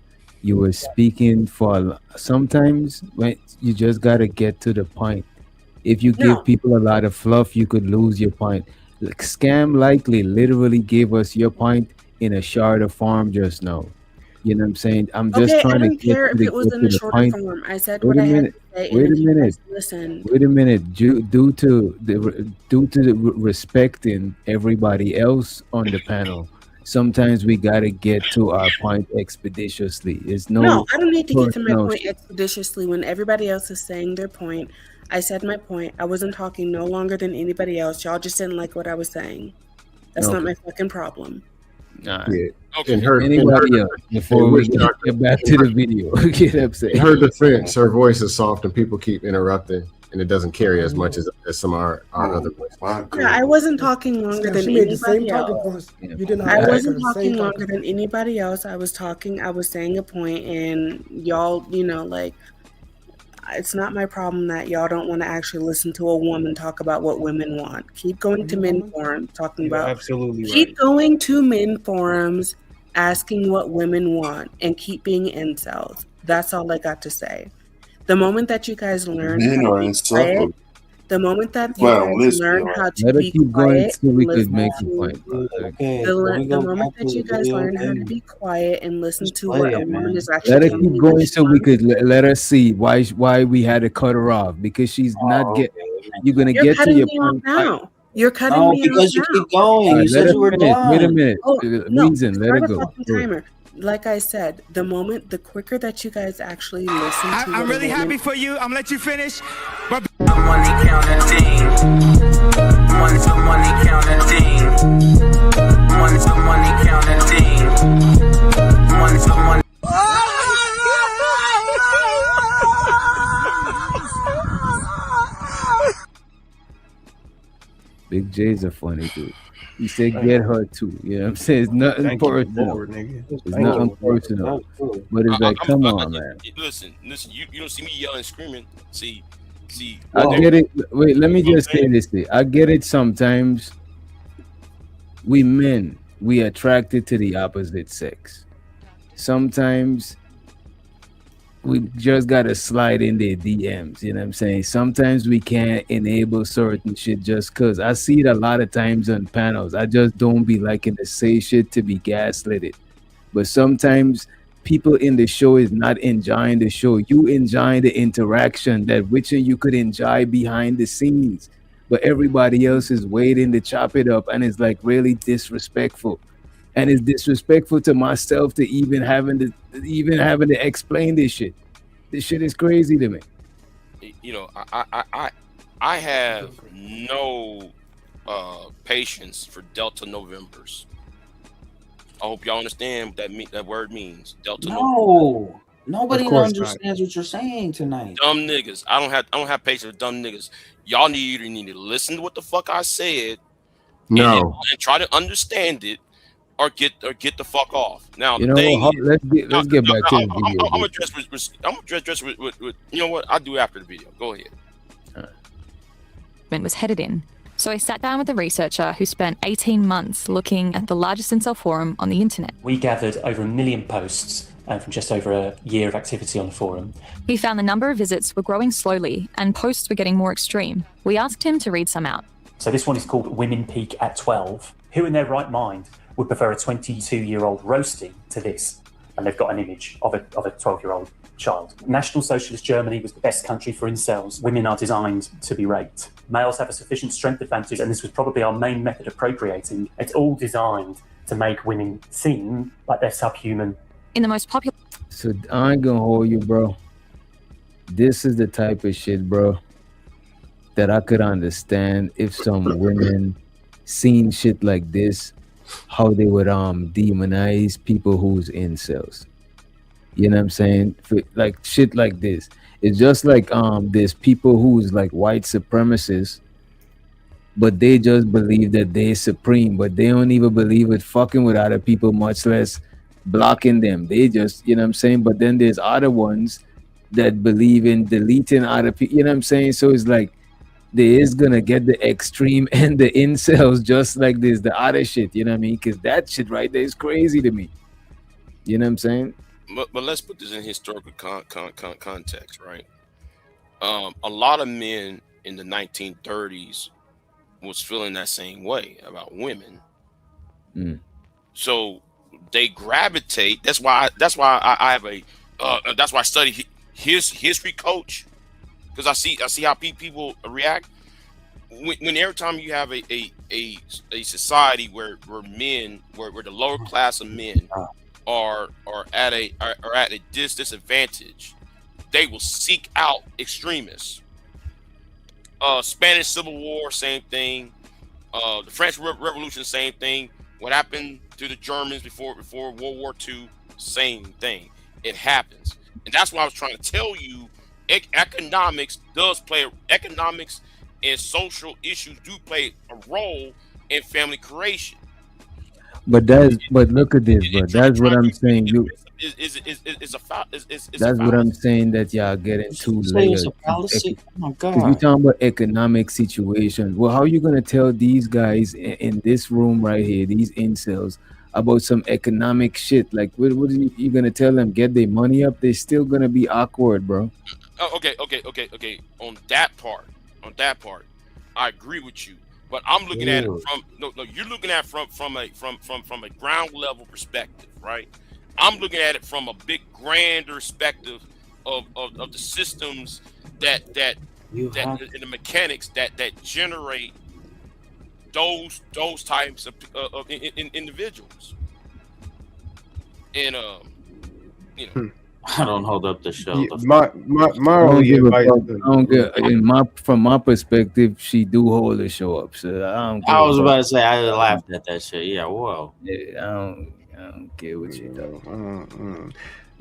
You were speaking for sometimes when you just gotta get to the point. If you give people a lot of fluff, you could lose your point. Like, Scam likely literally gave us your point in a shorter form just now. You know what I'm saying? I'm just trying to get care if it was in a shorter point. form. I said Wait what a I had minute. to say. Wait and a you minute. guys listened. Wait a minute. Due to the respecting everybody else on the panel, sometimes we gotta get to our point expeditiously. It's No, I don't need to get to my personal point shit. expeditiously when everybody else is saying their point. I said my point. I wasn't talking no longer than anybody else. Y'all just didn't like what I was saying. That's not my fucking problem. Nah. Yeah. Okay. In her, Anybody else before we get back to the video? Get upset. In her defense, her voice is soft and people keep interrupting, and it doesn't carry as much as some of our other voices. Yeah, I wasn't talking longer than She made the same anybody talking else. points. You did not. I ask her wasn't the talking same longer than anybody else. I was saying a point, and y'all, like, it's not my problem that y'all don't want to actually listen to a woman talk about what women want. Keep going to men forums talking about. Absolutely Keep right. going to men forums asking what women want, and keep being incels. That's all I got to say. The moment that you guys learn Men how are to be insufferable. quiet, the moment that That's you why I don't guys listen learn to how to Let her be keep going quiet so and we could listen make a to point, bro. Okay, the can we go moment back that to you the guys video? learn how to Okay. be quiet and listen Just to play what a it, woman man. is actually Let her telling keep you going what she so we wants. could let her see why we had to cut her off, because she's not get. You're gonna You're get to cutting your me off point. now. You're cutting No, me off because you now. keep going. All right, You let said her you were finish. Wait a done. minute. Oh no! Reason, let Start her a go. fucking Go ahead. timer. Like I said, the quicker that you guys actually listen to I'm what really a woman. happy for you. I'm gonna let you finish. But Money counting team. Money counting team. Money counting team. Money. Big J's a funny dude. He said get her too. You know what I'm saying? It's nothing Thank you, personal. Lord, nigga. It's Thank nothing you, Lord. personal. But it's like, come on, man. Listen. You don't see me yelling, screaming. See. I get it. Wait, let me just say this thing. I get it sometimes. We men, we attracted to the opposite sex. Sometimes we just gotta slide in their DMs, you know what I'm saying? Sometimes we can't enable certain shit just cause. I see it a lot of times on panels. I just don't be liking to say shit to be gaslit. But sometimes people in the show is not enjoying the show. You enjoy the interaction that which you could enjoy behind the scenes. But everybody else is waiting to chop it up, and it's like really disrespectful. And it's disrespectful to myself to even having to explain this shit. This shit is crazy to me. You know, I have no patience for Delta Novembers. I hope y'all understand what that word means. Delta November. No, nobody Of course understands what you're saying tonight. Dumb niggas. I don't have patience with dumb niggas. Y'all either need to listen to what the fuck I said No. and try to understand it, or get the fuck off. Now You the know thing what? is, Let's get back to the video. I'm gonna address with you know what? I'll do after the video. Go ahead. Was headed in. So I sat down with a researcher who spent 18 months looking at the largest incel forum on the internet. We gathered over 1 million posts from just over a year of activity on the forum. He found the number of visits were growing slowly and posts were getting more extreme. We asked him to read some out. So this one is called Women Peak at 12. Who in their right mind would prefer a 22-year-old roasting to this? And they've got an image of a 12-year-old child. National Socialist Germany was the best country for incels. Women are designed to be raped. Males have a sufficient strength advantage, and this was probably our main method of procreating. It's all designed to make women seem like they're subhuman. In the most popular... So I ain't gonna hold you, bro. This is the type of shit, bro, that I could understand if some women seen shit like this, how they would demonize people who's incels. You know what I'm saying? Like shit like this. It's just like there's people who's like white supremacists, but they just believe that they're supreme, but they don't even believe it fucking with other people, much less blocking them. They just, you know what I'm saying? But then there's other ones that believe in deleting other people, you know what I'm saying? So it's like there is gonna get the extreme and the incels just like this, the other shit, you know what I mean? Because that shit right there is crazy to me. You know what I'm saying? But let's put this in historical context, right? A lot of men in the 1930s was feeling that same way about women. So they gravitate. That's why I have a. That's why I study his history coach, because I see how people react when every time you have a society where men, where the lower class of men are at a disadvantage, they will seek out extremists. Spanish Civil War, same thing. The French Revolution, same thing. What happened to the Germans before World War II, same thing. It happens, and that's why I was trying to tell you. Economics and social issues do play a role in family creation. But look at this, bro. That's what I'm saying. That's what I'm saying, that y'all getting too layered. Oh my Because God. you talking about economic situations. Well, how are you gonna tell these guys in this room right here, these incels, about some economic shit? Like, what are you gonna tell them? Get their money up? They're still gonna be awkward, bro. Oh, okay. On that part, I agree with you. But I'm looking at it from you're looking at it from a ground level perspective, right? I'm looking at it from a big grander perspective of the systems that and the mechanics that generate those types of individuals. And you know. I don't hold up the show. Yeah, my only advice. From my perspective, she do hold the show up. So I was about to say I laughed at that shit. Yeah, whoa. Yeah, I don't care what you do.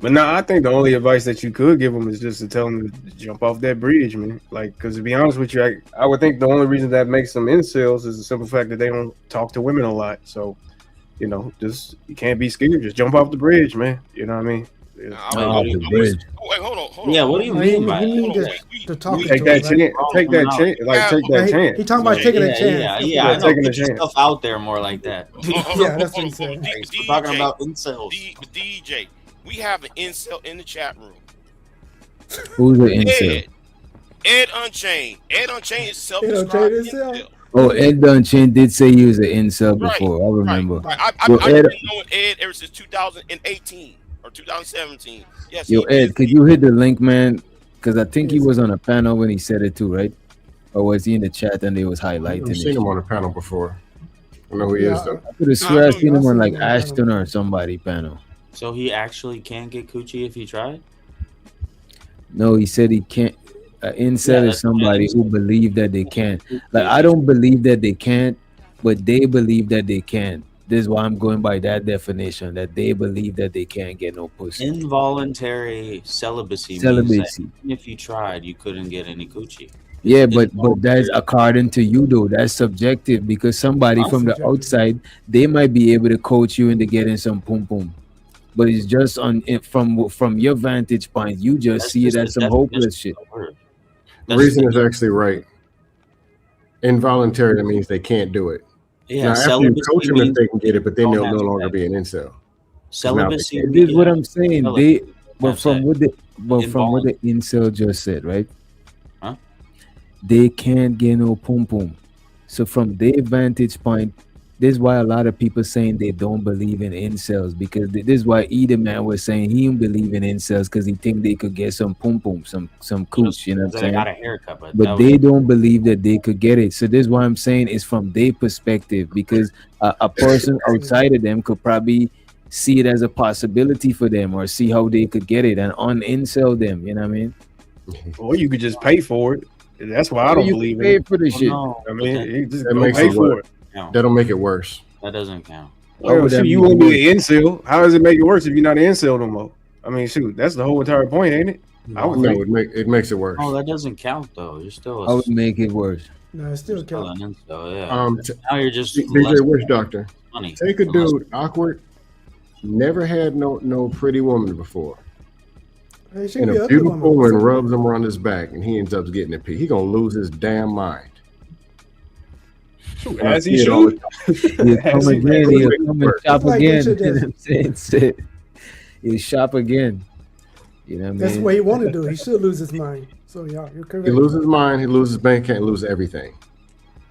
But no, I think the only advice that you could give them is just to tell them to jump off that bridge, man. Like, because to be honest with you, I would think the only reason that makes them incels is the simple fact that they don't talk to women a lot. So, just you can't be scared. Just jump off the bridge, man. You know what I mean? Wait, hold on. Yeah, what do you mean by to talk take that chance? Take that chance. Like, take that chance. He talking about taking a chance. Yeah, I know. taking a Get your chance. stuff out there more like that. Yeah, that's what he said. We're talking about incels. DJ, we have an incel in the chat room. Who's the incel? Ed Unchained. Ed Unchained is self-described incel. Oh, Ed Unchained did say he was an incel before. I remember. Right. I've been knowing Ed ever since 2018 or 2017. Yes. Yo, Ed, could you hit the link, man? Because I think he was on a panel when he said it too, right? Or was he in the chat and they was highlighting I've seen it? him on a panel before. I know who he is, though. I could have swear I seen him on like Ashton or somebody panel. So he actually can get coochie if he tried? No, he said he can't. Incel is somebody who believe that they can't. Like, I don't believe that they can't, but they believe that they can. This is why I'm going by that definition, that they believe that they can't get no pussy. Involuntary celibacy. Means that even if you tried, you couldn't get any coochie. Yeah, but that's according to you though. That's subjective, because somebody from the outside, they might be able to coach you into getting some pum pum. But it's just from your vantage point, you just see it as some hopeless shit. The reason is actually right. Involuntary, that means they can't do it. Yeah, now, after you coach them if they can get it, but then they'll no longer be an incel. Celibacy. This is what I'm saying. From what the incel just said, right? Huh? They can't get no pum pum. So from their vantage point, this is why a lot of people saying they don't believe in incels, because this is why either man was saying he don't believe in incels because he think they could get some pum pum, some cooch, you know what I'm saying? Got a haircut, but they don't believe that they could get it. So this is why I'm saying it's from their perspective, because a person outside of them could probably see it as a possibility for them or see how they could get it and unincel them, you know what I mean? Or you could just pay for it. That's why I don't believe in it. For the shit. I mean, you just that go makes pay it for worse. it. That'll make it worse. That doesn't count. Well, shoot, you won't be an incel. How does it make it worse if you're not an incel no more? I mean, shoot, that's the whole entire point, ain't it? I would think it makes it worse. Oh, that doesn't count though. You're still. I would make it worse. No, it still counts. Yeah. Now you're just DJ Wish Doctor. Money. Take a dude awkward, never had no pretty woman before, and a beautiful woman rubs him around his back, and he ends up getting it. He gonna lose his damn mind. As he should. He'll come again. He'll come and shop again. He'll shop again. You know what I mean? That's what he want to do. He should lose his mind. So yeah, you're correct. He loses his mind. He loses his bank account. Lose everything.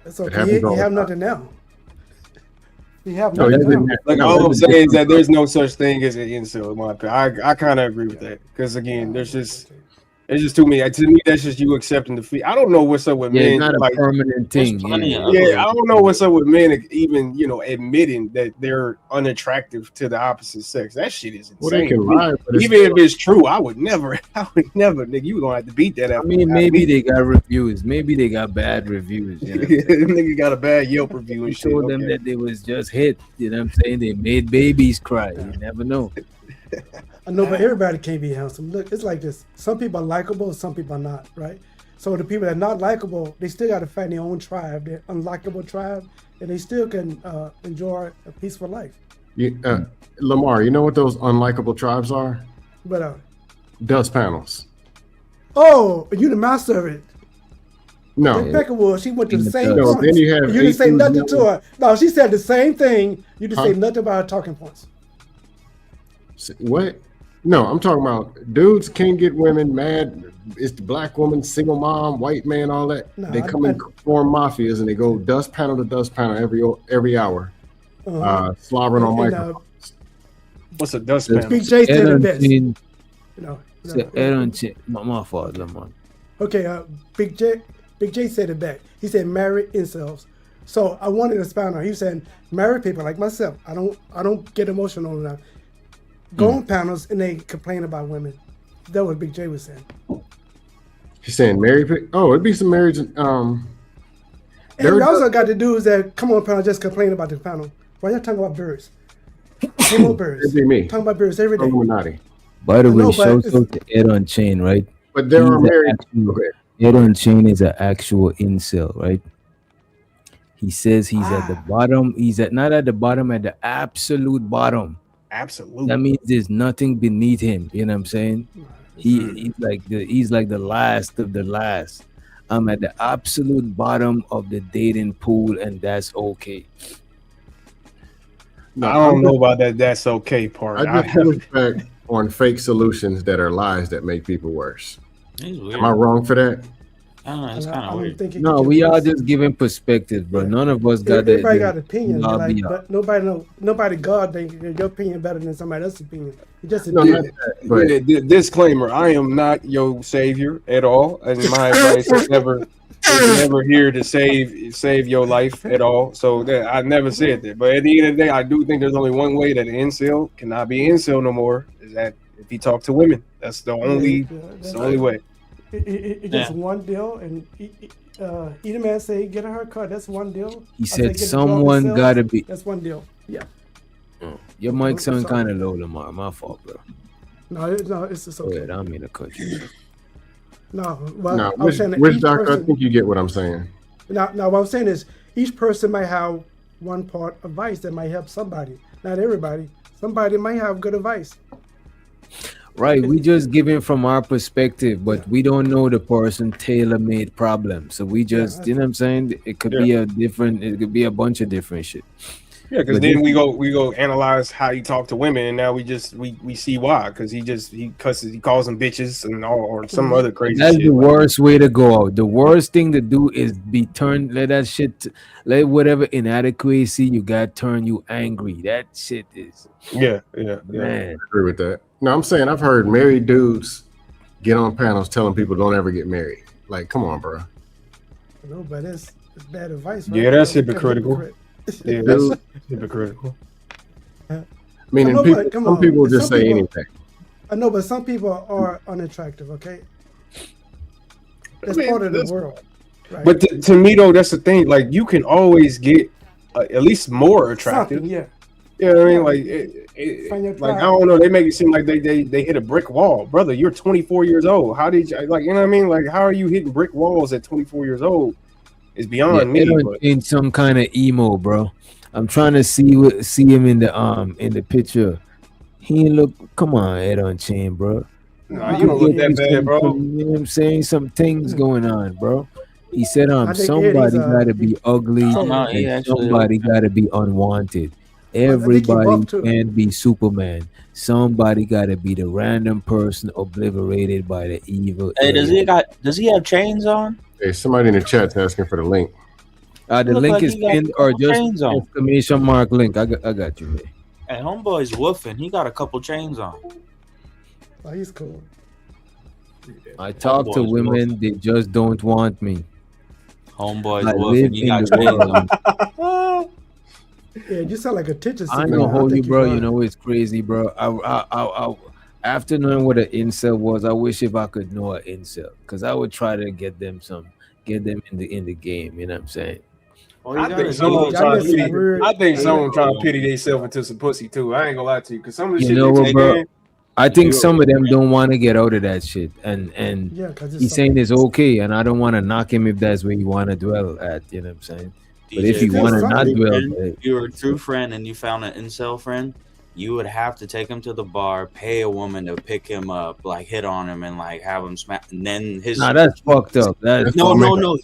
That's okay. He have nothing now. He have no, nothing now. Like all I'm saying is that there's no such thing as an incel. In my opinion, I kind of agree with that, because again, there's just It's just too many. To me, that's just you accepting defeat. I don't know what's up with Yeah, men. it's not a Like, permanent thing. yeah, I don't know what's up with men even admitting that they're unattractive to the opposite sex. That shit is insane. Well, they can lie, but Even if it's true, I would never, nigga. You gonna have to beat that. I mean, maybe they got reviews. Maybe they got bad reviews. You know what I'm saying? Nigga got a bad Yelp review and We shit. told them that they was just hit. You know what I'm saying? They made babies cry. You never know. I know, but everybody can't be handsome. Look, it's like this. Some people are likable, some people are not, right? So the people that are not likable, they still got to find their own tribe, their unlikable tribe, and they still can enjoy a peaceful life. Lamar, you know what those unlikable tribes are? But Dust panels. oh, you the master of it. No. Rebecca was, she went to the same No, points. then you have didn't say 18 nothing to her. No, she said the same thing. You didn't say Huh? nothing about her talking points. What? No, I'm talking about dudes can't get women mad. It's the black woman, single mom, white man, all that. No, they come in form mafias and they go dust panel to dust panel every hour, slobbering on microphones. What's a dust panel? Big J said it best. My fault, Lamar. Okay, Big J said it back. He said married incels. So I wanted to expound on. He was saying married people like myself. I don't get emotional enough. Go on panels and they complain about women. That's what Big J was saying. He's saying married people. Oh, it'd be some marriage. And we also got the dudes that come on panel just complain about the panel. Why y'all talking about birds? Come on, birds. It'd be me. Talking about birds every day. Illuminati. By the way, know, but shout it's- out to Ed on Chain, right? But there are He's married. Ed on Chain is an actual incel, right? He says he's at the bottom. He's not at the bottom, at the absolute bottom. Absolutely. That means there's nothing beneath him. You know what I'm saying? He's like the last of the last. I'm at the absolute bottom of the dating pool, and that's okay. I don't know about that. That's okay part. I just push back on fake solutions that are lies that make people worse. Am I wrong for that? I don't know. It's kind of weird. No, we are just giving perspective, bro. None of us got Everybody the got opinion, lobby like, up. but nobody God think your opinion better than somebody else's opinion. It's just No, opinion. disclaimer: I am not your savior at all, and my advice is never here to save your life at all. So I never said that. But at the end of the day, I do think there's only one way that an incel cannot be incel no more. Is that if he talk to women? That's the only way. It's just one deal, and either man say get a haircut. That's one deal. He I say, said get the someone dog gotta yourself, be. That's one deal. Yeah. Your mic sound kind of low, Lamar. My fault, bro. No, it's just Go okay. ahead, I don't mean to cut you. No, well, No, I'm saying that which each doctor? I person- think you get what I'm saying. Now, what I'm saying is each person might have one part of advice that might help somebody. Not everybody. Somebody might have good advice. Right, we just giving from our perspective, but we don't know the person tailor-made problem. So we just, you know what I'm saying? It could be a bunch of different shit. Yeah, because But then this- we go analyze how he talked to women, and now we see why. Because he cusses, he calls them bitches and all, or some other crazy That's shit. the worst way to go out. The worst thing to do is let whatever inadequacy you got turn you angry. That shit is Yeah. Man. I agree with that. No, I'm saying I've heard married dudes get on panels telling people don't ever get married. Like, come on, bro. No, but it's bad advice. Yeah, that's hypocritical. Yeah, that's hypocritical. Meaning, I know, people, but come some on. people just Some say people- anything. I know, but some people are unattractive. Okay, that's I mean, part of the that's- world. Right? But to me though, that's the thing. Like, you can always get at least more attractive. Something, yeah. You know what I mean? Like, Find your like I tribe. don't know. They make it seem like they hit a brick wall, brother. You're 24 years old. How did you like? You know what I mean? Like, how are you hitting brick walls at 24 years old? It's beyond me. But in some kind of emo, bro. I'm trying to see him in the picture. He ain't look. Come on, Ed on Chain, bro. Nah, you don't look that bad, bro. You know what I'm saying? Some things going on, bro. He said, I think somebody Eddie's, gotta be ugly no, he and actually somebody gotta be unwanted. he buff Everybody too. can't be Superman. Somebody gotta be the random person obliterated by the evil. Hey, does alien. he have chains on? Hey, somebody in the chat's asking for the link. The Look link like is he got pinned a or couple just chains on. exclamation mark link. I got you, man. Hey, homeboy's woofing. He got a couple chains on. Oh, he's cool. I talk to Homeboys women, they just don't want me. Homeboys, I wolf, live and you in got the kids. world. Yeah, you sound like a attention I seeker. know, I hold you, think bro. lying. You know it's crazy, bro. After knowing what an incel was, I wish if I could know an incel, because I would try to get them in the game. You know what I'm saying? I think someone trying to pity. I think someone trying to pity themselves into some pussy too. I ain't gonna lie to you, because some of the You shit know they what, take bro? in. I think do some it. of them don't want to get out of that shit, and Yeah, 'cause it's he's saying it's okay, and I don't want to knock him if that's where you want to dwell at. You know what I'm saying? But if DJ, you want to not dwell, if you were a true friend and you found an incel friend, you would have to take him to the bar, pay a woman to pick him up, like hit on him and like have him smack, and then his. nah, that's fucked up. That's No.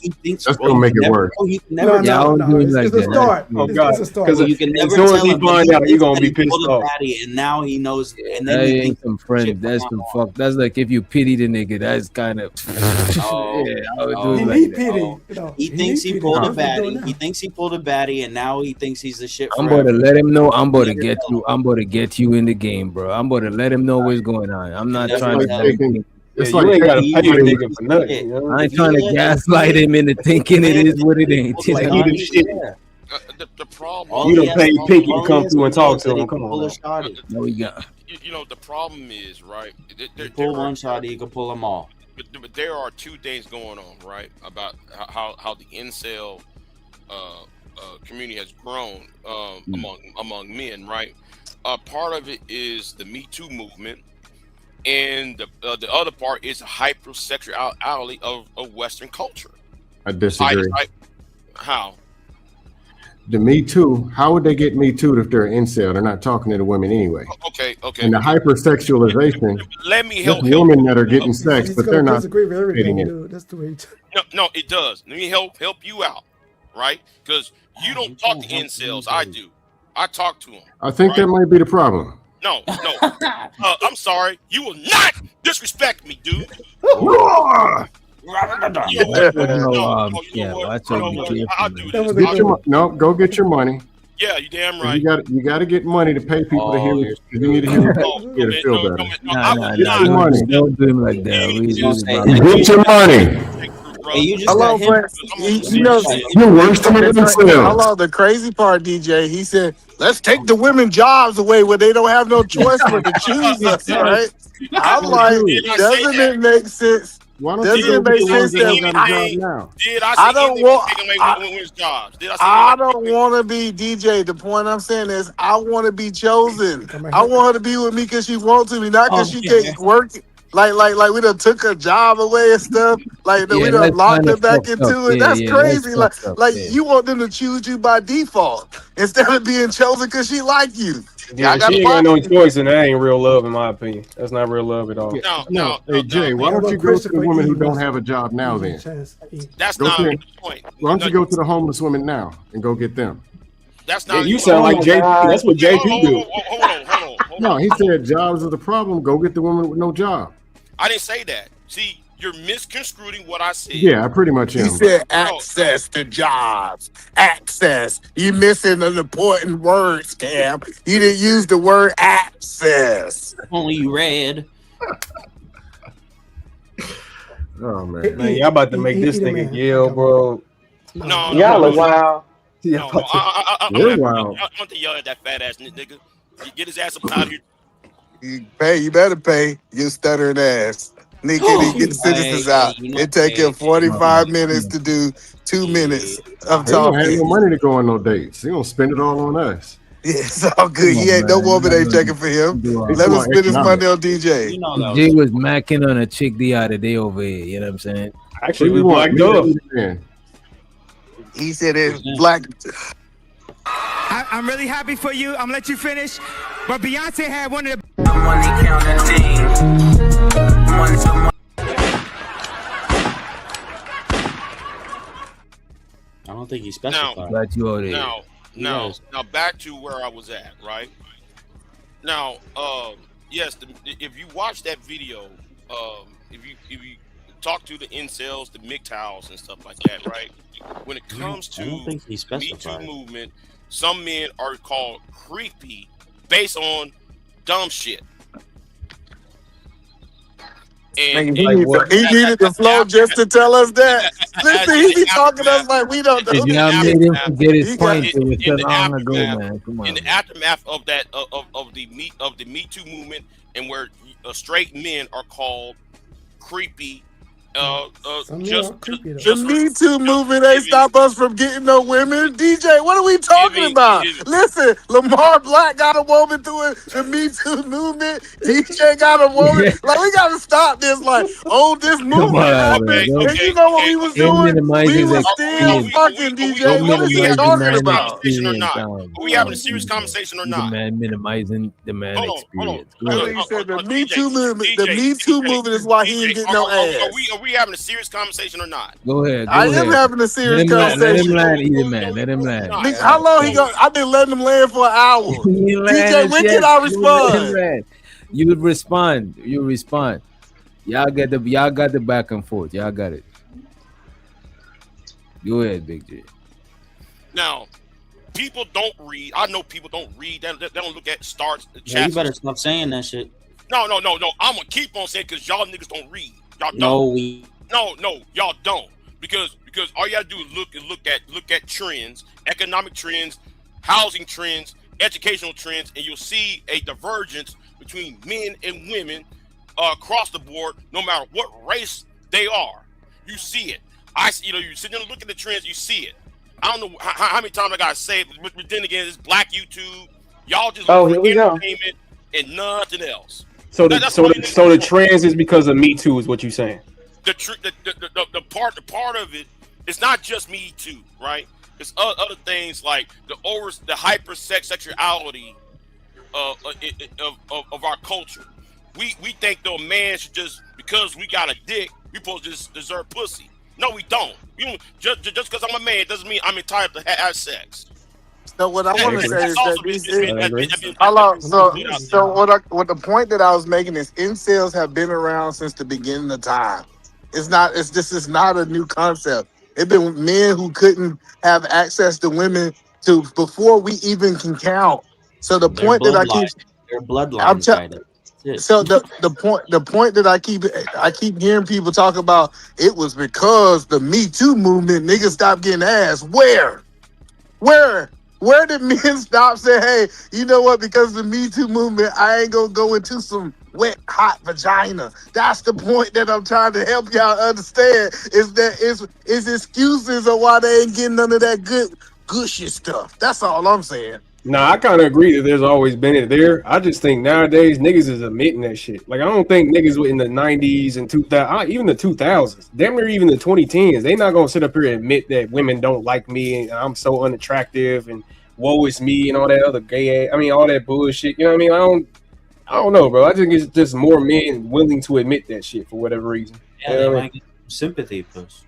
He thinks that's gonna make it worse. You can never. Yeah, I don't do it like It's a that. start. Oh God, It's a start. because You can never as soon as tell he him. find out, you're gonna be pissed pulled a off. baddie, and now he knows. And then That he ain't thinks some friend. That's some fuck. That's like if you pity the nigga. That's kind of. Oh, yeah, I would oh. do it He like need that. pity. Oh. You know, He thinks need he pity. pulled a That's what he's doing baddie. now. He thinks he pulled a baddie, and now he thinks he's the shit. I'm about to let him know. I'm about to Never get tell you. I'm about to get you in the game, bro. I'm about to let him know what's going on. I'm not never trying to. tell let him. him- It's Yeah, like you ain't gotta taking pay a money. nigga for nothing. You know? I ain't trying to gaslight him into thinking it is what it ain't. You Like know? he the shit. The problem. All You he don't has pay to- Pinky to all he come has through and know talk is to that he him. can Come pull on, a shotty. No, we got. You know the problem is right. You pull one shotty, you can pull them all. But there are two things going on, right? About how the incel community has grown among men, right? Part of it is the Me Too movement, and the other part is hypersexuality of Western culture. I disagree. How? The Me Too, how would they get Me Too if they're an incel? They're not talking to the women anyway. Okay. And the hypersexualization, Let me there's help. women that are getting sex, He's but gonna they're not disagree with everything getting you it. do. That's the way. No, it does. Let me help you out, right? Because you don't talk to incels. I do. I talk to them. I think that might be the problem. No. I'm sorry. You will not disrespect me, dude. Yeah, watch out. Be careful. Go get your money. Yeah, you damn right. You got to get money to pay people to hear what you need to hear to feel better. Don't do him like that. Get your money. Hey, you just Hello, got him. friends. You know, You're worse than an incel. hello. The crazy part, DJ. He said, "Let's take the women jobs away where they don't have no choice but to choose us." Right? I'm like, doesn't it make sense? Why don't Doesn't you it go make get the ones sense that that got a job now? Did I I don't want. taking away women's jobs? Did I say I don't want to be DJ. The point I'm saying is, I want to be chosen. I want her to be with me because she wants to be, not because she can't work. Like we done took her job away and stuff. Like Yeah, we done that's locked kinda her back fucked into up. it. Yeah, That's yeah, crazy. that's fucked up, yeah. You want them to choose you by default instead of being chosen because she like you. Yeah, she ain't got no choice, and that ain't real love, in my opinion. That's not real love at all. No. Hey Jay, why don't you go to the women who don't have a job now? Then That's go not to, the point. why don't you go to the homeless women now and go get them? That's Yeah, not. you sound like JP. That's what JP do. Hold on. No, he said jobs are the problem. Go get the woman with no job. I didn't say that. See, you're misconstruing what I said. Yeah, I pretty much am. He said access to jobs. Access. You missing an important word, Cam. You didn't use the word access. Only you read. Oh man, Man, y'all about to make this nigga yell, bro. No, Y'all are wild. No, I'm We're gonna wild. yell at that fat ass nigga. Get his ass up out of here. You better pay your stuttering ass. Nigga, he get the sentences out. It take him 45 minutes to do 2 minutes of He don't have no talking. money to go on no dates. He gonna spend it all on us. Yeah, it's all good. He ain't no woman ain't checking for him. Let him spend his money on DJ. Jay was macking on a chick the other day over here. You know what I'm saying? Actually, we black dove. He said it's black. I'm really happy for you. I'm gonna let you finish. But Beyonce had one of the I don't think he specified. Glad you out there. Now back to where I was at, right? Now, yes, if you watch that video, if you talk to the incels, the MGTOWs and stuff like that, right? When it comes to think he Me Too specified. movement, some men are called creepy based on dumb shit. And, He and needed the flow just to tell us that. Listen, he be talking to us like we don't know. Y'all made him forget his point. It was so the long ago, aftermath, man. Come on. in the aftermath of that of the Me Too movement, and where straight men are called creepy. The Me Too movement ain't stop us from getting no women. DJ, what are we talking about? Listen, Lamar Black got a woman through it. The Me Too movement. DJ got a woman. Like, we gotta stop this. Like, this movement happened. And you know what we was doing? We was still fucking, DJ. What is he talking about? Are we having a serious conversation or not? The man minimizing the man experience. He said the Me Too movement. The Me Too movement is why he ain't getting no ass. Are we having a serious conversation or not? Go ahead. I am having a serious conversation. Let him land, either man. Let him land. How long he go? I've been letting him land for an hour. DJ, when can I respond? You would respond. You respond. Y'all got the back and forth. Y'all got it. Go ahead, Big J. Now, people don't read. I know people don't read. They don't look at starts. Yeah, you better stop saying that shit. No. I'm gonna keep on saying because y'all niggas don't read. Y'all don't. No, y'all don't. Because all you gotta do is look at trends, economic trends, housing trends, educational trends, and you'll see a divergence between men and women across the board, no matter what race they are. You see it. You sit there and look at the trends, you see it. I don't know how many times I gotta say it, but then again, it's Black YouTube. Y'all just look for entertainment and nothing else. So the trends is because of Me Too, is what you're saying? The part of it, it's not just Me Too, right? It's other things like the hypersexuality of our culture. We think the man should just, because we got a dick, we supposed to just deserve pussy. No, we don't. Just because I'm a man doesn't mean I'm entitled to have sex. So what I want to say is that what the point that I was making is incels have been around since the beginning of time. This is not a new concept. It's been men who couldn't have access to women before we even can count. So the point that I keep their bloodline. So the point that I keep hearing people talk about, it was because the Me Too movement, niggas stopped getting ass. Where did men stop saying, hey, you know what, because of the Me Too movement, I ain't gonna go into some wet, hot vagina. That's the point that I'm trying to help y'all understand, is that it's excuses of why they ain't getting none of that good gushy stuff. That's all I'm saying. Nah, I kind of agree that there's always been it there. I just think nowadays niggas is admitting that shit. Like, I don't think niggas in the 90s and 2000, even the 2000s, damn near even the 2010s, they not gonna sit up here and admit that women don't like me and I'm so unattractive and woe is me and all that other all that bullshit. You know what I mean? I don't know, bro. I think it's just more men willing to admit that shit for whatever reason. Yeah, they might get sympathy pussy.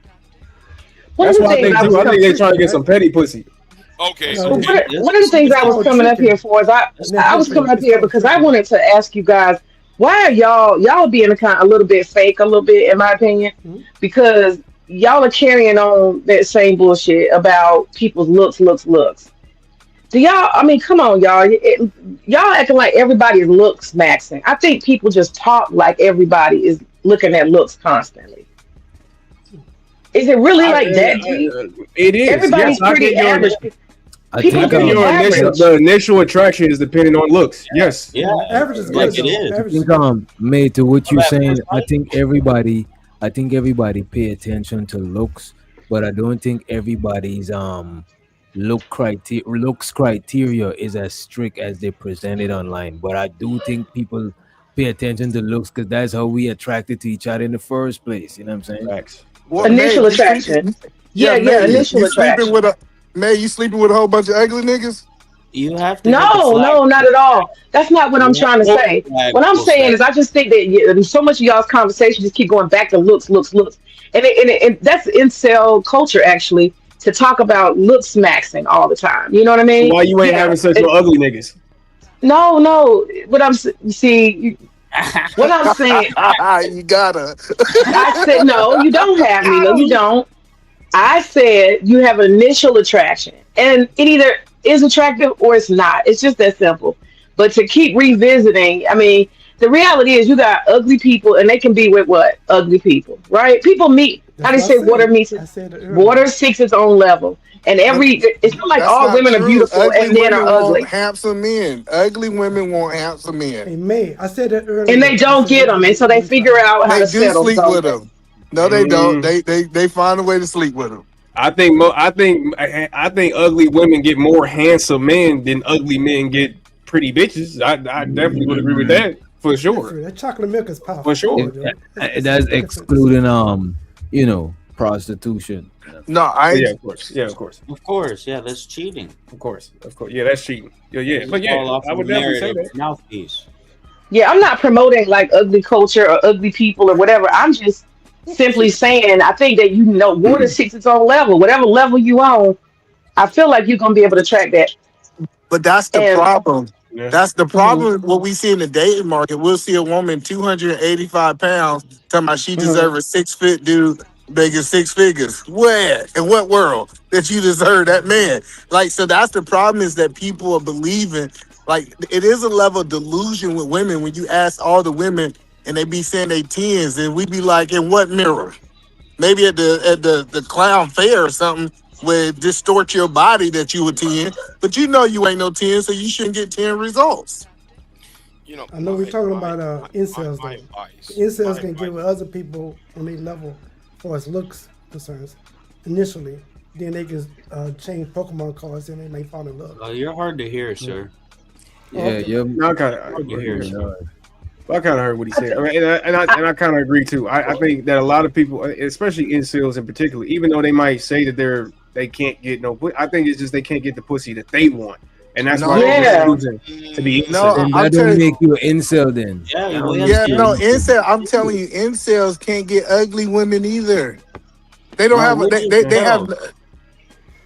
That's what I think too. I think they're trying to get some petty pussy. Okay. One of the things I was coming up here for is I was coming up here because I wanted to ask you guys, why are y'all being a little bit fake, a little bit, in my opinion, because y'all are carrying on that same bullshit about people's looks. Do y'all? I mean, come on, y'all. Y'all acting like everybody's looks maxing. I think people just talk like everybody is looking at looks constantly. Is it really like that deep? It is. Everybody's pretty average. I think the initial attraction is depending on looks. Yes. Yeah. Average is Like good. it is. I think, mate, to what you're saying, I think everybody pay attention to looks, but I don't think everybody's looks criteria is as strict as they present it online. But I do think people pay attention to looks because that's how we attracted to each other in the first place. You know what I'm saying? Facts. Well, Initial attraction. Yeah, initial attraction. You sleeping with a whole bunch of ugly niggas? You have to. No, not at all. That's not what I'm trying to say. What I'm saying is, I just think that so much of y'all's conversation just keep going back to looks, and that's incel culture actually, to talk about looks maxing all the time. You know what I mean? Why you ain't having such ugly niggas? No. What I'm saying. You gotta. I said no. You don't have me. No, you don't. I said you have initial attraction, and it either is attractive or it's not. It's just that simple. But to keep revisiting, I mean, the reality is you got ugly people and they can be with what? Ugly people, right? People meet. I That's just what said water meets I said it earlier. water seeks its own level. And it's not like That's all not women are true. beautiful Ugly and men are women ugly. want handsome men. Ugly women want handsome men. Hey, May, I said that earlier. And they don't get them. And so they figure out how They to do settle. sleep So with them. No, they don't. They find a way to sleep with them. I think ugly women get more handsome men than ugly men get pretty bitches. I definitely would agree with that for sure. That chocolate milk is powerful. For sure. That's excluding prostitution. No, yeah, of course. Yeah, of course. Of course, yeah, that's cheating. Of course. Yeah, that's cheating. Yeah. But yeah, I would definitely say that. Mouthpiece. yeah, I'm not promoting like ugly culture or ugly people or whatever. I'm just simply saying I think that water seeks its own level. Whatever level you on, I feel like you're gonna be able to track that. But that's the problem. Yeah. That's the problem. What we see in the dating market, we'll see a woman 285 pounds talking about she deserves a 6 foot dude making 6 figures. Where? In what world that you deserve that man? Like, so that's the problem, is that people are believing, like, it is a level of delusion with women when you ask all the women and they be saying they 10s, and we be like, in what mirror? Maybe at the clown fair or something, where it distort your body that you a 10, but you know you ain't no 10, so you shouldn't get 10 results. I know we're talking about incels though. Incels can get with other people on their level as far as looks concerns initially. Then they can change Pokemon cards and they may fall in love. You're hard to hear, sir. Yeah. I kind of heard what he said. I mean, and I kind of agree too. I think that a lot of people, especially incels in particular, even though they might say that they can't get no, I think it's just they can't get the pussy that they want, and that's why they're choosing to be incel. And that don't make you an incel then. Incel. I'm telling you, incels can't get ugly women either. They don't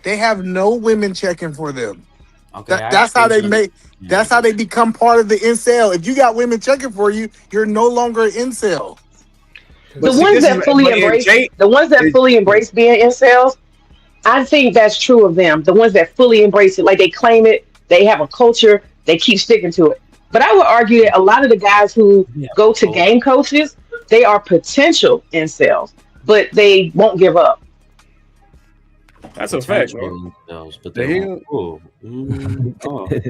they have no women checking for them. Okay, That's how they make. That's how they become part of the incel. If you got women checking for you, you're no longer an incel. The ones that fully embrace being incels, I think that's true of them. The ones that fully embrace it, like they claim it, they have a culture, they keep sticking to it. But I would argue that a lot of the guys who go to game coaches, they are potential incels, but they won't give up. That's a fact, but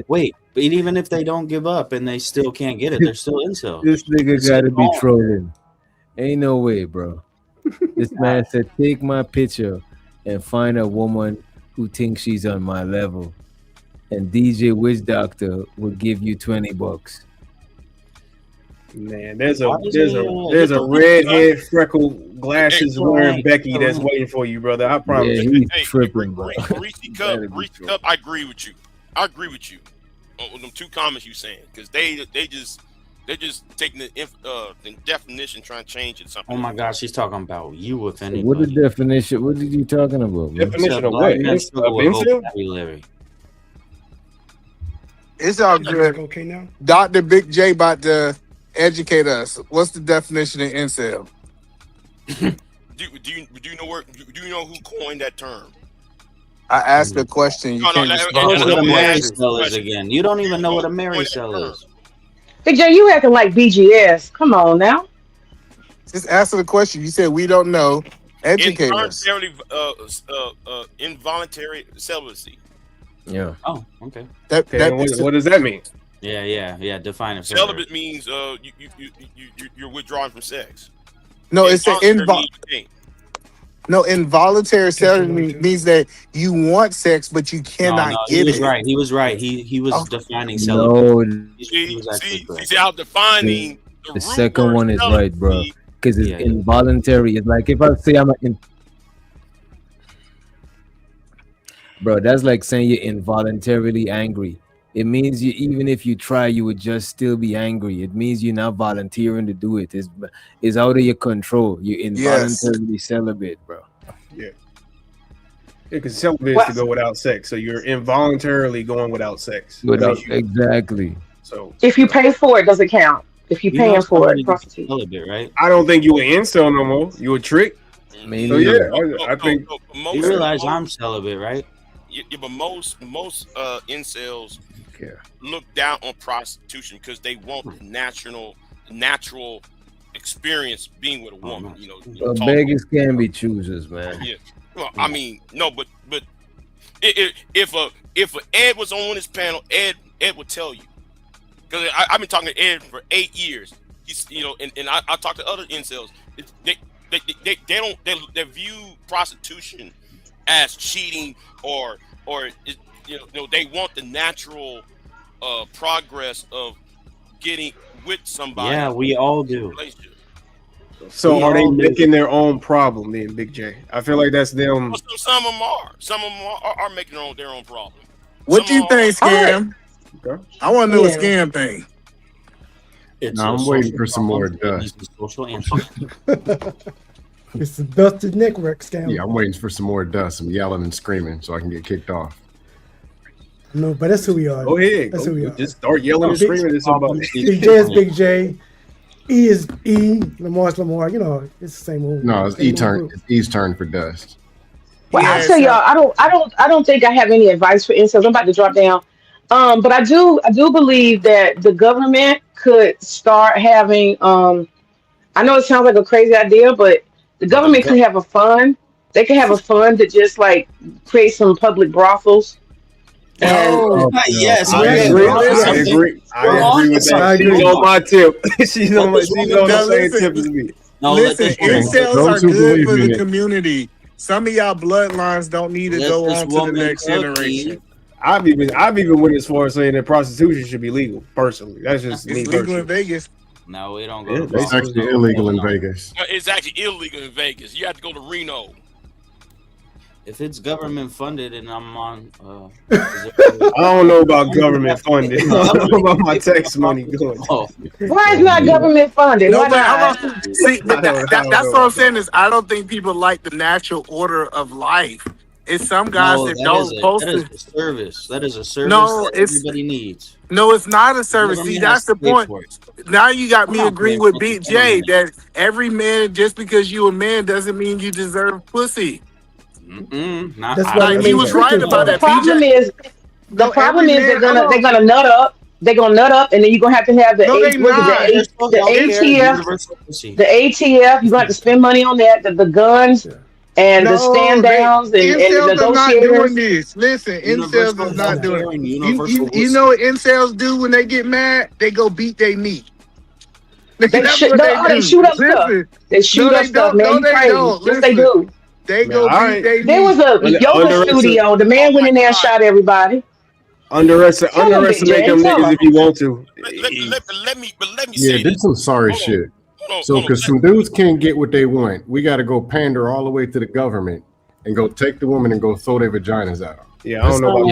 wait, but even if they don't give up and they still can't get it, they're still incels. This nigga gotta be trolling. Ain't no way, bro. This man said, take my picture and find a woman who thinks she's on my level, and DJ Witch Doctor will give you $20. Man, there's a redhead, freckle, glasses wearing Becky that's waiting for you, brother. I promise. Yeah, he's tripping, bro. Reese Cup, I agree with you. On them two comments you saying, because they just taking the definition, trying to change it. Something. Oh my gosh, she's talking about you, if anybody. What the definition? What are you talking about, man? Definition of what? Vocabulary. It's all good. Okay now. Dr. Big J about to educate us. What's the definition of incel? Do you know who coined that term? I asked a question. You can't respond. What a married cell is again. You don't even know what a married cell is. Big J, you acting like BGS. Come on now. Just answer the question. You said we don't know. Educate us. Involuntary celibacy. Yeah. Oh, okay. What does that mean? Yeah. Define it. Celibate means you're withdrawing from sex. No, it's an involuntary celibacy means that you want sex, but you cannot get it. He was right. He was defining celibacy. No. See how defining the second one is right, bro. Because it's involuntary. It's like if I say bro, that's like saying you're involuntarily angry. It means you, even if you try, you would just still be angry. It means you're not volunteering to do it. It's out of your control. You're involuntarily celibate, bro. Yeah. Because celibate is to go without sex. So you're involuntarily going without sex. Exactly. So if you pay for it, does it count? If you're paying for it, celibate, right? I don't think you an incel no more. You a trick. Maybe. So I think you realize I'm celibate, right? Yeah, but most incels look down on prostitution because they want the natural experience being with a woman. Beggars can be choosers, man. Yeah. Well, I mean, no, but if Ed was on this panel, Ed would tell you, because I've been talking to Ed for 8 years. He's and I talk to other incels. They view prostitution as cheating or they want the natural progress of getting with somebody. Yeah, we all do. So are they making their own problem then, Big J? I feel like that's them. Well, some of them are. Some of them are making their own problem. What do you think, Scam? Okay. I want to know a Scam thing. I'm waiting for some more dust. It's the busted network Scam. Yeah, I'm waiting for some more dust, some yelling and screaming, so I can get kicked off. No, but that's who we are. Go ahead. That's who we are. Just start yelling and screaming at somebody. Big J is Big J. E is E. Lamar's Lamar. It's the same old. No, it's E's turn for dust. Well, I'll tell y'all, I don't think I have any advice for incels. I'm about to drop down. But I do believe that the government could start having I know it sounds like a crazy idea, but the government could have a fund. They could have a fund to just like create some public brothels. Yes, I agree with that. She's on my tip. She's on the same tip as me. Listen, incels are good for the community. Some of y'all bloodlines don't need to go on to the next generation. I've even went as far as saying that prostitution should be legal. Personally, that's just me. It's legal in Vegas. No, we don't go. It's actually illegal in Vegas. It's actually illegal in Vegas. You have to go to Reno. If it's government funded and I'm on, I don't know about government funded. I don't know about my tax money going. Why is not government funded? No, Why not? See, but that's what I'm saying is I don't think people like the natural order of life. It's some guys that don't post it. That is a service. That is a service that everybody needs. No, it's not a service. See, that's the point. Now you got me agreeing with Big J that every man, just because you a man, doesn't mean you deserve pussy. That's why he was right about that. The problem is they're gonna nut up. They're gonna nut up, and then you're gonna have to have the ATF. You're gonna have to spend money on that. The guns and the stand downs and incels are not negotiators. doing this. Listen, incels is not doing it. You know what incels do when they get mad? They go beat their meat. They shoot up stuff. They shoot up stuff, man. You crazy. Yes, they do. They go beat their meat. There was a yoga studio. The man went in there and shot everybody. Underestimate them niggas if you want to. Let me Yeah, say this some sorry shit. So, because some dudes can't get what they want, we got to go pander all the way to the government and go take the woman and go throw their vaginas out. Yeah, I don't know about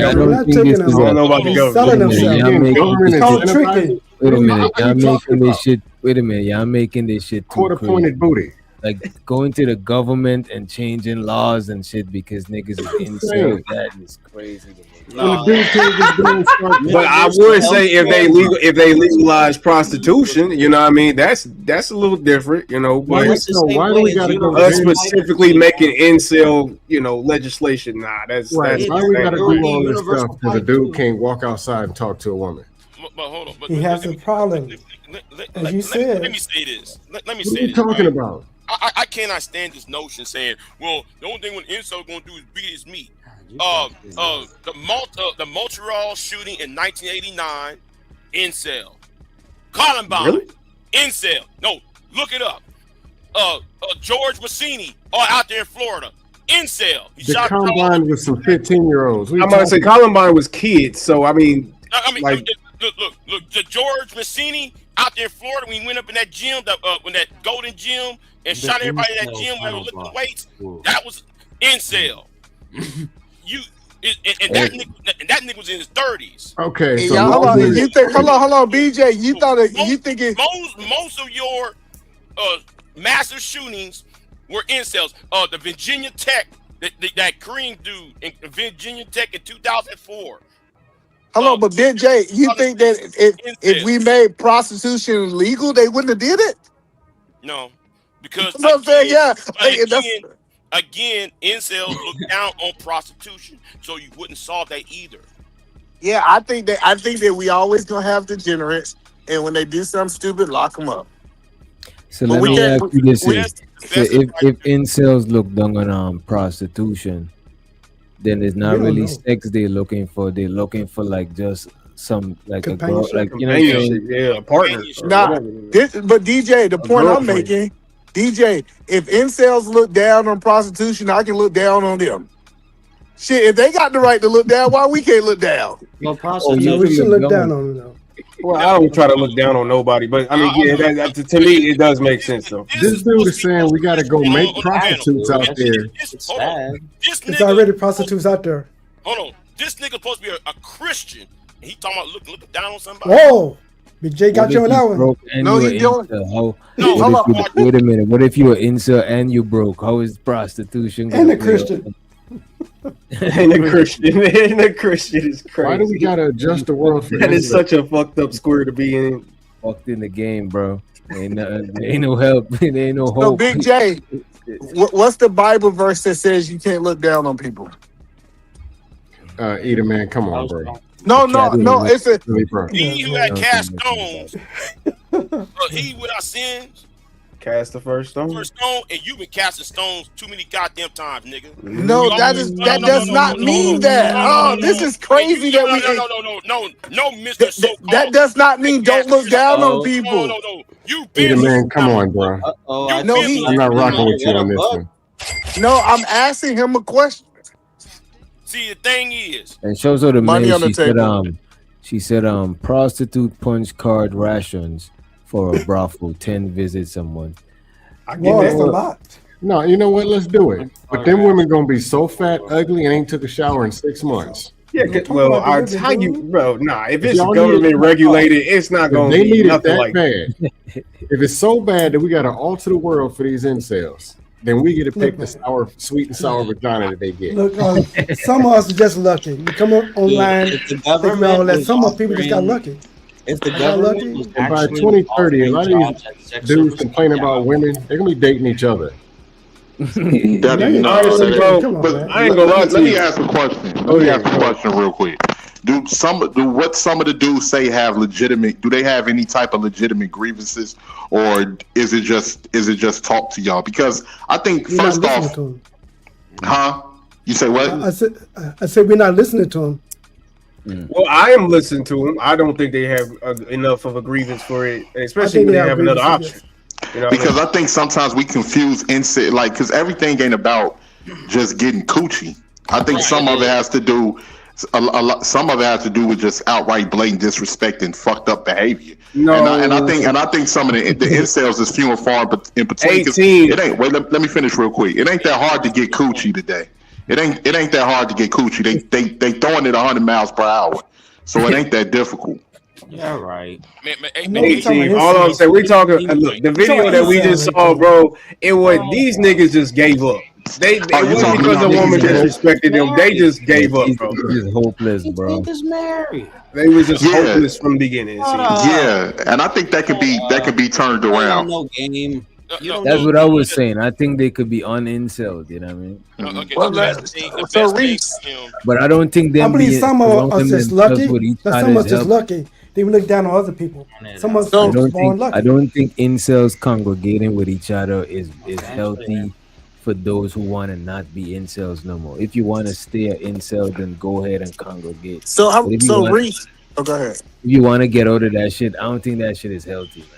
the government. I don't know about the government. Wait a minute, y'all making this shit. Wait a minute, y'all making this shit too quarter-pointed booty. Like going to the government and changing laws and shit because niggas is insane. That is crazy to me. No. But I would say if they legalize prostitution, you know what I mean, that's a little different, you know. But why do we gotta go us specifically making incel, legislation? Nah, that's why we gotta do all this stuff because a dude can't walk outside and talk to a woman. But hold on. He has a problem. As you said. Let me say this. Let me What say are you this. talking about? I cannot stand this notion saying, well, the only thing when incel gonna do is beat his meat. The Montreal shooting in 1989, incel. Columbine, really? Incel. No, look it up. George Massini, out there in Florida, incel. He The shot Columbine with some 15-year-olds. I'm about to say Columbine was kids, so I mean, look, the George Massini out there in Florida when he went up in that gym, when that golden gym, and shot everybody in that gym when they were lifting weights. That was incel. That nigga was in his 30s. Okay, so hold on, BJ. You think most of your massive shootings were incels. The Virginia Tech, that Korean dude in Virginia Tech in 2004. Hello, but Big J, you think that if we made prostitution legal, they wouldn't have did it? No, because again, incels look down on prostitution, so you wouldn't solve that either. Yeah, I think that we always gonna have degenerates. and when they do something stupid, lock them up. So But let we me can't- ask you this: we- so if incels look down on prostitution, then it's not We don't really know. sex they're looking for. They're looking for like just some like a girl, Companionship. like you know what I'm saying? Yeah, a partner. Nah, but DJ, the point I'm girlfriend. making, DJ, if incels look down on prostitution, I can look down on them. Shit, if they got the right to look down, why we can't look down? Well, No, prostitution. we should look down on them though. Well, I don't try to look down on nobody, but I mean, yeah, to me, it does make sense though. This dude is saying we got to go make prostitutes out there. It's sad. This There's nigga, already prostitutes out there. hold on. This nigga supposed to be a Christian, and he talking about looking down on somebody. Whoa, Big J got What you if on that you one. broke and No, you he were don't. incel? How, No, what hold if you, wait a minute. What if you were incel and you broke? How is prostitution? And gonna a play Christian. And the Christian, and the Christian is crazy. Why do we got to adjust the world for That is incels? such a fucked up square to be in. Fucked in the game, bro. Ain't nothing, there ain't no help. There ain't no hope. So, Big J, what's the Bible verse that says you can't look down on people? Eater man, come on, bro. No, it's a Really, bro. He who had cast stones, he without sins, Cast the first stone. first stone, and you've been casting stones too many goddamn times, nigga. no. That does not mean that. Oh, this is crazy that we. No, Mr. So-called. That does not mean don't look down on people. No. You Eater been man, come on, bro. Oh, I No, think he- I'm not rocking with you Let on a this buck. one. No, I'm asking him a question. see the thing is, And shows her the Money mail. on the table. She said prostitute punch card rations for a brothel. 10 visits a month. I Whoa, get that's a that. lot. No, you know what? Let's do it. But them women gonna be so fat, ugly, and ain't took a shower in 6 months. Yeah, Don't talk well, about the I'll living, tell you, dude. bro. Nah, if If it's y'all government need- regulated, it's not If gonna they be need it nothing that like bad, if it's so bad that we gotta alter the world for these incels, then we get to pick the sweet and sour vagina that they get. Look, some of us are just lucky. You come online, If the think about all government that. was Some of people just got offering- lucky. If the I got government lucky. was And by actually 2030, a lot offering of jobs at these sex dudes services, complaining about women, they're gonna be dating each other. Honestly, bro, Come on, but man. I ain't gonna lie to Let me you. ask a question. Oh, Let me yeah, ask a go ahead. question real quick. Do what some of the dudes say have legitimate? Do they have any type of legitimate grievances, or is it just talk to y'all? Because I think You're not first listening off, to him. huh? You say what? I said we're not listening to him. Well, I am listening to them. I don't think they have enough of a grievance for it, and especially think when they they have have another grievances, option. You know what I mean? Because I think sometimes we confuse incel, like, because everything ain't about just getting coochie. I think some of it has to do. Some of it has to do with just outright blatant disrespect and fucked up behavior. No. And I think some of the incels is few and far in between. 'Cause 18. It ain't. Wait, let me finish real quick. It ain't that hard to get coochie today. It ain't that hard to get coochie. They throwing it 100 miles per hour, so it ain't that difficult. Yeah, right. No, we talking 18. about All I'm incels. saying, we talking. Look, the video that we just saw, bro. It was these niggas just gave up. It wasn't talking because about a woman niggas disrespected them. They just gave up, He's bro. just hopeless, bro. Niggas married. They was just Yeah. hopeless from the beginning. it seems. Yeah, and I think that could be turned You don't around. know game. You don't That's know what I was saying. I think they could be unincelled. You know what I mean? Okay, Well, the best thing Reese, for him, But I don't think I them believe being some of surrounding us just themselves lucky. with each Some other of us is just help. lucky. They look down on other people. Some of us I just don't born think lucky. I don't think incels congregating with each other is healthy for those who want to not be incels no more. If you want to stay an incel, then go ahead and congregate. So But if you want- Reese, go ahead. if you want to get out of that shit, I don't think that shit is healthy, man.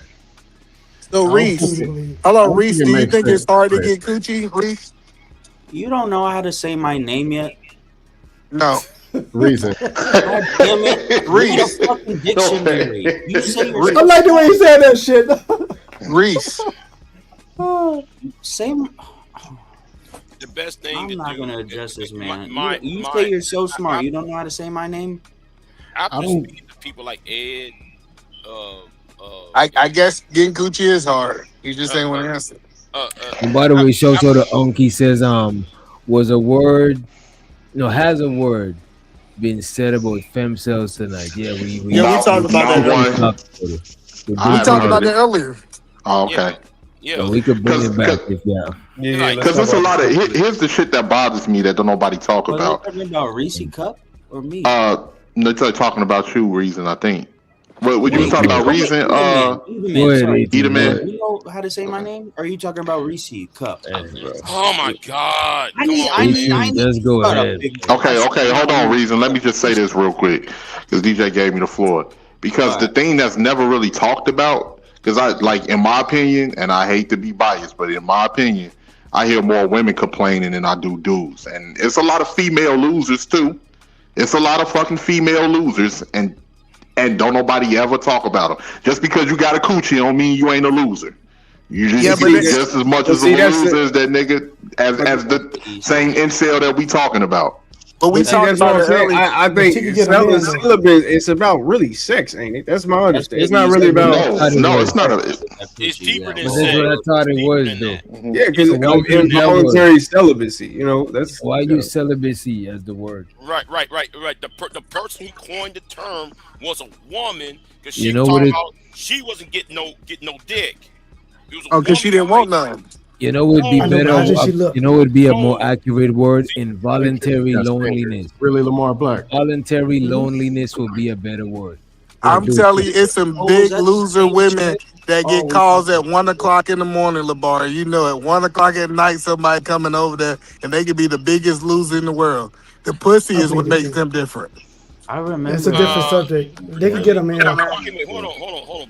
So Reese, hello Reese. Do you think it's hard to get coochie, Reese? You don't know how to say my name yet? No. Reason. God damn it. Read a fucking dictionary. You say your I like the way you said that shit. Reese. Say the best thing. I'm to not do gonna is- address this man. my- you my- say you're so smart. You don't know how to say my name? After don't- speaking to people like Ed, I guess getting coochie is hard. You just ain't want to answer. And by the way, Shoto the Unky says, was a word, has a word been said about femcells tonight? Yeah, we talked about that earlier. We talked about that earlier. Oh, okay. Yeah, So we could bring it back if Because there's a lot of here's the shit that bothers me that don't nobody talk Are they about. talking about Reese Cup or me? No, they're talking about you, Reason. I think. What you was talking about? Reason? Eat Eat a man. You know how to say my name? Or are you talking about Reese Cup? Oh my God! Just go ahead. Okay. Hold on, Reason. Let me just say this real quick, because DJ gave me the floor. Because the thing that's never really talked about, because I like, in my opinion, and I hate to be biased, but in my opinion, I hear more women complaining than I do dudes, and it's a lot of female losers too. It's a lot of fucking female losers, and don't nobody ever talk about them. Just because you got a coochie don't mean you ain't a loser. You just just as much as a loser as that nigga as the same incel that we talking about. But we talking about it earlier. I think celibate, it's about really sex, ain't it? That's my understanding. It's not really about. No, it's not. It's deeper than But that's what I thought it was, though. Yeah, because involuntary celibacy. You know, that's why you celibacy as the word. Right. The person who coined the term was a woman, because she You know was what talking it- about she wasn't getting no dick. It was a Oh, because she didn't want none. You know, it'd be I know, better. how did she look? You know, it'd be a more accurate word: involuntary loneliness. Really, Lamar Black. Voluntary loneliness would be a better word. I'm telling you, it's some big loser women that get calls at 1 o'clock in the morning, LeBar. You know, at 1 o'clock at night, somebody coming over there, and they could be the biggest loser in the world. The pussy is what makes them different. I remember. It's a different subject. They can get them in. Hold on.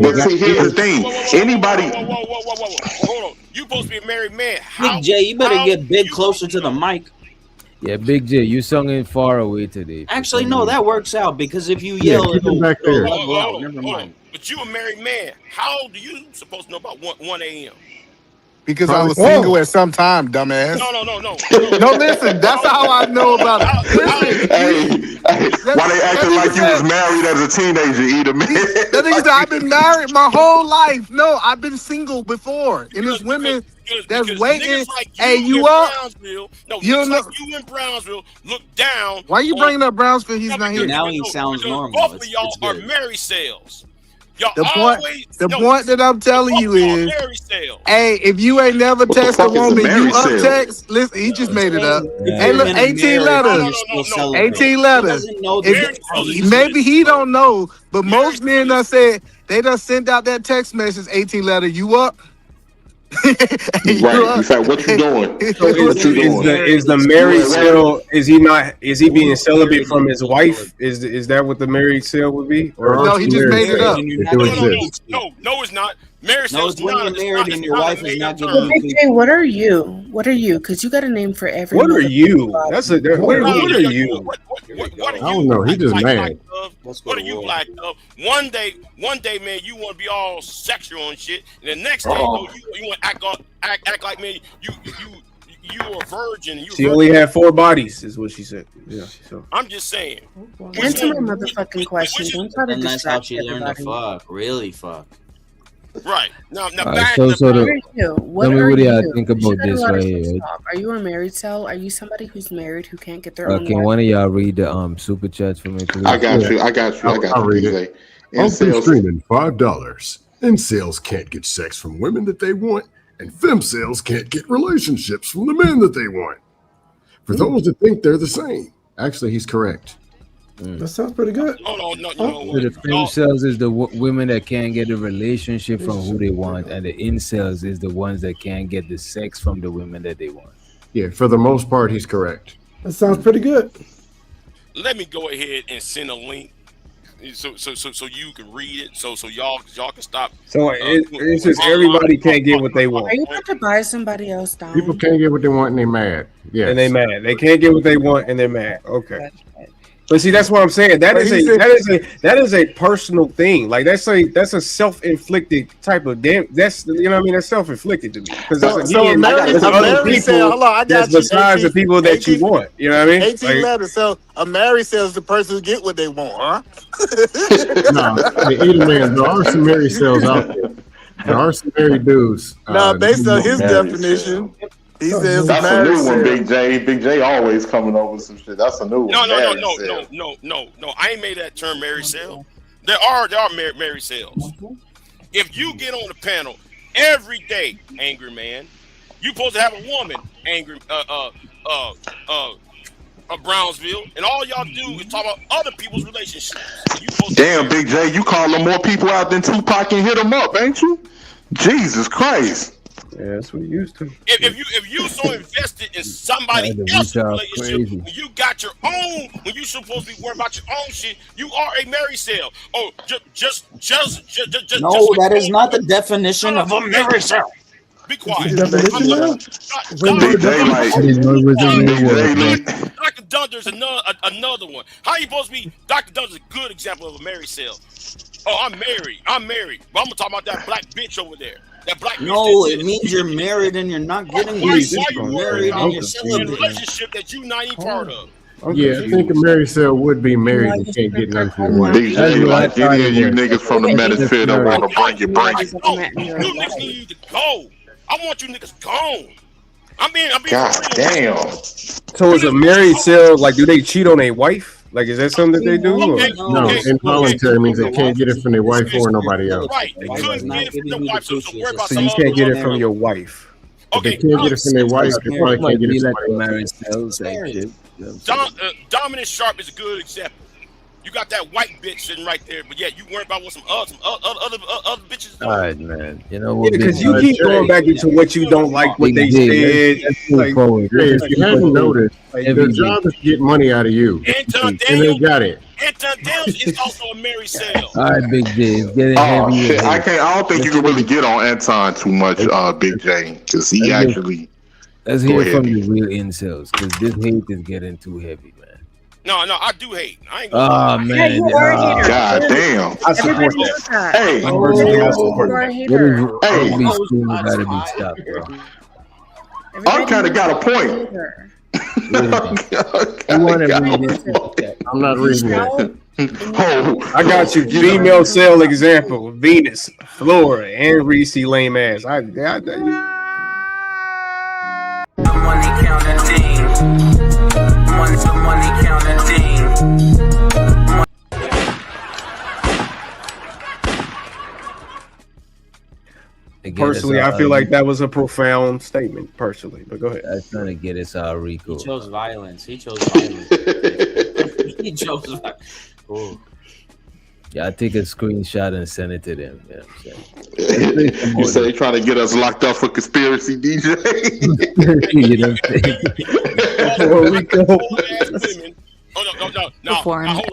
But see, here's the thing. Anybody. Hold on. You supposed to be a married man. Big J, you better get big closer to the mic. Yeah, Big J, you sung it far away today. Actually, no, that works out because if you yell, keep him back it'll there. level out. Never mind. But you a married man. How do you supposed to know about 1 a.m.? Because I was single at some time, dumbass. No. No, listen, that's how I know about it. Listen, Why they acting like you was married as a teenager, Eat man? That nigga said, I've been married my whole life. No, I've been single before. And there's women that's waiting. Like hey, you in up? Brownsville, no, You like know- you in Brownsville look down. Why you bringing up Brownsville? He's not here. Now he sounds normal. Both of y'all are married sales. Y'all The always point that I'm telling you is, married sales. hey, if you ain't never text a woman, you up text. Listen, he just made it up. Hey, look, 18 letters. 18 letters. Maybe he don't know, but most men done said they done sent out that text message, 18 letter. You up? Right. In fact, what you doing? Is the married cell? Is he not? Is he being celibate from his wife? Is that what the married cell would be? Or No, he just made it up. No, it's not. Married No, sales. it's when you're married and your wife is not giving you Big J, what are you? What are you? Because you got a name for every. What are you? That's a. What are you? What are you? I don't know. He just mad. What are you like? One day, man, you want to be all sexual and shit, and the next day, you want to act like, man, you a virgin. She only had 4 bodies, is what she said. Yeah. So I'm just saying. Answer my motherfucking question. Don't try to And that's how distract she learned to everybody. fuck. Really fuck. Right. Now Alright, so What are you? tell me what do y'all think You about should have this let right us here. talk. Are you a married cell? Are you somebody who's married who can't get their own Can wife? one of y'all read the super chats for me, please? I got you. I'll read it. Open streaming $5. Incels can't get sex from women that they want, and femcels can't get relationships from the men that they want. For those that think they're the same, actually, he's correct. That sounds pretty good. No. So the femcels is the women that can't get a relationship from who they want, and the incels is the ones that can't get the sex from the women that they want. Yeah, for the most part, he's correct. That sounds pretty good. Let me go ahead and send a link, so you can read it, so y'all can stop. So it's just everybody can't get what they want. Are you about to buy somebody else down? People can't get what they want, and they mad. Yeah, And they mad. They can't get what they want, and they're mad. Okay. But see, that's what I'm saying. That is a personal thing. Like that's a self-inflicted type of damn. That's what I mean. That's self-inflicted to me because there's other people that's besides the people that you want. You know what I mean? 18 letters. So a married cell is the person who get what they want, huh? No, either man, there are some married cells out there. There are some married dudes. Based on his definition. He says that's a new one, Big J. Big J always coming over with some shit. That's a new one. No. I ain't made that term married cell. There are married cells. If you get on the panel every day, angry man, you supposed to have a woman angry of Brownsville, and all y'all do is talk about other people's relationships. Damn, Big J, you calling more people out than Tupac and hit them up, ain't you? Jesus Christ. Yeah, that's what you used to. If you so invested in somebody else's relationship, when you got your own, when you supposed to be worried about your own shit, you are a married cell. Oh, just No, that is not the definition of a married cell. Be quiet. Dr. Dunder's another one. How you supposed to be? Dr. Dunder's a good example of a married cell. Oh, I'm married. But I'm gonna talk about that black bitch over there. That black bitch. No, it means you're married and you're not getting married. You're married and you're in a celibate. relationship that you're not even part of. Yeah, I think a married cell would be married and can't get none from your wife. DJ, like any of you niggas from the metasphere that want to bring it. You niggas need to go. I want you niggas gone. I'm being God damn. So is a married cell, like, do they cheat on their wife? Like, is that something that they do? Or? No, involuntary means they can't get it from their wife or nobody else. Right. They couldn't get it from their wife, so worry about So you can't get it from your wife. If they can't get it from their wife, they probably can't get it from married cells. Dominant Sharp is a good example. You got that white bitch sitting right there, but yeah, you worry about what some other bitches do. All right, man. You know what? Because you keep going back into what you don't like, what they said. Like, if you hadn't noticed, their job is to get money out of you. Anton And they got it. Anton Daniels is also a married cell. All right, Big J. It's getting Oh heavy. shit! I don't think you can really get on Anton too much, Big J, because he actually. Let's Go hear ahead. from the real incels, because this hate is getting too heavy, man. No, I do hate. I ain't Oh gonna man. Yeah, you are a hater. God damn. I support Everybody that. knows that. Hey, I personally You support are a that. hater. Hey. Gotta be stopped, bro. I kind of got a point. You want to read it? I'm not reading it. Oh, I got you. Female cell example: Venus, Flora, and Reese lame ass. Money counting team. Money counting team. Personally, I feel like that was a profound statement. Personally, but go ahead. I'm trying to get us all Rico. He chose violence. He chose violence. He chose violence. Ooh. Yeah, I take a screenshot and send it to them. You know what I'm saying? You say you're trying to get us locked up for conspiracy, DJ? You know what I'm saying? No, hold on.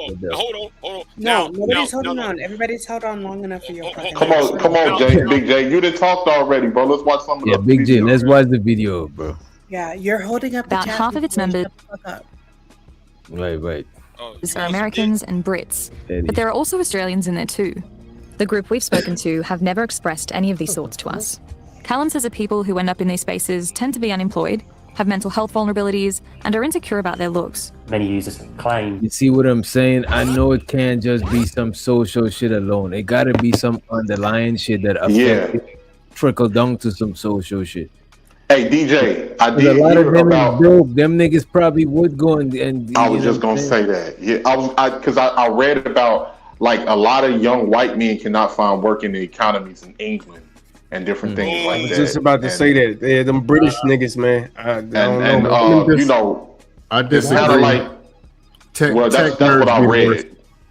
No, nobody's holding on. Everybody's held on long enough for your fucking Come on, Jay, Big J. You done talked already, bro. Let's watch some of Yeah, the Big J, video. let's watch the video, bro. Yeah, you're holding up the About chat half of its before you members shut the fuck up. Right. are Americans and Brits, but there are also Australians in there too. The group we've spoken to have never expressed any of these thoughts to us. Callum says that people who end up in these spaces tend to be unemployed, have mental health vulnerabilities, and are insecure about their looks. Many users claim. You see what I'm saying? I know it can't just be some social shit alone. It gotta be some underlying shit that trickle down to some social shit. Hey DJ, I A did lot hear of them about. is dope. Them niggas probably would go and I was just gonna say that. Yeah, I read about like a lot of young white men cannot find work in the economies in England and different things like I was that. just about to say that. Yeah, them British niggas, man. I don't know. You know, I it's disagree. kind of like. Tech, Well, that's nerds what I be the read. worst.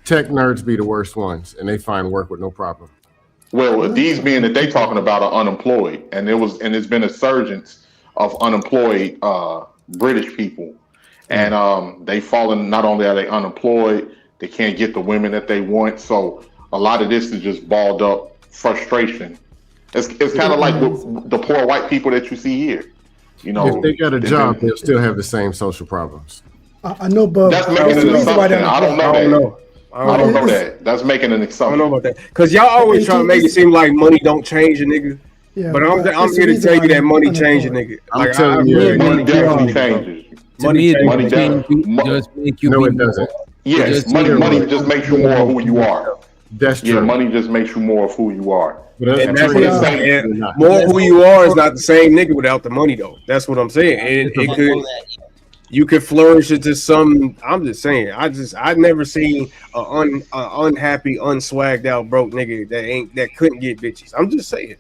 Tech nerds be the worst ones, and they find work with no problem. Well, these men that they talking about are unemployed, and it's been a surgence of unemployed British people, and they fallen. Not only are they unemployed, they can't get the women that they want. So a lot of this is just balled up frustration. It's kind of like the poor white people that you see here. You know, If they got a job, they'll still have the same social problems. I know, but that's making an assumption. I don't know that. I don't know that. That's making an assumption. I don't know about that. Because y'all always try to make it seem like money don't change a nigga. Yeah, but I'm here to tell you that money change a nigga. I'm telling you, money definitely changes. Money definitely just make you No, be it doesn't. Yes, money just makes you more of who you are. That's true. Yeah, money just makes you more of who you are. And that's what I'm saying. More who you are is not the same nigga without the money, though. That's what I'm saying. It could. you could flourish into some. I'm just saying. I've never seen a unhappy, unswagged out broke nigga that couldn't get bitches. I'm just saying.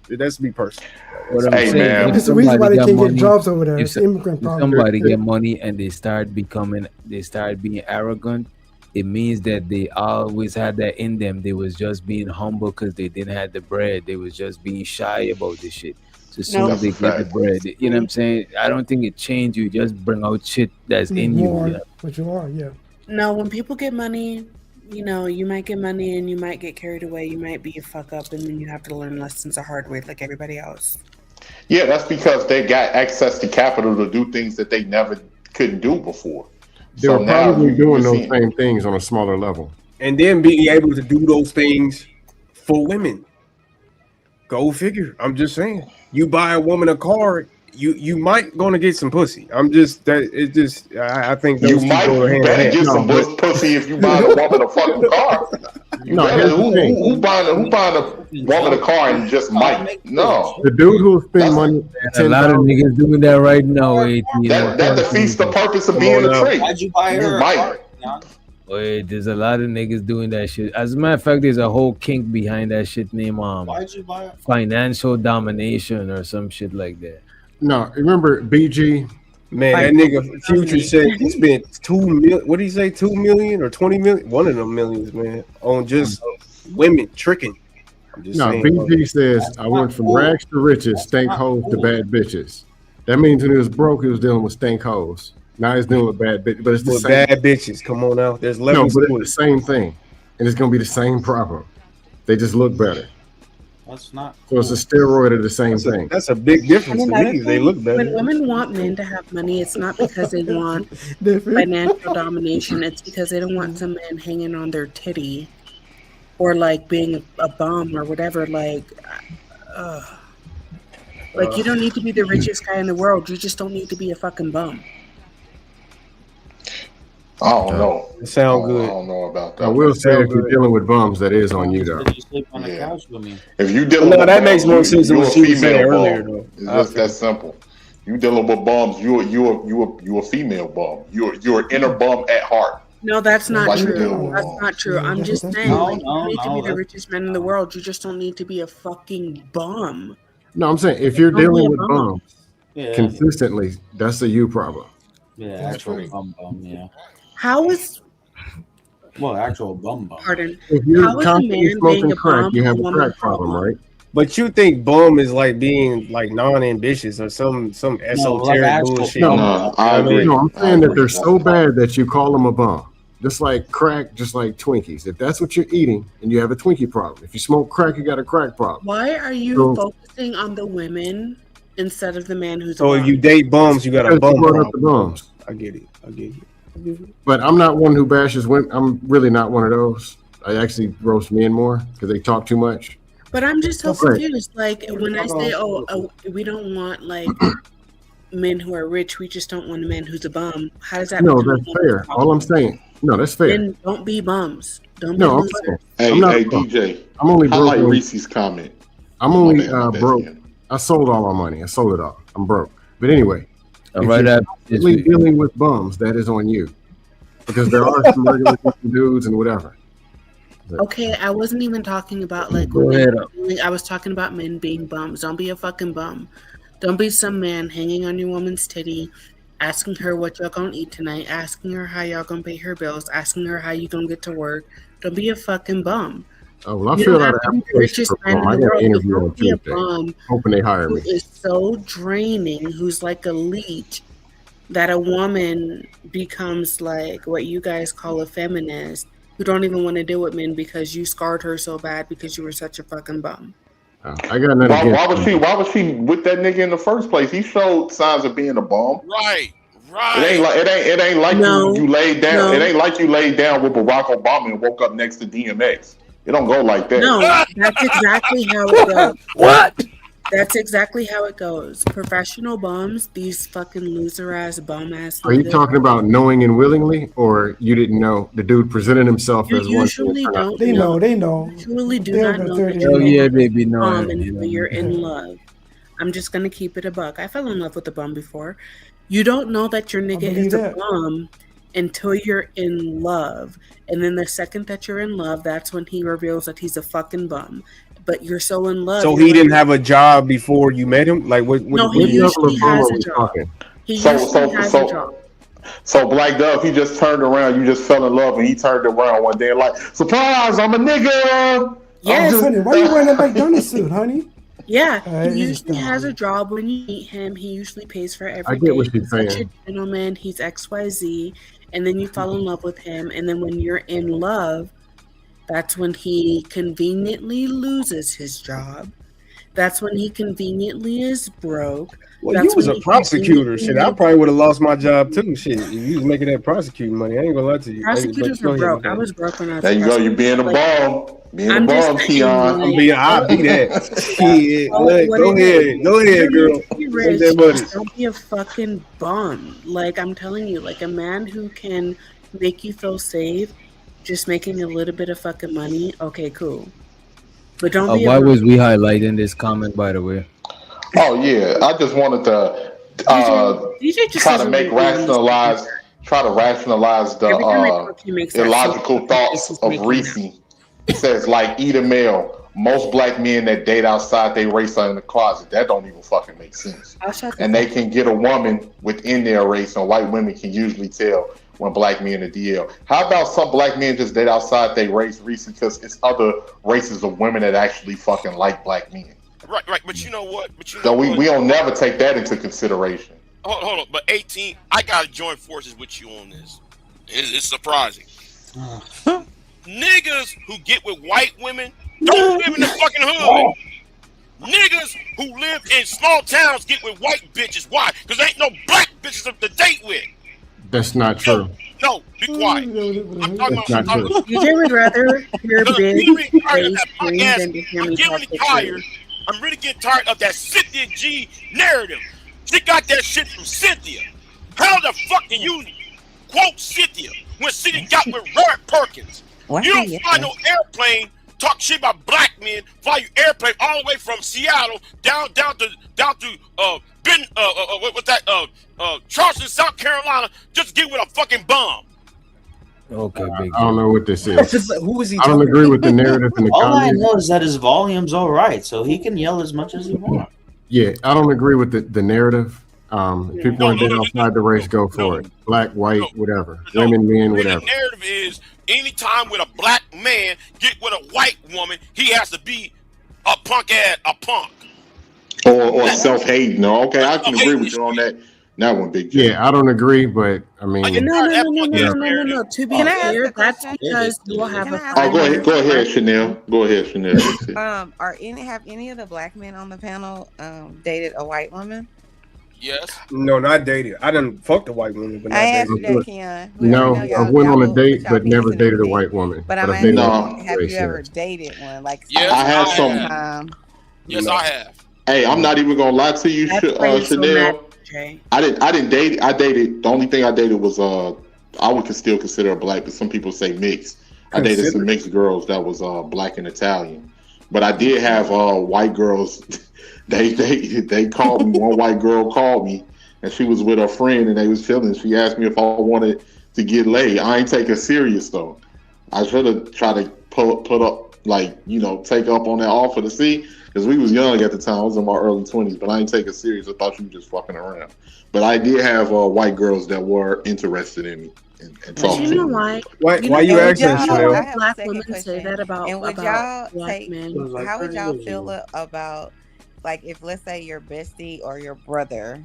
That's me personally. What I'm Hey, saying, man. if It's the reason why somebody they got can't get money, jobs over there. if, It's so- immigrant if problem. somebody get money and they start being arrogant, it means that they always had that in them. They was just being humble because they didn't have the bread. They was just being shy about the shit. So as soon No. as they get the bread, you know what I'm saying? I don't think it changed you. Just bring out shit that's in you. More You know? what you are, yeah. No, when people get money, you know, you might get money and you might get carried away. You might be a fuck up, and then you have to learn lessons the hard way, like everybody else. Yeah, that's because they got access to capital to do things that they never couldn't do before. They So were now probably you're doing those seeing- same things on a smaller level. And then being able to do those things for women. Go figure. I'm just saying. You buy a woman a car, you might gonna get some pussy. I'm just that it just I think those You two might go hand in better hand. get some pussy if you buy a woman a fucking car. You No, better, here's the thing. who buying a woman a car and just might? No. The dude who will spend money, A lot of niggas doing that right now. 18, That defeats the purpose of Come being on a now. trait. Why'd you buy her You a might. car, Jan? Wait, there's a lot of niggas doing that shit. As a matter of fact, there's a whole kink behind that shit named Why'd you buy her? financial domination or some shit like that. No, remember BG? Man, that nigga Future said he spent 2 million. What did he say? 2 million or 20 million? One of them millions, man, on just women tricking. I'm just No, saying. BG says I went from rags to riches, stank hoes to bad bitches. That means when he was broke, he was dealing with stank hoes. Now he's dealing with bad bitches, but it's the With same. bad bitches. Come on now. There's No, levels but to it's it. the same thing, and it's gonna be the same problem. They just look better. That's not. So it's a steroid of the same thing. That's a big difference And to another me. They thing, look better. when women want men to have money, it's not because they want financial domination. It's because they don't want some man hanging on their titty or like being a bum or whatever. Like you don't need to be the richest guy in the world. You just don't need to be a fucking bum. I don't know. It sound good. I don't know about that. I will say if you're dealing with bums, that is on you though. Did you sleep on the couch with me? If you dealing No, with that bums, makes more sense than you what a she was saying female earlier, bum. though. It's just that simple. You dealing with bums, you a female bum. You're an inner bum at heart. No, that's not Why you true. dealing with That's bums? not true. I'm just saying, No, like, you don't need to be the that's- richest man in the world. You just don't need to be a fucking bum. No, I'm saying if you're Don't be dealing a with bum. bums Yeah. consistently, that's a you problem. Yeah, actual bum, yeah. How is Well, actual bum. pardon? If you're How is a constantly man being smoking a crack, bum you have a a woman crack problem, right? But you think bum is like being like non-ambitious or some esoteric actual bullshit? bum. No, I agree. No, I'm I saying that agree. they're so bad that you call them a bum. Just like crack, just like Twinkies. If that's what you're eating, and you have a Twinkie problem. If you smoke crack, you got a crack problem. Why are you So- focusing on the women instead of the man who's So a if bum? you date bums, you got a Because bum you brought up the problem. bums. I get it. But I'm not one who bashes women. I'm really not one of those. I actually roast men more because they talk too much. But I'm just so Right. confused. Like when I say, "Oh, we don't want like men who are rich. We just don't want a man who's a bum." How does that? No, become a that's woman's fair. problem? All I'm saying. No, that's fair. Then don't be bums. Don't be No, I'm losers. saying. Hey, I'm not hey, a bum. DJ. I'm only broke. Highlight when- Reese's comment. I'm My only bad, my bad, broke. man. I sold all my money. I sold it all. I'm broke. But anyway, if Right you're after this, constantly dealing with bums, that is on you. Because there are some regular dudes and whatever. Okay, I wasn't even talking about like Go women. ahead. I was talking about men being bums. Don't be a fucking bum. Don't be some man hanging on your woman's titty, asking her what y'all gonna eat tonight, asking her how y'all gonna pay her bills, asking her how you gonna get to work. Don't be a fucking bum. Oh, well, I You filled don't out have an to be the application richest for man bum. I in the got an world. interview on Don't be a Tuesday. bum Hoping they hire who me. is so draining, who's like a leech, that a woman becomes like what you guys call a feminist, who don't even want to deal with men because you scarred her so bad because you were such a fucking bum. I got nothing Why against them. was she with that nigga in the first place? He showed signs of being a bum. Right. It ain't like No, you laid down. no. It ain't like you laid down with Barack Obama and woke up next to DMX. It don't go like that. No, that's exactly how it goes. What? That's exactly how it goes. Professional bums, these fucking loser ass bum ass. Are you talking about knowing and willingly, or you didn't know the dude presented himself You as one? usually don't They know. They know. Usually do They're not the know 30 that you're Oh yeah, they be a bum knowing. until you're in love. I'm just gonna keep it a buck. I fell in love with a bum before, You don't know that your nigga believe is a that. bum until you're in love. And then the second that you're in love, that's when he reveals that he's a fucking bum. But you're so in love. So you're he didn't like, have a job before you met him? Like what No, he usually has a job. He usually has a job. So Black Dove, he just turned around. You just fell in love, and he turned around one day like, "Surprise! I'm a nigga." Yes, honey, why you wearing a McDonald's suit, honey? Yeah, Alright, he this is usually dumb. has a job when you meet him. He usually pays for I everything. get what she's He's such a saying. gentleman. He's XYZ. And then you fall in love with him. And then when you're in love, that's when he conveniently loses his job. That's when he conveniently is broke. Well, That's you was when a he prosecutor. Shit, I conveniently- probably would have lost my job too. Shit, if you was making that prosecuting money, I ain't gonna lie to you. Prosecutors But are go ahead, broke. I was broke when I was There you go. You're being a prosecutor. bum. Being I'm a just bum, saying, Keon. like- I'll be that. Shit, Oh, look, what go it is. ahead, go ahead, You girl. don't need to be Make rich, that money. just don't be a fucking bum. Like I'm telling you, like a man who can make you feel safe, just making a little bit of fucking money. Okay, cool. But don't be. Why a bum. was we highlighting this comment, by the way? Oh yeah, I just wanted to DJ just try to doesn't make want to be on this try to rationalize the Every time I talk, he makes that illogical same face thoughts he's of making Reese. now. It says like eat a male. Most black men that date outside their race are in the closet. That don't even fucking make sense. And they can get a woman within their race, and white women can usually tell when black men are DL. How about some black men just date outside their race, Reese, because it's other races of women that actually fucking like black men. Right. But you know what? So we don't never take that into consideration. Hold on. But 18, I gotta join forces with you on this. It's surprising. Niggas who get with white women don't live in the fucking hood. Niggas who live in small towns get with white bitches. Why? Because there ain't no black bitches to date with. That's not true. No, be quiet. I'm talking That's not about. true. DJ would rather hear Look, big I'm really tired of face that scream podcast. than to hear I'm me talk really the tired. truth. I'm really getting tired of that Cynthia G narrative. She got that shit from Cynthia. How the fuck do you quote Cynthia when Cynthia got with Robert Perkins? You don't fly no airplane, talk shit about black men, fly you airplane all the way from Seattle down to Charleston, South Carolina, just to get with a fucking bomb. Okay, big. I don't know what this is. Who is he? I don't agree with the narrative in the All I comments. know is that his volume's all right, so he can yell as much as he wants. Yeah, I don't agree with the narrative. If people want to date outside the race, go for it. Black, white, whatever. Women, men, whatever. The narrative is anytime with a black man get with a white woman, he has to be a punk. Or self-hating. No, okay, I can agree with you on that. That one, Big J. Yeah, I don't agree, but I mean, No. To be fair, that's because you will have a. Oh, go ahead, Chanel. Go ahead, Chanel. Have any of the black men on the panel dated a white woman? Yes. No, not dated. I done fucked a white woman, but not I asked dated. you that, Keon. No, I went on a date, but never dated a white woman. But I'm I've asking, dated have race, you ever yes. dated one? Like, Yes, I have some. Yes, I have. Hey, I'm not even gonna lie to you, Chanel. I didn't date. I dated. The only thing I dated was I would still consider a black, but some people say mixed. I dated some mixed girls that was black and Italian, but I did have white girls. They called me. One white girl called me, and she was with her friend, and they was chilling. She asked me if I wanted to get laid. I ain't take it serious though. I should have tried to put up, like, take up on that offer to see, because we was young at the time. I was in my early 20s, but I ain't take it serious. I thought you were just fucking around. But I did have white girls that were interested in me and talking to me. Why you asking, Chanel? Black women say that about And would about y'all black take? men. How would y'all feel about, like, if let's say your bestie or your brother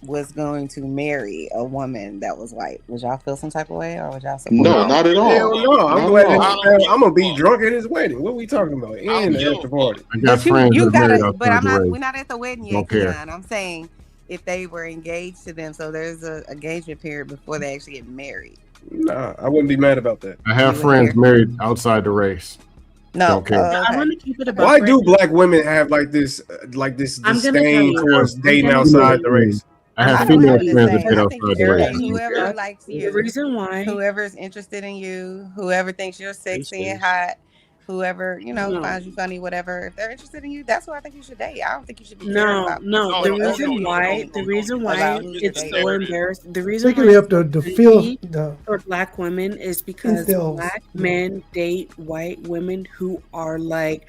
was going to marry a woman that was white? Would y'all feel some type of way, or would y'all support? No, not at all. Hell no. I'm Not glad at all. I'm gonna be drunk at his wedding. What we talking about? And the after party. I got friends You that married gotta, outside but I'm the not. race. We're not at the wedding yet, Don't care. Keon. I'm saying if they were engaged to them, so there's a engagement period before they actually get married. Nah, I wouldn't be mad about that. I have friends married outside the race. No, Don't care. I want to keep it about. Why do black women have like this disdain towards dating outside the race? I have female friends that date outside the race. Whoever likes you, The reason why, whoever's interested in you, whoever thinks you're sexy and hot, whoever, you know, No. finds you funny, whatever. If they're interested in you, that's who I think you should date. I don't think you should be caring No, about. no. The what other reason people why, think the reason why about who's it's dating. so embarrassing, the reason Taking why it it's up so the feel tricky the for black women is because incels. black men date white women who are like,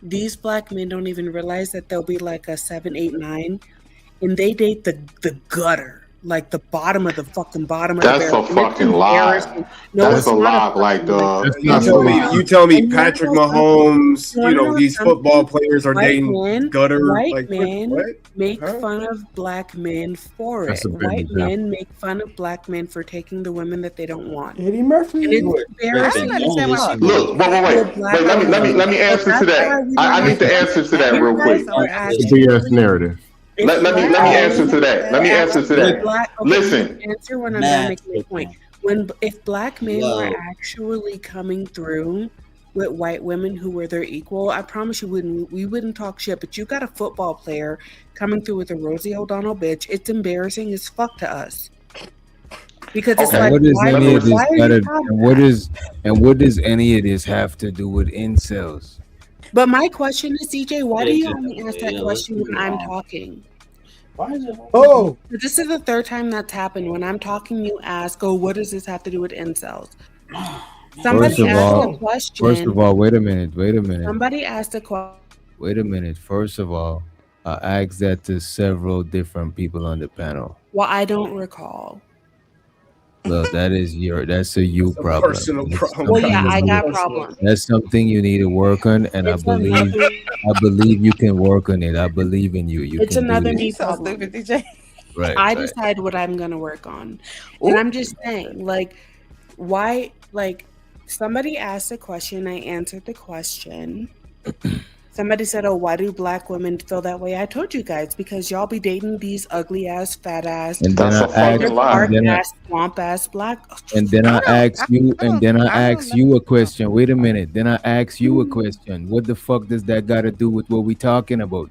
these black men don't even realize that they'll be like a 7, 8, 9, and they date the gutter. Like the bottom of the fucking bottom of the That's barrel. a And it's fucking lie. embarrassing. No, That's it's a not lie. fucking lie. You tell me And you wanna Patrick know something? Mahomes, You wanna know these something? football players are White dating men, gutter. white Like, men what? make Huh? fun of black men for That's it. a bad White example. men make fun of black men for taking the women that they don't want. Eddie Murphy. And it's I embarrassing. don't understand why people. Look, wait. Black Let me women. answer That's to that. why we I don't need to like answer to black that real guys quick. are It's a BS actually. narrative. Let me answer to that. Let me answer to that. Listen. Answer when I'm done making my point. If black men were actually coming through with white women who were their equal, I promise you we wouldn't talk shit. But you got a football player coming through with a Rosie O'Donnell bitch. It's embarrassing as fuck to us. Because it's like, What does why, any of this why are gotta, you talking? and what does any of this have to do with incels? But my question is, CJ, why do you Yeah, only ask yeah, that let's question move when I'm on. talking? Why is it? Oh, This is the third time that's happened. When I'm talking, you ask, "Oh, what does this have to do with incels?" Somebody asked a question. First of all, wait a minute. Somebody asked a question. Wait a minute. First of all, I asked that to several different people on the panel. Well, I don't recall. Look, that's a you problem. Personal That's problem. Well, yeah, something I you got need- problems. That's something you need to work on, and I It's believe you can work on it. I believe in you. You It's can do another this. me So problem. stupid, DJ. Right. I right. decide what I'm gonna work on, and I'm just saying, like, why? Like, somebody asked a question, I answered the question. Somebody said, "Oh, why do black women feel that way?" I told you guys, because y'all be dating these ugly ass, fat ass, And then That's I a fucking asked, lie. dark then I, ass, swamp ass black. and then I asked you, I and then I don't asked know. you a question. Wait a minute. Then I asked you a question. What the fuck does that got to do with what we talking about?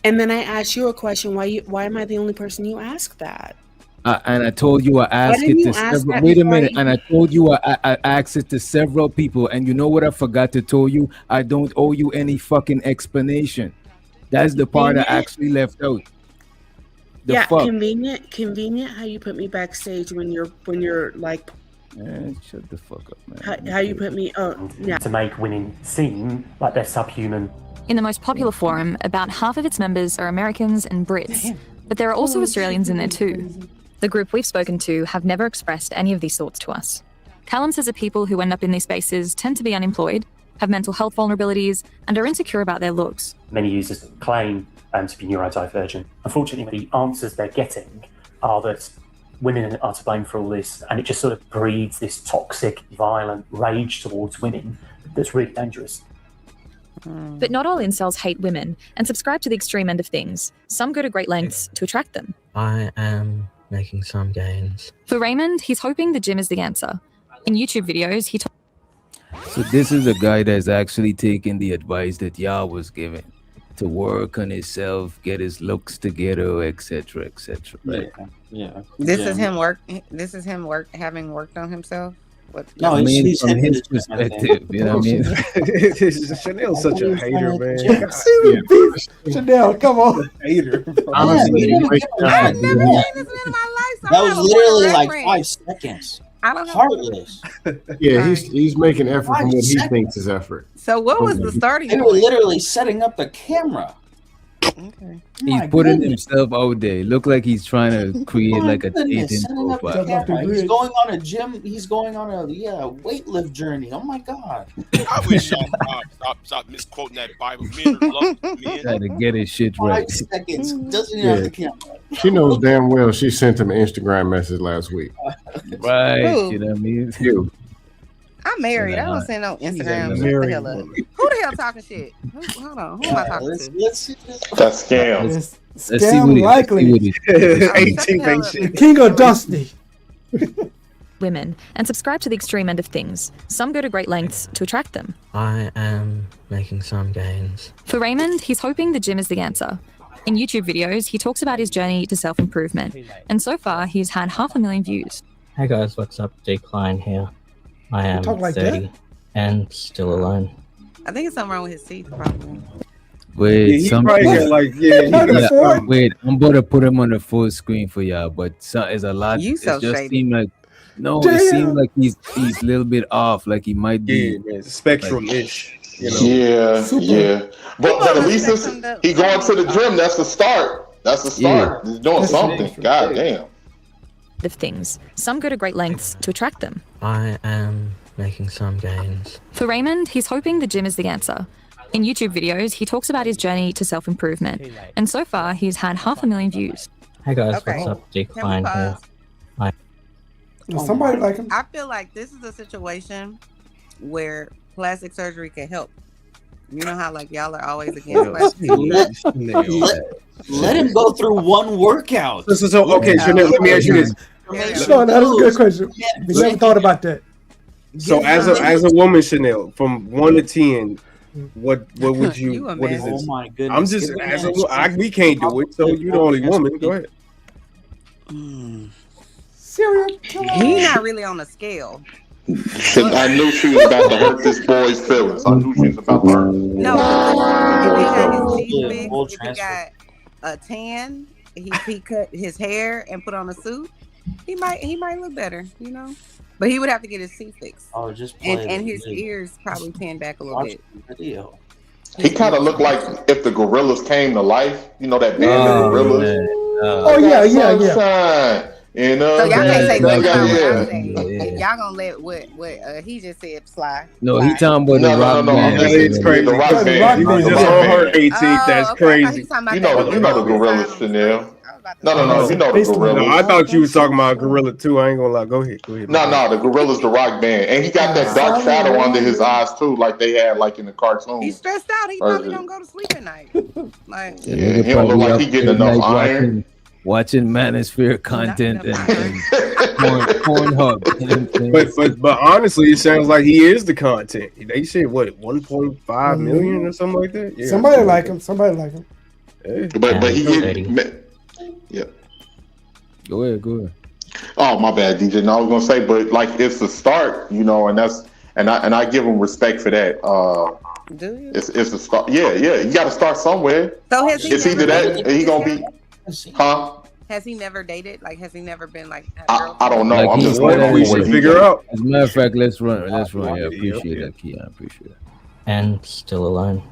And then I asked you a question. Why am I the only person you asked that? And I told you I asked didn't it you to ask several. that Wait a before minute. I And I told you I asked it to several people. And you know what I forgot to tell you? I don't owe you any fucking explanation. That's the part I Convenient? actually left out. The Yeah, fuck? convenient how you put me backstage when you're like, Man, shut the fuck up, man. how you put me. Oh, yeah. To make women seem like they're subhuman. In the most popular forum, about half of its members are Americans and Brits, but there are also Australians in there too. The group we've spoken to have never expressed any of these thoughts to us. Callum says that people who end up in these spaces tend to be unemployed, have mental health vulnerabilities, and are insecure about their looks. Many users claim to be neurodivergent. Unfortunately, the answers they're getting are that women are to blame for all this, and it just sort of breeds this toxic, violent rage towards women that's really dangerous. But not all incels hate women and subscribe to the extreme end of things. Some go to great lengths to attract them. I am making some gains. For Raymond, he's hoping the gym is the answer. In YouTube videos, he So this is a guy that's actually taking the advice that Yah was giving to work on himself, get his looks together, etc., etc. Right? Yeah. This is him having worked on himself. What? No, I mean, he's from his perspective, you know what I mean? Chanel's such a hater, man. Chanel, come on. Hater. Honestly, I've never seen this man in my life. So That was literally like 5 seconds. I don't know. Heartless. Yeah, he's making effort from what he thinks is effort. So what was the starting They were point? literally setting up the camera. Okay. He's putting himself out there. Look like he's trying to create like a Goodness, dating setting up the profile. camera. He's going on a gym. He's going on a weightlift journey. Oh my god. I wish y'all stop misquoting that Bible. Men are love men. Trying to get his shit right. 5 seconds. Doesn't even Yeah. have the camera. She knows damn well she sent him an Instagram message last week. Right. Who? You know what I mean? You. I'm married. I don't send no Instagram. Shut the hell up. Who the hell talking shit? Hold on. Who am I talking to? Let's see this. That's scam. Let's see Scam what he- likely. let's see what he- 18 ain't shit. King of Dusty. women and subscribe to the extreme end of things. Some go to great lengths to attract them. I am making some gains. For Raymond, he's hoping the gym is the answer. In YouTube videos, he talks about his journey to self-improvement, and so far, he's had 500,000 views. Hey guys, what's up? Decline here. I am talk like 30 and still alone. I think it's something wrong with his teeth, probably. Wait, Yeah, he probably got like wait, I'm about to put him on the full screen for y'all, but it's a lot. You so it just shady. seemed like it Damn. seemed like he's a little bit off, like he might be man, spectrum-ish. You know? Yeah. But at least he going to the gym. That's the start. That's the start. He's doing something. God damn. Of things. Some go to great lengths to attract them. I am making some gains. For Raymond, he's hoping the gym is the answer. In YouTube videos, he talks about his journey to self-improvement, and so far he's had 500,000 views. Hey guys, Okay. what's up? Can we Decline here. pause? Somebody like him. I feel like this is a situation where plastic surgery can help. You know how like y'all are always against plastic surgery. Let him go through one workout. So okay, Chanel, let me ask you this. Sean, that is a good question. We never thought about that. So as a woman, Chanel, from 1 to 10, what would you? What is this? Oh my goodness! I'm just we can't do it. So you're the only woman. Go ahead. Serial killer. He's not really on the scale. I knew she was about to hurt this boy's feelings. I knew she was about to hurt. No, if he got his teeth fixed, if he got a tan, he cut his hair and put on a suit, he might look better, you know. But he would have to get his teeth fixed. Oh, just and his ears probably tan back a little bit. Video. He kind of looked like if the gorillas came to life. You know that band of gorillas. Yeah. So y'all can't say nothing about what I say. Y'all gonna let what he just said slide. No, he talking about the rock band. It's crazy. The rock band. You just on her 18th. That's crazy. You know the gorillas, Chanel. No. You know the gorillas. No, I thought you was talking about Gorilla too. I ain't gonna lie. Go ahead. No, the gorillas, the rock band, and he got that dark shadow under his eyes too, like they had like in the cartoon. He's stressed out. He probably don't go to sleep at night. Like he don't look like he getting enough iron. Watching Manosphere content and Pornhub. But honestly, it sounds like he is the content. They said what 1.5 million or something like that. Yeah, Somebody like him. Yeah. But he get. Yeah. Go ahead. Oh, my bad, DJ. No, I was gonna say, but like it's a start, you know, and I give him respect for that. Do you? It's a start. Yeah. You got to start somewhere. So has he it's either that or he gonna be, huh? Has he never dated? Like, has he never been like? I don't know. Like I'm just waiting waiting for figure out. As a matter of fact, let's run. Yeah, appreciate that, Keon. Appreciate it. And still alone.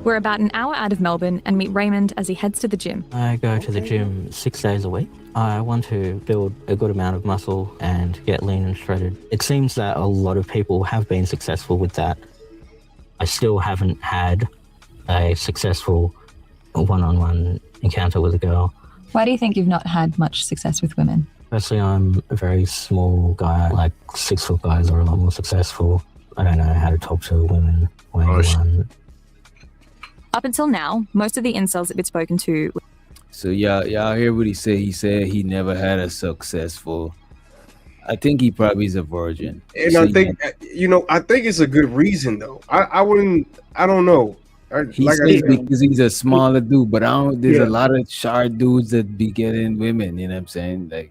We're about an hour out of Melbourne and meet Raymond as he heads to the gym. I go to the gym 6 days a week. I want to build a good amount of muscle and get lean and shredded. It seems that a lot of people have been successful with that. I still haven't had a successful one-on-one encounter with a girl. Why do you think you've not had much success with women? Firstly, I'm a very small guy. Like 6 foot guys are a lot more successful. I don't know how to talk to women. Up until now, most of the incels that we've spoken to. So y'all hear what he said? He said he never had a successful. I think he probably is a virgin. And I think I think it's a good reason though. I don't know. Because he's a smaller dude, but there's a lot of short dudes that be getting women. You know what I'm saying? Like,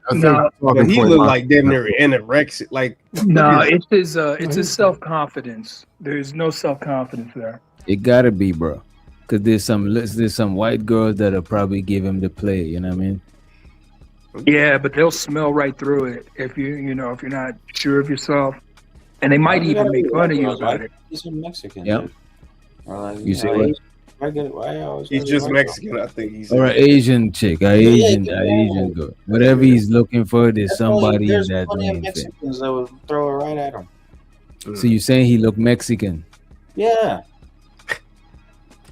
but he look like damn near anorexic. Like, no, it's his self confidence. There's no self confidence there. It gotta be, bro. Because there's some white girls that'll probably give him the play. You know what I mean? Yeah, but they'll smell right through it if you're not sure of yourself, and they might even make fun of you about it. He's a Mexican. Yep. You see what? He's just Mexican, I think. He's or an Asian chick, Asian girl. Whatever he's looking for, there's somebody in that lane. Mexicans that would throw it right at him. So you're saying he look Mexican? Yeah.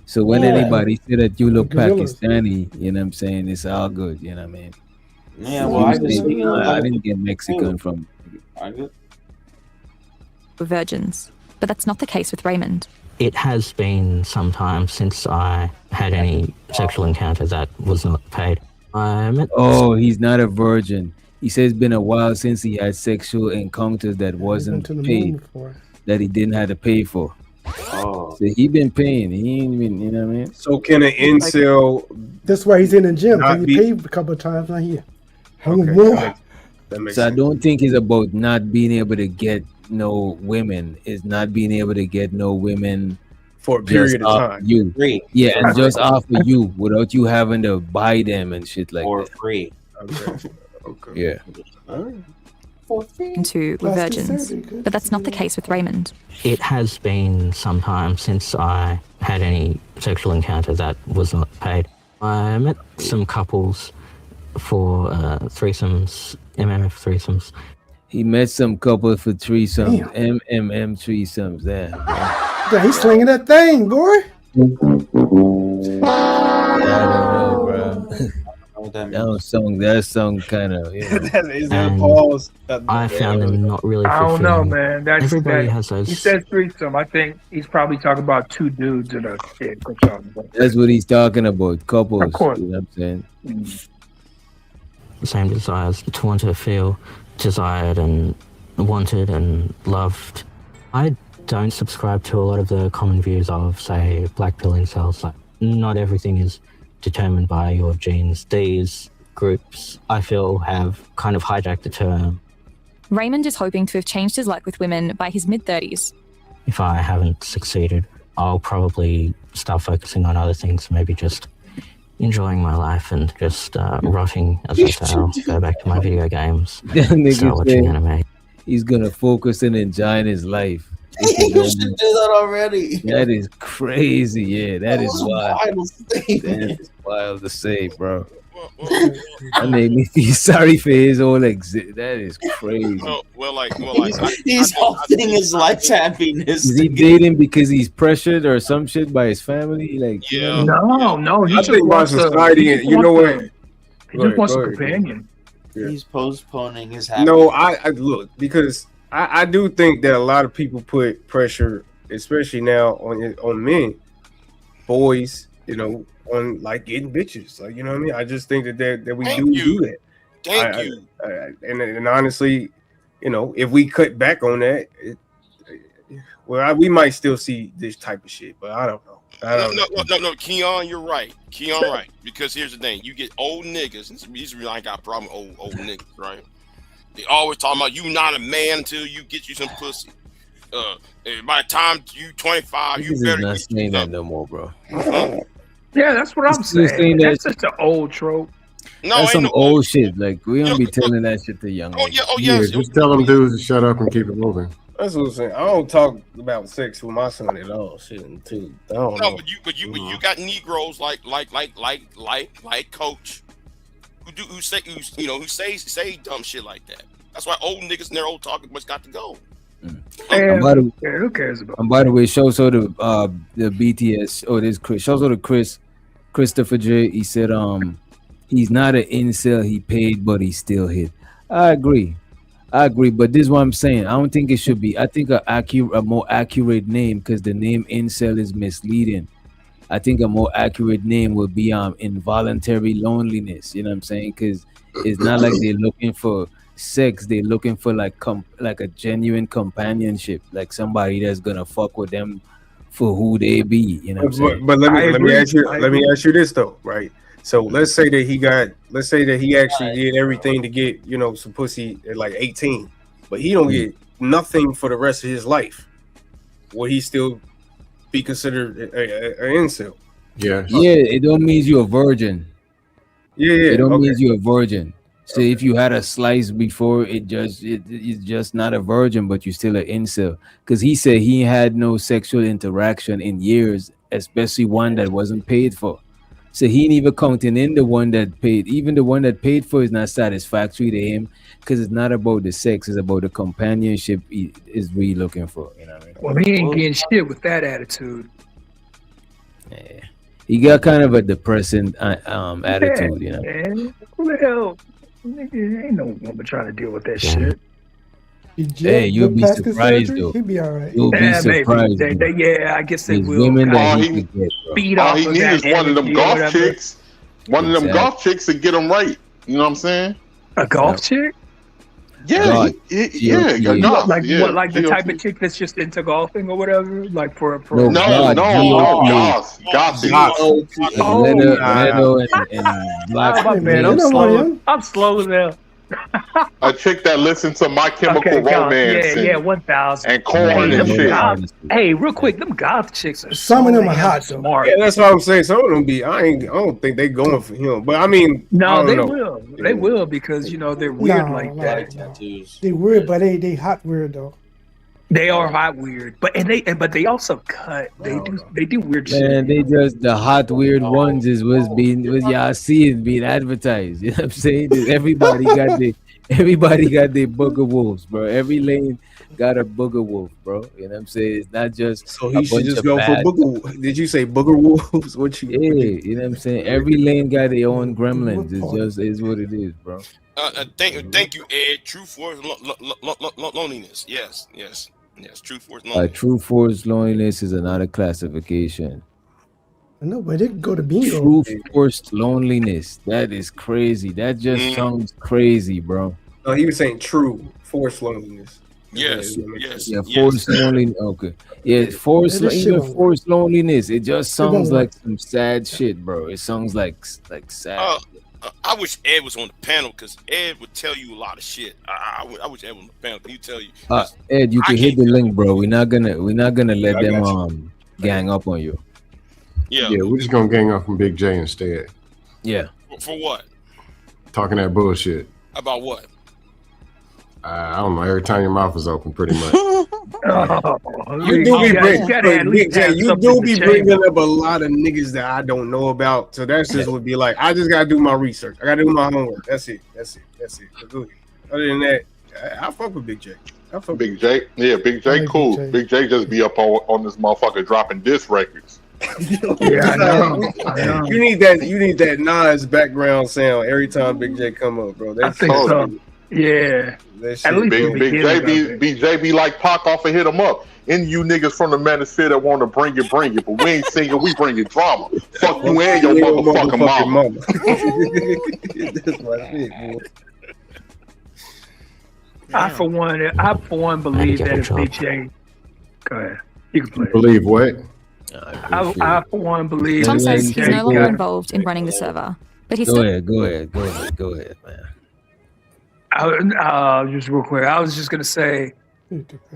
So when anybody say that you look Pakistani, you know what I'm saying, it's all good, you know what I mean? Yeah, well, I didn't get Mexican from. Virgins, but that's not the case with Raymond. It has been some time since I had any sexual encounter that was not paid. He's not a virgin. He says it's been a while since he had sexual encounters that wasn't paid, that he didn't have to pay for. Oh, so he been paying. He ain't been, you know what I mean? So can an incel? That's why he's in the gym. He paid a couple of times. Not here. So I don't think it's about not being able to get no women is not being able to get no women for a just period of off time. you. Free. Yeah, and just off of you without you having to buy them and shit like For that. free. Okay. Yeah. Into were virgins, but that's not the case with Raymond. It has been some time since I had any sexual encounter that was not paid. I met some couples for threesomes, MMF threesomes. He met some couple for threesomes, MMM threesomes. There. Yeah, he's slinging that thing, boy. I don't know, bro. That song kind of. You know. Is that a pause? I found them not really I don't know, fulfilling. man. That's Everybody that. has those. He said threesome. I think he's probably talking about two dudes and a chick or something. That's what he's talking about. Couples. Of course. You know what I'm saying? The same desires to want to feel desired and wanted and loved. I don't subscribe to a lot of the common views of, say, black pill incels. Like, not everything is determined by your genes. These groups, I feel, have kind of hijacked the term. Raymond is hoping to have changed his luck with women by his mid-30s. If I haven't succeeded, I'll probably start focusing on other things, maybe just enjoying my life and just rotting as I say. I'll go back to my video games, start watching anime. He's gonna focus and enjoy his life. You should do that already. That is crazy. Yeah, that is wild. That is wild to say, bro. That made me feel sorry for his whole exit. That is crazy. He's hoping his life's happiness. Is he dating because he's pressured or some shit by his family? Like, Yeah. No. He I think by society, you know what? He just wants a companion. He's postponing his happiness. No, I look, because I do think that a lot of people put pressure, especially now on men, boys, you know, on like getting bitches. Like, you know what I mean? I just think that we do that. Thank you. And honestly, you know, if we cut back on that, we might still see this type of shit, but I don't know. No, Keon, you're right. Keon, right. Because here's the thing: you get old niggas. And these really ain't got a problem with old niggas, right? They always talking about you not a man until you get you some pussy. And by the time you 25, you better not get saying that no more, bro. Yeah, that's what I'm saying. That's such an old trope. No, that's some old shit. Like, we don't be telling that shit to young. Yeah, just tell them dudes to shut up and keep it moving. That's what I'm saying. I don't talk about sex with my son at all. Shit, too. I don't know. But you got Negroes like Coach who say dumb shit like that. That's why old niggas and their old talking much got to go. Who cares about? And by the way, shows out the BTS. Oh, there's Chris. Shows out to Christopher J. He said he's not an incel. He paid, but he still hit. I agree, but this is what I'm saying. I don't think it should be. I think a more accurate name, because the name incel is misleading. I think a more accurate name would be involuntary loneliness. You know what I'm saying? Because it's not like they're looking for sex. They're looking for like a genuine companionship, like somebody that's gonna fuck with them for who they be. You know what I'm saying? But let me ask you this though, right? So let's say that he actually did everything to get, you know, some pussy at like 18, but he don't get nothing for the rest of his life. Would he still be considered an incel? Yeah, it don't mean you're a virgin. Yeah, it don't mean you're a virgin. So if you had a slice before, it's just not a virgin, but you're still an incel. Because he said he had no sexual interaction in years, especially one that wasn't paid for. So he ain't even counting in the one that paid. Even the one that paid for is not satisfactory to him, because it's not about the sex, it's about the companionship he is really looking for. You know what I mean? Well, he ain't getting shit with that attitude. Yeah. He got kind of a depressing attitude, you know. Man, who the hell? Nigga, ain't no woman trying to deal with that shit. Hey, you'll be surprised though. He'll be all right. You'll be surprised. I guess they will. Women that All he he, could get, bro. Feed all off he of needs that is one of them energy or golf whatever. chicks. One of them golf chicks to get him right. You know what I'm saying? A golf chick? Yeah, golf. Like Yeah, what? Like the GOP. type of chick that's just into golfing or whatever? Like for golf. Leto and Black. Man, I'm slow as hell. A chick that listens to My Chemical Romance yeah, 1,000. and Corn and shit. Hey, real quick, them goth chicks are Some of them are damn hot, smart. Yeah, that's what I'm saying. Some of them be. I don't think they going for him. But I mean, I No, don't they know. will. They will because they're weird No, like no. that. Tattoos. They weird, but they hot weird though. They are hot weird, but they also cut. They do weird shit. Man, they just the hot weird ones is was y'all see it being advertised. You know what I'm saying? Everybody got their booger wolves, bro. Every lane got a booger wolf, bro. You know what I'm saying? It's not just So a he should bunch just of go bad. for booger. Did you say booger wolves? What you? Yeah, you know what I'm saying? Every lane got their own gremlins. It's just is what it is, bro. Thank you, Ed. True force loneliness. Yes. True force loneliness. True force loneliness is another classification. No, but they can go to bingo. True forced loneliness. That is crazy. That just sounds crazy, bro. No, he was saying true forced loneliness. Yes. Yeah, forced loneliness. Okay. Yeah, forced loneliness. It just sounds like some sad shit, bro. It sounds like sad. I wish Ed was on the panel because Ed would tell you a lot of shit. I wish Ed was on the panel. Can you tell you? Ed, you can hit the link, bro. We're not gonna let them gang up on you. Yeah, we're just gonna gang up from Big J instead. Yeah. For what? Talking that bullshit. About what? I don't know. Every time your mouth is open, pretty much. You do be bringing up a lot of niggas that I don't know about. So that's just would be like, I just gotta do my research. I gotta do my homework. That's it. Other than that, I fuck with Big J. Big J, yeah, Big J, cool. Big J just be up on this motherfucker dropping diss records. Yeah, I know. You need that Nas background sound every time Big J come up, bro. I think so. Yeah. At least Big J be like Pac off and hit him up. And you niggas from the Manosphere that want to bring it, but we ain't singing, we bringing drama. Fuck you and your motherfucking mama. That's my shit, boy. I for one believe that if Big J, go ahead, you can play. Believe what? I for one believe. Tom says he's no longer involved in running the server, but he's Go ahead, man. Just real quick, I was just gonna say,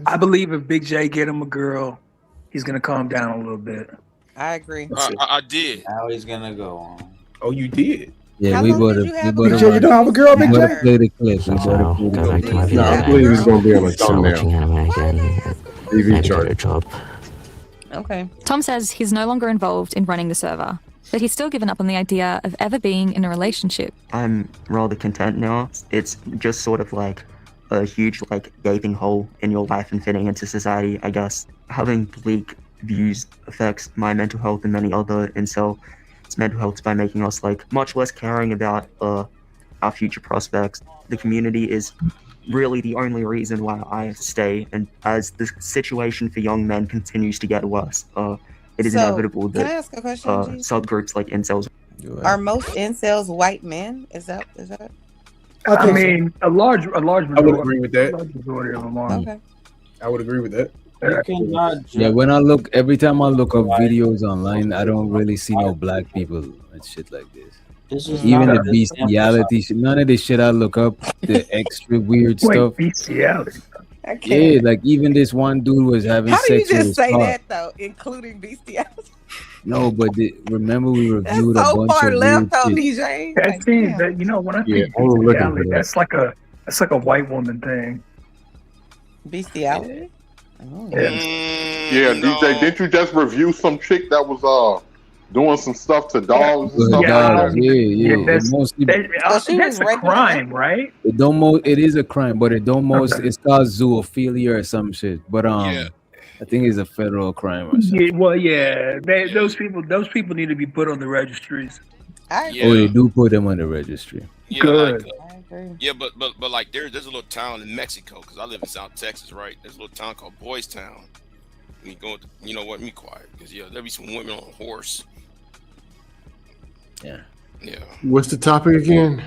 I believe if Big J get him a girl, he's gonna calm down a little bit. I agree. I did. Now he's gonna go on. Oh, you did? Yeah, Big J, you don't have a girl, Big J? Play the clip. I believe he's gonna be on the thumbnail. TV chart. Okay. Tom says he's no longer involved in running the server, but he's still given up on the idea of ever being in a relationship. I'm rather content now. It's just sort of like a huge gaping hole in your life and fitting into society, I guess. Having bleak views affects my mental health and many other incels' mental health by making us much less caring about our future prospects. The community is really the only reason why I stay, and as the situation for young men continues to get worse, it is inevitable Can I that ask a question, subgroups like incels. Are most incels white men? Is that? I mean, a large majority. I would agree with that. Large majority of them are. Okay. I would agree with that. Yeah, every time I look up videos online, I don't really see no black people and shit like this. Even the bestiality shit, none of this shit I look up, the extra weird stuff. Bestiality. Yeah, even this one dude was having How do you sex with just his say car. that though, including bestiality? No, but remember we reviewed That's a so bunch far of left weird on shit. DJ. That seems that when I think bestiality, that's like a white woman thing. Bestiality? Yeah, DJ, didn't you just review some chick that was doing some stuff to dogs and stuff? That's a crime, right? It is a crime, but it's called zoophilia or some shit. But I think it's a federal crime or something. Yeah, well, yeah, those people need to be put on the registries. Oh, they do put them on the registry. Yeah, Good. Yeah, but there's a little town in Mexico because I live in South Texas, right? There's a little town called Boys Town. You know what? Me quiet because there'll be some women on a horse. Yeah. What's the topic again?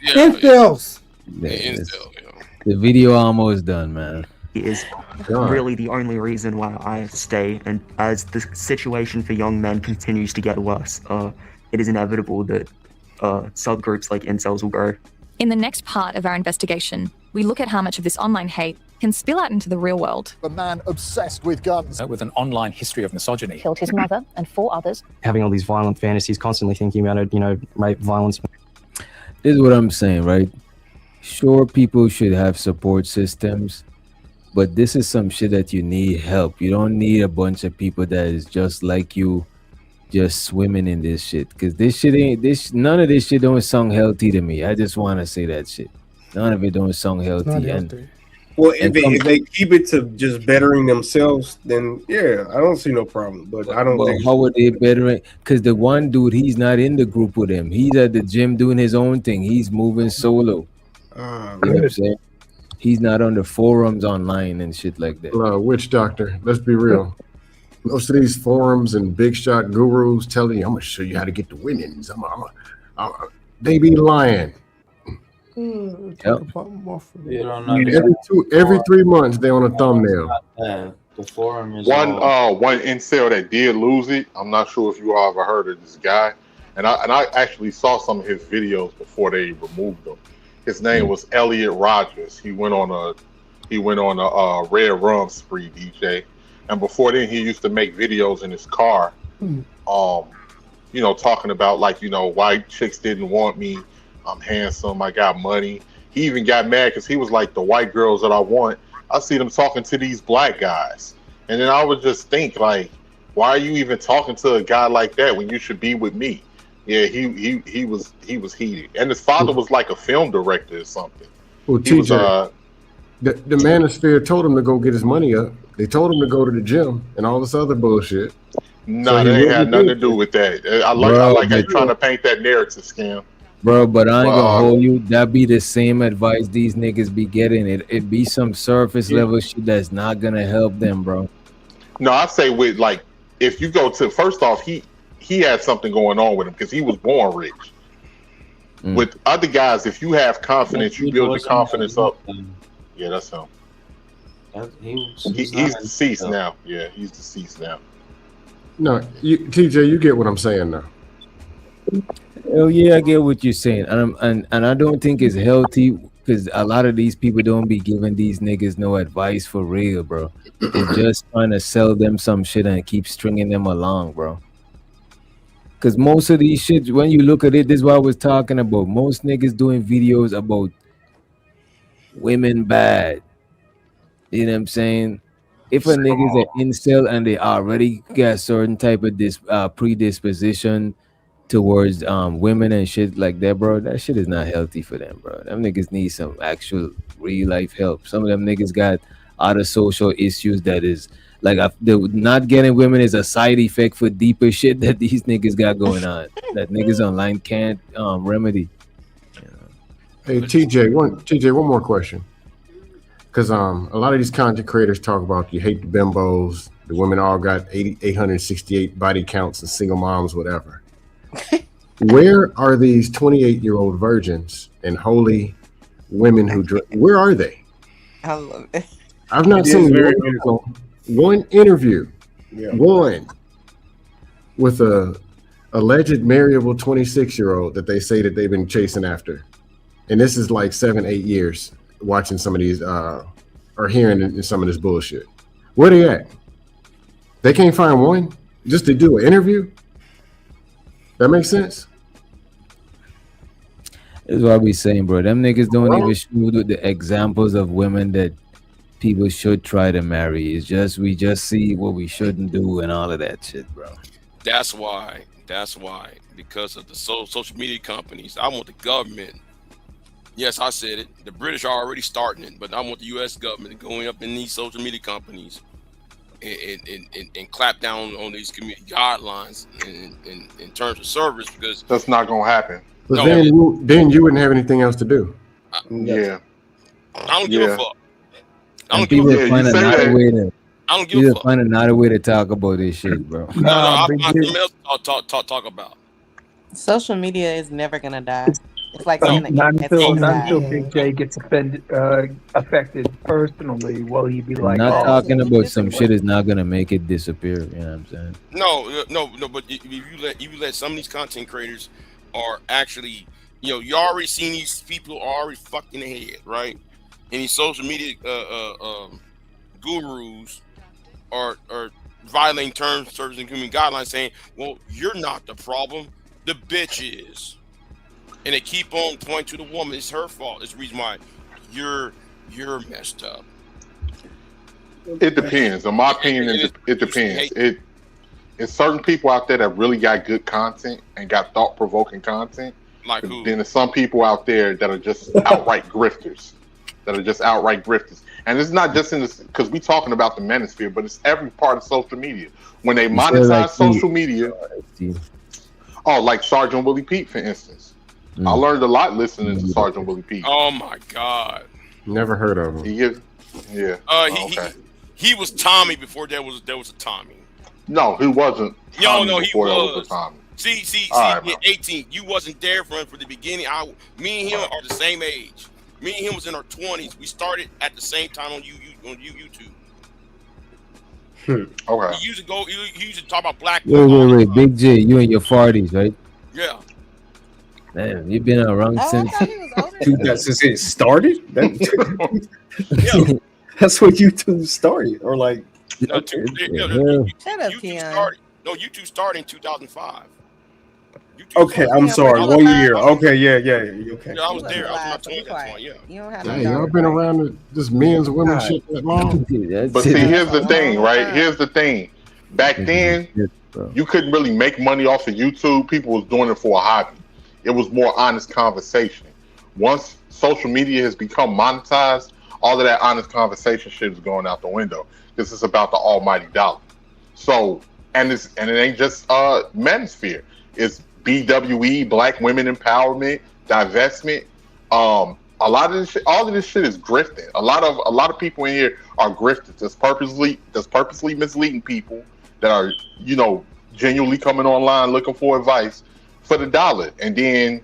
Incels. The video almost done, man. Is really the only reason why I stay, and as the situation for young men continues to get worse, it is inevitable that subgroups like incels will grow. In the next part of our investigation, we look at how much of this online hate can spill out into the real world. A man obsessed with guns. With an online history of misogyny. Killed his mother and 4 others. Having all these violent fantasies, constantly thinking about it, rape, violence. This is what I'm saying, right? Sure, people should have support systems, but this is some shit that you need help. You don't need a bunch of people that is just like you, just swimming in this shit. Because this shit none of this shit don't sound healthy to me. I just want to say that shit. None of it don't sound healthy. Well, if they keep it to just bettering themselves, then yeah, I don't see no problem. But I don't think. How would they bettering? Because the one dude, he's not in the group with him. He's at the gym doing his own thing. He's moving solo. You know what I'm saying? He's not on the forums online and shit like that. Witch doctor. Let's be real. Most of these forums and big shot gurus telling you, I'm gonna show you how to get the winnings. They be lying. Yep. Every 3 months they on a thumbnail. The forum is one incel that did lose it. I'm not sure if you all ever heard of this guy, and I actually saw some of his videos before they removed him. His name was Elliot Rogers. He went on a red rum spree, DJ, and before then he used to make videos in his car, talking about white chicks didn't want me. I'm handsome. I got money. He even got mad because he was like, the white girls that I want, I see them talking to these black guys. And then I would just think, like, why are you even talking to a guy like that when you should be with me? Yeah, he was heated. And his father was like a film director or something. Well, TJ, the manosphere told him to go get his money up. They told him to go to the gym and all this other bullshit. No, that ain't had nothing to do with that. I like how you're trying to paint that narrative, Scam. Bro, but I ain't gonna hold you. That be the same advice these niggas be getting. It be some surface level shit that's not gonna help them, bro. No, I say with if you go to first off, he had something going on with him because he was born rich. With other guys, if you have confidence, you build your confidence up. Yeah, that's him. He's deceased now. Yeah, he's deceased now. No, TJ, you get what I'm saying now. Oh yeah, I get what you're saying, and I don't think it's healthy because a lot of these people don't be giving these niggas no advice for real, bro. They're just trying to sell them some shit and keep stringing them along, bro. Because most of these shit, when you look at it, this is what I was talking about. Most niggas doing videos about women bad. You know what I'm saying? If a nigga's an incel and they already got certain type of predisposition towards women and shit like that, bro, that shit is not healthy for them, bro. Them niggas need some actual real life help. Some of them niggas got other social issues that is like not getting women is a side effect for deeper shit that these niggas got going on that niggas online can't remedy. Hey TJ, one more question. Because a lot of these content creators talk about you hate the bimbos, the women all got 868 body counts and single moms, whatever. Where are these 28-year-old virgins and holy women who drink? Where are they? I love it. I've not seen one interview, one with a alleged marriable 26-year-old that they say that they've been chasing after, and this is like 7-8 years watching some of these or hearing some of this bullshit. Where they at? They can't find one just to do an interview. That makes sense. That's what I be saying, bro. Them niggas don't even shoot with the examples of women that people should try to marry. It's just we just see what we shouldn't do and all of that shit, bro. That's why, because of the social media companies, I want the government. Yes, I said it. The British are already starting it, but I want the U.S. government going up in these social media companies and clap down on these community guidelines in terms of service, because that's not going to happen. But then you wouldn't have anything else to do. Yeah. I don't give a fuck. I don't give a fuck. I don't give a fuck. Find another way to talk about this shit, bro. No, I find something else to talk about. Social media is never gonna die. It's like saying that not until Big J gets affected personally. Well, he'd be like, I'm not talking about some shit is not gonna make it disappear. You know what I'm saying? No. But if you let some of these content creators are actually You know, you already seen these people already fucked in the head, right? And these social media gurus are violating terms, service, and human guidelines, saying, "Well, you're not the problem, the bitch is," and they keep on pointing to the woman. It's her fault. It's the reason why you're messed up. It depends. In my opinion, it depends. It's certain people out there that really got good content and got thought-provoking content. Like who? Then there's some people out there that are just outright grifters. And it's not just in this, because we talking about the manosphere, but it's every part of social media. When they monetize social media, like Sergeant Willie Pete, for instance. I learned a lot listening to Sergeant Willie Pete. Oh my God! Never heard of him. He was Tommy before there was a Tommy. No, he wasn't. No, he was. Tommy. See, right, 18. You wasn't there for the beginning. Me and him are the same age. Me and him was in our 20s. We started at the same time on YouTube. Okay. He used to talk about black. Wait, Big J, you in your 40s, right? Yeah. Man, you've been around since since it started. That's what YouTube started, or like. Shut up, Keon. YouTube started in 2005. Okay, I'm sorry. 1 year. Okay, yeah. Okay. Yeah, I was there. I was in my 20s. That's why, yeah. You don't have Hey, y'all been around this men's and women's shit that long? But see, here's the thing, right? Here's the thing. Back then, you couldn't really make money off of YouTube. People was doing it for a hobby. It was more honest conversation. Once social media has become monetized, all of that honest conversation shit is going out the window. This is about the almighty dollar. So, and it ain't just manosphere. It's BWE, Black Women Empowerment, divestment. A lot of this shit, all of this shit is grifting. A lot of people in here are grifters. That's purposely misleading people that are, genuinely coming online looking for advice for the dollar. And then,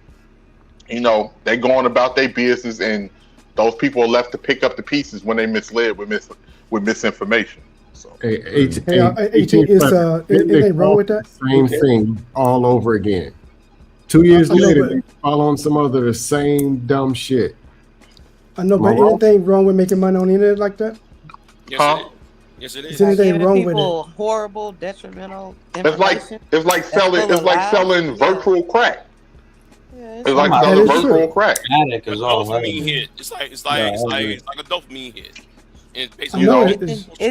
they going about their business, and those people are left to pick up the pieces when they misled with misinformation. So, anything wrong with that? Same thing all over again. 2 years later, they following some other the same dumb shit. I know, but anything wrong with making money on the internet like that? Yes, it is. Is anything wrong with it? Horrible, detrimental information. It's like selling virtual crack. It's like selling virtual crack. Addict is all dopamine hit. It's like a dopamine hit. It's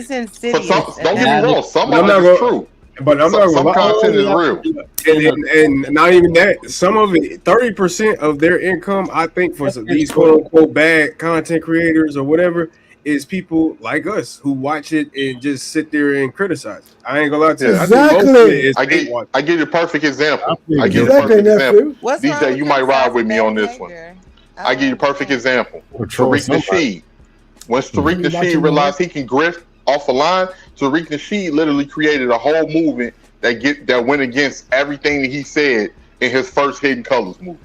insidious. Don't get me wrong. Some of it is true. But I'm not some content is real. And not even that. Some of it, 30% of their income, I think, for these quote unquote bad content creators or whatever, is people like us who watch it and just sit there and criticize it. I ain't gonna lie to you. Exactly. I give you a perfect example. What's DJ, you might ride with me on this one. I give you a perfect example. Tariq Nasheed. Once Tariq Nasheed realized he can grift off a line, Tariq Nasheed literally created a whole movement that went against everything that he said in his first Hidden Colors movies.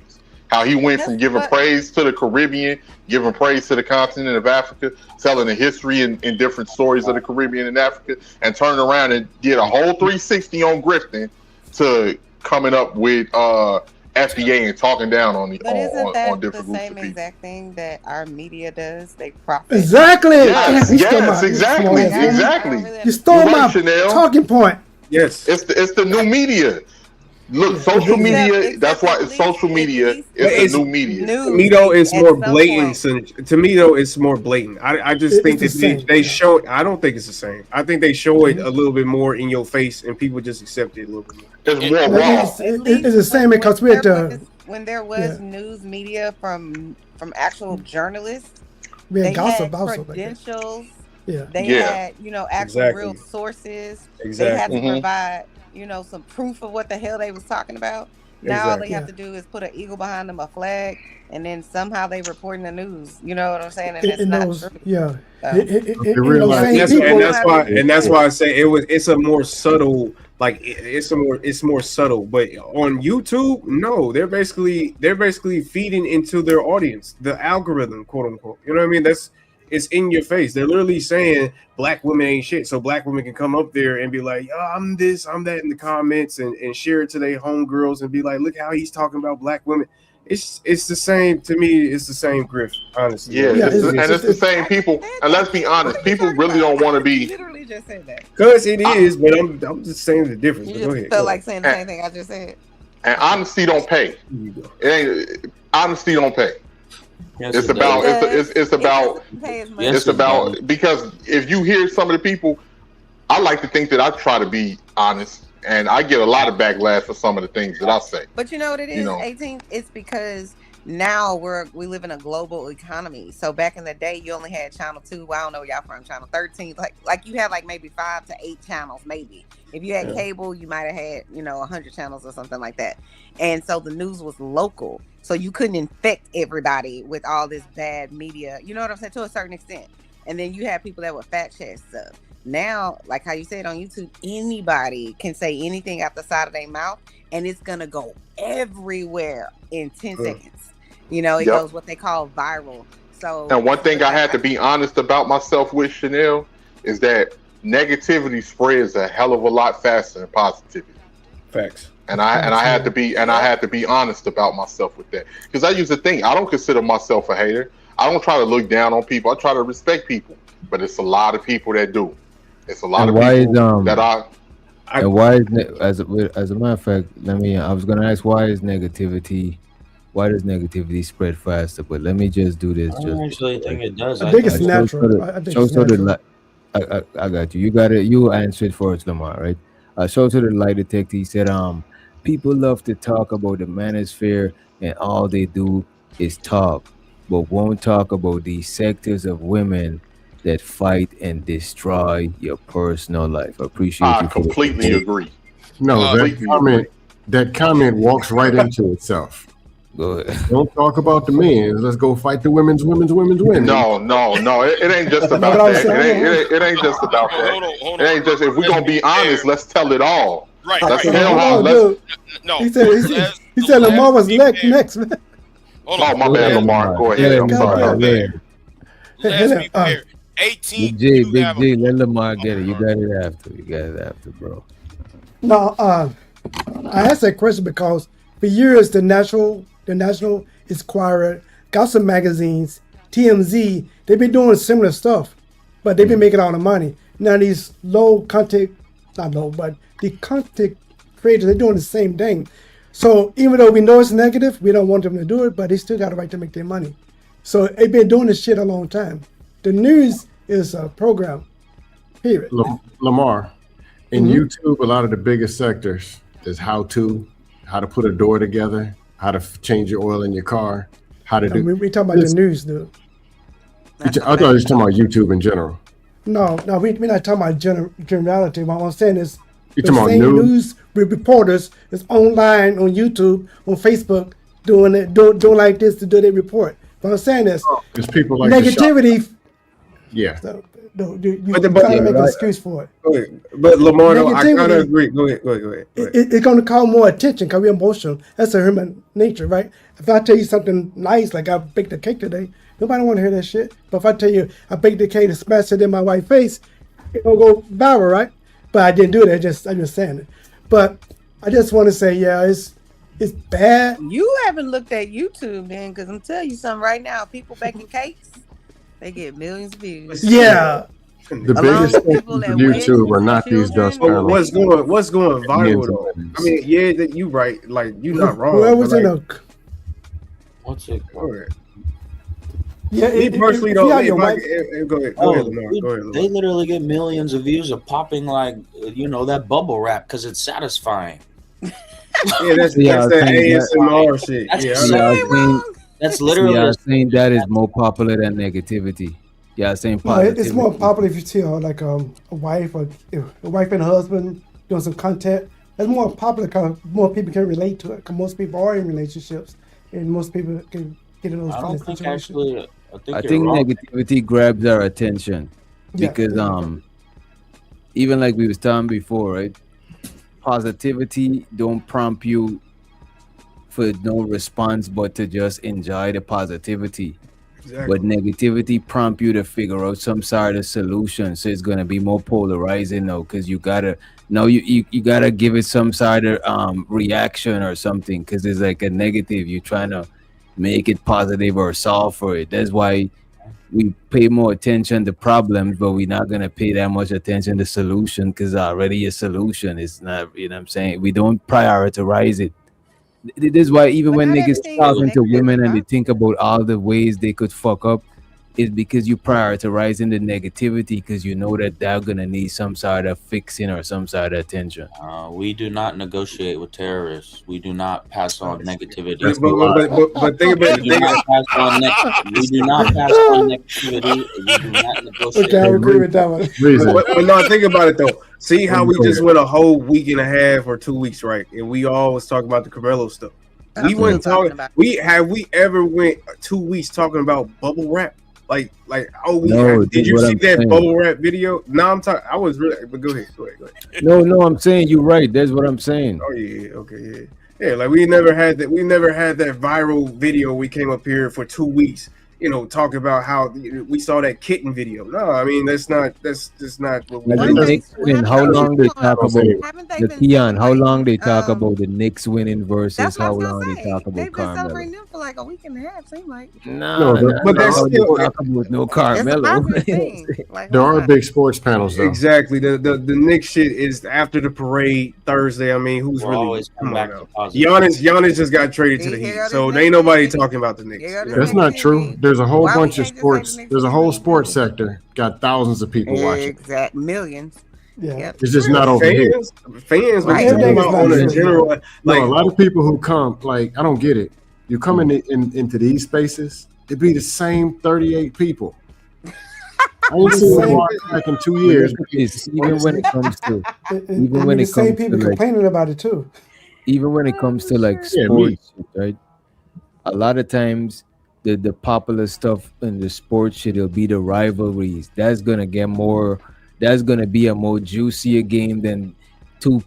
How he went from giving praise to the Caribbean, giving praise to the continent of Africa, telling the history and different stories of the Caribbean and Africa, and turned around and did a whole 360 on grifting to coming up with FDA and talking down on But isn't that different the groups same of people. exact thing that our media does? They profit. Exactly. Yes, exactly. You stole my Chanel. talking point. Yes. It's the new media. Look, social media. That's why it's social media. It's the new media. To me, though, it's more blatant. To me, though, it's more blatant. I just think that they show. I don't think it's the same. I think they show it a little bit more in your face, and people just accept it a little bit more. It's more raw. It's the same because we had to. When there was news media from actual journalists, we had they had gossip also. credentials. Yeah. They had, actual real sources. Exactly. They had to provide, some proof of what the hell they was talking about. Now all they have to do is put an eagle behind them, a flag, and then somehow they reporting the news. You know what I'm saying? And it's not true. Yeah. And that's why I say it's a more subtle. Like it's more subtle, but on YouTube, no, they're basically feeding into their audience, the algorithm, quote unquote. You know what I mean? It's in your face. They're literally saying black women ain't shit, so black women can come up there and be like, "Oh, I'm this, I'm that" in the comments and share it to their homegirls and be like, "Look how he's talking about black women." it's the same to me. It's the same grift, honestly. Yeah, it's the same people. And let's be honest, people really don't want to be. Literally just said that. Because it is, but I'm just saying the difference. You But just go ahead. felt like saying the same thing I just said. And honesty don't pay. It ain't honesty don't pay. Yes, It's it about does. it's about Yes, it's it about does. because if you hear some of the people, I like to think that I try to be honest, and I get a lot of backlash for some of the things that I say. But you know what it is, You know. 18? It's because now we live in a global economy. So back in the day, you only had channel 2. Well, I don't know where y'all from, channel 13. Like you had like maybe 5 to 8 channels, maybe. If you had cable, you might have had 100 channels or something like that. And so the news was local, so you couldn't infect everybody with all this bad media. You know what I'm saying? To a certain extent. And then you have people that would fact check stuff. Now, like how you said on YouTube, anybody can say anything out the side of their mouth, and it's gonna go everywhere in 10 seconds. It Yep. goes what they call viral. So, And one thing I had to be honest about myself with, Chanel, is that negativity spreads a hell of a lot faster than positivity. Facts. And I had to be honest about myself with that, because I used to think I don't consider myself a hater. I don't try to look down on people. I try to respect people, but it's a lot of people that do. It's a lot of people that and why is as a matter of fact, I was gonna ask why does negativity spread faster? But let me just do this. I don't actually think it does. I think it's natural. I think it's natural. I got you. You got it. You answered for us, Lamar, right? Show to the lie detector. He said, people love to talk about the manosphere, and all they do is talk, but won't talk about these sectors of women that fight and destroy your personal life. I appreciate you. I completely agree. No, that comment walks right into itself. Go ahead. Don't talk about the men. Let's go fight the women's women. No. It ain't just about that. It ain't just about that. It ain't just, if we're gonna be honest, let's tell it all. Right. Let's right. tell how. No. He said Lamar was next, man. Oh, my bad, Lamar. Go ahead. I'm sorry. Let's be fair. 18. Big G, let Lamar get it. You got it after, bro. No, I asked that question because for years the National Enquirer, Gossip magazines, TMZ, they've been doing similar stuff, but they've been making all the money. Now these the content creators, they're doing the same thing. So even though we know it's negative, we don't want them to do it, but they still got the right to make their money. So they've been doing this shit a long time. The news is a program, period. Lamar, in YouTube, a lot of the biggest sectors is how to put a door together, how to change your oil in your car, how to do. We talking about the news, dude. I thought you were talking about YouTube in general. No, we're not talking about generality. What I'm saying is You the talking about same news? reporters is online on YouTube, on Facebook, doing like this to do their report. What I'm saying is There's people like negativity. Yeah. So, you But trying to make an excuse for it. Go ahead. But Lamar, I Negativity- kind of agree. Go ahead. It's going to call more attention because we're emotional. That's a human nature, right? If I tell you something nice, like I baked a cake today, nobody want to hear that shit. But if I tell you I baked the cake and smashed it in my wife's face, it's going to go viral, right? But I didn't do that. I'm just saying it. But I just want to say, yeah, it's bad. You haven't looked at YouTube then, because I'm telling you something right now. People baking cakes, they get millions of views. Yeah. The biggest things of YouTube are not these dust panels. What's going viral though? I mean, yeah, that you right. Like you not wrong. Whoever's but, in like, What's it called? Yeah, me personally though. your Go wife- ahead, Lamar. Dude, Go ahead, Lamar. they literally get millions of views of popping like that bubble wrap because it's satisfying. Yeah, that's that ASMR shit. That's literally. I think that is more popular than negativity. Yeah, saying No, positivity. it's more popular if you see like a wife or a wife and a husband doing some content. It's more popular because more people can relate to it. Because most people are in relationships, and most people can get in those I kind don't of think situations. actually. I you're think wrong. negativity grabs our attention Yeah. because even like we was talking before, right? Positivity don't prompt you for no response but to just enjoy the positivity. Exactly. But negativity prompt you to figure out some sort of solution. So it's gonna be more polarizing now because you gotta No, you gotta give it some sort of reaction or something, because it's like a negative. You're trying to make it positive or solve for it. That's why we pay more attention to problems, but we're not gonna pay that much attention to solution, because already a solution is not. You know what I'm saying? We don't prioritize it. This is why even But when not niggas everything is talking to negative, women and they huh? think about all the ways they could fuck up, is because you prioritizing the negativity, because you know that they're gonna need some sort of fixing or some sort of attention. We do not negotiate with terrorists. We do not pass on negativity. But think about We do not pass on we do not pass on negativity. We do not negotiate. Okay, I agree with that one. But no, think about it though. See how we just went a whole week and a half or 2 weeks, right? And we all was talking about the Carmelo stuff. We went talking. We ever went 2 weeks talking about bubble wrap? Like No, did this you what see I'm that saying. bubble wrap video? No, I'm talking. I was really. But go ahead. No, I'm saying you're right. That's what I'm saying. Oh yeah, okay, yeah. Like we never had that. We never had that viral video. We came up here for 2 weeks. Talking about how we saw that kitten video. No, I mean that's just not what we Like do. the Knicks winning, how long they talk about the Keon? How long they talk um, about the Knicks winning versus That's what I how was long gonna they say. talk about They've been Carmelo? celebrating them for like a week and a half. Seem like. Nah, but that's how they still talk about no It's a Carmelo. positive thing. Like, There why are not? big sports panels though. Exactly. The Knicks shit is after the parade Thursday. I mean, who's We'll really always come come on back now? to positive. Giannis just got traded to the Heat, so there ain't nobody talking about the Knicks. That's not true. There's a whole Why we bunch of can't just say the sports. Knicks There's a win whole the sports sector got thousands of people watching. Exact millions. Yeah. Yep. It's just not over here. Fans, Right. but talking about on a general, No, like a lot of people who come, like I don't get it. You come into these spaces, it'd be the same 38 people. I ain't seen them walk back in 2 years. Even when it comes to And the same people complaining about it too. even when it comes to like Yeah, sports, right? A lot of times the popular stuff in the sports shit, it'll be the rivalries. That's gonna get more. That's gonna be a more juicier game than two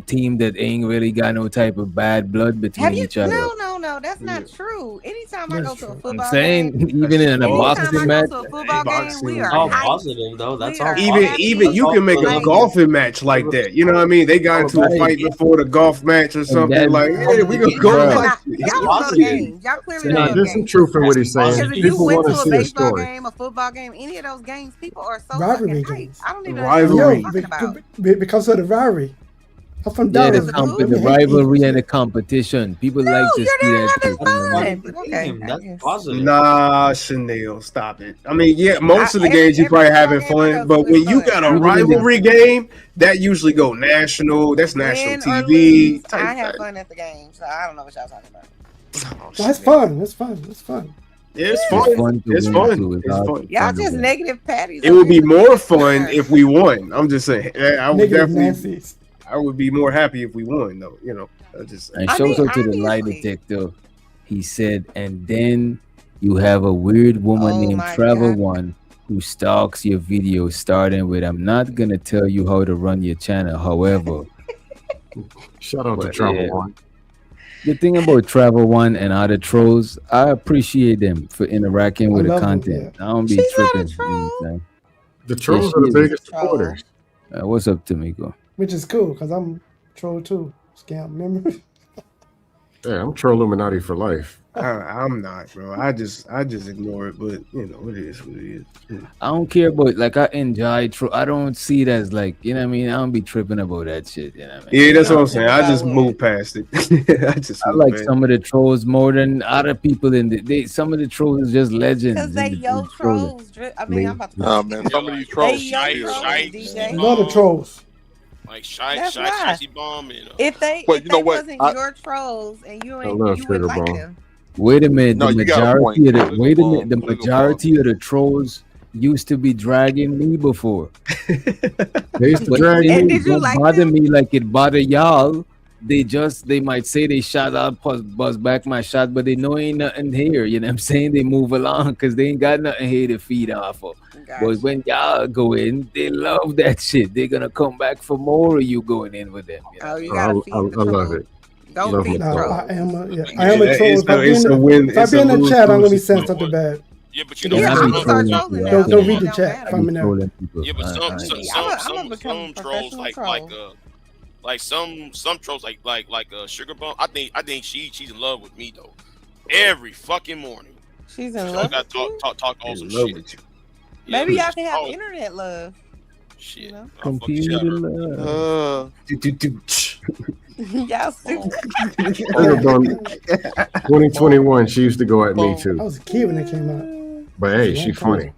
team that ain't really got no type of bad blood between Have you? each other. No, that's not true. Anytime I go to a football I'm saying game, even in a anytime boxing I match, go to a football game, we are all hyped. positive though. That's We all are positive. even you can make a Like- golfing match like that. You know what I mean? They got into a fight before the golf match or something. that- Like, hey, we gonna go Bruh. like Y'all don't know the games. Y'all clearly don't Nah, know the there's some games. truth in what he's saying. Because if you People went want to to a see a baseball story. game, a football game, any of those games, people are so Rivalry fucking hyped. games. I don't even know Rivalry. what you're talking about. Because of the rivalry. I'm from yeah, Dallas. the rivalry and the competition. People like to see that. shit, you know what I mean? Okay, That's positive. Nah, Chanel, stop it. I mean, yeah, most of the games you probably having fun, but when you got a Even in the- rivalry game, that usually go national. That's national Win or TV. lose, type I have thing. fun at the game, so I don't know what y'all talking about. Well, it's fun. It's fun. It's fun. Yeah, it's It's fun. fun to It's win, fun. too. It's It's awesome. fun. Y'all just negative patties. It would be more fun if we won. I'm just saying. I would Negative definitely. Nancy's. I would be more happy if we won, though. I just. And shows up to the lie detector. He said, and then you have a weird woman Oh named my Travel God. One who stalks your videos, starting with, "I'm not gonna tell you how to run your channel." However, Shout out to But, Travel yeah. One. the thing about Travel One and other trolls, I appreciate them for interacting with the love them, content. I don't be She's not a tripping. You know troll. what I'm saying? The trolls she are the is. biggest Troll. supporters. What's up, Tamiko? Which is cool because I'm troll too. Scam, remember? Yeah, I'm Troll Illuminati for life. I'm not, bro. I just ignore it. But it is what it is. I don't care about, like, I enjoy I don't see it as like, you know what I mean? I don't be tripping about that shit. You know what I mean? Yeah, that's what I'm saying. I just move past it. I like some of the trolls more than other people in some of the trolls is just legends. Because they yo trolls. I mean, I'm about to. Oh man, some of these They trolls. yo trolls, DJ. Love the trolls. Like shy That's why. Shicey Bomb and If they, But if you know they what? wasn't your trolls and you I ain't, love you Trigger wouldn't like Bomb. them. Wait a minute, No, the you got a point. majority of the Trigger wait a Bomb, minute, the Trigger majority of the trolls used to be dragging me before. They used to But drag they And me. did you don't like bother them? me like it bother y'all. They might say they shot out, buzz back my shot, but they know ain't nothing here. You know what I'm saying? They move along because they ain't got nothing here to feed off of. Gotcha. But when y'all go in, they love that shit. They're gonna come back for more of you going in with them. You know? Oh, you I, gotta feed I the love troll. it. Don't Love feed my the No, troll. I am a troll. If I be in it's the, a win. if I It's be a in the chat, I'm gonna be lose-lose saying situation. something bad. Yeah, but you It know, is I cool. be Don't trolling trolling people. now. don't I don't can't. read the Don't chat matter. I from be me now. trolling people. yeah, but I'm gonna become some trolls professional like troll. some trolls like Sugar Bump. I think she's in love with me though. Every fucking morning, She's she in always love got with you. talk all some In love shit. with you. Yeah, Maybe man. y'all can have Oh internet love. shit, You know, I'll fuck the shit out Computer of her. love. y'all stupid. Sugar Bum, 2021, she used to go at me I too. was a kid when that came out. But That's a hey, long she time funny. ago.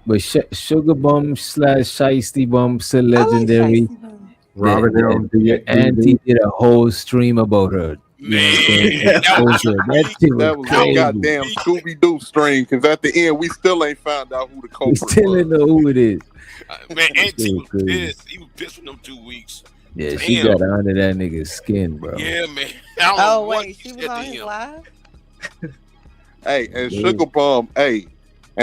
But Sugar Bum / Shiesty Bum, so I like legendary. Shiesty Bum. Robin M. The auntie did a whole stream about her. You know what I'm saying? Man, that was Exposure. That shit was That was a that was crazy. goddamn Scooby Doo stream. Because at the end, we still ain't found out who the We culprit still was. don't know who it is. man. That Auntie shit was was crazy. pissed. He was pissed for them 2 weeks. Yeah, she Damn. got under that nigga's skin, bro. Yeah, man. I don't know Oh what wait, he she was said to on his him. live. Hey, and Yeah.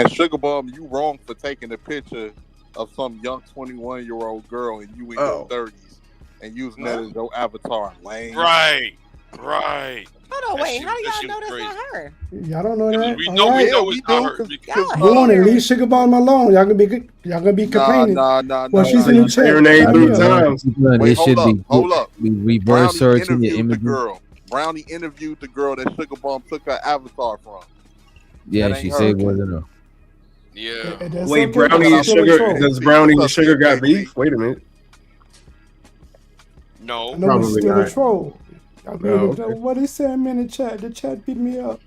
Sugar Bum, you wrong for taking a picture of some young 21-year-old girl and you in your 30s and using that as your avatar. Lame. Right. Hold on, That wait. shit- How do that y'all shit know was that's crazy. not her? Y'all don't know that? We All know right. it's not her. Y'all Go on and hating. leave Sugar Bum alone. Y'all gonna be complaining. Well, she's in the Say her chat. name Right 3 here. times. Wait, This should be hold up. be reverse Brownie searching your interviewed the images. girl. Brownie interviewed the girl that Sugar Bum took her avatar from. Yeah, That she ain't said it her. wasn't her. Yeah. And that's Wait, okay, but Brownie she's and still a Sugar, troll. does Brownie and Sugar got beef? Wait a minute. No. I know, but she's Probably still a not. troll. I mean, Oh, okay. what they say I'm in the chat. The chat beat me up.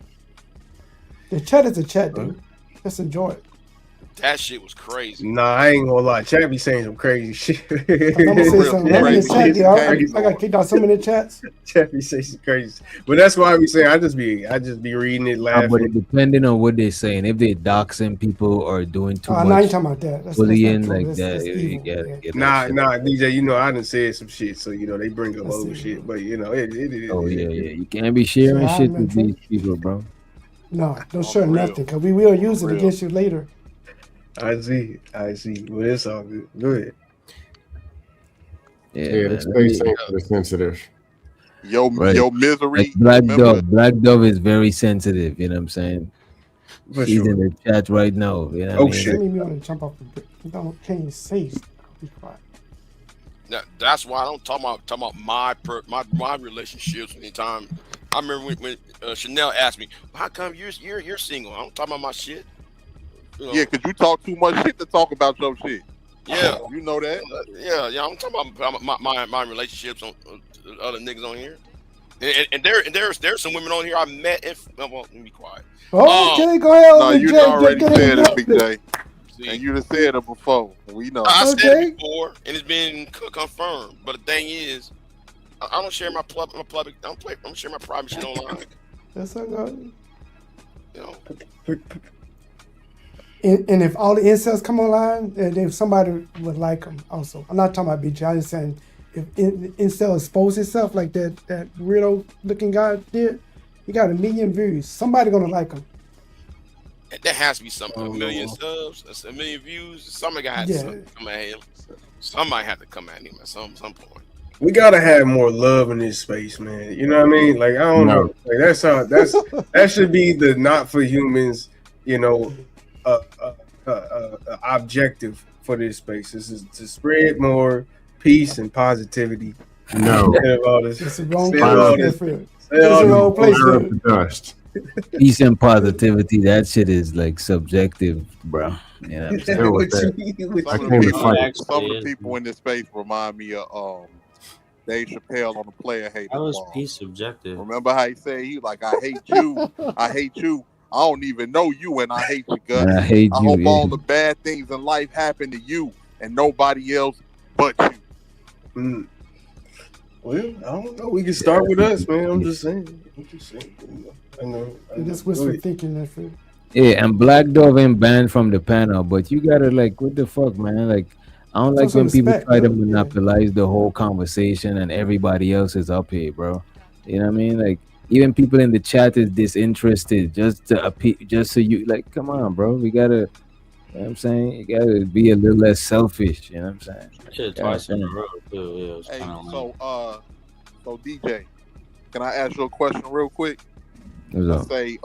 The chat is a chat, dude. Let's enjoy it. That shit was crazy. Nah, I ain't gonna lie. Chat be saying some crazy shit. I'm gonna say something. I'm in the chat, dude. I got kicked out so many chats. Chat be saying some crazy. But that's why I be saying I just be reading it, But laughing. it depending on what they're saying, if they're doxing people or doing too Now you much talking about that. That's bullying not true. like That's, that, that's you evil. gotta Yeah. get that Nah, shit. DJ, you know I done said some shit, so you know they bring up other shit. But you know it. Oh yeah, you can't be sharing So shit I'm with in these people, bro. No, don't share nothing, because we will use it against you later. I see. But it's all good. Go ahead. Yeah, the space ain't for the sensitive. Your Right. misery. Like Black Dove is very sensitive. You know what I'm saying? For She's sure. in the chat right now. You know what I mean? That made me want to jump off the bridge. Can't even say stuff. Be quiet. That's why I don't talk about my relationships anytime. I remember when Chanel asked me, "How come you're single?" I don't talk about my shit. You know? Yeah, because you talk too much shit to talk about your shit. Yeah, you know that. Yeah. I'm talking about my relationships on other niggas on here, and there's some women on here I met. Well, let me be quiet. Okay, go ahead. No, you Jay, already Jay, said it, Jay. Big J. And you done said it before. We know. I said it before, and it's been confirmed. But the thing is, I don't share my public. I don't share my private shit online. That's all good. You know. And if all the incels come online, then somebody would like them also. I'm not talking about BJ. I'm just saying if incel expose itself like that weirdo looking guy did, he got 1 million views. Somebody gonna like him. There has to be a million subs, a million views. Somebody got to come at him. Somebody had to come at him at some point. We gotta have more love in this space, man. You know what I mean? Like I don't know. Like that should be the not for humans. You know, objective for this space. This is to spread more peace and positivity. No, it's the wrong place. It's the wrong place. Dust. Peace and positivity. That shit is like subjective, bro. You know what I'm saying? Some of the people in this space remind me of Dave Chappelle on the Player Hater. That was peace subjective. Remember how he said he like, I hate you, I hate you. I don't even know you, and I hate you, guts. I hate you, hope yeah. all the bad things in life happen to you and nobody else but you. Well, I don't know. We can start with us, man. I'm just saying. I know. Just wishful thinking that shit. Yeah, and Black Dove ain't banned from the panel, but you gotta like, what the fuck, man? Like, I don't like when people try to monopolize the whole conversation and everybody else is up here, bro. You know what I mean? Like, even people in the chat is disinterested just to appear, just so you like, come on, bro. We gotta, you know what I'm saying? You gotta be a little less selfish, you know what I'm saying? Shit, twice in a row, too. Yeah, it was Hey, kind of so DJ, can I ask you a question real quick? What's Let's up? say,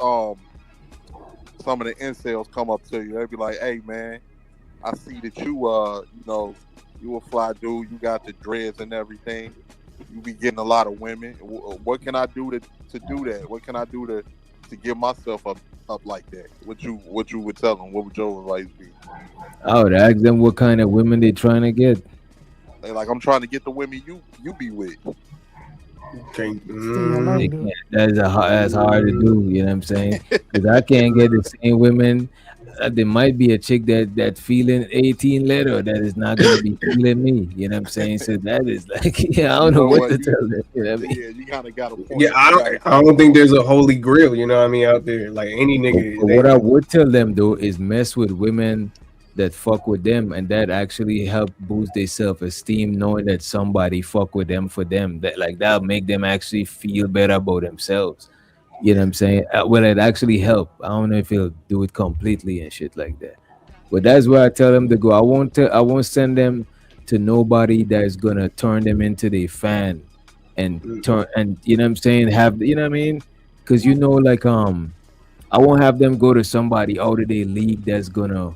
some of the incels come up to you. They'll be like, "Hey, man, I see that you, you a fly dude. You got the dreads and everything. You be getting a lot of women. What can I do to do that? What can I do to get myself up like that?" What you would tell them? What would your advice be? I would ask them what kind of women they trying to get. They like, I'm trying to get the women you be with. Okay. They can't. That's hard to do. You know what I'm saying? Because I can't get the same women. There might be a chick that feeling 18 letter that is not gonna be feeling me. You know what I'm saying? So that is like, yeah, I don't know what to tell them. You know what I mean? Yeah, you kind of got a point. Yeah, I don't think there's a holy grail, you know what I mean, out there. Like any nigga. But what I would tell them though is mess with women that fuck with them, and that actually help boost their self-esteem, knowing that somebody fuck with them for them. That like that'll make them actually feel better about themselves. You know what I'm saying? Well, it actually help. I don't know if he'll do it completely and shit like that. But that's where I tell them to go. I won't send them to nobody that's gonna turn them into their fan and turn, and you know what I'm saying, have, you know what I mean? Because like I won't have them go to somebody out of their league that's gonna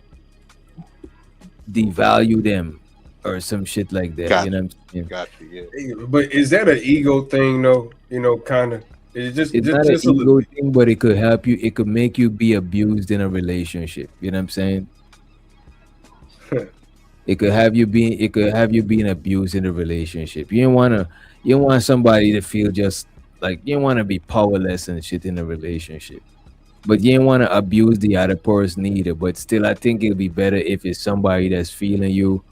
devalue them or some shit like that. You know what I'm saying? Gotcha, yeah. But is that an ego thing though? Kind of. It's not an ego thing, but it could help you. It could make you be abused in a relationship. You know what I'm saying? It could have you being abused in a relationship. You don't want somebody to feel just like, you don't want to be powerless and shit in a relationship. But you don't want to abuse the other person either. But still, I think it'll be better if it's somebody that's feeling you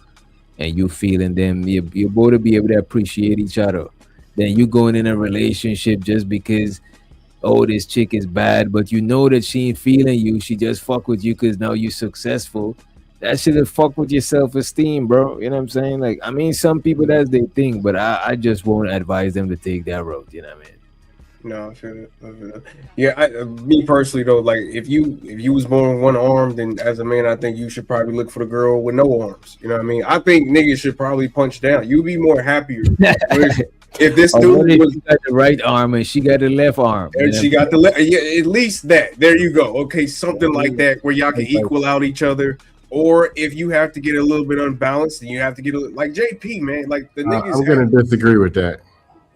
and you feeling them. You're both to be able to appreciate each other. Then you going in a relationship just because, oh, this chick is bad, but you know that she ain't feeling you. She just fuck with you because now you're successful. That should have fuck with your self-esteem, bro. You know what I'm saying? Like, I mean, some people that's their thing, but I just won't advise them to take that road. You know what I mean? No, I feel it. Yeah, me personally though, like if you was born with one arm, then as a man, I think you should probably look for the girl with no arms. You know what I mean? I think niggas should probably punch down. You'd be more happier if this dude was got the right arm and she got the left arm, and she got the left. Yeah, at least that. There you go. Okay, something like that where y'all can equal out each other. Or if you have to get a little bit unbalanced, then you have to get like JP, man. Like the niggas. I'm gonna disagree with that.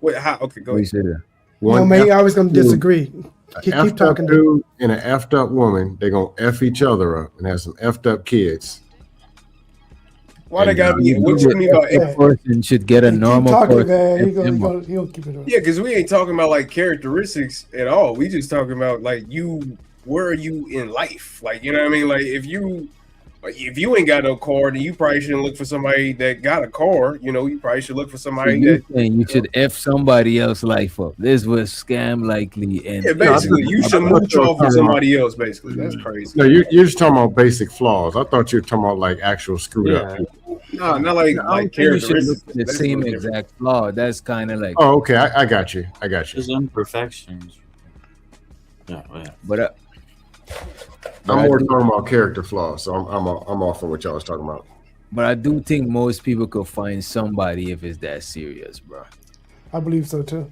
Wait, how? Okay, go ahead. No, man, I was gonna disagree. Keep talking. Dude and an effed up woman, they're gonna F each other up and have some effed up kids. Why they gotta be? What you mean by a person should get a normal talking, person? Man. He'll keep it on. Yeah, because we ain't talking about like characteristics at all. We just talking about like where are you in life? Like, you know what I mean? Like if you ain't got no car, then you probably shouldn't look for somebody that got a car. You know, you probably should look for somebody you should F somebody else's life up. This was scam likely, and yeah, basically you should mooch off with somebody else. Basically, that's crazy. No, you're just talking about basic flaws. I thought you were talking about like actual screwed up people. No, not like characteristics. The same exact flaw. That's kind of like. Oh, okay. I got you. There's imperfections. Yeah. But. I'm more talking about character flaws, so I'm off of what y'all was talking about. But I do think most people could find somebody if it's that serious, bro. I believe so too.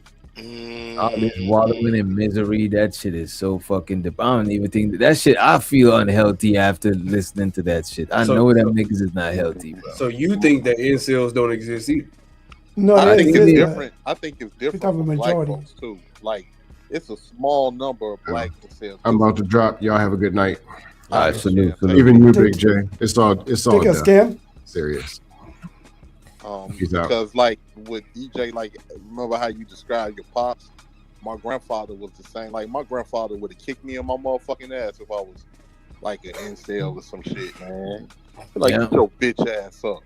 All this wallowing in misery, that shit is so fucking deep. I don't even think that shit. I feel unhealthy after listening to that shit. I know that niggas is not healthy, bro. So you think that incels don't exist either? No, I think it's different. I think it's different from black majority. folks too. Like it's a small number of black incels. I'm about to drop. Y'all have a good night. All right, salute. Even you, Big J. It's all Take a scam. Serious. Because like with DJ, like remember how you described your pops? My grandfather was the same. Like my grandfather would have kicked me in my motherfucking ass if I was like an incel or some shit, man. Like get your bitch ass up.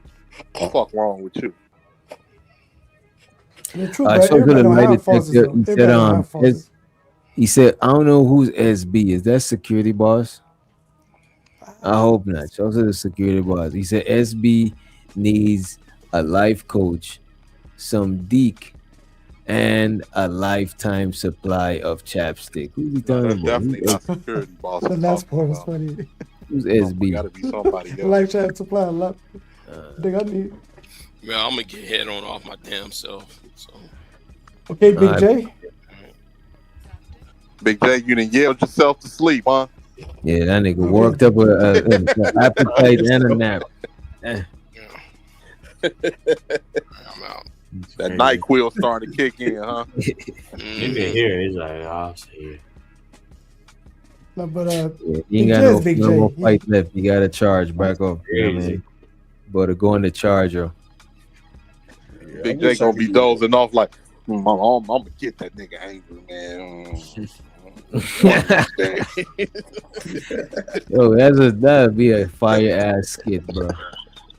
What the fuck wrong with you? He said, I don't know who's SB. Is that security boss? I hope not. Shout out to the security boss. He said SB needs a life coach, some deek, and a lifetime supply of chapstick. Who's he talking about? Definitely not security boss. The last part was funny. Who's SB? Gotta be somebody else. Lifetime supply a lot. Think I need. Man, I'm gonna get head on off my damn self. So. Okay, Big J. Big J, you done yelled yourself to sleep, huh? Yeah, that nigga worked up an appetite and a nap. I'm out. That NyQuil starting to kick in, huh? You can hear it. He's like, I'll see it. No, but Yeah, you Big ain't got J's Big no more J. fight left. You gotta charge back up. You know what I mean? But go in the charger. Big J gonna be dozing off like, I'm gonna get that nigga angry, man. Yo, that'd be a fire ass skit, bro.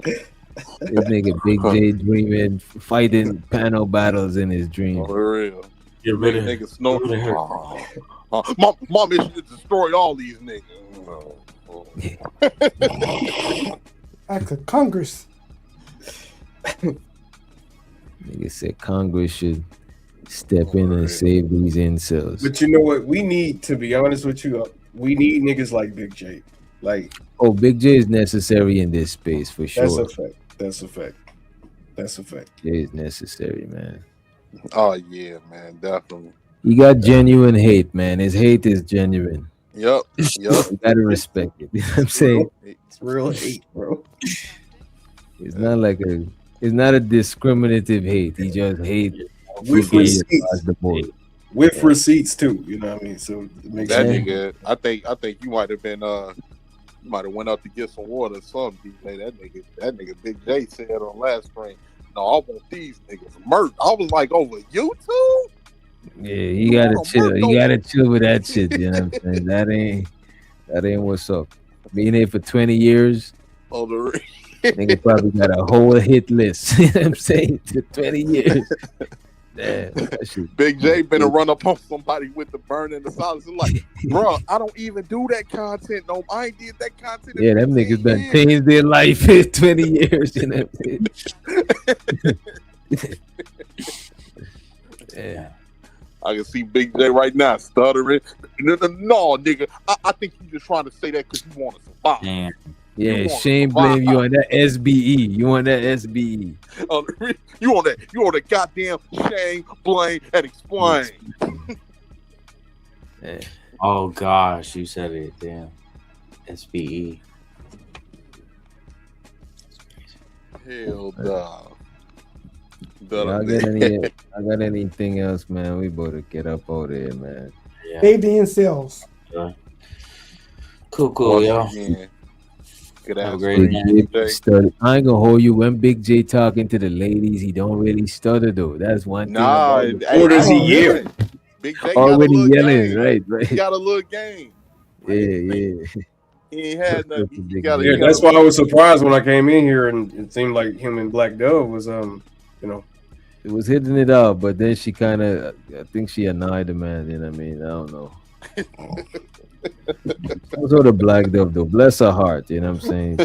This nigga Big J dreaming, fighting panel battles in his dreams. For real. Get rid of niggas snoring. My mission is to destroy all these niggas. Act of Congress. Nigga said Congress should step in and save these incels. But you know what? We need, to be honest with you, we need niggas like Big J. Like, oh, Big J is necessary in this space for sure. that's a fact. That's a fact. That's a fact. J is necessary, man. Oh yeah, man, definitely. He got genuine hate, man. His hate is genuine. Yep. You gotta respect it. You know what I'm saying? It's real hate, bro. It's not like it's not a discriminative hate. He just hate With gay receipts. across the board. With receipts too, you know what I mean? So it makes That sense. nigga, I think you might have been you might have went up to get some water or something. DJ. That nigga Big J said on last stream, no, I want these niggas murked. I was like, over YouTube? Yeah, you gotta chill. You gotta chill with that shit. You know what I'm saying? That ain't what's up. Being here for 20 years, Oh, the nigga probably got a whole hit list. You know what I'm saying? 20 years. Damn, that shit. Big J been to run up on somebody with the burn in the silence. Like, bro, I don't even do that content. No, I ain't did that content. Yeah, them niggas done changed their life in 20 years. You know what I'm saying? Yeah. I can see Big J right now stuttering. No, nigga. I think you just trying to say that because you want to survive. Yeah, You Shane blame you on that SBE. You on that SBE. You on that goddamn shame, blame, and explain. Yeah. Oh gosh, you said it. Damn. SBE. Hell nah. I got anything else, man? We better get up out there, man. Yeah. Baby incels. Yeah. Cool, y'all. Good Have a ass great Big night. J. I ain't gonna hold you. When Big J talking to the ladies, he don't really stutter though. That's one Nah, thing. hey, does he hey, yell? Big J Already got a little yelling, game. right. He got a little game. Yeah. He ain't had nothing. He got Yeah, that's why I was surprised when I came in here and it seemed like him and Black Dove was It was hitting it out, but then she kind of, I think she annoyed the man. You know what I mean? I don't know. Also, the Black Dove though, bless her heart. You know what I'm saying?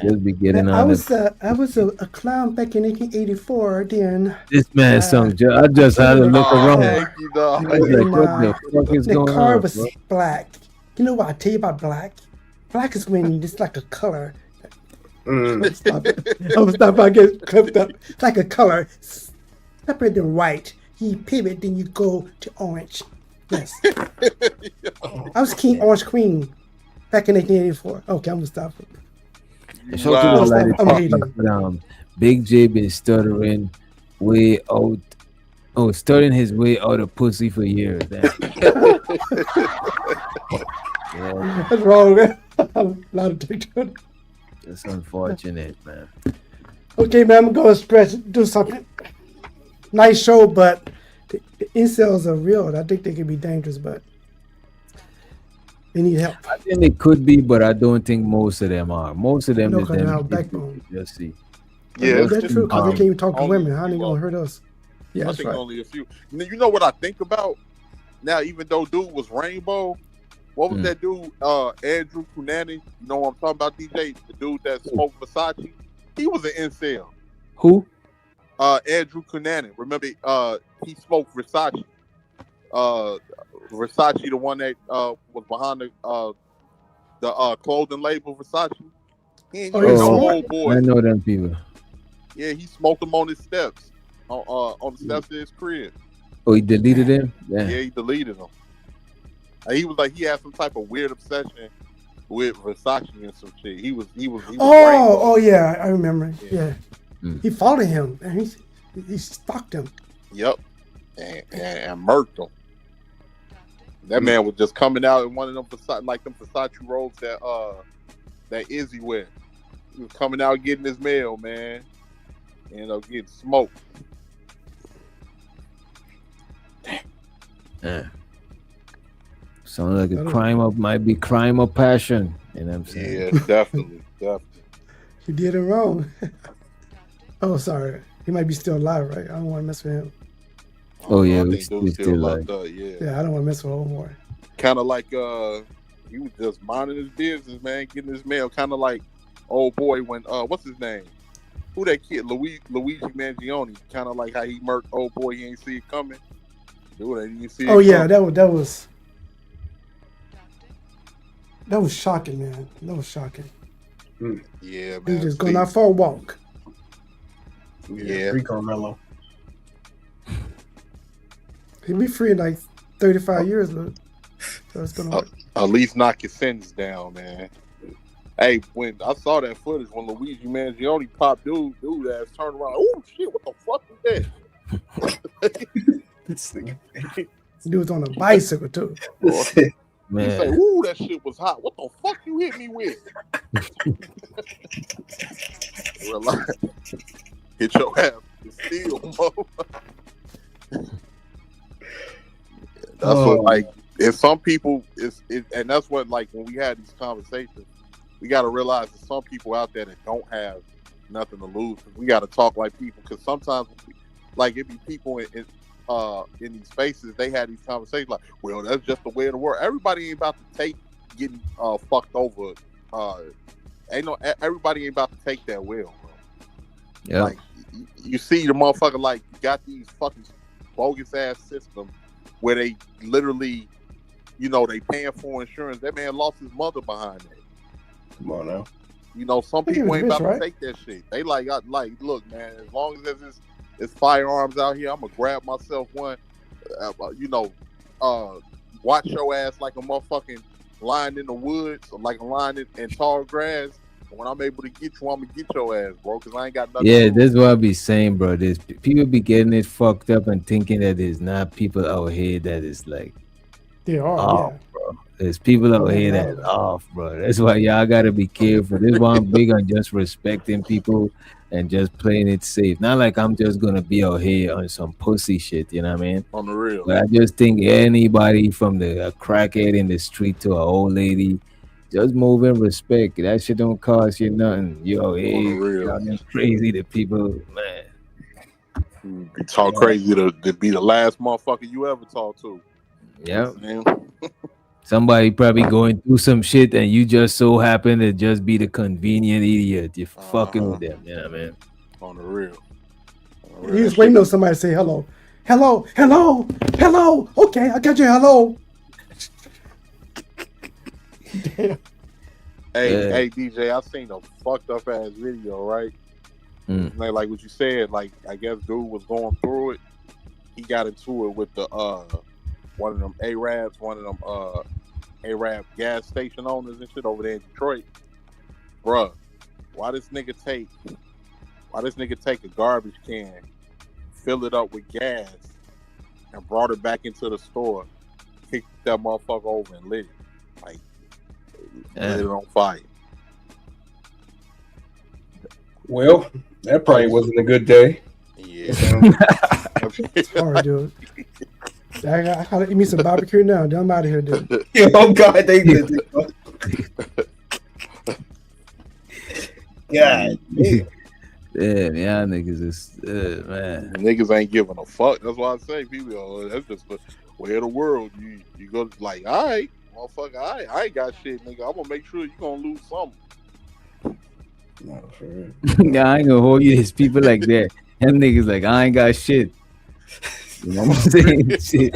Just be getting I on was a clown back in 1884. Then this man song. I just had to look around. Thank you, dog. I was like, what the fuck is the going car on? was Bro? black. You know what I tell you about black? Black is when it's like a color. I'm gonna stop. I get clipped up. It's like a color. Separate than white. You pivot, then you go to orange. Yes. I was King Orange Queen back in 1884. Okay, I'm gonna stop. Shout out to the lady talking, Big J been stuttering way out. Oh, stuttering his way out of pussy for years. Yeah. That's wrong, man. I'm not addicted. That's unfortunate, man. Okay, man, I'm gonna stretch, do something. Nice show, but the incels are real. I think they can be dangerous, but they need help. I think it could be, but I don't think most of them are. Most of them No, is 'cause they them. have backbone. Just see. Yeah, that's true. Because they can't even talk to only women. How they few gonna of hurt us? Yeah, I that's think right. only a few. You know what I think about now? Even though dude was Rainbow, what was that dude? Andrew Cunanan. You know what I'm talking about? DJ, the dude that smoked Versace. He was an incel. Who? Andrew Cunanan. Remember? He smoked Versace. Versace, the one that was behind the clothing label Versace. He ain't no old boy. I know them people. Yeah, he smoked them on his steps, on the steps of his crib. Oh, he deleted him? Yeah, he deleted them. He was like he had some type of weird obsession with Versace and some shit. He was Oh yeah, I remember. Yeah. He followed him and he stalked him. Yep, and murked him. That man was just coming out in one of them Versace robes that Izzy wear. He was coming out getting his mail, man. Getting smoked. Yeah. Sounds like a might be crime of passion. You know what I'm saying? Yeah, definitely. He did it wrong. Oh, sorry. He might be still alive, right? I don't want to mess with him. Oh yeah, I we think dude's still locked like. up, Yeah, I don't want to mess with old boy. Kind of like he was just minding his business, man, getting his mail. Kind of like old boy when what's his name? Who that kid? Luigi Mangione. Kind of like how he murked old boy. He ain't see it coming. Dude, ain't even see it. Oh yeah, that was shocking, man. That was shocking. Yeah, man. He was just going out for a walk. Yeah. Free Carmelo. He'll be free in like 35 years, but so it's gonna work. At least knock your sentence down, man. Hey, when I saw that footage when Luigi Mangione popped dude ass turned around. Oh shit! What the fuck was that? Dude was on a bicycle too. Man. He say, "Ooh, that shit was hot. What the fuck you hit me with?" Relax. Hit your ass with steel, bro. That's what, like, if some people and that's what, like, when we had these conversations, we got to realize that some people out there that don't have nothing to lose. We got to talk like people, because sometimes, like, it be people in these spaces, they had these conversations like, well, that's just the way of the world. Everybody ain't about to take getting fucked over. Everybody ain't about to take that well, bro. Yeah. Like, you see the motherfucker, like, got these fucking bogus ass systems where they literally, they paying for insurance. That man lost his mother behind that. Come on now. Some people ain't about to take that shit. They look, man, as long as there's firearms out here, I'm gonna grab myself one. Watch your ass like a motherfucking lion in the woods, or like a lion in tall grass. And when I'm able to get you, I'm gonna get your ass, bro, because I ain't got nothing. Yeah, that's what I be saying, bro. There's people be getting it fucked up and thinking that there's not people out here that is like they are, off, bro. There's people out here that is off, bro. That's why y'all gotta be careful. This is why I'm big on just respecting people and just playing it safe. Not like I'm just gonna be out here on some pussy shit, you know what I mean? On the real. But I just think anybody from a crackhead in the street to an old lady, just move in respect. That shit don't cost you nothing. Yo, hey, y'all crazy to people, man. You talk crazy to be the last motherfucker you ever talk to. Yeah. Somebody probably going through some shit and you just so happen to just be the convenient idiot. You're fucking with them, you know what I mean? On the real. You just waiting on somebody to say hello. Hello. Okay, I got you. Hello. Damn. Hey, DJ, I seen a fucked up ass video, right? Like what you said, like, I guess dude was going through it. He got into it with the one of them Arabs, one of them Arab gas station owners and shit over there in Detroit. Bruh, why this nigga take a garbage can, fill it up with gas, and brought it back into the store, kicked that motherfucker over and lit it. Like, lit it on fire. Well, that probably wasn't a good day. Yeah. It's hard, dude. I gotta eat me some barbecue now. I'm out of here, dude. Oh God, they did. Yeah. Yeah, y'all niggas is man. Niggas ain't giving a fuck. That's why I say people. That's just the way of the world. You go like, all right, motherfucker, I ain't got shit, nigga. I'm gonna make sure you gonna lose something. No, for real. Yeah, I ain't gonna hold you. There's people like that. Them niggas like, I ain't got shit. You know what I'm saying? Shit.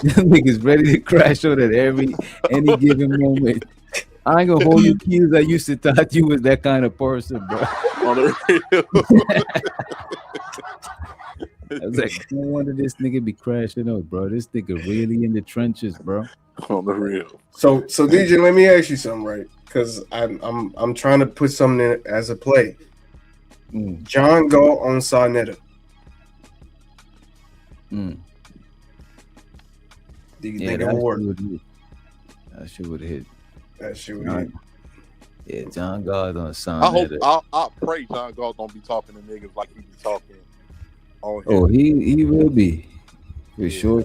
Them niggas ready to crash out at any given moment. I ain't gonna hold you keys. I used to thought you was that kind of person, bro. On the real. I was like, no wonder this nigga be crashing out, bro. This nigga really in the trenches, bro. On the real. So DJ, let me ask you something, right? Because I'm trying to put something in as a play. John Galt on Sarnetta. Do you think it will work? That shit would hit. That shit would hit. Yeah, John Galt on I hope Sarnetta. I pray John Galt don't be talking to niggas like he be talking on him. Oh, he will be. For sure.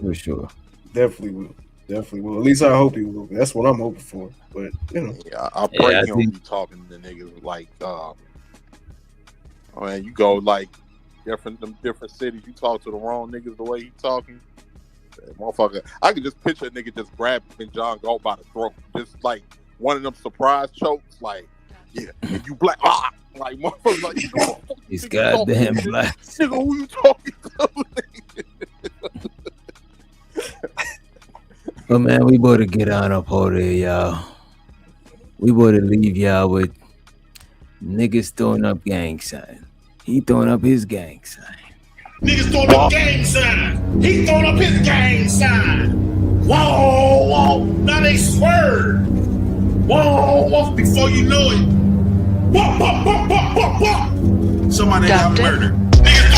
Definitely will. At least I hope he will. That's what I'm hoping for. But you know, I pray he don't be talking to niggas like I mean, you go like different cities, you talk to the wrong niggas the way he talking. Motherfucker, I could just picture a nigga just grabbing John Galt by the throat, just like one of them surprise chokes, like, yeah, and you black, like motherfucker, like, you know, he's goddamn black. Nigga, who you talking to? But man, we better get on up out there, y'all. We better leave y'all with niggas throwing up gang sign. He throwing up his gang sign. Niggas throwing up gang sign. He throwing up his gang sign. Whoa. Now they swerve. Whoa. Before you know it. Somebody got murdered. Niggas